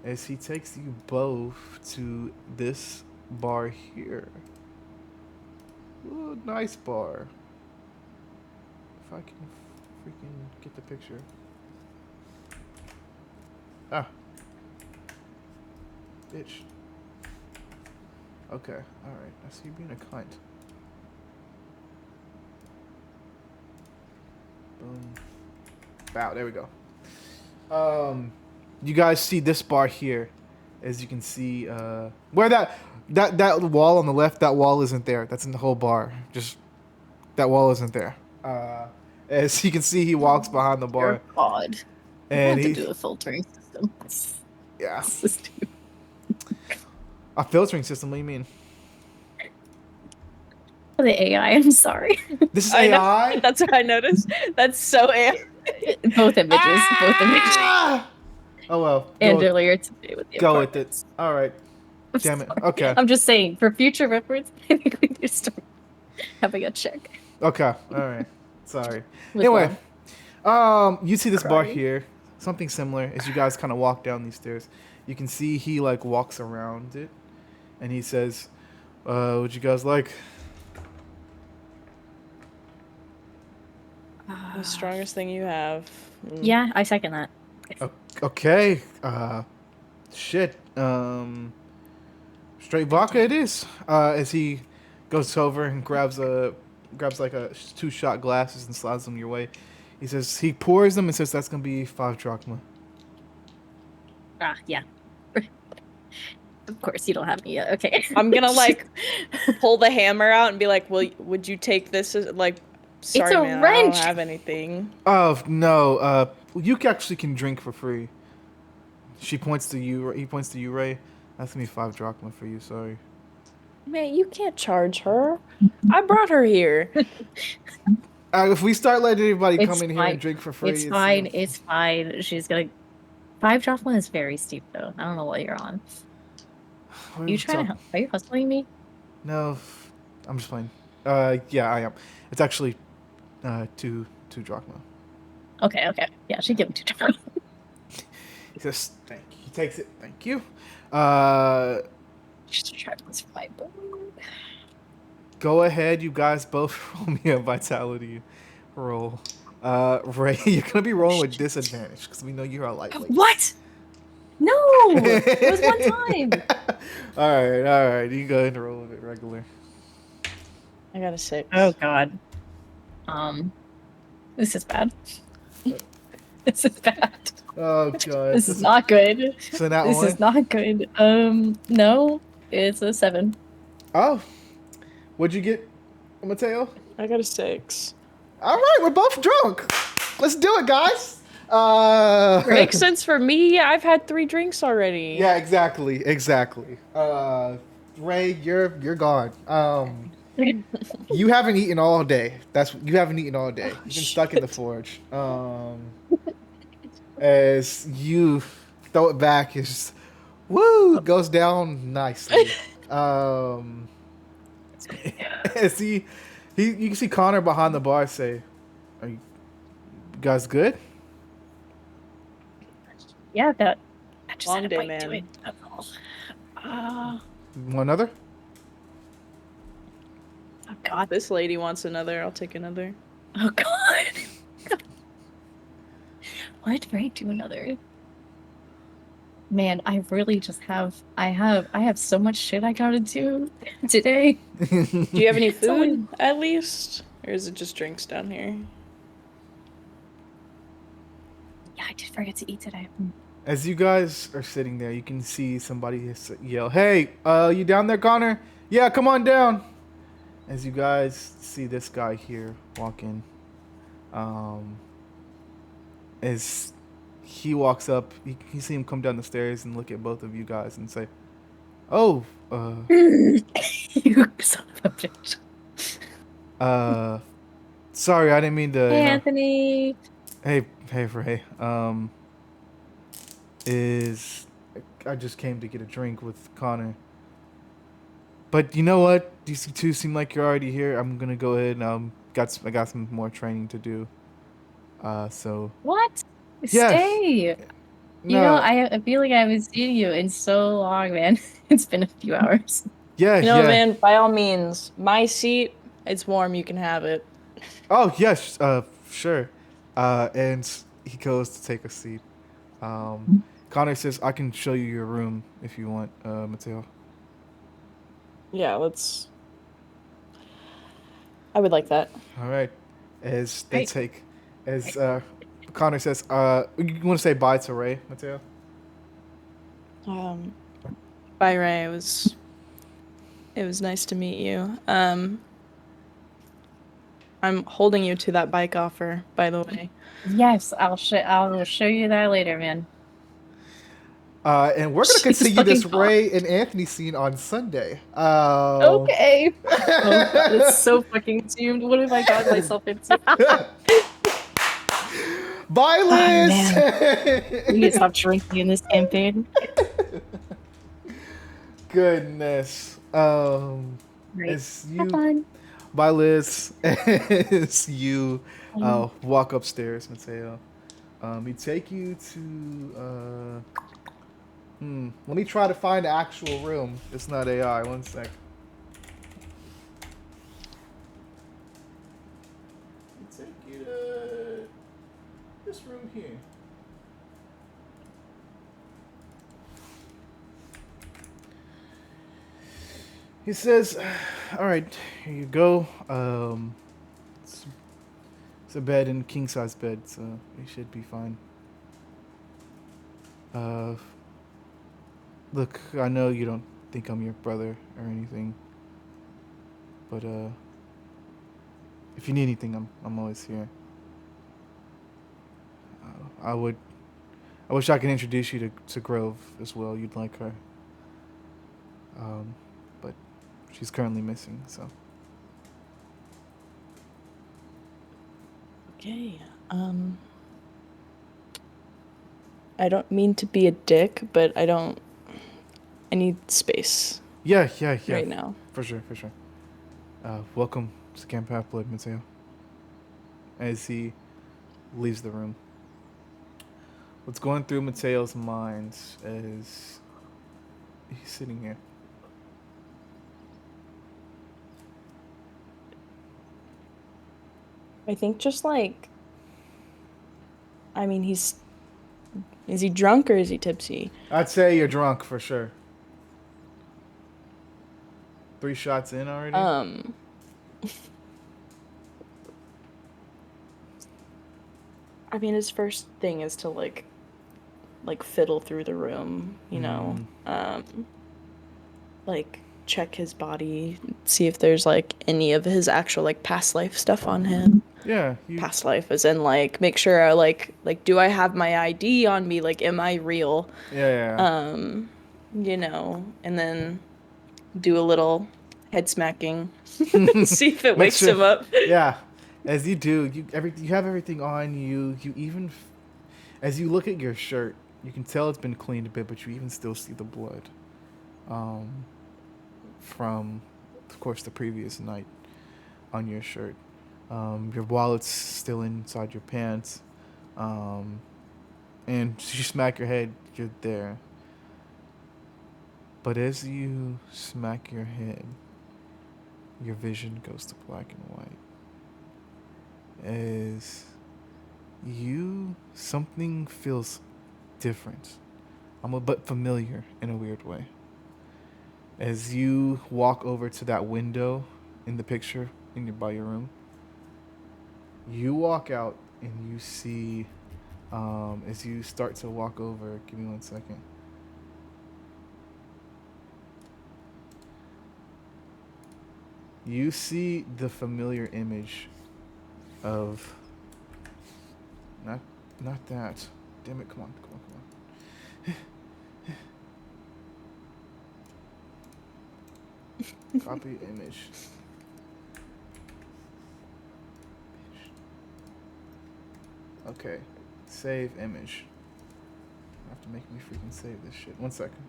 as he takes you both to this bar here. Ooh, nice bar. If I can freaking get the picture. Ah. Bitch. Okay, alright. I see you being a cunt. Boom. Wow, there we go. You guys see this bar here. As you can see, where that wall on the left, that wall isn't there. That's in the whole bar. Just, that wall isn't there. As you can see, he walks behind the bar. You're odd. And I he have to do a filtering system. Yeah. A filtering system, what do you mean? The AI, I'm sorry. This is AI? That's what I noticed. That's so AI. Both images. Both images. Oh well. And earlier today with the go with apartments. it. Alright. I'm Damn it. sorry. Okay. I'm just saying, for future reference, I think we need to start having a check. Okay. Alright. Sorry. With Anyway. love. You see this bar Crying. here. Something similar. As you guys kind of walk down these stairs. You can see he like walks around it. And he says, what'd you guys like? The strongest thing you have. Yeah, I second that. Okay. Shit. Straight vodka it is. As he goes over and grabs like a 2-shot glasses and slides them your way. He says he pours them and says that's gonna be 5 drachma. Yeah. Of course, you don't have me yet. Okay. I'm gonna like pull the hammer out and be like, would you take this as like? Sorry, a man, wrench. I don't have anything. Oh no. You actually can drink for free. She points to you. He points to you, Ray. That's gonna be 5 drachma for you. Sorry. Man, you can't charge her. I brought her here. If we start letting anybody It's come in here fine. and drink for free, It's fine. It's fine. She's gonna. 5 drachma is very steep, though. I don't know what you're on. What You trying to? Are you hustling me? No, I'm just playing. Yeah, I am. It's actually 2 drachma. Okay. Yeah, she gave me 2 drachma. He says, "Thank you." He takes it. Thank you. She's trying to fight. Go ahead, you guys both roll me a vitality roll. Ray, you're gonna be rolling with disadvantage because we know you're a lightweight. What? No, it was one time. all right. You go ahead and roll with it regular. I got a 6. Oh God. This is bad. This is bad. Oh God. This is not good. So that This one. is not good. No, it's a 7. Oh, what'd you get, Mateo? I got a 6. All right, we're both drunk. Let's do it, guys. Makes sense for me. I've had 3 drinks already. Yeah, exactly. Ray, you're gone. You haven't eaten all day. You haven't eaten all day. You've been stuck in the forge. As you throw it back, it's just, woo, goes down nicely. As you can see Connor behind the bar say, "Are you guys good?" Yeah, that. I just Long had a day, bite to man. it. That's all. Ah, Want another? oh God. This lady wants another. I'll take another. Oh God. Why did Ray do another? Man, I really just I have so much shit I gotta do today. Do you have any It's only- food at least, or is it just drinks down here? Yeah, I did forget to eat today. As you guys are sitting there, you can see somebody yell, "Hey, you down there, Connor? Yeah, come on down." As you guys see this guy here walk in, as he walks up, you see him come down the stairs and look at both of you guys and say, "Oh, You son of a bitch. sorry, I didn't mean to, Hey, Anthony. Hey, Ray. I just came to get a drink with Connor. But you know what? You two seem like you're already here. I'm gonna go ahead and I got some more training to do. So What? Yes. Stay. You know, I feel like I haven't seen you in so long, man. It's been a few hours. Yeah, You know, man, by all means, my seat, it's warm, you can have it. Oh yes, sure. And he goes to take a seat. Connor says, "I can show you your room if you want, Mateo." Yeah, I would like that. All right. As they Right. take, as Connor says, you want to say bye to Ray, Mateo? Bye, Ray. It was nice to meet you. I'm holding you to that bike offer, by the way. Yes, I'll show you that later, man. And we're gonna Jesus continue this fucking Ray and Anthony scene on Sunday. Okay. Oh God, it's so fucking doomed. What have I gotten myself into? Bye, Oh, Liz. man. We need to stop drinking in this campaign. Goodness. Right. As Have you, fun. bye, Liz. As you walk upstairs, Mateo, we take you to. Let me try to find the actual room. It's not AI. One sec. We take you to this room here. He says, "All right, here you go. It's a bed and king size bed, so you should be fine. Look, I know you don't think I'm your brother or anything, but if you need anything, I'm always here. I wish I could introduce you to Grove as well. You'd like her. But she's currently missing, so." Okay. I don't mean to be a dick, but I need space. Yeah. Right now. For sure. Welcome to Camp Half-Blood, Mateo. As he leaves the room. What's going through Mateo's mind as he's sitting here? I think just like, I mean, is he drunk or is he tipsy? I'd say you're drunk for sure. 3 shots in already? I mean, his first thing is to like fiddle through the room, you know, like check his body, see if there's like any of his actual like past life stuff on him. Yeah. Past life as in like make sure I like do I have my ID on me? Like, am I real? Yeah. You know, and then do a little head smacking, see if it wakes him up. Yeah. As you do, you have everything on you. You even, as you look at your shirt, you can tell it's been cleaned a bit, but you even still see the blood from of course, the previous night on your shirt. Your wallet's still inside your pants. And you smack your head, you're there. But as you smack your head, your vision goes to black and white. As something feels different, but familiar in a weird way. As you walk over to that window in the picture by your room, you walk out and you see, as you start to walk over, give me 1 second. You see the familiar image of, not that. Damn it, come on. Copy image. Okay. Save image. You have to make me freaking save this shit. 1 second.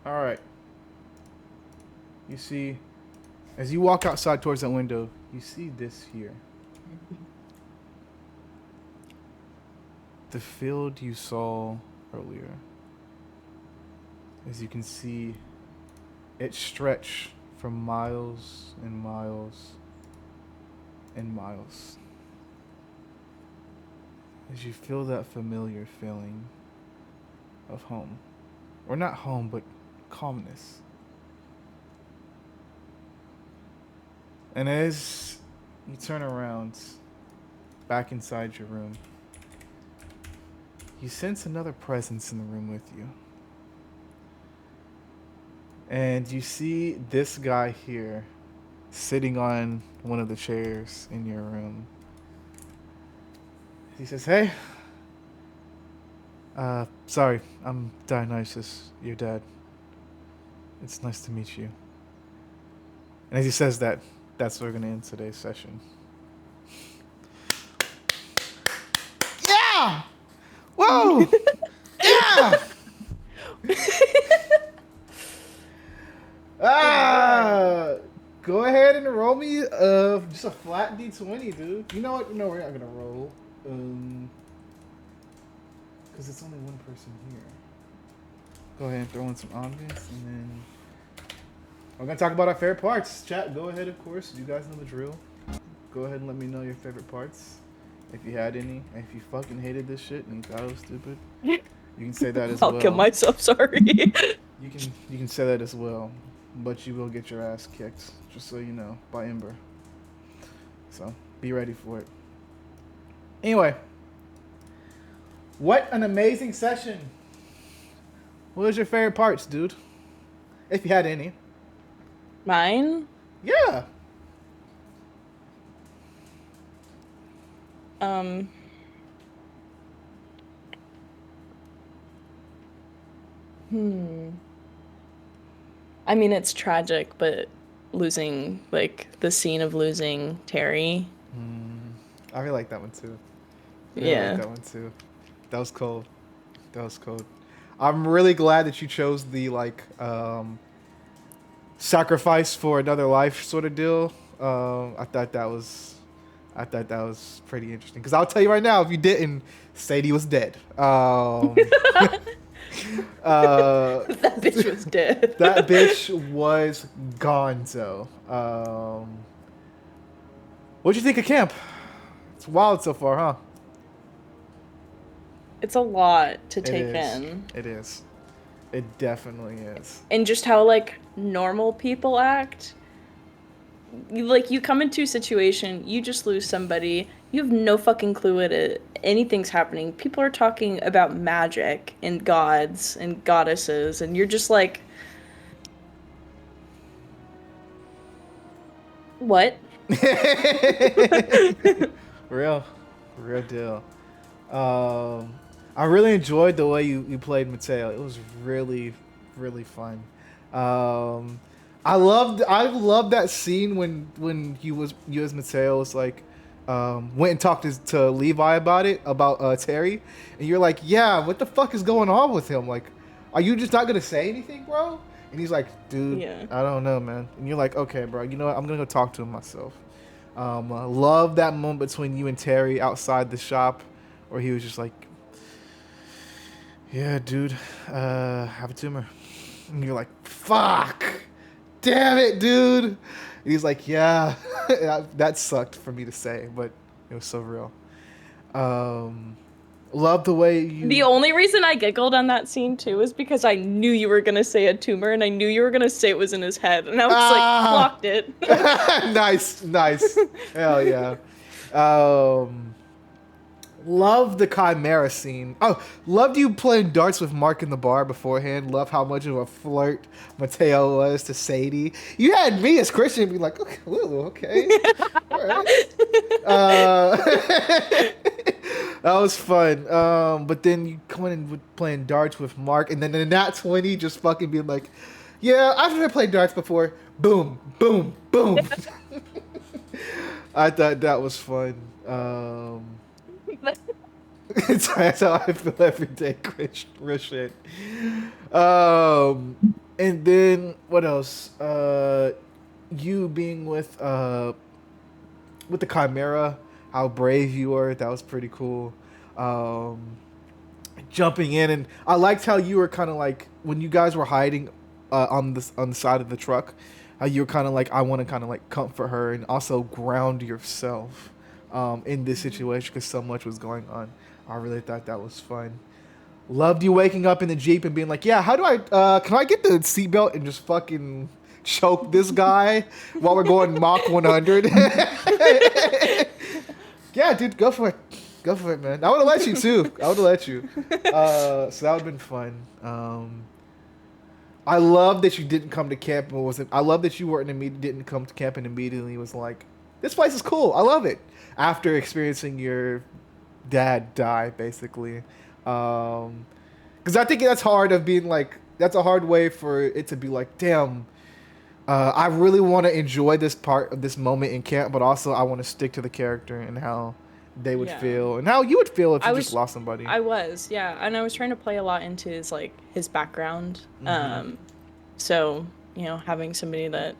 Alright. You see, as you walk outside towards that window, you see this here. The field you saw earlier. As you can see, it stretched for miles and miles and miles. As you feel that familiar feeling of home. Or not home, but calmness. And as you turn around, back inside your room, you sense another presence in the room with you. And you see this guy here sitting on one of the chairs in your room. He says, "Hey, sorry, I'm Dionysus, your dad. It's nice to meet you." And as he says that, that's where we're going to end today's session. Yeah! Whoa! Yeah! Go ahead and roll me just a flat D20, dude. You know what? No, we're not going to roll. Because it's only one person here. Go ahead and throw in some ambience, and then we're going to talk about our favorite parts. Chat, go ahead, of course. You guys know the drill. Go ahead and let me know your favorite parts, if you had any. And if you fucking hated this shit and you thought it was stupid, you can say that as well. I'll kill myself, sorry. You can say that as well, but you will get your ass kicked, just so you know, by Ember. So, be ready for it. Anyway, what an amazing session. What was your favorite parts, dude? If you had any. Mine? Yeah. I mean, it's tragic, but losing, like, the scene of losing Terry. I really like that one too. Yeah. Like that one too. That was cold. I'm really glad that you chose the sacrifice for another life sort of deal. I thought that was pretty interesting. Because I'll tell you right now, if you didn't, Sadie was dead. That bitch was dead. That bitch was gonzo. What'd you think of camp? It's wild so far, huh? It's a lot to take in. It is. It definitely is. And just how, like, normal people act. You come into a situation, you just lose somebody, you have no fucking clue what anything's happening. People are talking about magic and gods and goddesses, and you're just like, what? Real deal. I really enjoyed the way you played Mateo. It was really, really fun. I loved that scene when you as Mateo was like went and talked to Levi about Terry, and you're like, yeah, what the fuck is going on with him? Like, are you just not gonna say anything, bro? And he's like, dude, Yeah. I don't know, man. And you're like, okay, bro, you know what? I'm gonna go talk to him myself. Love that moment between you and Terry outside the shop, where he was just like, yeah, dude, I have a tumor. And you're like, fuck, damn it, dude. And he's like, yeah, that sucked for me to say, but it was so real. Love the way you. The only reason I giggled on that scene too is because I knew you were gonna say a tumor, and I knew you were gonna say it was in his head, and I was like, clocked it. nice. Hell yeah. Love the Chimera scene. Oh, loved you playing darts with Mark in the bar beforehand. Love how much of a flirt Mateo was to Sadie. You had me as Christian be like, okay, ooh, okay. All right. That was fun. But then you come in with playing darts with Mark, and then in that 20, just fucking being like, yeah, I've never played darts before. Boom, boom, boom. I thought that was fun. That's how I feel every day, Christian. And then what else? You being with the Chimera, how brave you were. That was pretty cool. Jumping in, and I liked how you were kind of like when you guys were hiding on the side of the truck. How you were kind of like, I want to kind of like comfort her and also ground yourself in this situation because so much was going on. I really thought that was fun. Loved you waking up in the Jeep and being like, yeah, how do I, can I get the seatbelt and just fucking choke this guy while we're going Mach 100? Yeah, dude, go for it. Go for it, man. I would have let you, too. I would have let you. So that would have been fun. I love that you didn't come to camp and wasn't. I love that you didn't come to camp and immediately was like, this place is cool. I love it. After experiencing your dad die, basically, because I think that's hard of being like, that's a hard way for it to be like, damn, I really want to enjoy this part of this moment in camp, but also I want to stick to the character and how they would feel and how you would feel if you just lost somebody. I was, yeah, and I was trying to play a lot into his background. So, you know, having somebody that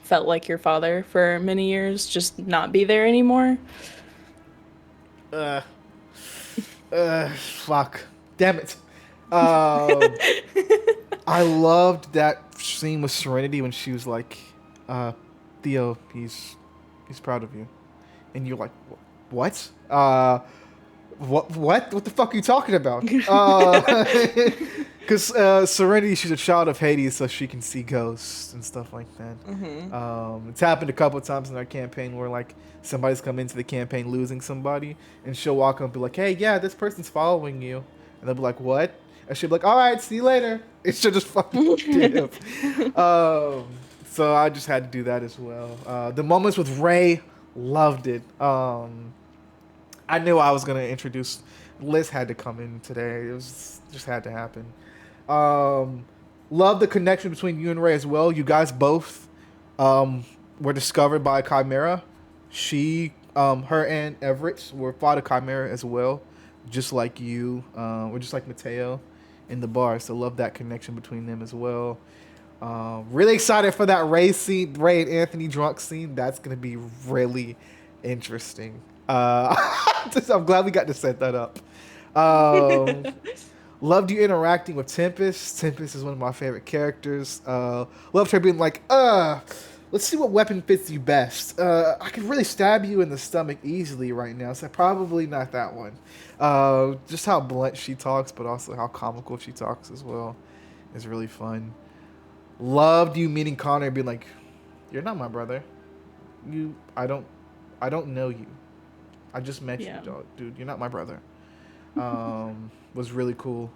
felt like your father for many years just not be there anymore. Fuck. Damn it. I loved that scene with Serenity when she was like, Theo, he's proud of you. And you're like, what? What the fuck are you talking about? Because Serenity, she's a child of Hades, so she can see ghosts and stuff like that. It's happened a couple of times in our campaign where like somebody's come into the campaign losing somebody, and she'll walk up and be like, hey, yeah, this person's following you. And they'll be like, what? And she'll be like, all right, see you later. And she'll just fucking dip. So I just had to do that as well. The moments with Ray, loved it. I knew I was going to introduce... Liz had to come in today. It was just had to happen. Love the connection between you and Ray as well. You guys both were discovered by a Chimera. Her and Everett were fought a Chimera as well, just like you, or just like Mateo in the bar. So love that connection between them as well. Really excited for that Ray and Anthony drunk scene. That's gonna be really interesting. I'm glad we got to set that up. Loved you interacting with Tempest. Tempest is one of my favorite characters. Loved her being like, let's see what weapon fits you best. I could really stab you in the stomach easily right now, so probably not that one. Just how blunt she talks, but also how comical she talks as well is really fun. Loved you meeting Connor and being like, you're not my brother. I don't know you. I just met you, dog. Dude, you're not my brother. Was really cool.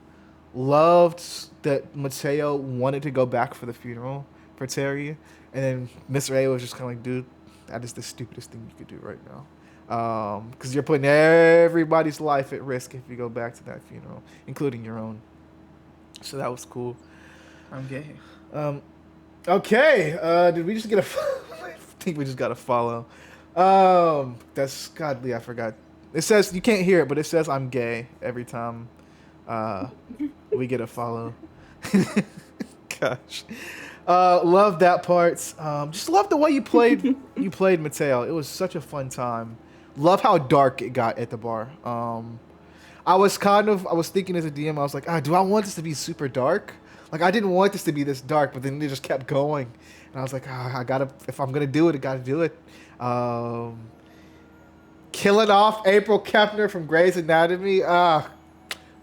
Loved that Mateo wanted to go back for the funeral for Terry, and then Mr. A was just kind of like, dude, that is the stupidest thing you could do right now. Because you're putting everybody's life at risk if you go back to that funeral, including your own. So that was cool. I'm gay. Okay. Did we just get a? I think we just got a follow. That's godly. I forgot. It says you can't hear it, but it says I'm gay every time we get a follow. Gosh. Love that part. Just love the way you played. You played Mateo. It was such a fun time. Love how dark it got at the bar. I was thinking as a DM, I was like, do I want this to be super dark? Like, I didn't want this to be this dark, but then it just kept going. And I was like, if I'm going to do it, I got to do it. Killing off April Kepner from Grey's Anatomy.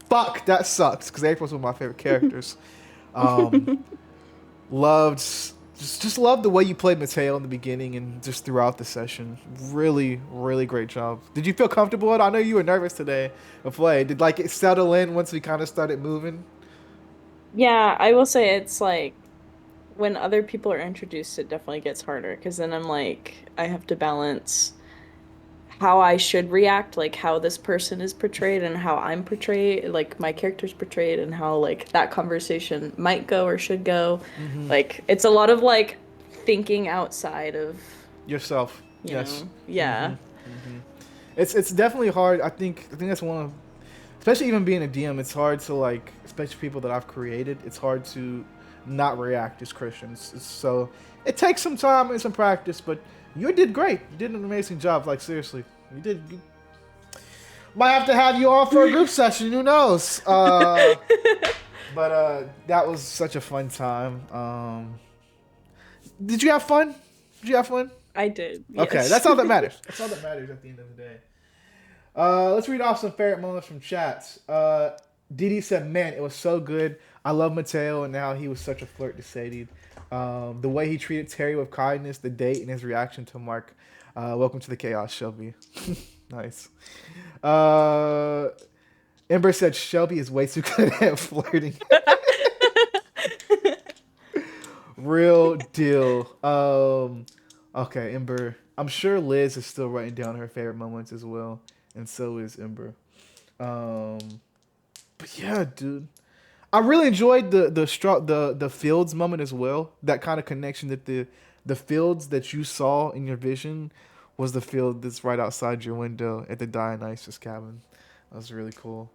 Fuck, that sucks, because April's one of my favorite characters. Just loved the way you played Mateo in the beginning and just throughout the session. Really, really great job. Did you feel comfortable? I know you were nervous today to play. Did it settle in once we kind of started moving? Yeah, I will say it's like when other people are introduced, it definitely gets harder because then I'm like, I have to balance how I should react, like how this person is portrayed and how I'm portrayed, like my character's portrayed and how like that conversation might go or should go. Like it's a lot of like thinking outside of Yourself. you Yes. know. Yeah. It's definitely hard. I think that's one of, especially even being a DM, it's hard to like, especially people that I've created, it's hard to not react as Christians. So it takes some time and some practice, but you did great. You did an amazing job. Like seriously, you did. Might have to have you on for a group session. Who knows? But that was such a fun time. Did you have fun? Did you have fun? I did. Okay, Yes. that's all that matters. That's all that matters at the end of the day. Let's read off some favorite moments from chats. Didi said, "Man, it was so good. I love Mateo and how he was such a flirt to Sadie. The way he treated Terry with kindness, the date, and his reaction to Mark. Welcome to the chaos, Shelby." Nice. Ember said Shelby is way too good at flirting. Real deal. Okay, Ember. I'm sure Liz is still writing down her favorite moments as well, and so is Ember. But yeah, dude. I really enjoyed the Fields moment as well. That kind of connection that the Fields that you saw in your vision was the field that's right outside your window at the Dionysus cabin. That was really cool.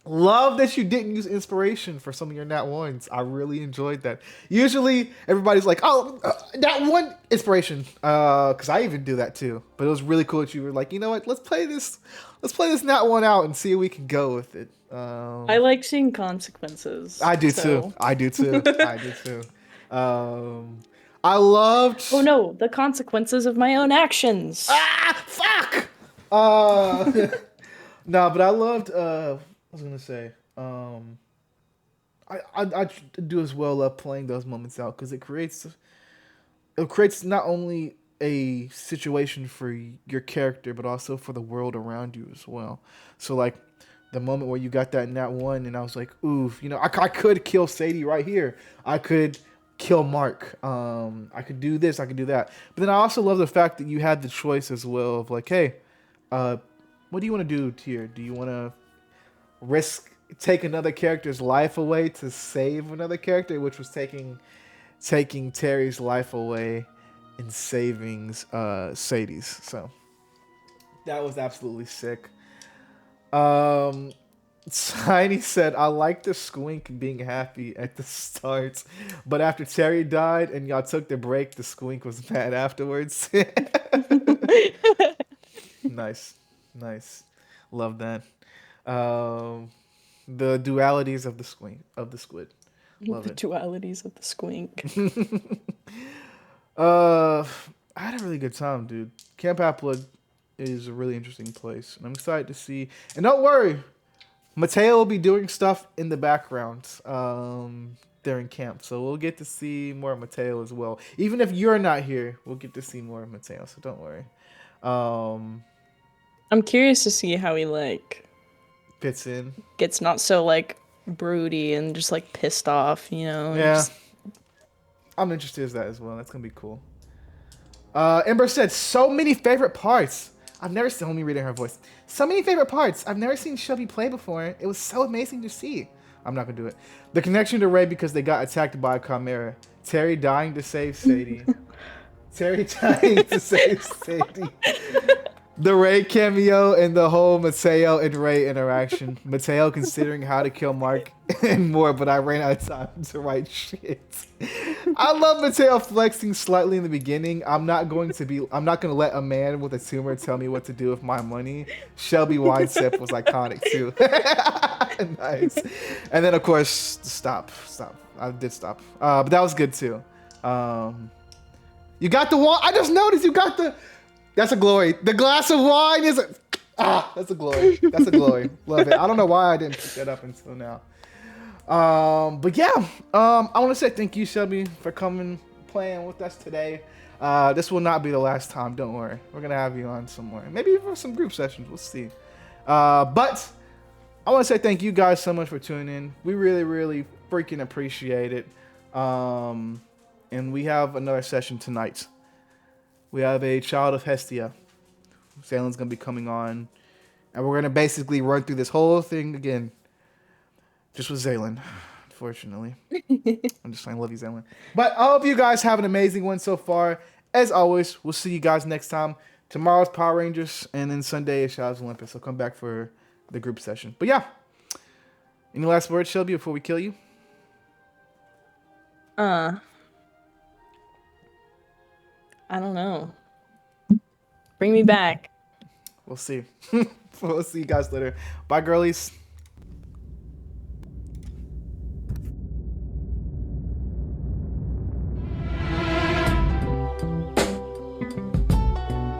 Love that you didn't use inspiration for some of your nat ones. I really enjoyed that. Usually everybody's like, "Oh, that one inspiration," because I even do that too. But it was really cool that you were like, "You know what? Let's play this nat one out and see if we can go with it." I like seeing consequences. I do so- too. I do too. I loved. Oh no, the consequences of my own actions. Fuck. No, but I loved. I was gonna say. I do as well love playing those moments out because it creates not only a situation for your character but also for the world around you as well. So like the moment where you got that nat one and I was like, oof, I could kill Sadie right here. I could kill Mark. I could do this. I could do that. But then I also love the fact that you had the choice as well of like, hey, what do you want to do here? Do you want to take another character's life away to save another character, which was taking Terry's life away and saving Sadie's. So that was absolutely sick. Tiny said, "I like the squink being happy at the start, but after Terry died and y'all took the break, the squink was mad afterwards." Nice. Love that. The dualities of the squid. Love it. Dualities of the squink. I had a really good time, dude. Camp Half-Blood is a really interesting place, and I'm excited to see. And don't worry, Mateo will be doing stuff in the background during camp, so we'll get to see more of Mateo as well. Even if you're not here, we'll get to see more of Mateo, so don't worry. I'm curious to see how he Fits in. gets not so broody and just pissed off, and Yeah. just- I'm interested in that as well. That's gonna be cool. Ember said, "So many favorite parts. I've never seen me reading her voice. So many favorite parts. I've never seen Shelby play before. It was so amazing to see. I'm not gonna do it. The connection to Ray because they got attacked by a chimera. Terry dying to save Sadie. Terry dying to save Sadie. The Ray cameo and the whole Mateo and Ray interaction. Mateo considering how to kill Mark and more, but I ran out of time to write shit. I love Mateo flexing slightly in the beginning. I'm not going to let a man with a tumor tell me what to do with my money. Shelby Winesip was iconic too. Nice. And then of course, stop. I did stop. But that was good too. You got the wine. I just noticed you got the. That's a glory. The glass of wine is that's a glory. That's a glory. Love it. I don't know why I didn't pick that up until now. But yeah, I want to say thank you, Shelby, for coming, playing with us today. This will not be the last time. Don't worry. We're gonna have you on some more. Maybe for some group sessions. We'll see. But I want to say thank you guys so much for tuning in. We really, really freaking appreciate it. And we have another session tonight. We have a Child of Hestia. Zalen's going to be coming on. And we're going to basically run through this whole thing again. Just with Zalen, unfortunately. I'm just saying, love you, Zalen. But I hope you guys have an amazing one so far. As always, we'll see you guys next time. Tomorrow's Power Rangers, and then Sunday is Shadows Olympus. So come back for the group session. But yeah. Any last words, Shelby, before we kill you? I don't know. Bring me back. We'll see. We'll see you guys later. Bye, girlies.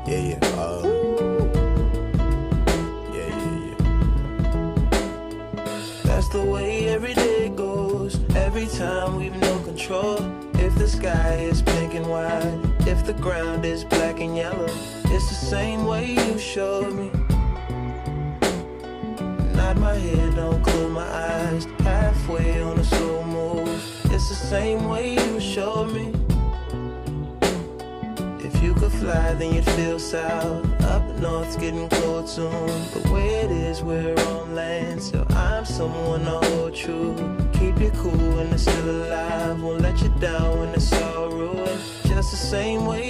Yeah. That's the way every day goes. Every time we've no control. If the sky is pink and white, if the ground is black and yellow, it's the same way you showed me. Nod my head, don't close my eyes. Halfway on a slow move. It's the same way you showed me. If you could fly, then you'd feel south. Up north's getting cold soon. The way it is, we're on land, so I'm someone to hold true. Keep you cool when it's still alive. Won't let you down when it's all ruined. Just the same way